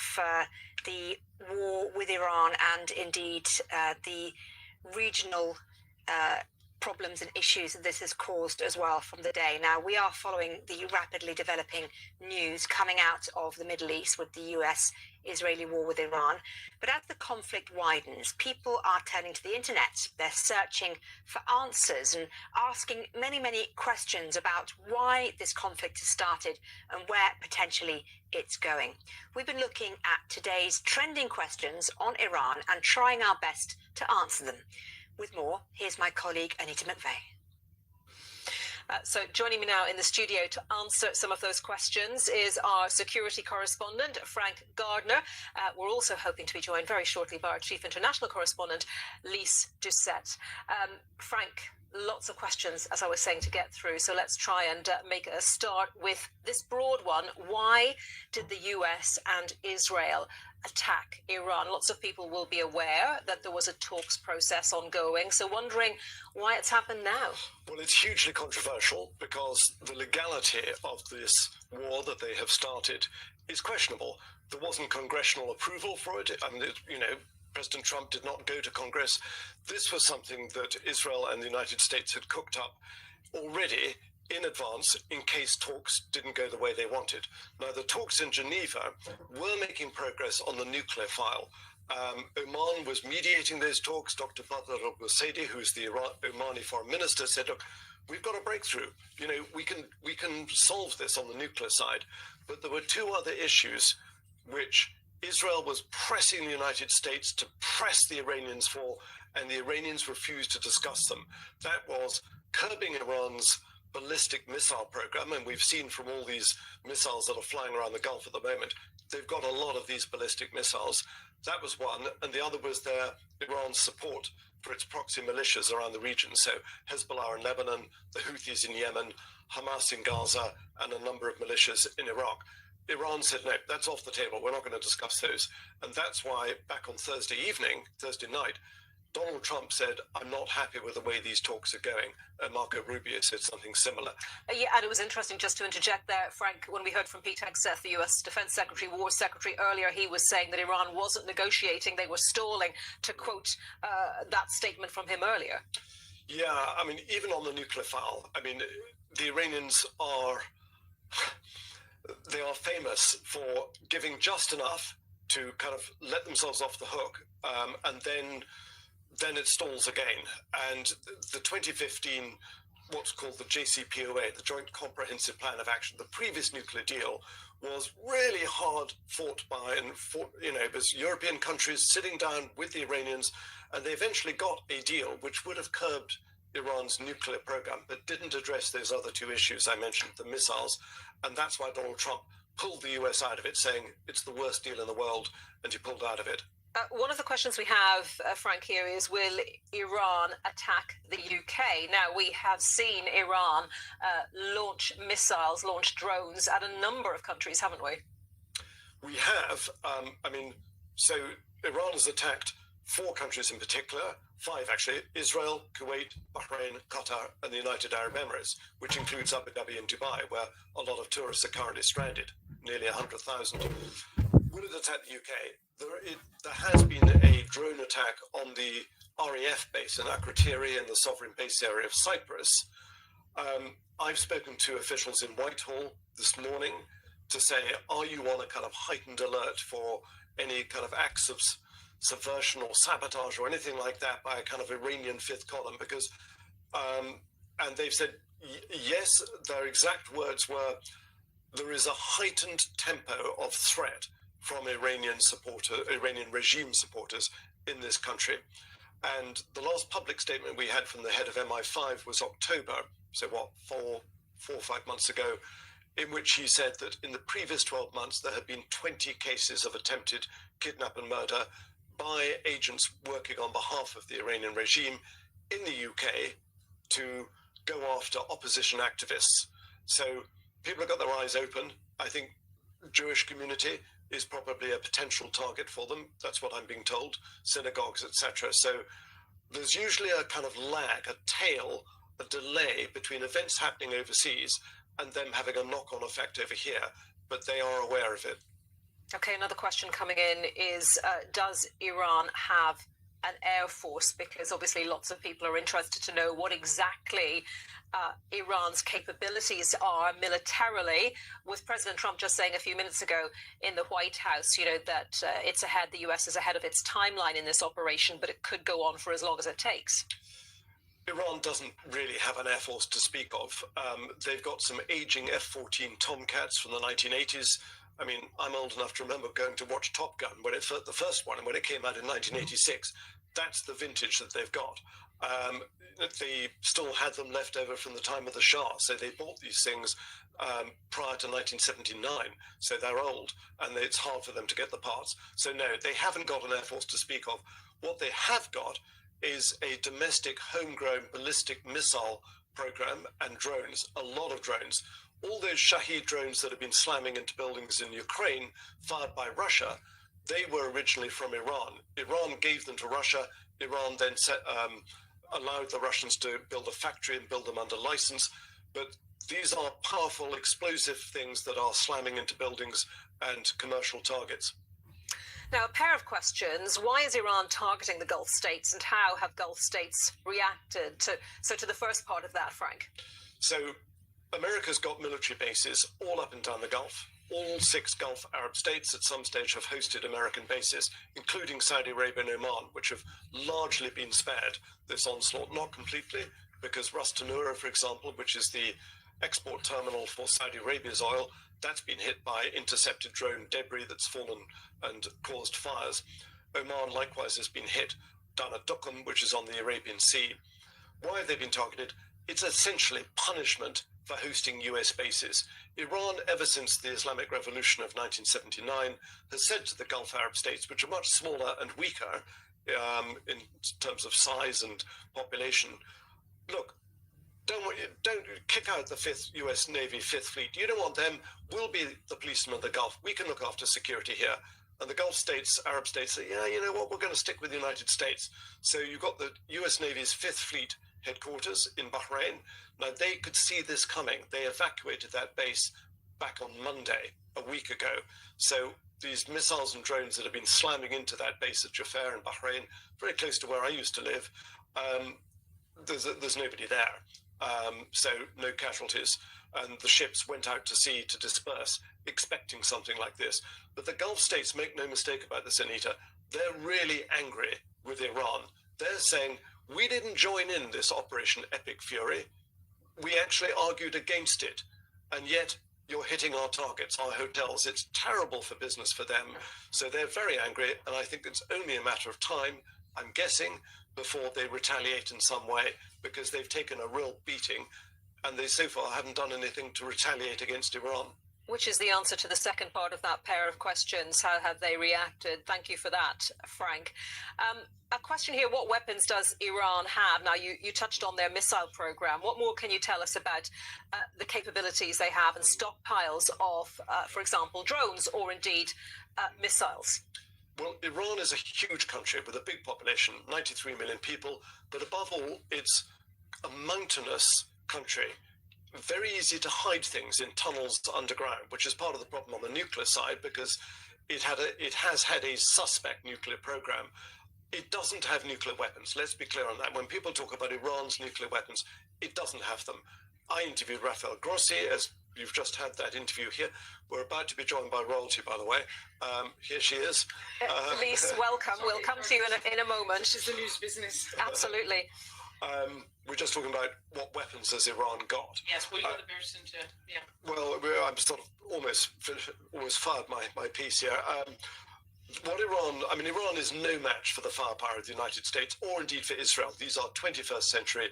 the war with Iran and indeed the regional problems and issues that this has caused as well from the day. Now, we are following the rapidly developing news coming out of the Middle East with the US-Israeli war with Iran. But as the conflict widens, people are turning to the internet. They're searching for answers and asking many, many questions about why this conflict has started and where potentially it's going. We've been looking at today's trending questions on Iran and trying our best to answer them. With more, here's my colleague Anita McVeigh. So joining me now in the studio to answer some of those questions is our security correspondent, Frank Gardner. We're also hoping to be joined very shortly by our chief international correspondent, Lise Doucette. Frank, lots of questions, as I was saying, to get through. So let's try and make a start with this broad one. Why did the US and Israel attack Iran? Lots of people will be aware that there was a talks process ongoing. So wondering why it's happened now. Well, it's hugely controversial because the legality of this war that they have started is questionable. There wasn't congressional approval for it. I mean, President Trump did not go to Congress. This was something that Israel and the United States had cooked up already in advance in case talks didn't go the way they wanted. Now, the talks in Geneva were making progress on the nuclear file. Oman was mediating those talks. Dr. Badr al-Busaidi, who's the Omani foreign minister, said, look, we've got a breakthrough. We can solve this on the nuclear side. But there were two other issues which Israel was pressing the United States to press the Iranians for, and the Iranians refused to discuss them. That was curbing Iran's ballistic missile program, and we've seen from all these missiles that are flying around the Gulf at the moment, they've got a lot of these ballistic missiles. That was one, and the other was Iran's support for its proxy militias around the region. So Hezbollah in Lebanon, the Houthis in Yemen, Hamas in Gaza, and a number of militias in Iraq. Iran said, no, that's off the table. We're not going to discuss those. And that's why back on Thursday night, Donald Trump said, I'm not happy with the way these talks are going. Marco Rubio said something similar. Yeah, and it was interesting, just to interject there, Frank, when we heard from Pete Hegseth, the US Defense Secretary, War Secretary, earlier, he was saying that Iran wasn't negotiating, they were stalling, to quote that statement from him earlier. Yeah, I mean, even on the nuclear file, I mean, the Iranians are famous for giving just enough to kind of let themselves off the hook, and then it stalls again. And the 2015 what's called the JCPOA, the Joint Comprehensive Plan of Action. The previous nuclear deal was really hard fought by, and it was European countries sitting down with the Iranians, and they eventually got a deal which would have curbed Iran's nuclear program, but didn't address those other two issues I mentioned, the missiles, and that's why Donald Trump pulled the US out of it, saying it's the worst deal in the world, and he pulled out of it. One of the questions we have, Frank, here is, will Iran attack the UK? Now, we have seen Iran launch missiles, launch drones at a number of countries, haven't we? We have. So Iran has attacked 4 countries in particular, 5 actually: Israel, Kuwait, Bahrain, Qatar, and the United Arab Emirates, which includes Abu Dhabi and Dubai, where a lot of tourists are currently stranded, nearly 100,000. Will it attack the UK? There has been a drone attack on the RAF base in Akrotiri in the sovereign base area of Cyprus. I've spoken to officials in Whitehall this morning to say, are you on a kind of heightened alert for any kind of acts of subversion or sabotage or anything like that by a kind of Iranian fifth column? Because, and they've said, yes, their exact words were, there is a heightened tempo of threat from Iranian regime supporters in this country. And the last public statement we had from the head of MI5 was October, so what, 4 or 5 months ago, in which he said that in the previous 12 months there had been 20 cases of attempted kidnap and murder by agents working on behalf of the Iranian regime in the UK to go after opposition activists. So people have got their eyes open. I think Jewish community is probably a potential target for them. That's what I'm being told, synagogues, etc. So there's usually a kind of lag, a tail, a delay between events happening overseas and them having a knock-on effect over here, but they are aware of it. Okay, another question coming in is, does Iran have an air force? Because obviously lots of people are interested to know what exactly Iran's capabilities are militarily, with President Trump just saying a few minutes ago in the White House, that it's ahead, the US is ahead of its timeline in this operation, but it could go on for as long as it takes. Iran doesn't really have an air force to speak of. They've got some aging F-14 Tomcats from the 1980s. I mean, I'm old enough to remember going to watch Top Gun when the first one, and when it came out in 1986. That's the vintage that they've got. They still had them left over from the time of the Shah, so they bought these things prior to 1979, so they're old, and it's hard for them to get the parts. So no, they haven't got an air force to speak of. What they have got is a domestic homegrown ballistic missile program and drones, a lot of drones. All those Shahed drones that have been slamming into buildings in Ukraine, fired by Russia, they were originally from Iran. Iran gave them to Russia. Iran then allowed the Russians to build a factory and build them under license. But these are powerful, explosive things that are slamming into buildings and commercial targets. Now, a pair of questions. Why is Iran targeting the Gulf states, and how have Gulf states reacted to the first part of that, Frank? So America's got military bases all up and down the Gulf. All 6 Gulf Arab states at some stage have hosted American bases, including Saudi Arabia and Oman, which have largely been spared this onslaught. Not completely, because Ras Tanura, for example, which is the export terminal for Saudi Arabia's oil, that's been hit by intercepted drone debris that's fallen and caused fires. Oman likewise has been hit down at Duqm, which is on the Arabian Sea. Why have they been targeted? It's essentially punishment for hosting US bases. Iran, ever since the Islamic Revolution of 1979, has said to the Gulf Arab states, which are much smaller and weaker in terms of size and population, look, don't kick out the 5th US Navy 5th Fleet. You don't want them. We'll be the policemen of the Gulf. We can look after security here. And the Gulf states, Arab states, say, yeah, you know what, we're going to stick with the United States. So you've got the US Navy's 5th Fleet headquarters in Bahrain. Now, they could see this coming. They evacuated that base back on Monday, a week ago. So these missiles and drones that have been slamming into that base at Jafar in Bahrain, very close to where I used to live, there's nobody there. So no casualties. And the ships went out to sea to disperse, expecting something like this. But the Gulf states, make no mistake about this, Anita, they're really angry with Iran. They're saying, we didn't join in this Operation Epic Fury. we actually argued against it, and yet you're hitting our targets, our hotels. It's terrible for business for them. So they're very angry, and I think it's only a matter of time, I'm guessing, before they retaliate in some way, because they've taken a real beating, and they so far haven't done anything to retaliate against Iran. Which is the answer to the second part of that pair of questions. How have they reacted? Thank you for that, Frank. A question here, what weapons does Iran have? Now, you touched on their missile program. What more can you tell us about the capabilities they have and stockpiles of, for example, drones or indeed missiles? Well, Iran is a huge country with a big population, 93 million people, but above all, it's a mountainous country. Very easy to hide things in tunnels underground, which is part of the problem on the nuclear side, because it has had a suspect nuclear program. It doesn't have nuclear weapons. Let's be clear on that. When people talk about Iran's nuclear weapons, it doesn't have them. I interviewed Rafael Grossi, as you've just had that interview here. We're about to be joined by royalty, by the way. Here she is. Elise, welcome. We'll come to you in a moment. This is the news business. Absolutely. We're just talking about what weapons has Iran got. Yes, well, you're the person to, yeah. Well, I'm sort of almost fired my piece here. Iran is no match for the firepower of the United States, or indeed for Israel. These are 21st century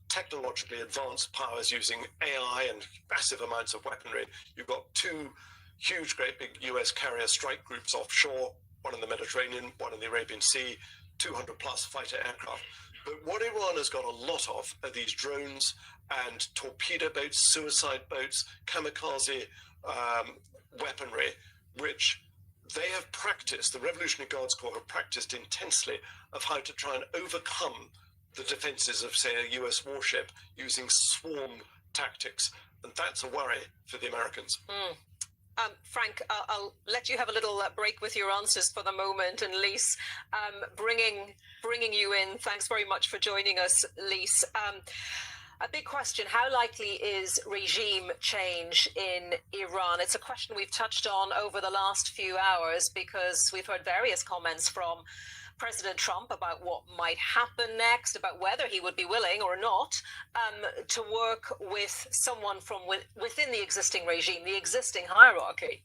technologically advanced powers using AI and massive amounts of weaponry. You've got two huge, great big US carrier strike groups offshore, one in the Mediterranean, one in the Arabian Sea, 200 plus fighter aircraft. But what Iran has got a lot of are these drones and torpedo boats, suicide boats, kamikaze weaponry, which they have practiced, the Revolutionary Guards Corps have practiced intensely of how to try and overcome the defenses of, say, a US warship using swarm tactics. And that's a worry for the Americans. Frank, I'll let you have a little break with your answers for the moment. And Lise, bringing you in, thanks very much for joining us, Lise. A big question, how likely is regime change in Iran? It's a question we've touched on over the last few hours because we've heard various comments from President Trump about what might happen next, about whether he would be willing or not to work with someone from within the existing regime, the existing hierarchy.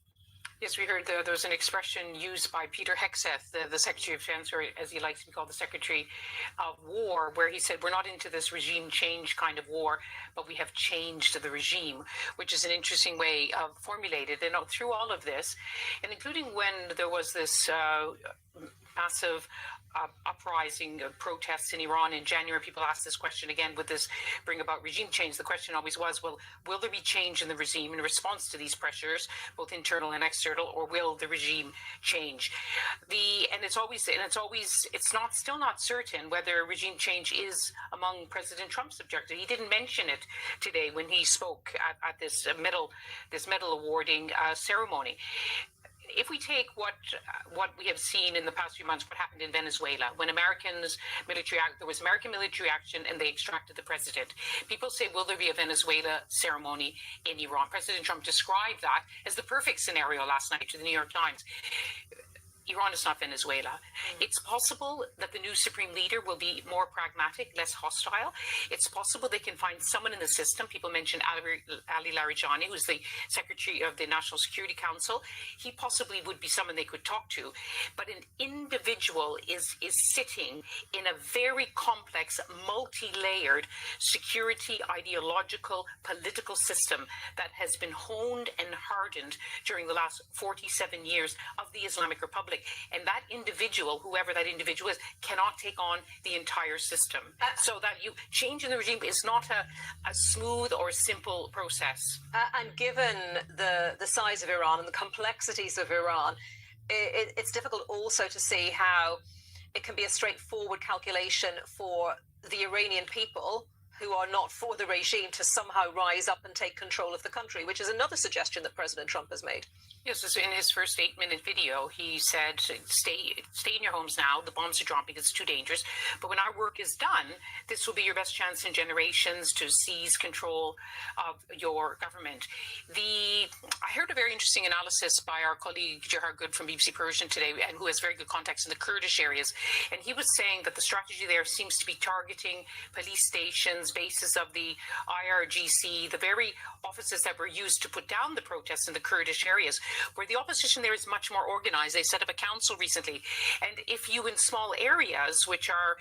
Yes, we heard there was an expression used by Peter Hegseth, the Secretary of Defense, or as he likes to be called, the Secretary of War, where he said, we're not into this regime change kind of war, but we have changed the regime, which is an interesting way of formulating it. And through all of this, and including when there was this massive uprising of protests in Iran in January, people asked this question again, would this bring about regime change? The question always was, well, will there be change in the regime in response to these pressures, both internal and external, or will the regime change? It's still not certain whether regime change is among President Trump's objectives. He didn't mention it today when he spoke at this medal awarding ceremony. If we take what we have seen in the past few months, what happened in Venezuela, when there was American military action and they extracted the president. People say, will there be a Venezuela ceremony in Iran? President Trump described that as the perfect scenario last night to the New York Times. Iran is not Venezuela. It's possible that the new supreme leader will be more pragmatic, less hostile. It's possible they can find someone in the system. People mentioned Ali Larijani, who's the Secretary of the National Security Council. He possibly would be someone they could talk to. But an individual is sitting in a very complex, multi-layered security, ideological, political system that has been honed and hardened during the last 47 years of the Islamic Republic. And that individual, whoever that individual is, cannot take on the entire system. So that change in the regime is not a smooth or simple process. And given the size of Iran and the complexities of Iran, it's difficult also to see how it can be a straightforward calculation for the Iranian people who are not for the regime to somehow rise up and take control of the country, which is another suggestion that President Trump has made. Yes, so in his first 8-minute video, he said, stay in your homes now. The bombs are dropping. It's too dangerous. But when our work is done, this will be your best chance in generations to seize control of your government. I heard a very interesting analysis by our colleague Gerhard Good from BBC Persian today, and who has very good contacts in the Kurdish areas. And he was saying that the strategy there seems to be targeting police stations, bases of the IRGC, the very offices that were used to put down the protests in the Kurdish areas, where the opposition there is much more organized. They set up a council recently. And if you in small areas, which are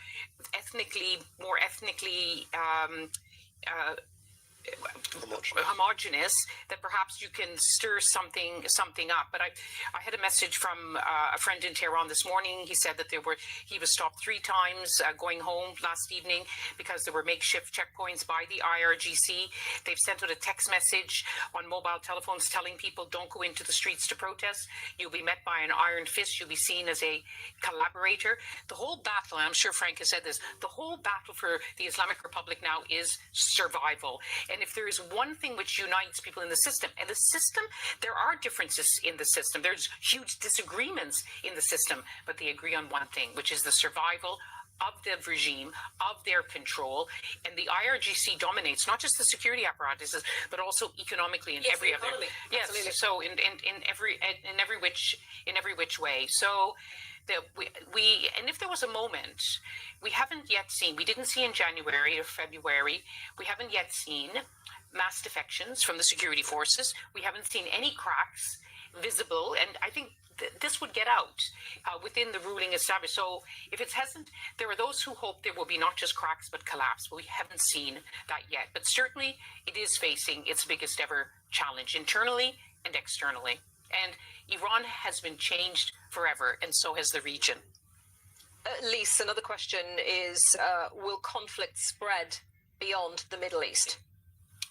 more ethnically homogenous, that perhaps you can stir something up. But I had a message from a friend in Tehran this morning. He said that he was stopped 3 times going home last evening because there were makeshift checkpoints by the IRGC. They've sent out a text message on mobile telephones telling people, don't go into the streets to protest. You'll be met by an iron fist. You'll be seen as a collaborator. The whole battle, and I'm sure Frank has said this, the whole battle for the Islamic Republic now is survival. And if there is one thing which unites people in the system, and the system, there are differences in the system. There's huge disagreements in the system, but they agree on one thing, which is the survival of the regime, of their control. And the IRGC dominates not just the security apparatuses, but also economically in every other. Yes, absolutely. So in every which way. So and if there was a moment, we haven't yet seen, we didn't see in January or February, we haven't yet seen mass defections from the security forces. We haven't seen any cracks visible, and I think this would get out within the ruling establishment. So if it hasn't, there are those who hope there will be not just cracks but collapse, but we haven't seen that yet. But certainly it is facing its biggest ever challenge, internally and externally. And Iran has been changed forever, and so has the region. Lise, another question is, will conflict spread beyond the Middle East?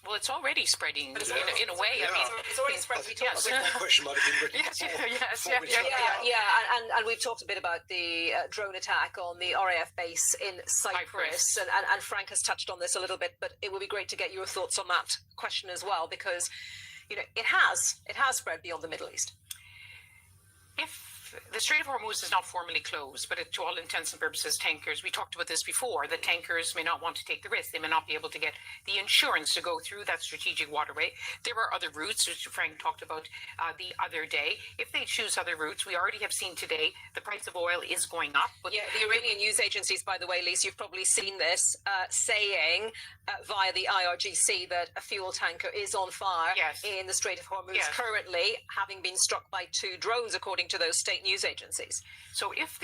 Well, it's already spreading in a way. Yeah. I mean, it's already spread. I think that question might have been written and we've talked a bit about the drone attack on the RAF base in Cyprus, and Frank has touched on this a little bit, but it would be great to get your thoughts on that question as well, because it has spread beyond the Middle East. If the Strait of Hormuz is not formally closed, but to all intents and purposes, tankers, we talked about this before, that tankers may not want to take the risk. They may not be able to get the insurance to go through that strategic waterway. There are other routes, which Frank talked about the other day. If they choose other routes, we already have seen today the price of oil is going up. But the Iranian news agencies, by the way, Lise, you've probably seen this, saying via the IRGC that a fuel tanker is on fire in the Strait of Hormuz currently, having been struck by 2 drones, according to those state news agencies. So if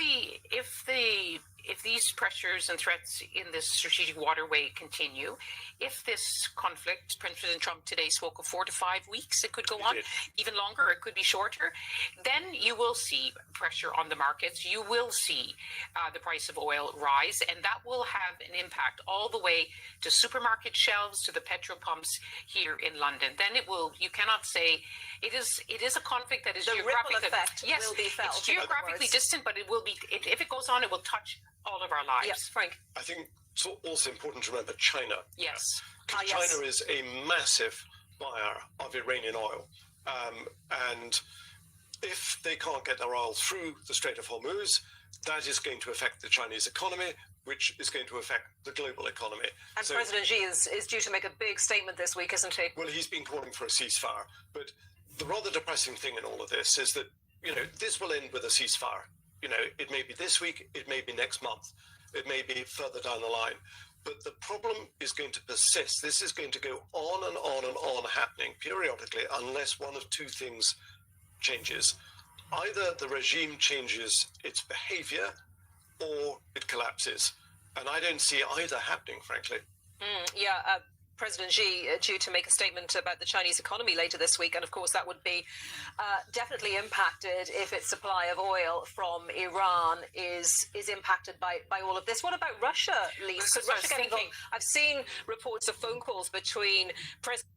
these pressures and threats in this strategic waterway continue, if this conflict, President Trump today spoke of 4 to 5 weeks, it could go on even longer, it could be shorter, then you will see pressure on the markets. You will see the price of oil rise, and that will have an impact all the way to supermarket shelves, to the petrol pumps here in London. Then it will, you cannot say, it is a conflict that is geographically, ripple effect will be felt. It's geographically distant, but it will be, if it goes on, it will touch all of our lives. Yes, Frank. I think it's also important to remember China. Yes. China is a massive buyer of Iranian oil. And if they can't get their oil through the Strait of Hormuz, that is going to affect the Chinese economy, which is going to affect the global economy. And so, President Xi is due to make a big statement this week, isn't he? Well, he's been calling for a ceasefire. But the rather depressing thing in all of this is that, this will end with a ceasefire. It may be this week, it may be next month, it may be further down the line. But the problem is going to persist. This is going to go on and on and on happening periodically unless one of 2 things changes. Either the regime changes its behavior or it collapses. And I don't see either happening, frankly. President Xi due to make a statement about the Chinese economy later this week, and of course that would be definitely impacted if its supply of oil from Iran is impacted by all of this. What about Russia, Lise? Could Russia get involved? I've seen reports of phone calls between President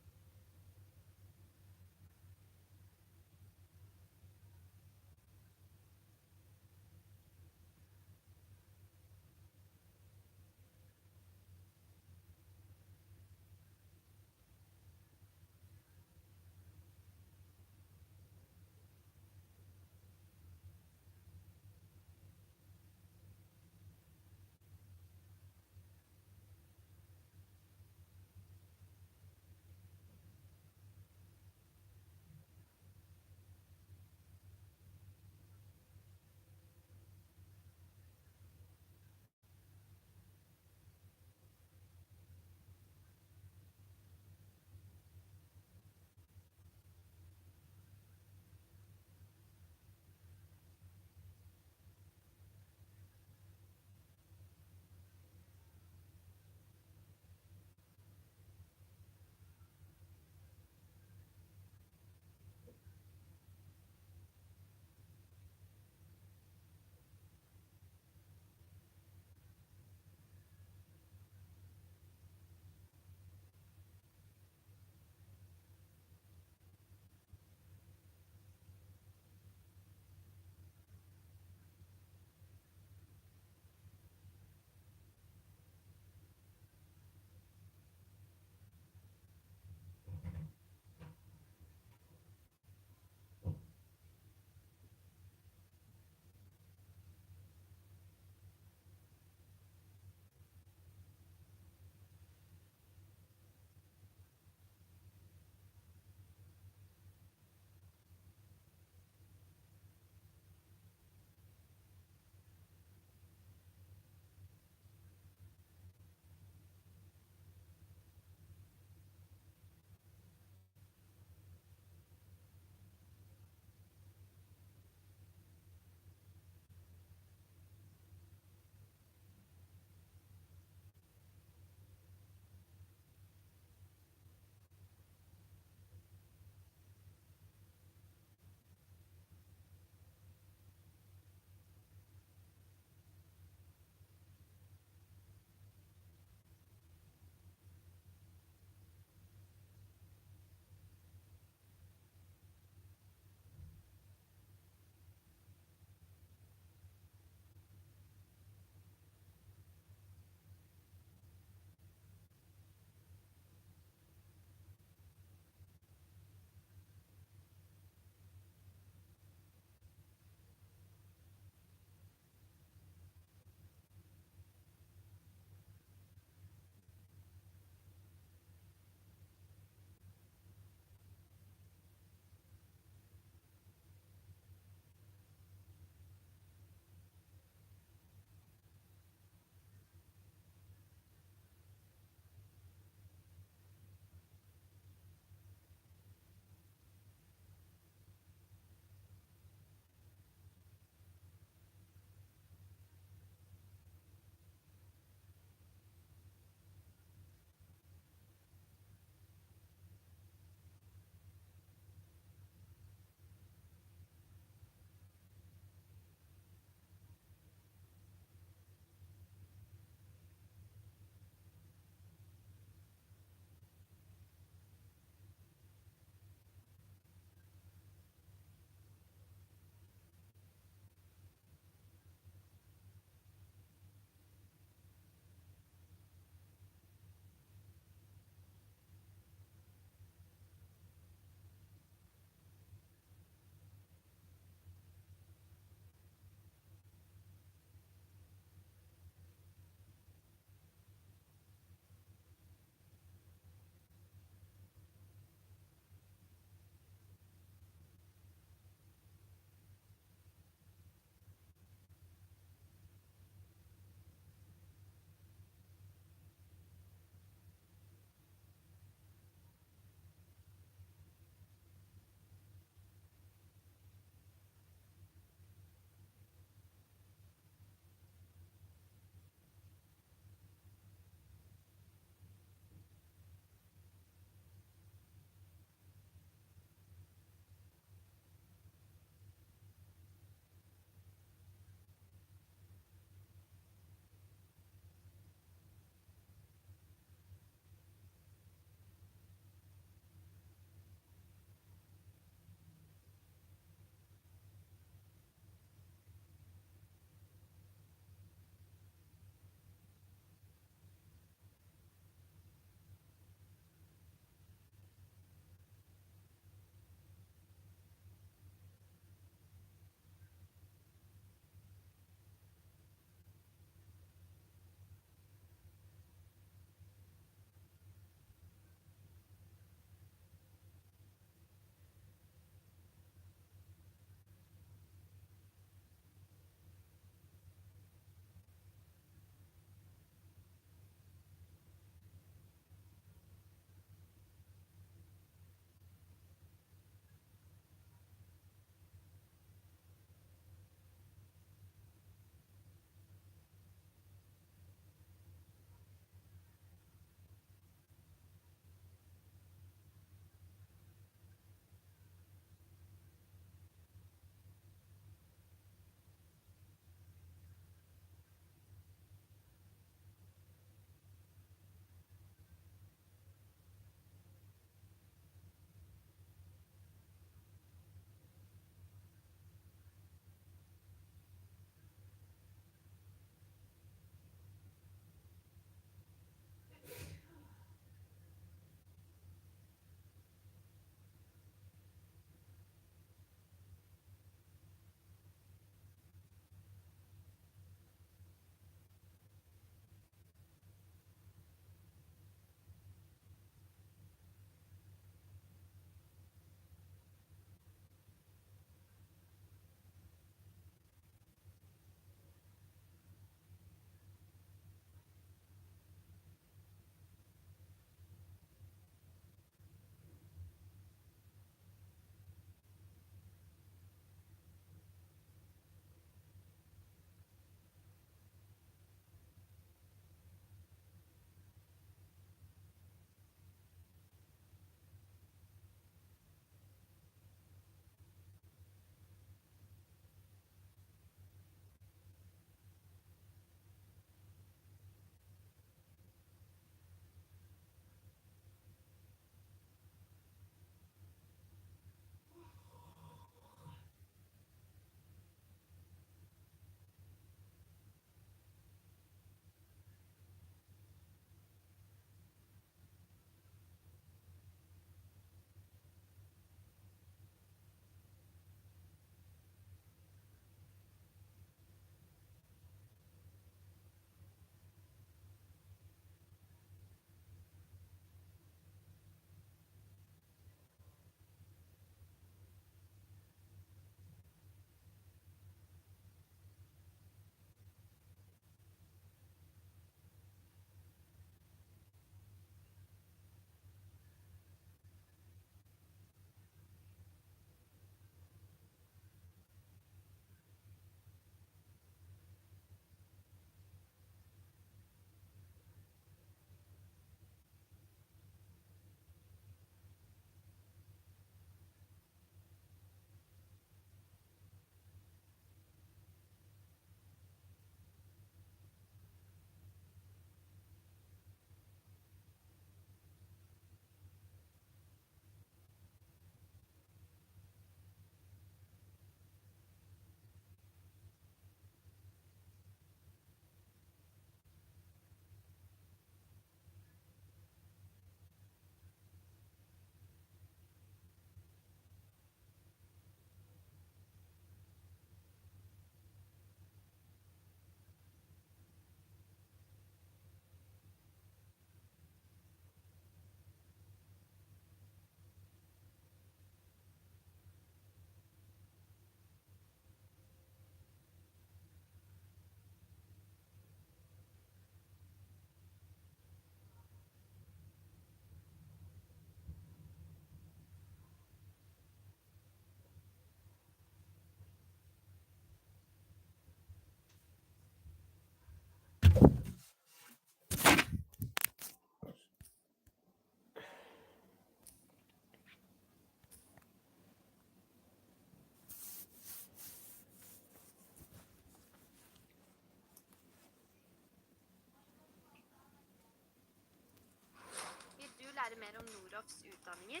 lære mer om Nordhoffs utdanninger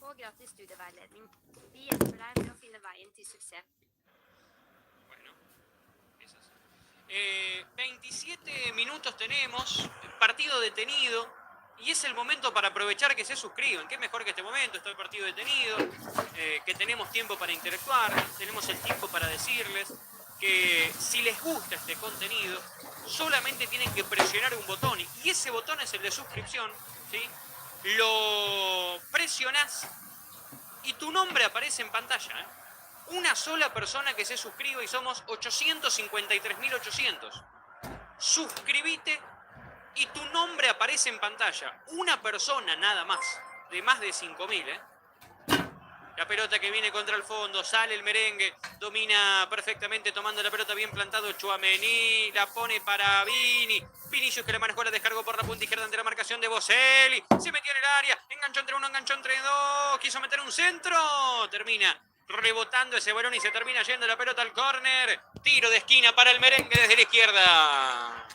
og gratis studieveiledning. Vi hjelper deg med å finne veien til suksess. 27 minutos tenemos, partido detenido, y es el momento para aprovechar que se suscriban. Qué mejor que este momento, está el partido detenido, que tenemos tiempo para interactuar, tenemos el tiempo para decirles que si les gusta este contenido, solamente tienen que presionar un botón, y ese botón es el de suscripción, ¿sí? Lo presionás y tu nombre aparece en pantalla, ¿eh? Una sola persona que se suscriba y somos 853.800. Suscríbete y tu nombre aparece en pantalla. Una persona nada más, de más de 5.000, ¿eh? La pelota que viene contra el fondo, sale el merengue, domina perfectamente tomando la pelota bien plantado Tchouaméni, la pone para Vini. Vinicius que la manejó, la descargó por la punta izquierda ante la marcación de Boselli. Se metió en el área, enganchó entre uno, enganchó entre dos, quiso meter un centro. Termina rebotando ese balón y se termina yendo la pelota al córner. Tiro de esquina para el merengue desde la izquierda.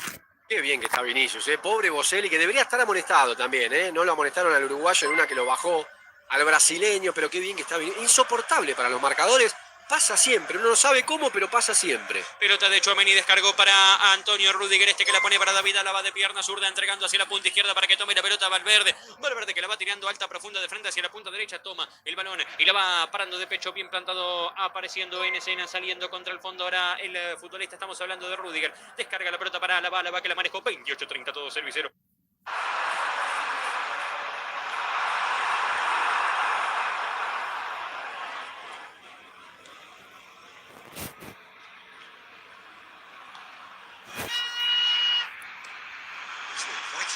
Qué bien que está Vinicius, pobre Boselli, que debería estar amonestado también, no lo amonestaron al uruguayo en una que lo bajó al brasileño, pero qué bien que está Vinicius. Insoportable para los marcadores, pasa siempre, uno no sabe cómo, pero pasa siempre. Pelota de Tchouaméni, descargó para Antonio Rüdiger, este que la pone para David Alaba de pierna zurda, entregando hacia la punta izquierda para que tome la pelota Valverde. Valverde que la va tirando alta, profunda, de frente hacia la punta derecha, toma el balón y la va parando de pecho, bien plantado, apareciendo en escena, saliendo contra el fondo ahora el futbolista, estamos hablando de Rüdiger. Descarga la pelota para Alaba, Alaba que la manejó, 28-30, todo servicero.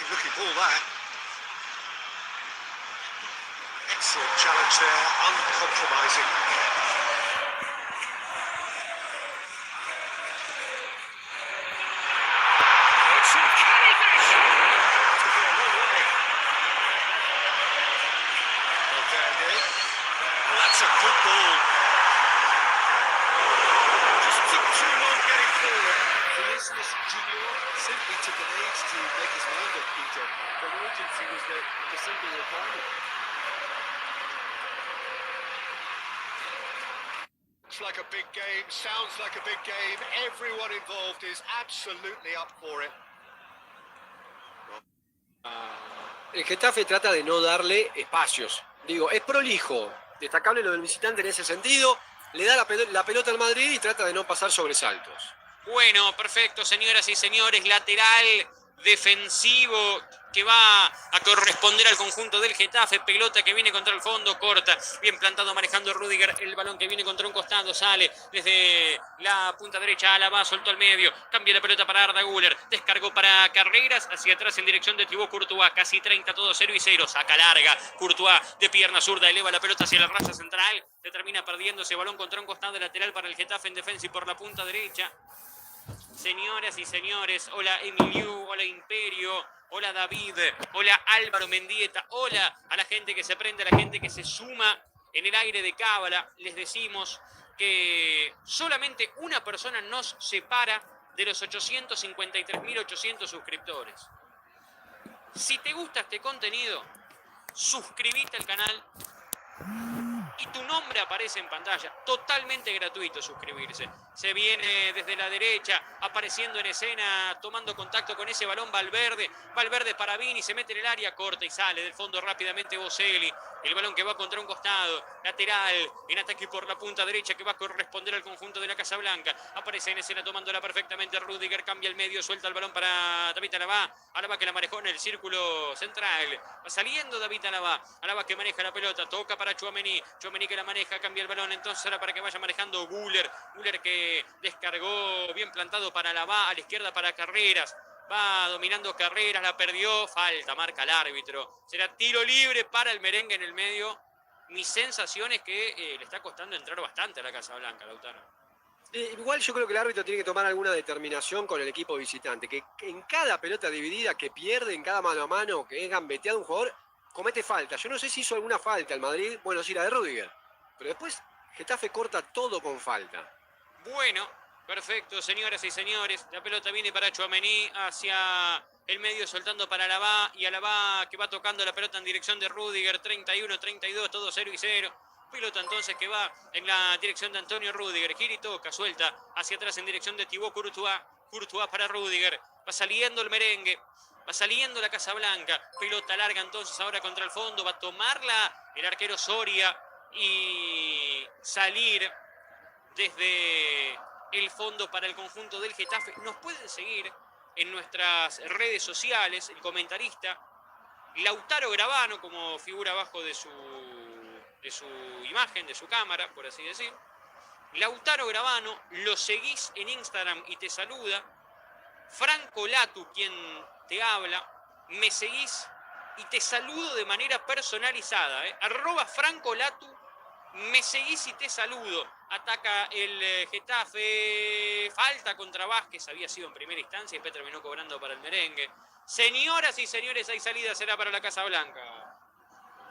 Looking ball that. Excellent challenge there, uncompromising. It's some jellyfish! To go a long way. Well, that's a good ball. Just took too long getting forward. Vinicius Junior simply took an age to make his mind up, Peter. The urgency was there for something required. Looks like a big game, sounds like a big game. Everyone involved is absolutely up for it. El Getafe trata de no darle espacios. Digo, es prolijo. Destacable lo del visitante en ese sentido. Le da la pelota al Madrid y trata de no pasar sobresaltos. Bueno, perfecto, señoras y señores, lateral defensivo que va a corresponder al conjunto del Getafe, pelota que viene contra el fondo, corta, bien plantado manejando Rüdiger, el balón que viene contra un costado, sale desde la punta derecha, Alaba, soltó al medio, cambia la pelota para Arda Güler, descargó para Carreras, hacia atrás en dirección de Thibaut Courtois, casi 30, todo 0-0, saca larga, Courtois de pierna zurda, eleva la pelota hacia la raya central, se termina perdiendo ese balón contra un costado lateral para el Getafe en defensa y por la punta derecha. Señoras y señores, hola Emiliu, hola Imperio, hola David, hola Álvaro Mendieta, hola a la gente que se prende, a la gente que se suma en el aire de Cábala. Les decimos que solamente una persona nos separa de los 853.800 suscriptores. Si te gusta este contenido, suscríbete al canal y tu nombre aparece en pantalla. Totalmente gratuito suscribirse. Se viene desde la derecha, apareciendo en escena, tomando contacto con ese balón Valverde. Valverde para Vini, se mete en el área, corta y sale del fondo rápidamente Boselli. El balón que va contra un costado, lateral, en ataque por la punta derecha que va a corresponder al conjunto de la Casa Blanca. Aparece en escena tomándola perfectamente Rüdiger, cambia el medio, suelta el balón para David Alaba. Alaba que la manejó en el círculo central. Va saliendo David Alaba. Alaba que maneja la pelota, toca para Tchouaméni. Tchouaméni que la maneja, cambia el balón, entonces ahora para que vaya manejando Güler. Güler que descargó bien plantado para Alaba, a la izquierda para Carreras. Va dominando Carreras, la perdió, falta, marca el árbitro. Será tiro libre para el merengue en el medio. Mi sensación es que le está costando entrar bastante a la Casa Blanca, Lautaro. Igual yo creo que el árbitro tiene que tomar alguna determinación con el equipo visitante, que en cada pelota dividida que pierde, en cada mano a mano que es gambeteado un jugador, comete falta. Yo no sé si hizo alguna falta el Madrid, bueno, sí la de Rüdiger, pero después Getafe corta todo con falta. Bueno, Perfecto, señoras y señores. La pelota viene para Tchouaméni hacia el medio, soltando para Alaba. Y Alaba que va tocando la pelota en dirección de Rüdiger. 31-32, todo 0 y 0. Pelota entonces que va en la dirección de Antonio Rüdiger. Gira y toca, suelta hacia atrás en dirección de Thibaut Courtois. Courtois para Rüdiger. Va saliendo el merengue. Va saliendo la Casa Blanca. Pelota larga entonces ahora contra el fondo. Va a tomarla el arquero Soria y salir desde el fondo para el conjunto del Getafe. Nos pueden seguir en nuestras redes sociales. El comentarista Lautaro Gravano, como figura abajo de su imagen, de su cámara, por así decir. Lautaro Gravano, lo seguís en Instagram y te saluda. Franco Latu, quien te habla, me seguís y te saludo de manera personalizada. @Franco Latu, me seguís y te saludo. Ataca el Getafe, falta contra Vázquez, había sido en primera instancia y después terminó cobrando para el merengue. Señoras y señores, hay salida, será para la Casa Blanca.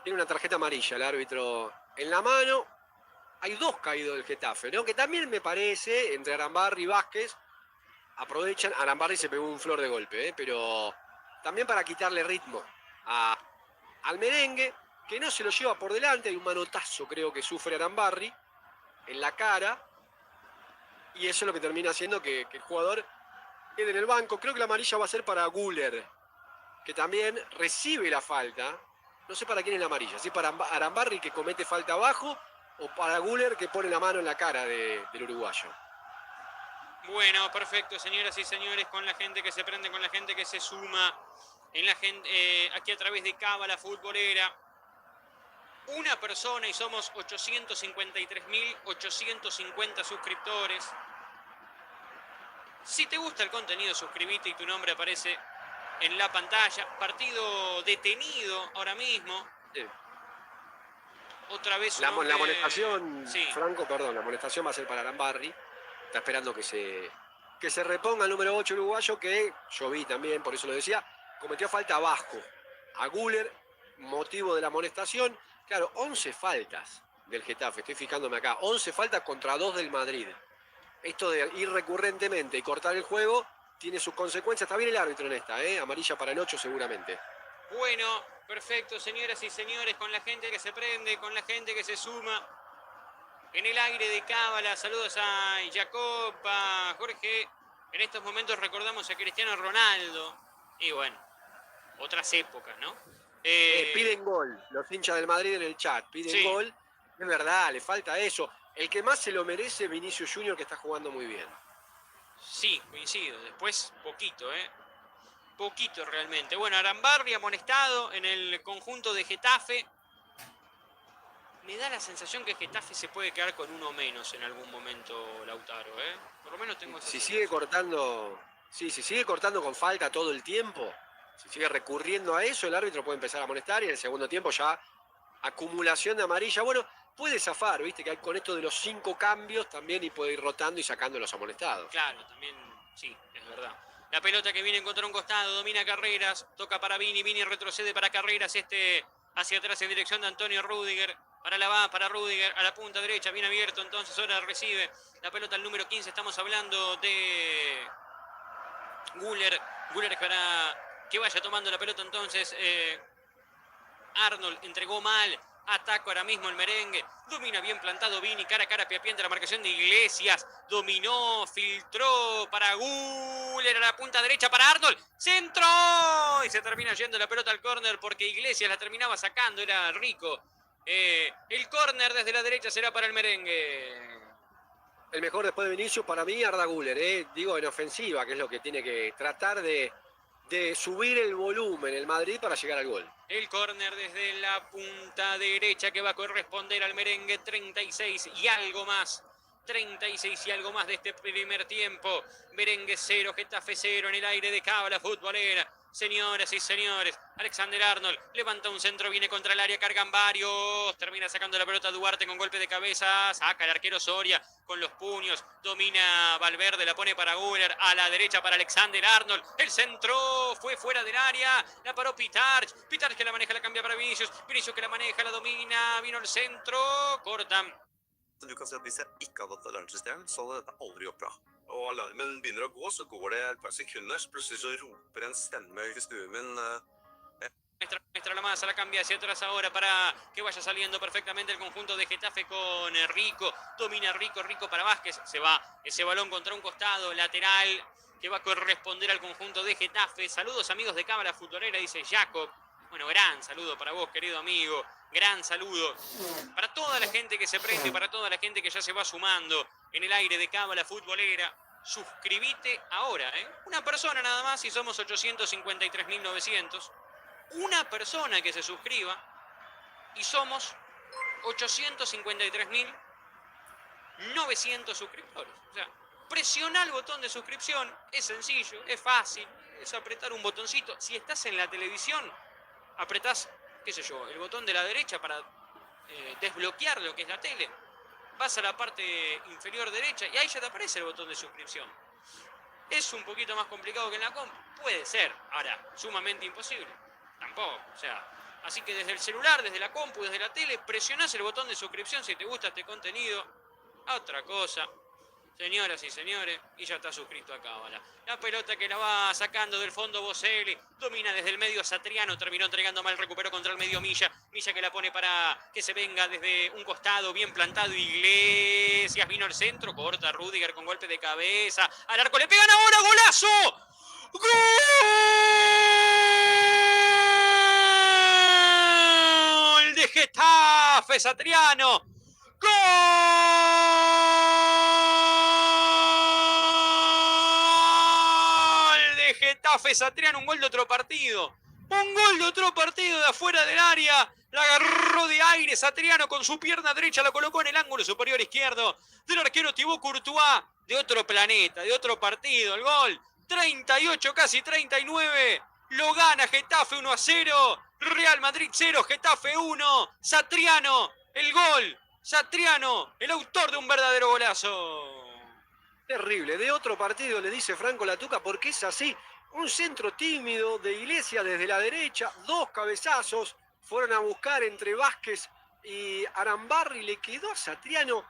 Tiene una tarjeta amarilla el árbitro en la mano. Hay 2 caídos del Getafe, ¿no? Que también me parece, entre Arambarri y Vázquez, aprovechan. Arambarri se pegó un flor de golpe, pero también para quitarle ritmo al merengue, que no se lo lleva por delante. Hay un manotazo, creo que sufre Arambarri en la cara. Y eso es lo que termina haciendo que el jugador quede en el banco. Creo que la amarilla va a ser para Güler, que también recibe la falta. No sé para quién es la amarilla, si para Arambarri, que comete falta abajo, o para Güler, que pone la mano en la cara del uruguayo. Bueno, perfecto, señoras y señores, con la gente que se prende, con la gente que se suma, en la gente, aquí a través de Cábala Futbolera. Una persona y somos 853.850 suscriptores. Si te gusta el contenido, suscríbete y tu nombre aparece en la pantalla. Partido detenido ahora mismo. Sí. Otra vez la amonestación, sí. Franco, perdón, la amonestación va a ser para Arambarri. Está esperando que se reponga el número 8 uruguayo, que yo vi también, por eso lo decía, cometió falta abajo a Güler, motivo de la amonestación. Claro, 11 faltas del Getafe, estoy fijándome acá, 11 faltas contra 2 del Madrid. Esto de ir recurrentemente y cortar el juego tiene sus consecuencias. Está bien el árbitro en esta, amarilla para el 8 seguramente. Bueno, perfecto, señoras y señores, con la gente que se prende, con la gente que se suma en el aire de Cábala. Saludos a Jacob, a Jorge. En estos momentos recordamos a Cristiano Ronaldo. Y bueno, otras épocas, ¿no? Piden gol, los hinchas del Madrid en el chat, piden gol. Es verdad, le falta eso. El que más se lo merece, Vinicius Junior, que está jugando muy bien. Sí, coincido. Después, poquito, poquito realmente. Bueno, Arambarri amonestado en el conjunto de Getafe. Me da la sensación que Getafe se puede quedar con uno menos en algún momento, Lautaro, Por lo menos tengo esa sensación. Si sigue cortando con falta todo el tiempo, si sigue recurriendo a eso, el árbitro puede empezar a amonestar y en el segundo tiempo ya acumulación de amarilla. Bueno, puede zafar, viste, que con esto de los 5 cambios también y puede ir rotando y sacando los amonestados. Claro, también, sí, es verdad. La pelota que viene contra un costado, domina Carreras, toca para Vini, Vini retrocede para Carreras, hacia atrás en dirección de Antonio Rüdiger, para Rüdiger, a la punta derecha, bien abierto, entonces ahora recibe la pelota el número 15, estamos hablando de Güler para que vaya tomando la pelota entonces. Arnold entregó mal, ataca ahora mismo el merengue, domina bien plantado Vini, cara a cara, pie a pie entre la marcación de Iglesias, dominó, filtró para Güler, a la punta derecha para Arnold, centro, y se termina yendo la pelota al córner porque Iglesias la terminaba sacando, era rico. El córner desde la derecha será para el merengue. El mejor después de Vinicius para mí, Arda Güler, digo en ofensiva, que es lo que tiene que tratar de subir el volumen el Madrid para llegar al gol. El córner desde la punta derecha que va a corresponder al merengue. 36 y algo más. 36 y algo más de este primer tiempo. Merengue 0, Getafe 0 en el aire de Cábala Futbolera. Señoras y señores, Alexander Arnold levanta un centro, viene contra el área, cargan varios, termina sacando la pelota Duarte con golpe de cabeza, saca el arquero Soria con los puños, domina Valverde, la pone para Güler, a la derecha para Alexander Arnold, el centro fue fuera del área, la paró Pitarch que la maneja, la cambia para Vinicius que la maneja, la domina, vino el centro, corta. Du kan si at hvis jeg ikke hadde hatt alarmsystem, så hadde dette aldri gått bra. og alarmen begynner å gå, så går det et par sekunder, så plutselig så roper en stemme i stuen min Muestra la masa, la cambia hacia atrás ahora para que vaya saliendo perfectamente el conjunto de Getafe con Rico. Domina Rico para Vázquez. Se va ese balón contra un costado lateral que va a corresponder al conjunto de Getafe. Saludos amigos de Cámara Futbolera, dice Jacob. Bueno, gran saludo para vos, querido amigo. Gran saludo para toda la gente que se prende, para toda la gente que ya se va sumando en el aire de Cámara Futbolera. Suscribite ahora, ¿eh? Una persona nada más y somos 853.900. Una persona que se suscriba y somos 853.900 suscriptores. O sea, presiona el botón de suscripción, es sencillo, es fácil, es apretar un botoncito. Si estás en la televisión, apretás, qué sé yo, el botón de la derecha para desbloquear lo que es la tele. Vas a la parte inferior derecha y ahí ya te aparece el botón de suscripción. ¿Es un poquito más complicado que en la comp? Puede ser. Ahora, sumamente imposible. Tampoco, o sea, así que desde el celular, desde la compu, desde la tele, presionás el botón de suscripción si te gusta este contenido. Otra cosa, señoras y señores, y ya está suscrito a Cábala. La pelota que la va sacando del fondo Boselli, domina desde el medio Satriano, terminó entregando mal, recuperó contra el medio Milla que la pone para que se venga desde un costado, bien plantado Iglesias, vino al centro, corta Rudiger con golpe de cabeza, al arco le pegan ahora, ¡golazo! ¡Gol de Getafe, Satriano! ¡Gol de Getafe, Satriano! Un gol de otro partido. Un gol de otro partido de afuera del área. La agarró de aire Satriano con su pierna derecha, la colocó en el ángulo superior izquierdo del arquero Thibaut Courtois. De otro planeta, de otro partido. El gol 38, casi 39. Lo gana Getafe 1-0. Real Madrid 0, Getafe 1. Satriano, el gol. Satriano, el autor de un verdadero golazo. Terrible, de otro partido, le dice Franco Latuca, porque es así. Un centro tímido de Iglesias desde la derecha, dos cabezazos, fueron a buscar entre Vázquez y Arambarri, le quedó a Satriano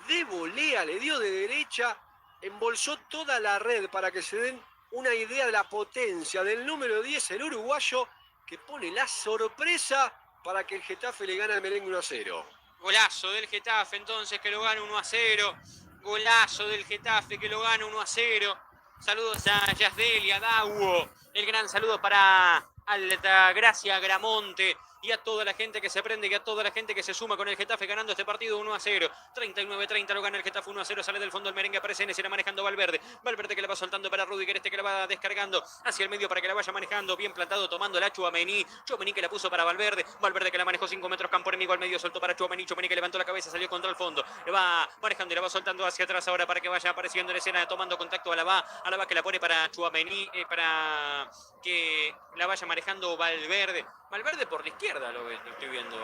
de volea, le dio de derecha, embolsó toda la red para que se den una idea de la potencia del número 10, el uruguayo, que pone la sorpresa para que el Getafe le gane al merengue 1-0. Golazo del Getafe entonces que lo gana 1-0. Golazo del Getafe que lo gana 1-0. Saludos a Yasdel y a Dauo. El gran saludo para Altagracia Gramonte y a toda la gente que se prende y a toda la gente que se suma con el Getafe ganando este partido 1-0. 39-30 lo gana el Getafe 1-0. Sale del fondo el merengue, aparece en escena manejando Valverde. Valverde que la va soltando para Rudiger, que la va descargando hacia el medio para que la vaya manejando. Bien plantado, tomando la Tchouaméni. Tchouaméni que la puso para Valverde. Valverde que la manejó 5 metros, campo enemigo al medio, soltó para Tchouaméni. Tchouaméni que levantó la cabeza, salió contra el fondo. Le va manejando y la va soltando hacia atrás ahora para que vaya apareciendo en escena, tomando contacto a la va que la pone para Tchouaméni, para que la vaya manejando Valverde. Valverde por la izquierda lo estoy viendo.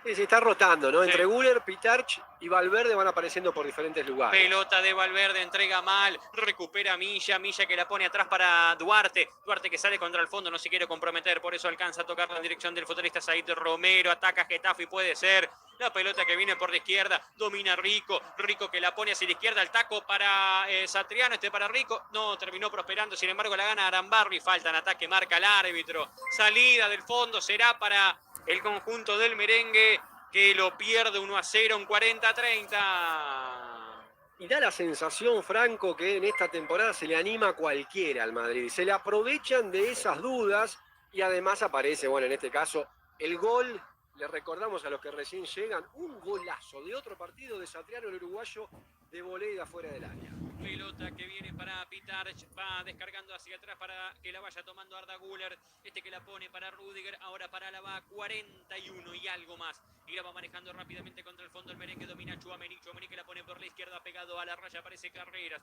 Sí, se está rotando, ¿no? Sí. Entre Güler, Pitarch y Valverde van apareciendo por diferentes lugares. Pelota de Valverde, entrega mal, recupera Milla que la pone atrás para Duarte. Duarte que sale contra el fondo, no se quiere comprometer, por eso alcanza a tocarla en dirección del futbolista Said Romero. Ataca Getafe y puede ser. La pelota que viene por la izquierda, domina Rico que la pone hacia la izquierda, el taco para Satriano, para Rico, no terminó prosperando, sin embargo la gana Arambarri, falta en ataque, marca el árbitro, salida del fondo, será para el conjunto del merengue que lo pierde 1-0 en 40-30. Y da la sensación, Franco, que en esta temporada se le anima a cualquiera al Madrid, se le aprovechan de esas dudas y además aparece, bueno, en este caso, el gol. Le recordamos a los que recién llegan, un golazo de otro partido de Satriano, el uruguayo, de volea de afuera del área. Pelota que viene para Pitarch, va descargando hacia atrás para que la vaya tomando Arda Güler, que la pone para Rudiger, ahora para la va 41 y algo más. Y la va manejando rápidamente contra el fondo el merengue, domina Tchouaméni que la pone por la izquierda, pegado a la raya, aparece Carreras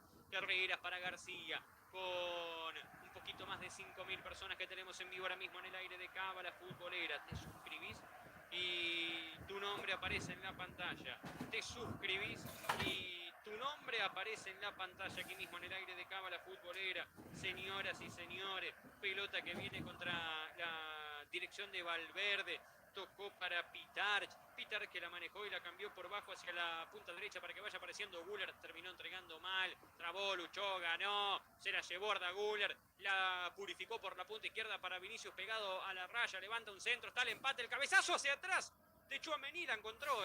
para García, con un poquito más de 5.000 personas que tenemos en vivo ahora mismo en el aire de Cábala Futbolera. ¿Te suscribís? Y tu nombre aparece en la pantalla. Te suscribís y tu nombre aparece en la pantalla aquí mismo en el aire de Cábala Futbolera. Señoras y señores, pelota que viene contra la dirección de Valverde. tocó para Pitarch. Pitarch que la manejó y la cambió por bajo hacia la punta derecha para que vaya apareciendo Guller. Terminó entregando mal. Trabó, luchó, ganó. Se la llevó Arda Guller. La purificó por la punta izquierda para Vinicius pegado a la raya. Levanta un centro. Está el empate. El cabezazo hacia atrás de Tchouaméni. La encontró,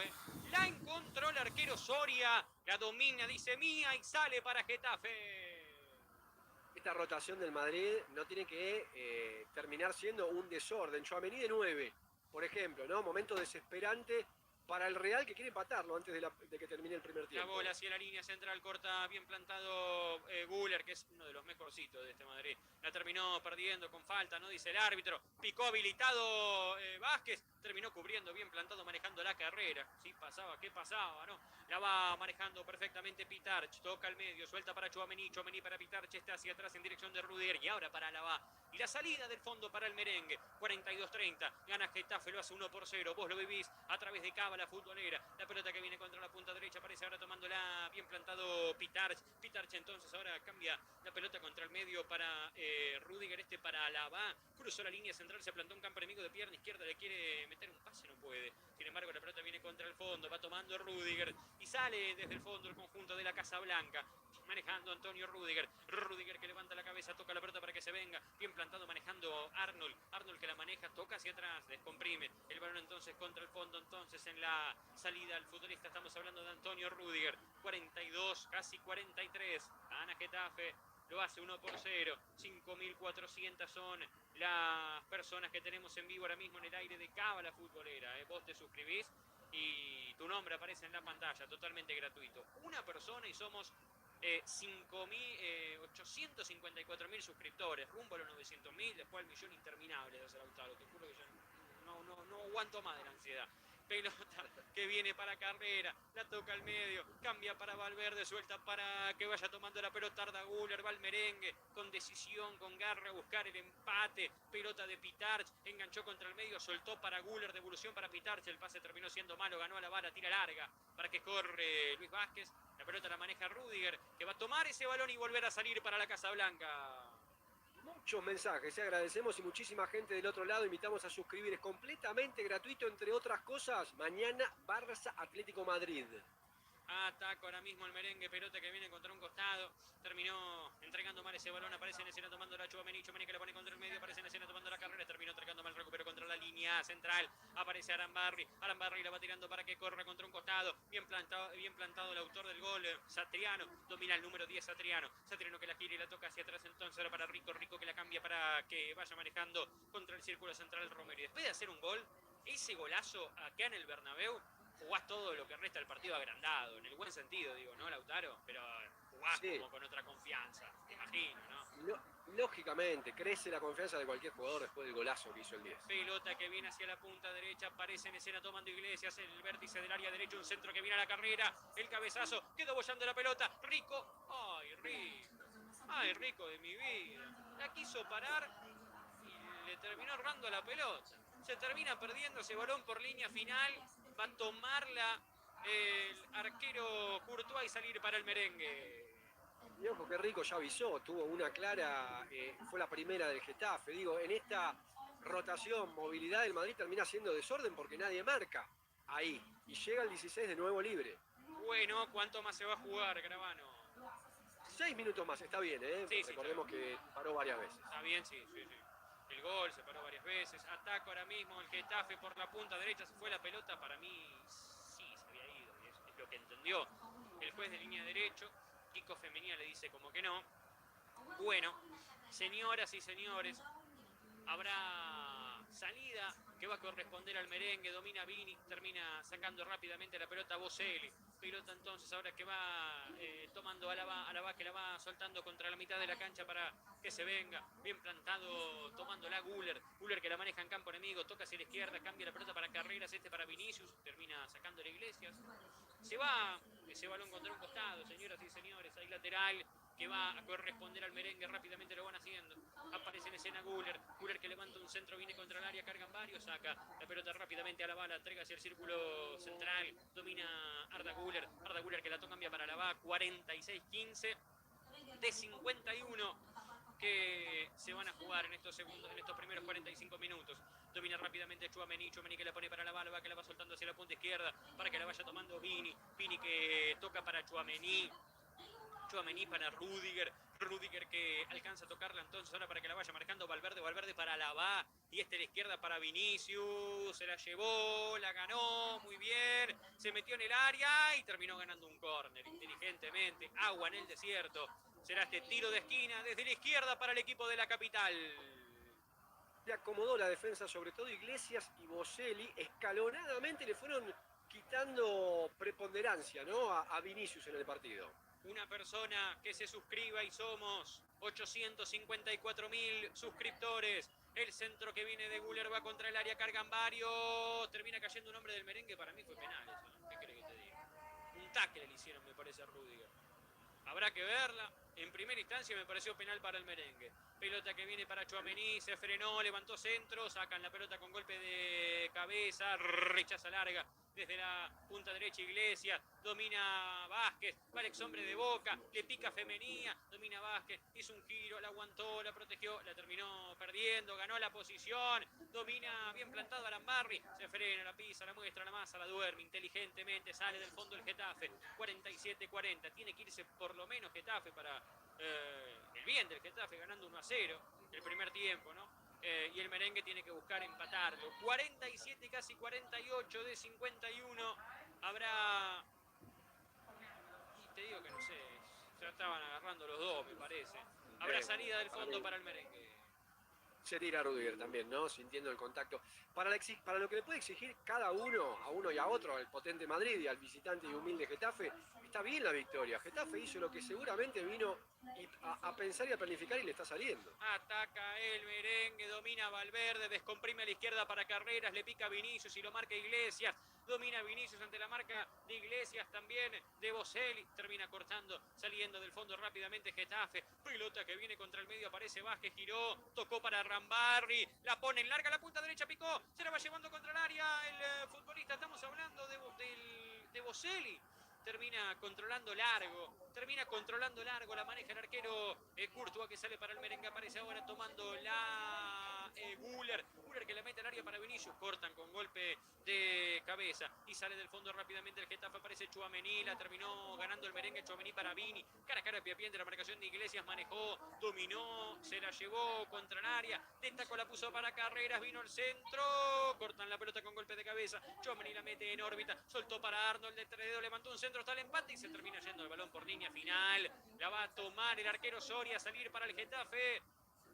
La encontró el arquero Soria. La domina, dice mía y sale para Getafe. Esta rotación del Madrid no tiene que terminar siendo un desorden. Tchouaméni de 9, por ejemplo, ¿no? Momento desesperante para el Real que quiere empatarlo antes de que termine el primer La tiempo. bola hacia la línea central, corta bien plantado Guller, que es uno de los mejorcitos de este Madrid. La terminó perdiendo con falta, no dice el árbitro. Picó habilitado Vázquez, terminó cubriendo bien plantado, manejando la carrera. Sí, pasaba, ¿qué pasaba? No, la va manejando perfectamente Pitarch, toca al medio, suelta para Tchouaméni, Tchouaméni para Pitarch, está hacia atrás en dirección de Rudiger y ahora para Alaba. Y la salida del fondo para el merengue, 42-30, gana Getafe, lo hace 1-0, vos lo vivís a través de Cábala Futbolera. La pelota que viene contra la punta derecha, aparece ahora tomándola bien plantado Pitarch. Pitarch entonces ahora cambia la pelota contra el medio para Rudiger, para Alaba. Cruzó la línea central, se plantó un campo enemigo de pierna izquierda, le quiere meter un pase, no puede. Sin embargo, la pelota viene contra el fondo, va tomando Rudiger y sale desde el fondo el conjunto de la Casa Blanca. Manejando Antonio Rudiger. Rudiger que levanta la cabeza, toca la pelota para que se venga. Bien plantado manejando Arnold. Arnold que la maneja, toca hacia atrás, descomprime. El balón entonces contra el fondo, entonces en la salida al futbolista estamos hablando de Antonio Rudiger. 42, casi 43. Gana Getafe. Lo hace 1-0. 5.400 son las personas que tenemos en vivo ahora mismo en el aire de Cábala Futbolera. Vos te suscribís y tu nombre aparece en la pantalla, totalmente gratuito. Una persona y somos 854.000 suscriptores, rumbo a los 900.000, después al millón interminable de hacer Lautaro. Te juro que yo no aguanto más de la ansiedad. Pelota que viene para Carrera, la toca al medio, cambia para Valverde, suelta para que vaya tomando la pelota Arda Güler, va al merengue, con decisión, con garra, a buscar el empate. Pelota de Pitarch, enganchó contra el medio, soltó para Güler, devolución para Pitarch, el pase terminó siendo malo, ganó a la vara, tira larga para que corre Luis Vázquez. La pelota la maneja Rudiger, que va a tomar ese balón y volver a salir para la Casa Blanca. Muchos mensajes, agradecemos y muchísima gente del otro lado. Invitamos a suscribir, es completamente gratuito, entre otras cosas. Mañana Barça Atlético Madrid. Ataca ahora mismo el merengue, pelota que viene contra un costado, terminó entregando mal ese balón, aparece en escena tomando la Tchouaméni, Tchouaméni que la pone contra el medio, aparece en escena tomando la Carrera, terminó entregando mal, recupero contra la línea central, aparece Arambarri la va tirando para que corra contra un costado, bien plantado el autor del gol, Satriano, domina el número 10 Satriano que la gira y la toca hacia atrás entonces, ahora para Rico que la cambia para que vaya manejando contra el círculo central Romero, y después de hacer un gol, ese golazo acá en el Bernabéu, jugás todo lo que resta del partido agrandado, en el buen sentido, digo, ¿no, Lautaro? Pero jugás como con otra confianza, te imagino, ¿no? Lógicamente, crece la confianza de cualquier jugador después del golazo que hizo el 10. Pelota que viene hacia la punta derecha, aparece en escena tomando Iglesias, el vértice del área derecha, un centro que viene a la Carrera, el cabezazo, quedó bollando la pelota, Rico, ay Rico de mi vida, la quiso parar y le terminó errando la pelota. Se termina perdiendo ese balón por línea final. Va a tomarla el arquero Courtois y salir para el merengue. Y ojo que Rico ya avisó, tuvo una clara, fue la primera del Getafe. Digo, en esta rotación, movilidad del Madrid termina siendo desorden porque nadie marca ahí. Y llega el 16 de nuevo libre. Bueno, ¿cuánto más se va a jugar, Gravano? 6 minutos más, está bien, ¿eh? Sí, recordemos que paró varias veces. Está bien, sí. El gol se paró varias veces. Ataca ahora mismo el Getafe por la punta derecha. Se fue la pelota. Para mí, sí, se había ido. Es lo que entendió el juez de línea derecho. Kiko Femenía le dice como que no. Bueno, señoras y señores, habrá salida que va a corresponder al merengue. Domina Vini, termina sacando rápidamente la pelota a Boselli. Pelota entonces ahora que va tomando Alaba que la va soltando contra la mitad de la cancha para que se venga. Bien plantado tomándola Güler que la maneja en campo enemigo, toca hacia la izquierda, cambia la pelota para Carreras, para Vinicius, termina sacándole Iglesias. Se va ese balón contra un costado, señoras y señores, hay lateral que va a corresponder al merengue, rápidamente lo van haciendo. Aparece en escena Güler que levanta un centro, viene contra el área, cargan varios, saca la pelota rápidamente a la bala, entrega hacia el círculo central, domina Arda Güler que la toca, cambia para la va, 46-15 de 51 que se van a jugar en estos primeros 45 minutos. Domina rápido rápidamente Tchouaméni que la pone para la barba, que la va soltando hacia la punta izquierda para que la vaya tomando Vini que toca para Tchouaméni para Rudiger que alcanza a tocarla entonces ahora para que la vaya marcando Valverde para Alaba y a la izquierda para Vinicius, se la llevó, la ganó muy bien, se metió en el área y terminó ganando un córner inteligentemente, agua en el desierto, será este tiro de esquina desde la izquierda para el equipo de la capital. Le acomodó la defensa, sobre todo Iglesias y Boselli, escalonadamente le fueron quitando preponderancia, ¿no? a Vinicius en el partido. Una persona que se suscriba y somos 854.000 suscriptores. El centro que viene de Güler va contra el área, cargan varios. Termina cayendo un hombre del merengue, para mí fue penal eso, ¿no? ¿Qué crees que te diga? Un tackle le hicieron, me parece, a Rudiger. Habrá que verla. En primera instancia me pareció penal para el merengue. Pelota que viene para Tchouaméni, se frenó, levantó centro, sacan la pelota con golpe de cabeza, rechaza larga desde la punta derecha Iglesias, domina Vázquez, va el ex hombre de Boca, le pica Femenía, domina Vázquez, hizo un giro, la aguantó, la protegió, la terminó perdiendo, ganó la posición, domina bien plantado Arambarri, se frena, la pisa, la muestra, la masa, la duerme inteligentemente, sale del fondo el Getafe, 47-40, tiene que irse por lo menos Getafe para el bien del Getafe, ganando 1-0 el primer tiempo, ¿no? Y el merengue tiene que buscar empatarlo. 47, casi 48 de 51. Habrá... Y te digo que no sé, ya estaban agarrando los dos, me parece. Habrá salida del fondo para el merengue. Se tira Rudiger también, ¿no? Sintiendo el contacto. Para lo que le puede exigir cada uno, a uno y a otro, al potente Madrid y al visitante y humilde Getafe, está bien la victoria. Getafe hizo lo que seguramente vino a pensar y a planificar y le está saliendo. Ataca el merengue, domina Valverde, descomprime a la izquierda para Carreras, le pica a Vinicius y lo marca Iglesias. Domina Vinicius ante la marca de Iglesias, también de Boselli. Termina cortando, saliendo del fondo rápidamente Getafe. Pelota que viene contra el medio, aparece Vázquez, giró, tocó para Rambarri, la pone en larga, la punta derecha picó, se la va llevando contra el área el futbolista. Estamos hablando de Boselli. Termina controlando largo, la maneja el arquero Courtois que sale para el merengue, aparece ahora tomando la Güler que la mete al área para Vinicius, cortan con golpe de cabeza y sale del fondo rápidamente el Getafe, aparece Tchouaméni, la terminó ganando el merengue, Tchouaméni para Vini, cara a cara, pie a pie de la marcación de Iglesias, manejó, dominó, se la llevó contra el área, destacó, la puso para Carreras, vino al centro, cortan la pelota con golpe de cabeza, Tchouaméni la mete en órbita, soltó para Arnold, de tres dedos, levantó un centro, está el empate y se termina yendo el balón por línea final. La va a tomar el arquero Soria, a salir para el Getafe,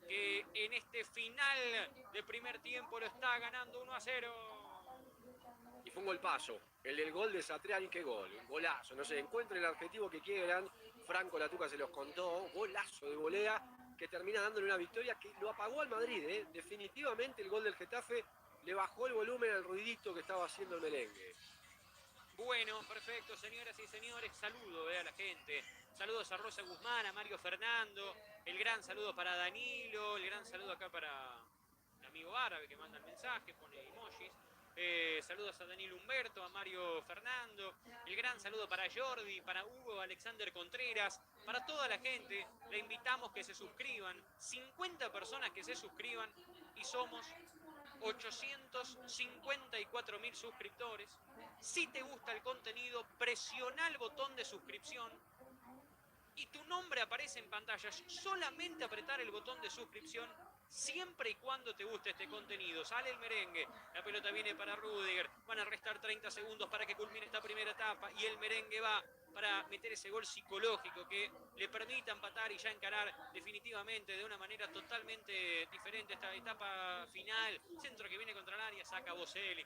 que en este final de primer tiempo lo está ganando 1-0. Y fue un golpazo. El del gol de Satriani, qué gol, un golazo. No sé, encuentren el adjetivo que quieran. Franco Latuca se los contó. Golazo de volea que termina dándole una victoria que lo apagó al Madrid, ¿eh? Definitivamente el gol del Getafe le bajó el volumen al ruidito que estaba haciendo el merengue. Bueno, perfecto, señoras y señores, saludo a la gente. Saludos a Rosa Guzmán, a Mario Fernando, el gran saludo para Danilo, el gran saludo acá para el amigo árabe que manda el mensaje, pone emojis. Saludos a Danilo Humberto, a Mario Fernando, el gran saludo para Jordi, para Hugo, Alexander Contreras, para toda la gente. Le invitamos que se suscriban, 50 personas que se suscriban y somos 854.000 suscriptores. Si te gusta el contenido, presiona el botón de suscripción y tu nombre aparece en pantalla. Solamente apretar el botón de suscripción siempre y cuando te guste este contenido. Sale el merengue, la pelota viene para Rudiger, van a restar 30 segundos para que culmine esta primera etapa y el merengue va para meter ese gol psicológico que le permita empatar y ya encarar definitivamente de una manera totalmente diferente esta etapa final. Centro que viene contra el área, saca Boselli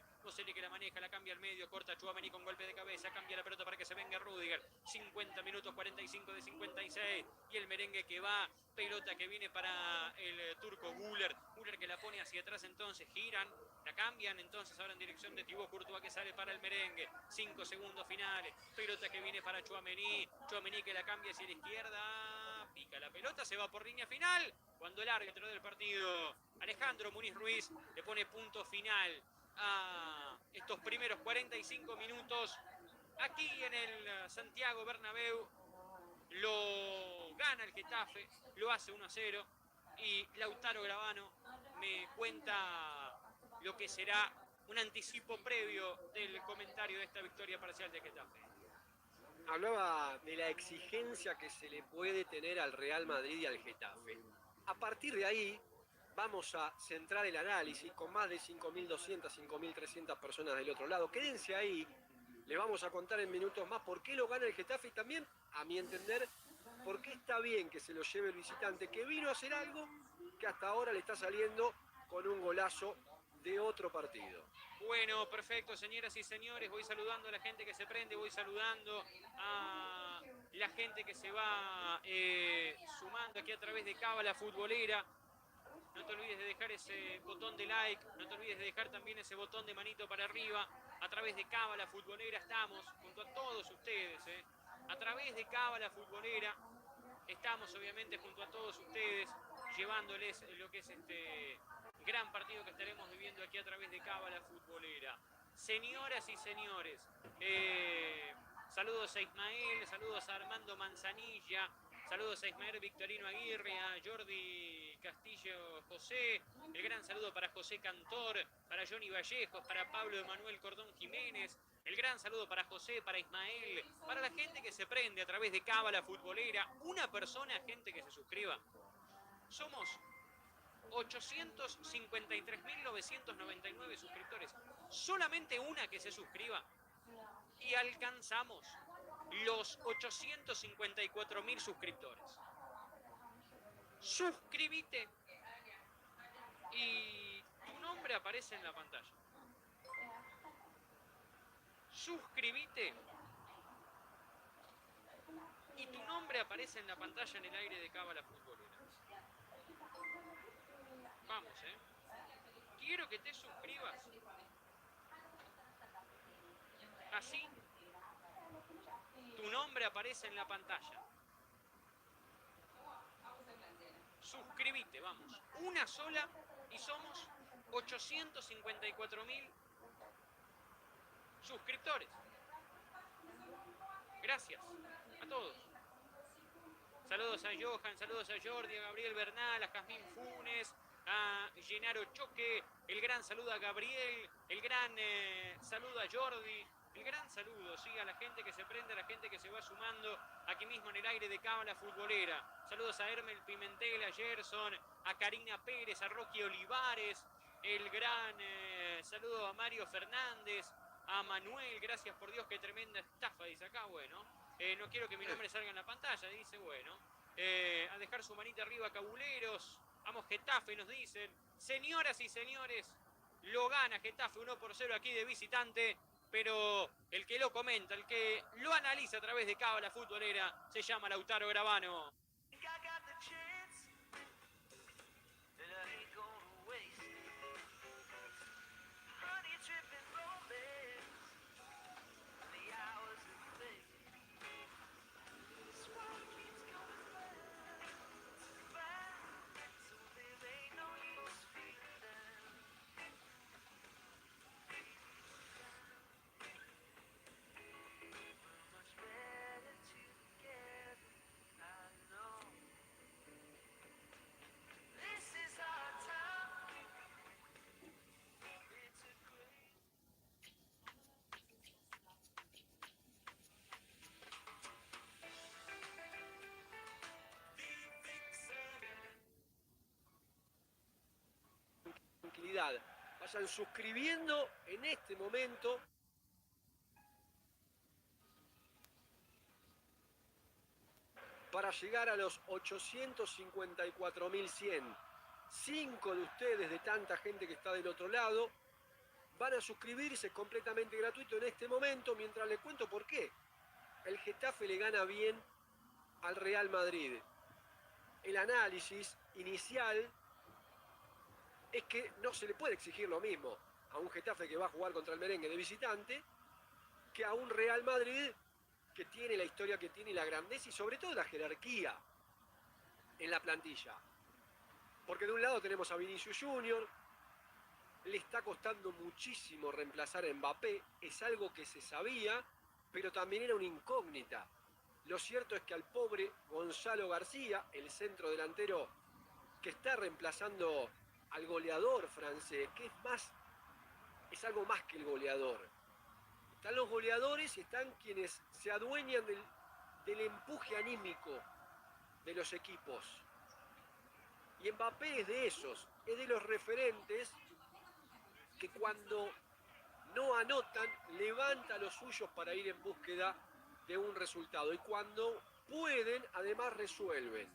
que la maneja, la cambia al medio, corta Tchouaméni con golpe de cabeza, cambia la pelota para que se venga Rudiger. 50 minutos 45 de 56 y el merengue que va, pelota que viene para el turco Güler que la pone hacia atrás, entonces giran, la cambian entonces ahora en dirección de Thibaut Courtois que sale para el merengue. 5 segundos finales, pelota que viene para Tchouaméni que la cambia hacia la izquierda, pica la pelota, se va por línea final, cuando el árbitro del partido, Alejandro Muniz Ruiz, le pone punto final a estos primeros 45 minutos aquí en el Santiago Bernabéu. Lo gana el Getafe, lo hace 1-0 y Lautaro Gravano me cuenta lo que será un anticipo previo del comentario de esta victoria parcial de Getafe. Hablaba de la exigencia que se le puede tener al Real Madrid y al Getafe. A partir de ahí vamos a centrar el análisis con más de 5.200, 5.300 personas del otro lado. Quédense ahí, le vamos a contar en minutos más por qué lo gana el Getafe y también, a mi entender, por qué está bien que se lo lleve el visitante, que vino a hacer algo que hasta ahora le está saliendo con un golazo de otro partido. Bueno, perfecto, señoras y señores, voy saludando a la gente que se prende, voy saludando a la gente que se va sumando aquí a través de Cábala Futbolera. No te olvides de dejar ese botón de like, no te olvides de dejar también ese botón de manito para arriba. A través de Cábala Futbolera estamos junto a todos ustedes, a través de Cábala Futbolera estamos obviamente junto a todos ustedes, llevándoles lo que es este gran partido que estaremos viviendo aquí a través de Cábala Futbolera. Señoras y señores, saludos a Ismael, saludos a Armando Manzanilla, saludos a Ismael Victorino Aguirre, a Jordi Castillo José, el gran saludo para José Cantor, para Johnny Vallejos, para Pablo Emanuel Cordón Jiménez, el gran saludo para José, para Ismael, para la gente que se prende a través de Cábala Futbolera. Una persona, gente que se suscriba. Somos 853.999 suscriptores. Solamente una que se suscriba y alcanzamos los 854.000 suscriptores. Suscríbete y tu nombre aparece en la pantalla. Suscríbete y tu nombre aparece en la pantalla en el aire de Cábala Futbolera. Vamos, quiero que te suscribas. Así, tu nombre aparece en la pantalla. Suscríbete, vamos. Una sola y somos 854.000 suscriptores. Gracias a todos. Saludos a Johan, saludos a Jordi, a Gabriel Bernal, a Jazmín Funes, a Gennaro Choque, el gran saludo a Gabriel, el gran saludo a Jordi, el gran saludo, sí, a la gente que se prende, a la gente que se va sumando aquí mismo en el aire de Cábala Futbolera. Saludos a Hermel Pimentel, a Gerson, a Karina Pérez, a Rocky Olivares, el gran saludo a Mario Fernández, a Manuel, gracias por Dios, qué tremenda estafa, dice acá, bueno. No quiero que mi nombre salga en la pantalla, dice, bueno. A dejar su manita arriba, Cabuleros. Vamos, Getafe, nos dicen. Señoras y señores, lo gana Getafe 1-0 aquí de visitante, pero el que lo comenta, el que lo analiza a través de Cábala Futbolera, se llama Lautaro Gravano. Tranquilidad. Vayan suscribiendo en este momento. Para llegar a los 854.100. 5 de ustedes, de tanta gente que está del otro lado, van a suscribirse completamente gratuito en este momento, mientras les cuento por qué. El Getafe le gana bien al Real Madrid. El análisis inicial es que no se le puede exigir lo mismo a un Getafe que va a jugar contra el merengue de visitante que a un Real Madrid que tiene la historia que tiene y la grandeza y sobre todo la jerarquía en la plantilla. Porque de un lado tenemos a Vinicius Junior, le está costando muchísimo reemplazar a Mbappé, es algo que se sabía, pero también era una incógnita. Lo cierto es que al pobre Gonzalo García, el centro delantero que está reemplazando al goleador francés, que es más es algo más que el goleador. Están los goleadores y están quienes se adueñan del empuje anímico de los equipos. Y Mbappé es de esos, es de los referentes que cuando no anotan, levanta a los suyos para ir en búsqueda de un resultado. Y cuando pueden, además resuelven.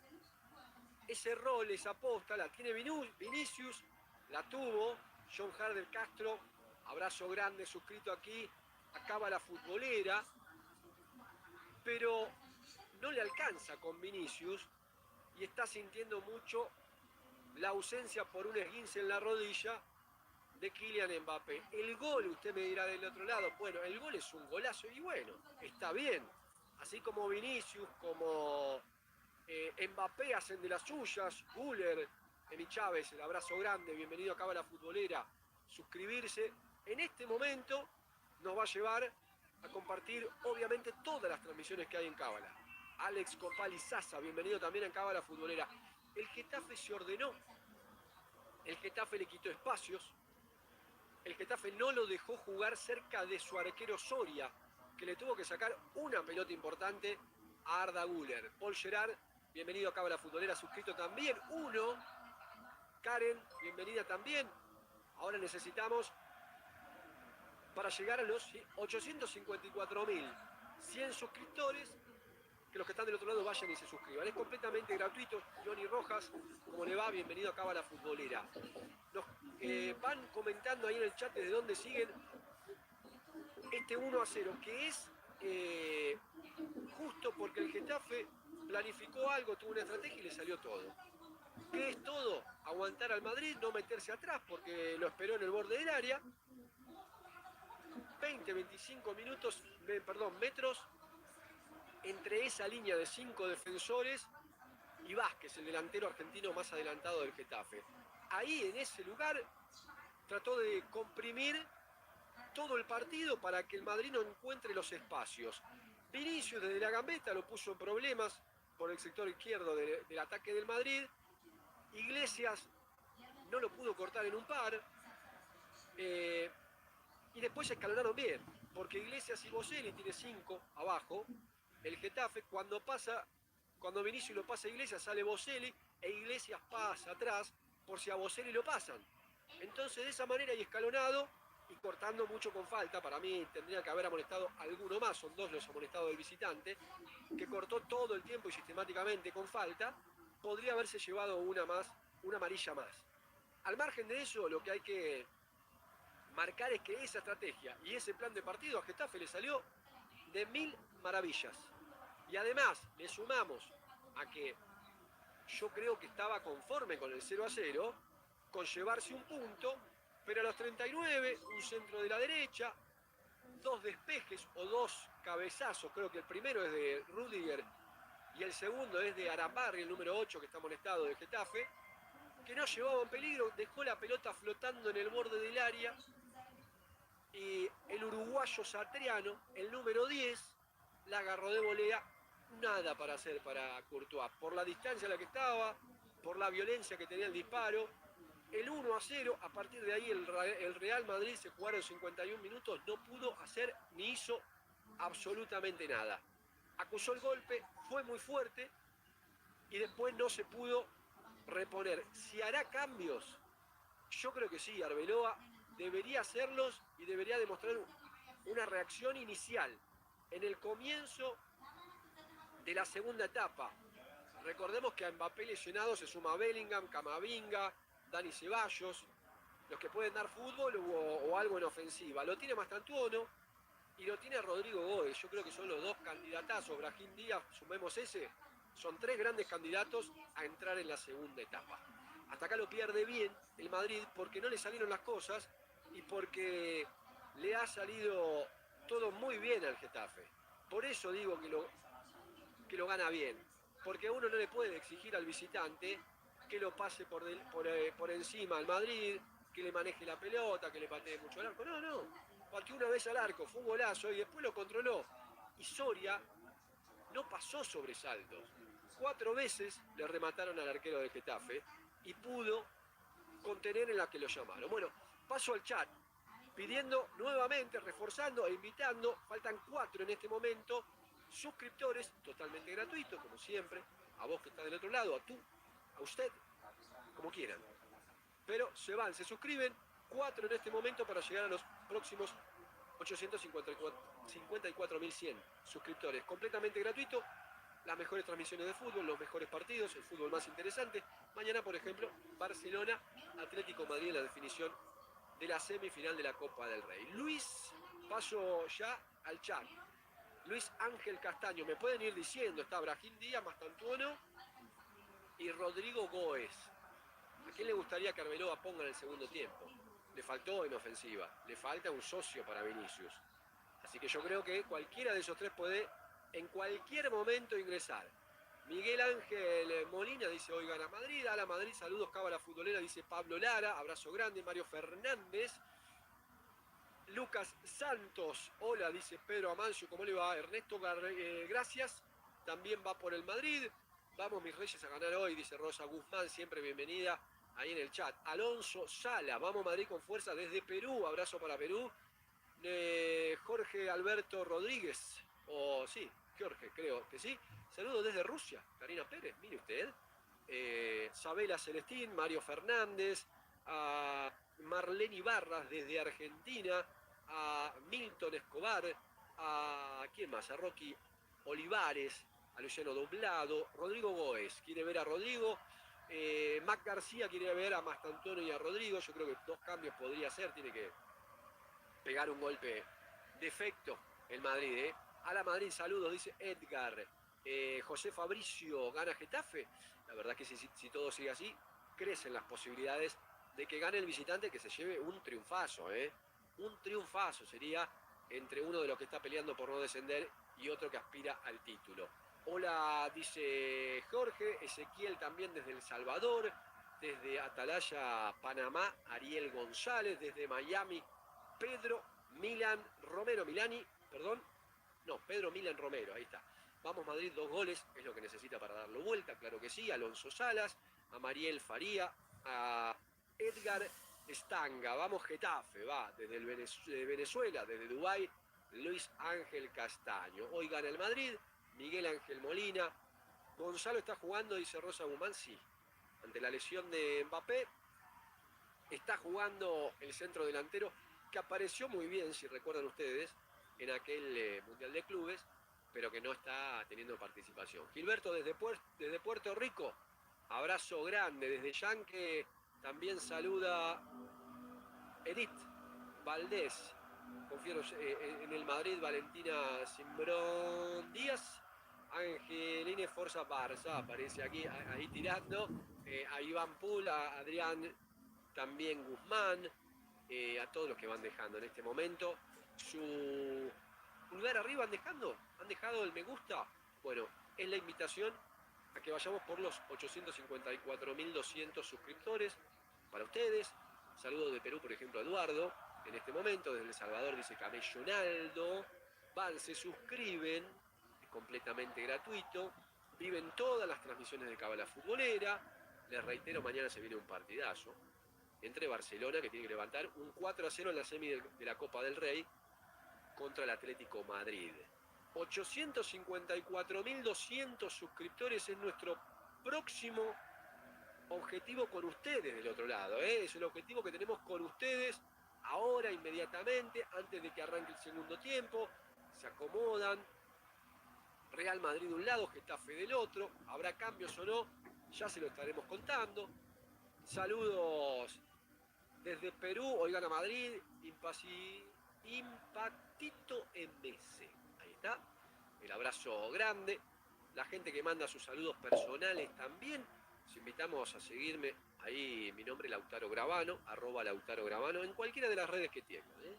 Ese rol, esa aposta, la tiene Vinicius, la tuvo John Harder Castro, abrazo grande, suscrito aquí, acaba la futbolera, pero no le alcanza con Vinicius y está sintiendo mucho la ausencia por un esguince en la rodilla de Kylian Mbappé. El gol, usted me dirá del otro lado, bueno, el gol es un golazo y bueno, está bien. Así como Vinicius, como Mbappé hacen de las suyas, Guller, Emi Chávez, el abrazo grande, bienvenido acá a la futbolera, suscribirse. En este momento nos va a llevar a compartir obviamente todas las transmisiones que hay en Cábala. Alex Copali Sasa, bienvenido también a Cábala Futbolera. El Getafe se ordenó, el Getafe le quitó espacios, el Getafe no lo dejó jugar cerca de su arquero Soria, que le tuvo que sacar una pelota importante a Arda Güler. Paul Gerard, bienvenido a Cábala Futbolera, suscrito también. Uno, Karen, bienvenida también. Ahora necesitamos, para llegar a los 854.100 suscriptores, que los que están del otro lado vayan y se suscriban. Es completamente gratuito. Johnny Rojas, ¿cómo le va? Bienvenido acá a la futbolera. Nos van comentando ahí en el chat desde dónde siguen este 1-0, que es justo porque el Getafe planificó algo, tuvo una estrategia y le salió todo. ¿Qué es todo? Aguantar al Madrid, no meterse atrás porque lo esperó en el borde del área. 25 metros entre esa línea de 5 defensores y Vázquez, el delantero argentino más adelantado del Getafe. Ahí, en ese lugar, trató de comprimir todo el partido para que el Madrid no encuentre los espacios. Vinicius desde la gambeta lo puso en problemas por el sector izquierdo del ataque del Madrid. Iglesias no lo pudo cortar en un par. Y después se escalonaron bien, porque Iglesias y Boselli tiene 5 abajo. El Getafe, cuando Vinicius lo pasa a Iglesias, sale Boselli e Iglesias pasa atrás por si a Boselli lo pasan. Entonces, de esa manera y escalonado y cortando mucho con falta, para mí tendría que haber amonestado alguno más, son 2 los amonestados del visitante, que cortó todo el tiempo y sistemáticamente con falta, podría haberse llevado una amarilla más. Al margen de eso, lo que hay que marcar es que esa estrategia y ese plan de partido a Getafe le salió de 1000 maravillas. Y además le sumamos a que yo creo que estaba conforme con el 0-0, con llevarse un punto, pero a los 39, un centro de la derecha, 2 despejes o 2 cabezazos, creo que el primero es de Rüdiger y el segundo es de Arambarri, el número 8 que está amonestado de Getafe, que no llevaban peligro, dejó la pelota flotando en el borde del área y el uruguayo Satriano, el número 10, la agarró de volea, nada para hacer para Courtois, por la distancia a la que estaba, por la violencia que tenía el disparo. El 1-0, a partir de ahí el Real Madrid se jugaron 51 minutos, no pudo hacer ni hizo absolutamente nada. Acusó el golpe, fue muy fuerte y después no se pudo reponer. Si hará cambios, yo creo que sí, Arbeloa debería hacerlos y debería demostrar una reacción inicial en el comienzo de la segunda etapa. Recordemos que a Mbappé lesionado se suma Bellingham, Camavinga, Dani Ceballos, los que pueden dar fútbol o algo en ofensiva. Lo tiene Mastantuono y lo tiene Rodrigo Góez. Yo creo que son los 2 candidatazos. Brahim Díaz, sumemos ese, son 3 grandes candidatos a entrar en la segunda etapa. Hasta acá lo pierde bien el Madrid porque no le salieron las cosas y porque le ha salido todo muy bien al Getafe. Por eso digo que lo gana bien, porque uno no le puede exigir al visitante que lo pase por encima al Madrid, que le maneje la pelota, que le patee mucho al arco. No, pateó una vez al arco, fue un golazo y después lo controló. Y Soria no pasó sobresaltos. 4 veces le remataron al arquero del Getafe y pudo contener en la que lo llamaron. Bueno, paso al chat. pidiendo nuevamente, reforzando e invitando, faltan 4 en este momento, suscriptores, totalmente gratuito, como siempre, a vos que estás del otro lado, a usted, como quieran. Pero se suscriben 4 en este momento para llegar a los próximos 854.100 suscriptores, completamente gratuito. Las mejores transmisiones de fútbol, los mejores partidos, el fútbol más interesante. Mañana, por ejemplo, Barcelona, Atlético Madrid en la definición de la semifinal de la Copa del Rey. Luis, paso ya al chat. Luis Ángel Castaño, me pueden ir diciendo, está Brahim Díaz, Mastantuono y Rodrigo Góez. ¿A quién le gustaría que Arbeloa ponga en el segundo tiempo? Le faltó en ofensiva, le falta un socio para Vinicius. Así que yo creo que cualquiera de esos 3 puede en cualquier momento ingresar. Miguel Ángel Molina dice, hoy gana Madrid, a la Madrid, saludos, Cábala Futbolera, dice Pablo Lara, abrazo grande, Mario Fernández. Lucas Santos, hola, dice Pedro Amancio, ¿cómo le va? Ernesto gracias, también va por el Madrid. Vamos mis reyes a ganar hoy, dice Rosa Guzmán, siempre bienvenida ahí en el chat. Alonso Sala, vamos Madrid con fuerza desde Perú, abrazo para Perú. Jorge Alberto Rodríguez, sí, Jorge, creo que sí. Saludos desde Rusia, Karina Pérez, mire usted. Sabela Celestín, Mario Fernández, a Marlene Ibarras desde Argentina, a Milton Escobar, a ¿quién más? A Rocky Olivares, a Luciano Doblado, Rodrigo Góez, quiere ver a Rodrigo, Mac García quiere ver a Mastantuono y a Rodrigo. Yo creo que 2 cambios podría ser, tiene que pegar un golpe de efecto el Madrid, A la Madrid, saludos, dice Edgar. José Fabricio, ¿gana Getafe? La verdad que si todo sigue así, crecen las posibilidades de que gane el visitante, que se lleve un triunfazo, Un triunfazo sería entre uno de los que está peleando por no descender y otro que aspira al título. Hola, dice Jorge. Ezequiel también desde El Salvador. Desde Atalaya, Panamá, Ariel González. Desde Miami, Pedro Milan Romero. Pedro Milan Romero, ahí está. Vamos Madrid, 2 goles, es lo que necesita para darlo vuelta, claro que sí. Alonso Salas, a Mariel Faría, a Edgar Stanga. Vamos Getafe, va desde Venezuela, desde Dubái, Luis Ángel Castaño. Hoy gana el Madrid, Miguel Ángel Molina. Gonzalo está jugando, dice Rosa Guzmán, sí. Ante la lesión de Mbappé, está jugando el centro delantero, que apareció muy bien, si recuerdan ustedes, en aquel Mundial de Clubes, pero que no está teniendo participación. Gilberto desde Puerto Rico, abrazo grande. Desde Yanque también saluda Edith Valdés. Confío en el Madrid, Valentina Simbrón Díaz. Angeline Forza Barça aparece aquí, ahí tirando. A Iván Pul, a Adrián también Guzmán, a todos los que van dejando en este momento su pulgar arriba. Han dejado el me gusta. Bueno, es la invitación a que vayamos por los 854.200 suscriptores para ustedes. Saludos de Perú, por ejemplo, a Eduardo en este momento. Desde El Salvador dice Camellonaldo. Van, se suscriben, es completamente gratuito. Viven todas las transmisiones de Cábala Futbolera. Les reitero, mañana se viene un partidazo entre Barcelona, que tiene que levantar un 4-0 en la semi de la Copa del Rey, contra el Atlético Madrid. 854.200 suscriptores es nuestro próximo objetivo con ustedes del otro lado. Es el objetivo que tenemos con ustedes ahora, inmediatamente, antes de que arranque el segundo tiempo. Se acomodan. Real Madrid de un lado, Getafe del otro. ¿Habrá cambios o no? Ya se lo estaremos contando. Saludos desde Perú. Hoy gana Madrid. Impactito MS. Ahí está. El abrazo grande. La gente que manda sus saludos personales también. Los invitamos a seguirme. Ahí mi nombre es Lautaro Gravano, @LautaroGravano, en cualquiera de las redes que tengan.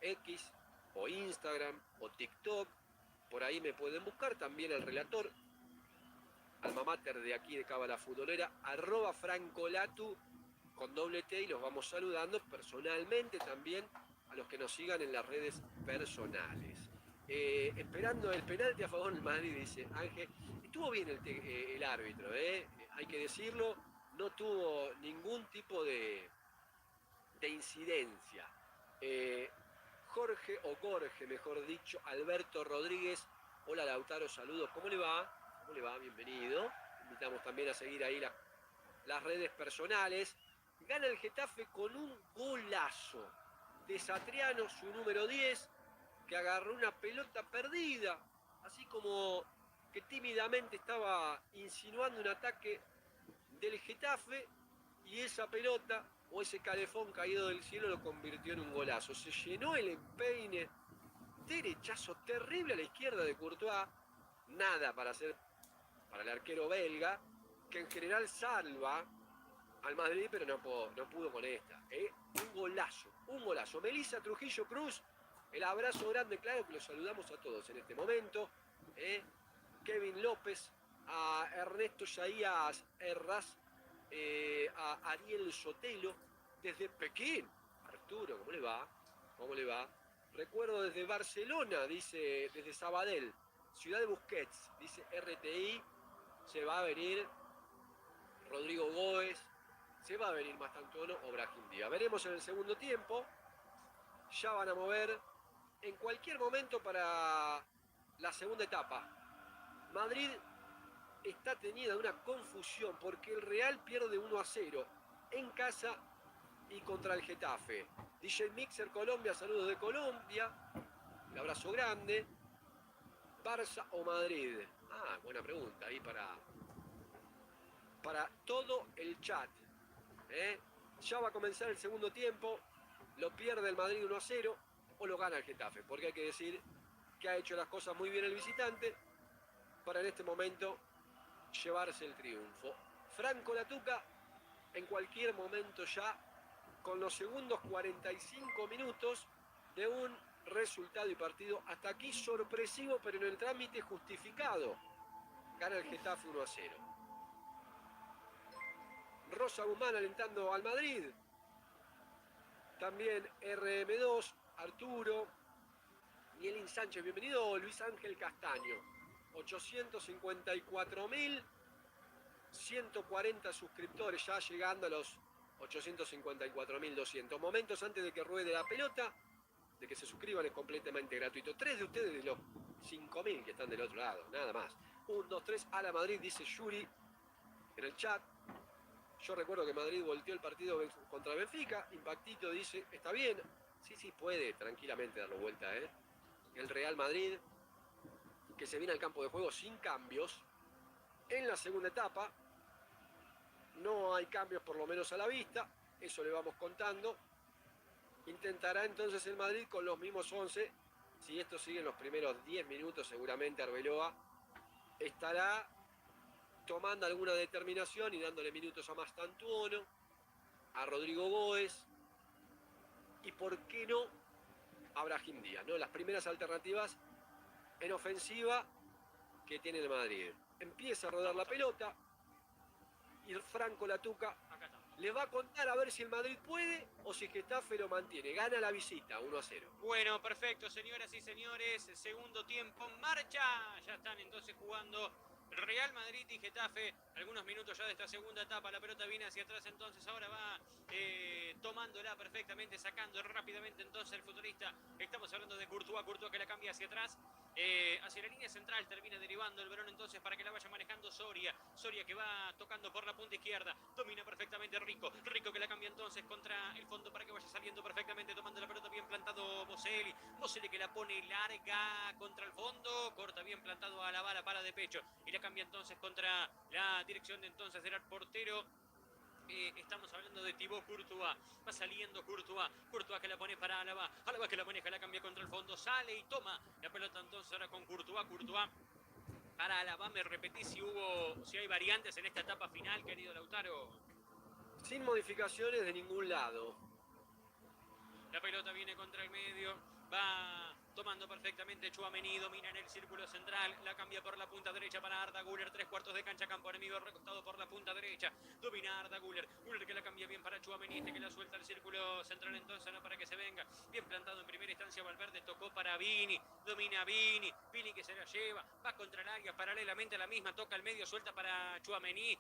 X o Instagram o TikTok. Por ahí me pueden buscar. También al relator, alma mater de aquí de Cábala Futbolera, @Francolatu con doble T, y los vamos saludando personalmente también a los que nos sigan en las redes personales. Esperando el penalti a favor del Madrid, dice Ángel. Estuvo bien el árbitro, hay que decirlo, no tuvo ningún tipo de incidencia. Jorge, mejor dicho, Alberto Rodríguez. Hola Lautaro, saludos, ¿cómo le va? ¿Cómo le va? Bienvenido. Invitamos también a seguir ahí las redes personales. Gana el Getafe con un golazo de Satriano, su número 10, que agarró una pelota perdida, así como que tímidamente estaba insinuando un ataque del Getafe, y esa pelota o ese calefón caído del cielo lo convirtió en un golazo. Se llenó el empeine, derechazo terrible a la izquierda de Courtois, nada para hacer para el arquero belga, que en general salva al Madrid, pero no pudo con esta. Un golazo. Melissa Trujillo Cruz, el abrazo grande, claro que los saludamos a todos en este momento. Kevin López, a Ernesto Yaías Herraz, a Ariel Sotelo, desde Pekín. Arturo, ¿cómo le va? ¿Cómo le va? Recuerdo desde Barcelona, dice, desde Sabadell, Ciudad de Busquets, dice RTI, se va a venir Rodrigo Góez, se va a venir Mastantuono o Brahim Díaz. Veremos en el segundo tiempo. Ya van a mover en cualquier momento para la segunda etapa. Madrid está tenida una confusión porque el Real pierde 1-0 en casa y contra el Getafe. DJ Mixer Colombia, saludos de Colombia. Un abrazo grande. Barça o Madrid. Buena pregunta ahí para todo el chat. Ya va a comenzar el segundo tiempo. Lo pierde el Madrid 1-0 o lo gana el Getafe, porque hay que decir que ha hecho las cosas muy bien el visitante para en este momento llevarse el triunfo. Franco Latuca en cualquier momento ya, con los segundos 45 minutos de un resultado y partido hasta aquí sorpresivo, pero en el trámite justificado. Gana el Getafe 1-0. Rosa Guzmán alentando al Madrid. También RM2, Arturo. Mielin Sánchez, bienvenido. Luis Ángel Castaño. 854.140 suscriptores, ya llegando a los 854.200. Momentos antes de que ruede la pelota, de que se suscriban, es completamente gratuito. 3 de ustedes de los 5.000 que están del otro lado, nada más. 1, 2, 3, a la Madrid, dice Yuri en el chat. Yo recuerdo que Madrid volteó el partido contra Benfica. Impactito dice, está bien. Sí, puede tranquilamente darlo vuelta, El Real Madrid, que se viene al campo de juego sin cambios. En la segunda etapa no hay cambios, por lo menos a la vista. Eso le vamos contando. Intentará entonces el Madrid con los mismos 11. Si esto sigue en los primeros 10 minutos, seguramente Arbeloa estará tomando alguna determinación y dándole minutos a Mastantuono, a Rodrigo Góez y, ¿por qué no?, a Brahim Díaz, ¿no? Las primeras alternativas en ofensiva que tiene el Madrid. Empieza a rodar la pelota y Franco Latuca le va a contar a ver si el Madrid puede o si Getafe lo mantiene. Gana la visita, 1-0. Bueno, perfecto, señoras y señores. Segundo tiempo en marcha. Ya están entonces jugando Real Madrid y Getafe. Algunos minutos ya de esta segunda etapa. La pelota viene hacia atrás, entonces ahora va tomándola perfectamente, sacando rápidamente entonces el futbolista. Estamos hablando de Courtois que la cambia hacia atrás. Hacia la línea central termina derivando el balón entonces para que la vaya manejando Soria que va tocando por la punta izquierda, domina perfectamente Rico que la cambia entonces contra el fondo para que vaya saliendo perfectamente, tomando la pelota bien plantado Boselli que la pone larga contra el fondo, corta bien plantado a la bala para de pecho y la cambia entonces contra la dirección de entonces del portero. Estamos hablando de Thibaut Courtois. Va saliendo Courtois que la pone para Alaba que la maneja, la cambia contra el fondo, sale y toma la pelota entonces ahora con Courtois para Alaba. Me repetí si hay variantes en esta etapa final, querido Lautaro. Sin modificaciones de ningún lado. La pelota viene contra el medio, va tomando perfectamente Tchouaméni, domina en el círculo central, la cambia por la punta derecha para Arda Güler, 3/4 de cancha, campo enemigo recostado por la punta derecha, domina Arda Güler que la cambia bien para Tchouaméni, que la suelta al círculo central entonces, no para que se venga, bien plantado en primera instancia Valverde, tocó para Vini, domina Vini que se la lleva, va contra el área, paralelamente a la misma, toca el medio, suelta para Tchouaméni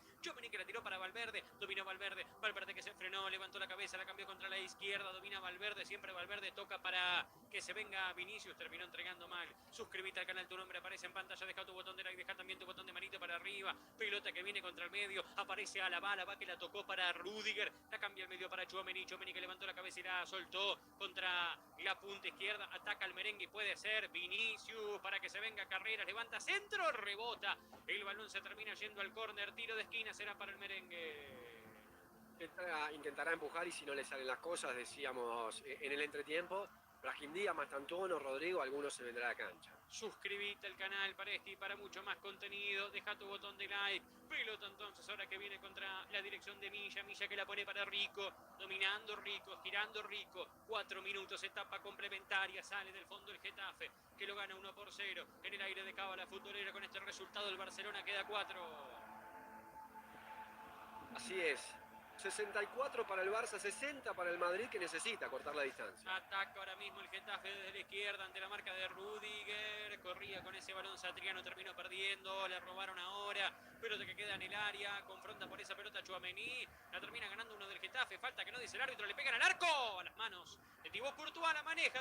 que la tiró para Valverde, dominó Valverde que se frenó, levantó la cabeza, la cambió contra la izquierda, domina Valverde, siempre Valverde, toca para que se venga Vinicius, terminó entregando mal. Suscríbete al canal, tu nombre aparece en pantalla, deja tu botón de like, deja también tu botón de manito para arriba, pelota que viene contra el medio, aparece Alaba que la tocó para Rüdiger, la cambia al medio para Tchouaméni que levantó la cabeza y la soltó contra la punta izquierda, ataca al merengue y puede ser Vinicius para que se venga Carreras, levanta centro, rebota, el balón se termina yendo al córner, tiro de esquina será para el merengue. Intentará empujar y si no le salen las cosas, decíamos en el entretiempo, Brahim Díaz, Mastantuono, Rodrigo, algunos se vendrá a la cancha. Suscríbete al canal para este y para mucho más contenido, deja tu botón de like, pelota entonces ahora que viene contra la dirección de Milla que la pone para Rico, dominando Rico, girando Rico, 4 minutos, etapa complementaria, sale del fondo el Getafe, que lo gana 1-0, en el aire de Cábala Futbolera, con este resultado el Barcelona queda 4. Así es. 64 para el Barça, 60 para el Madrid, que necesita cortar la distancia. Ataca ahora mismo el Getafe desde la izquierda ante la marca de Rüdiger. Corría con ese balón Satriano, terminó perdiendo. Le robaron ahora. Pelota que queda en el área. Confronta por esa pelota Tchouaméni. La termina ganando uno del Getafe. Falta que no dice el árbitro. Le pegan al arco. A las manos de Thibaut Courtois, la maneja.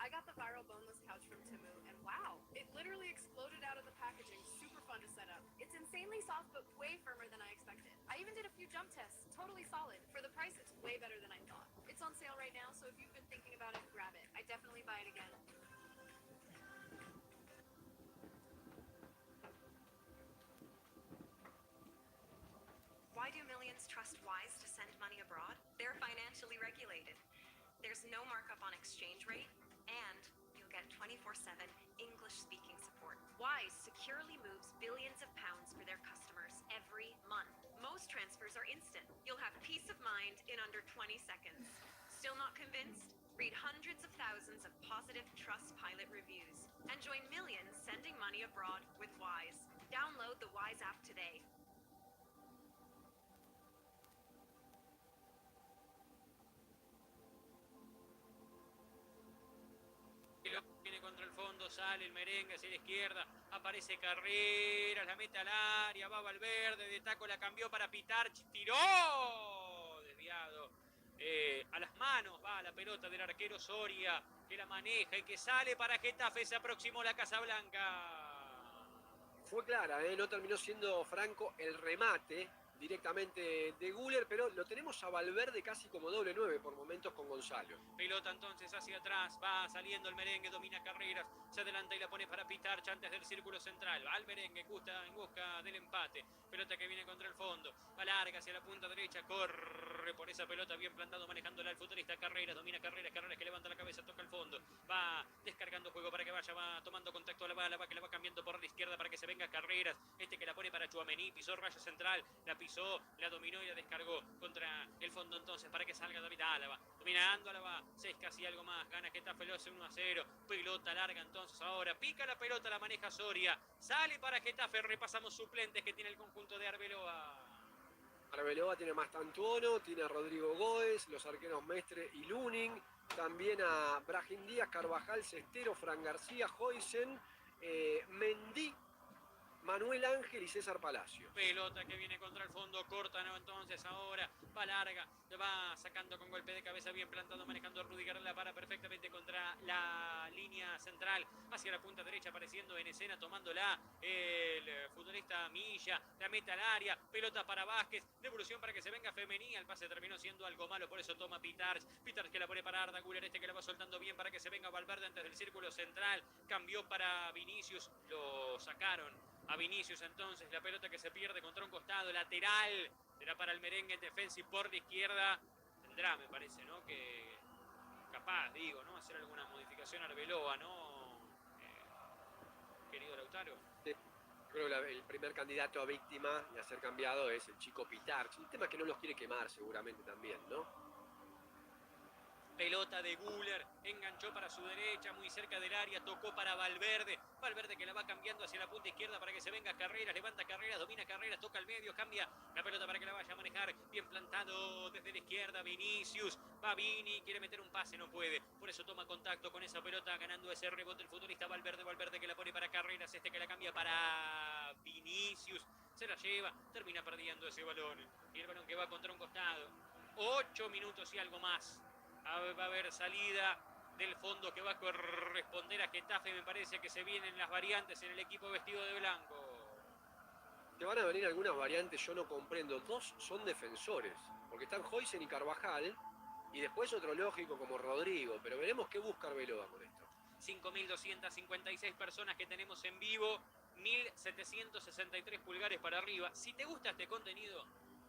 I got the viral boneless couch from Temu, and wow, it literally exploded out of the packaging. Super fun to set up. It's insanely soft, but way firmer than I expected. I even did a few jump tests. Totally solid. For the price, it's way better than I thought. It's on sale right now, so if you've been thinking about it, grab it. I definitely buy it again. Why do millions trust Wise to send money abroad? They're financially regulated. There's no markup on exchange rate, and you'll get 24/7 English-speaking support. Wise securely moves billions of pounds for their customers every month. Most transfers are instant. You'll have peace of mind in under 20 seconds. Still not convinced? Read hundreds of thousands of positive Trustpilot reviews and join millions sending money abroad with Wise. Download the Wise app today. Viene contra el fondo, sale el merengue hacia la izquierda, aparece Carreras, la mete al área, va Valverde, de taco la cambió para Pitar, tiró, desviado, a las manos va la pelota del arquero Soria, que la maneja y que sale para Getafe, se aproximó la Casa Blanca. Fue clara, no terminó siendo franco el remate directamente de Güler, pero lo tenemos a Valverde casi como doble 9 por momentos con Gonzalo. Pelota entonces hacia atrás, va saliendo el merengue, domina Carreras, se adelanta y la pone para Pitar antes del círculo central. Va el merengue, en busca del empate. Pelota que viene contra el fondo, va larga hacia la punta derecha, corre por esa pelota bien plantado, manejándola el futbolista Carreras, domina Carreras que levanta la cabeza, toca el fondo, va descargando juego para que vaya, va tomando contacto a la bala, va que la va cambiando por la izquierda para que se venga Carreras, que la pone para Tchouaméni, pisó raya central, la pisó, la dominó y la descargó contra el fondo entonces para que salga David Álava, dominando Álava, 6 casi algo más, gana Getafe, lo hace 1-0, pelota larga entonces ahora, pica la pelota, la maneja Soria, sale para Getafe, repasamos suplentes que tiene el conjunto de Arbeloa. Arbeloa tiene Mastantuono, tiene a Rodrigo Góez, los arqueros Mestre y Lunin, también a Brahim Díaz, Carvajal, Cestero, Fran García, Hoysen, Mendy, Manuel Ángel y César Palacio. Pelota que viene contra el fondo, corta, ¿no? Entonces ahora va larga, va sacando con golpe de cabeza bien plantado, manejando a Rüdiger, la para perfectamente contra la línea central, hacia la punta derecha, apareciendo en escena, tomándola el futbolista Milla, la mete al área, pelota para Vázquez, devolución para que se venga Femení, el pase terminó siendo algo malo, por eso toma Pitar que la pone para Arda Güler, que la va soltando bien para que se venga Valverde antes del círculo central, cambió para Vinicius, lo sacaron a Vinicius entonces, la pelota que se pierde contra un costado, lateral, será para el merengue en defensa y por la izquierda, tendrá, me parece, ¿no? Que capaz, digo, ¿no? Hacer alguna modificación a Arbeloa, ¿no? Querido Lautaro. Sí. Creo que el primer candidato a víctima y a ser cambiado es el chico Pitar. Un tema que no los quiere quemar seguramente también, ¿no? Pelota de Güler, enganchó para su derecha, muy cerca del área, tocó para Valverde, Valverde que la va cambiando hacia la punta izquierda para que se venga Carreras, levanta Carreras, domina Carreras, toca al medio, cambia la pelota para que la vaya a manejar. Bien plantado desde la izquierda, Vinicius. Va Vini, quiere meter un pase, no puede. Por eso toma contacto con esa pelota, ganando ese rebote el futbolista Valverde. Valverde que la pone para Carreras, este que la cambia para Vinicius. Se la lleva, termina perdiendo ese balón. Y el balón que va contra un costado. 8 minutos y algo más. Va a haber salida del fondo que va a corresponder a Getafe. Me parece que se vienen las variantes en el equipo vestido de blanco. Te van a venir algunas variantes, yo no comprendo. 2 son defensores, porque están Hoysen y Carvajal, y después otro lógico como Rodrigo, pero veremos qué busca Arbeloa con esto. 5.256 personas que tenemos en vivo, 1.763 pulgares para arriba. Si te gusta este contenido,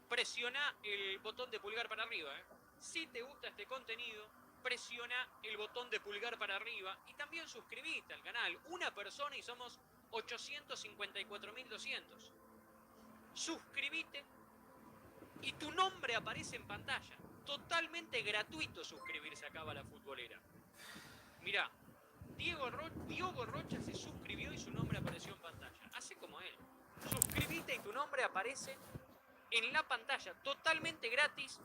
presiona el botón de pulgar para arriba. Si te gusta este contenido, presiona el botón de pulgar para arriba y también suscribite al canal. Una persona y somos 854.200. Suscribite y tu nombre aparece en pantalla. Totalmente gratuito suscribirse acá a La Futbolera. Mirá, Diogo Rocha se suscribió y su nombre apareció en pantalla. Hace como él. Suscribite y tu nombre aparece en la pantalla. Totalmente gratis.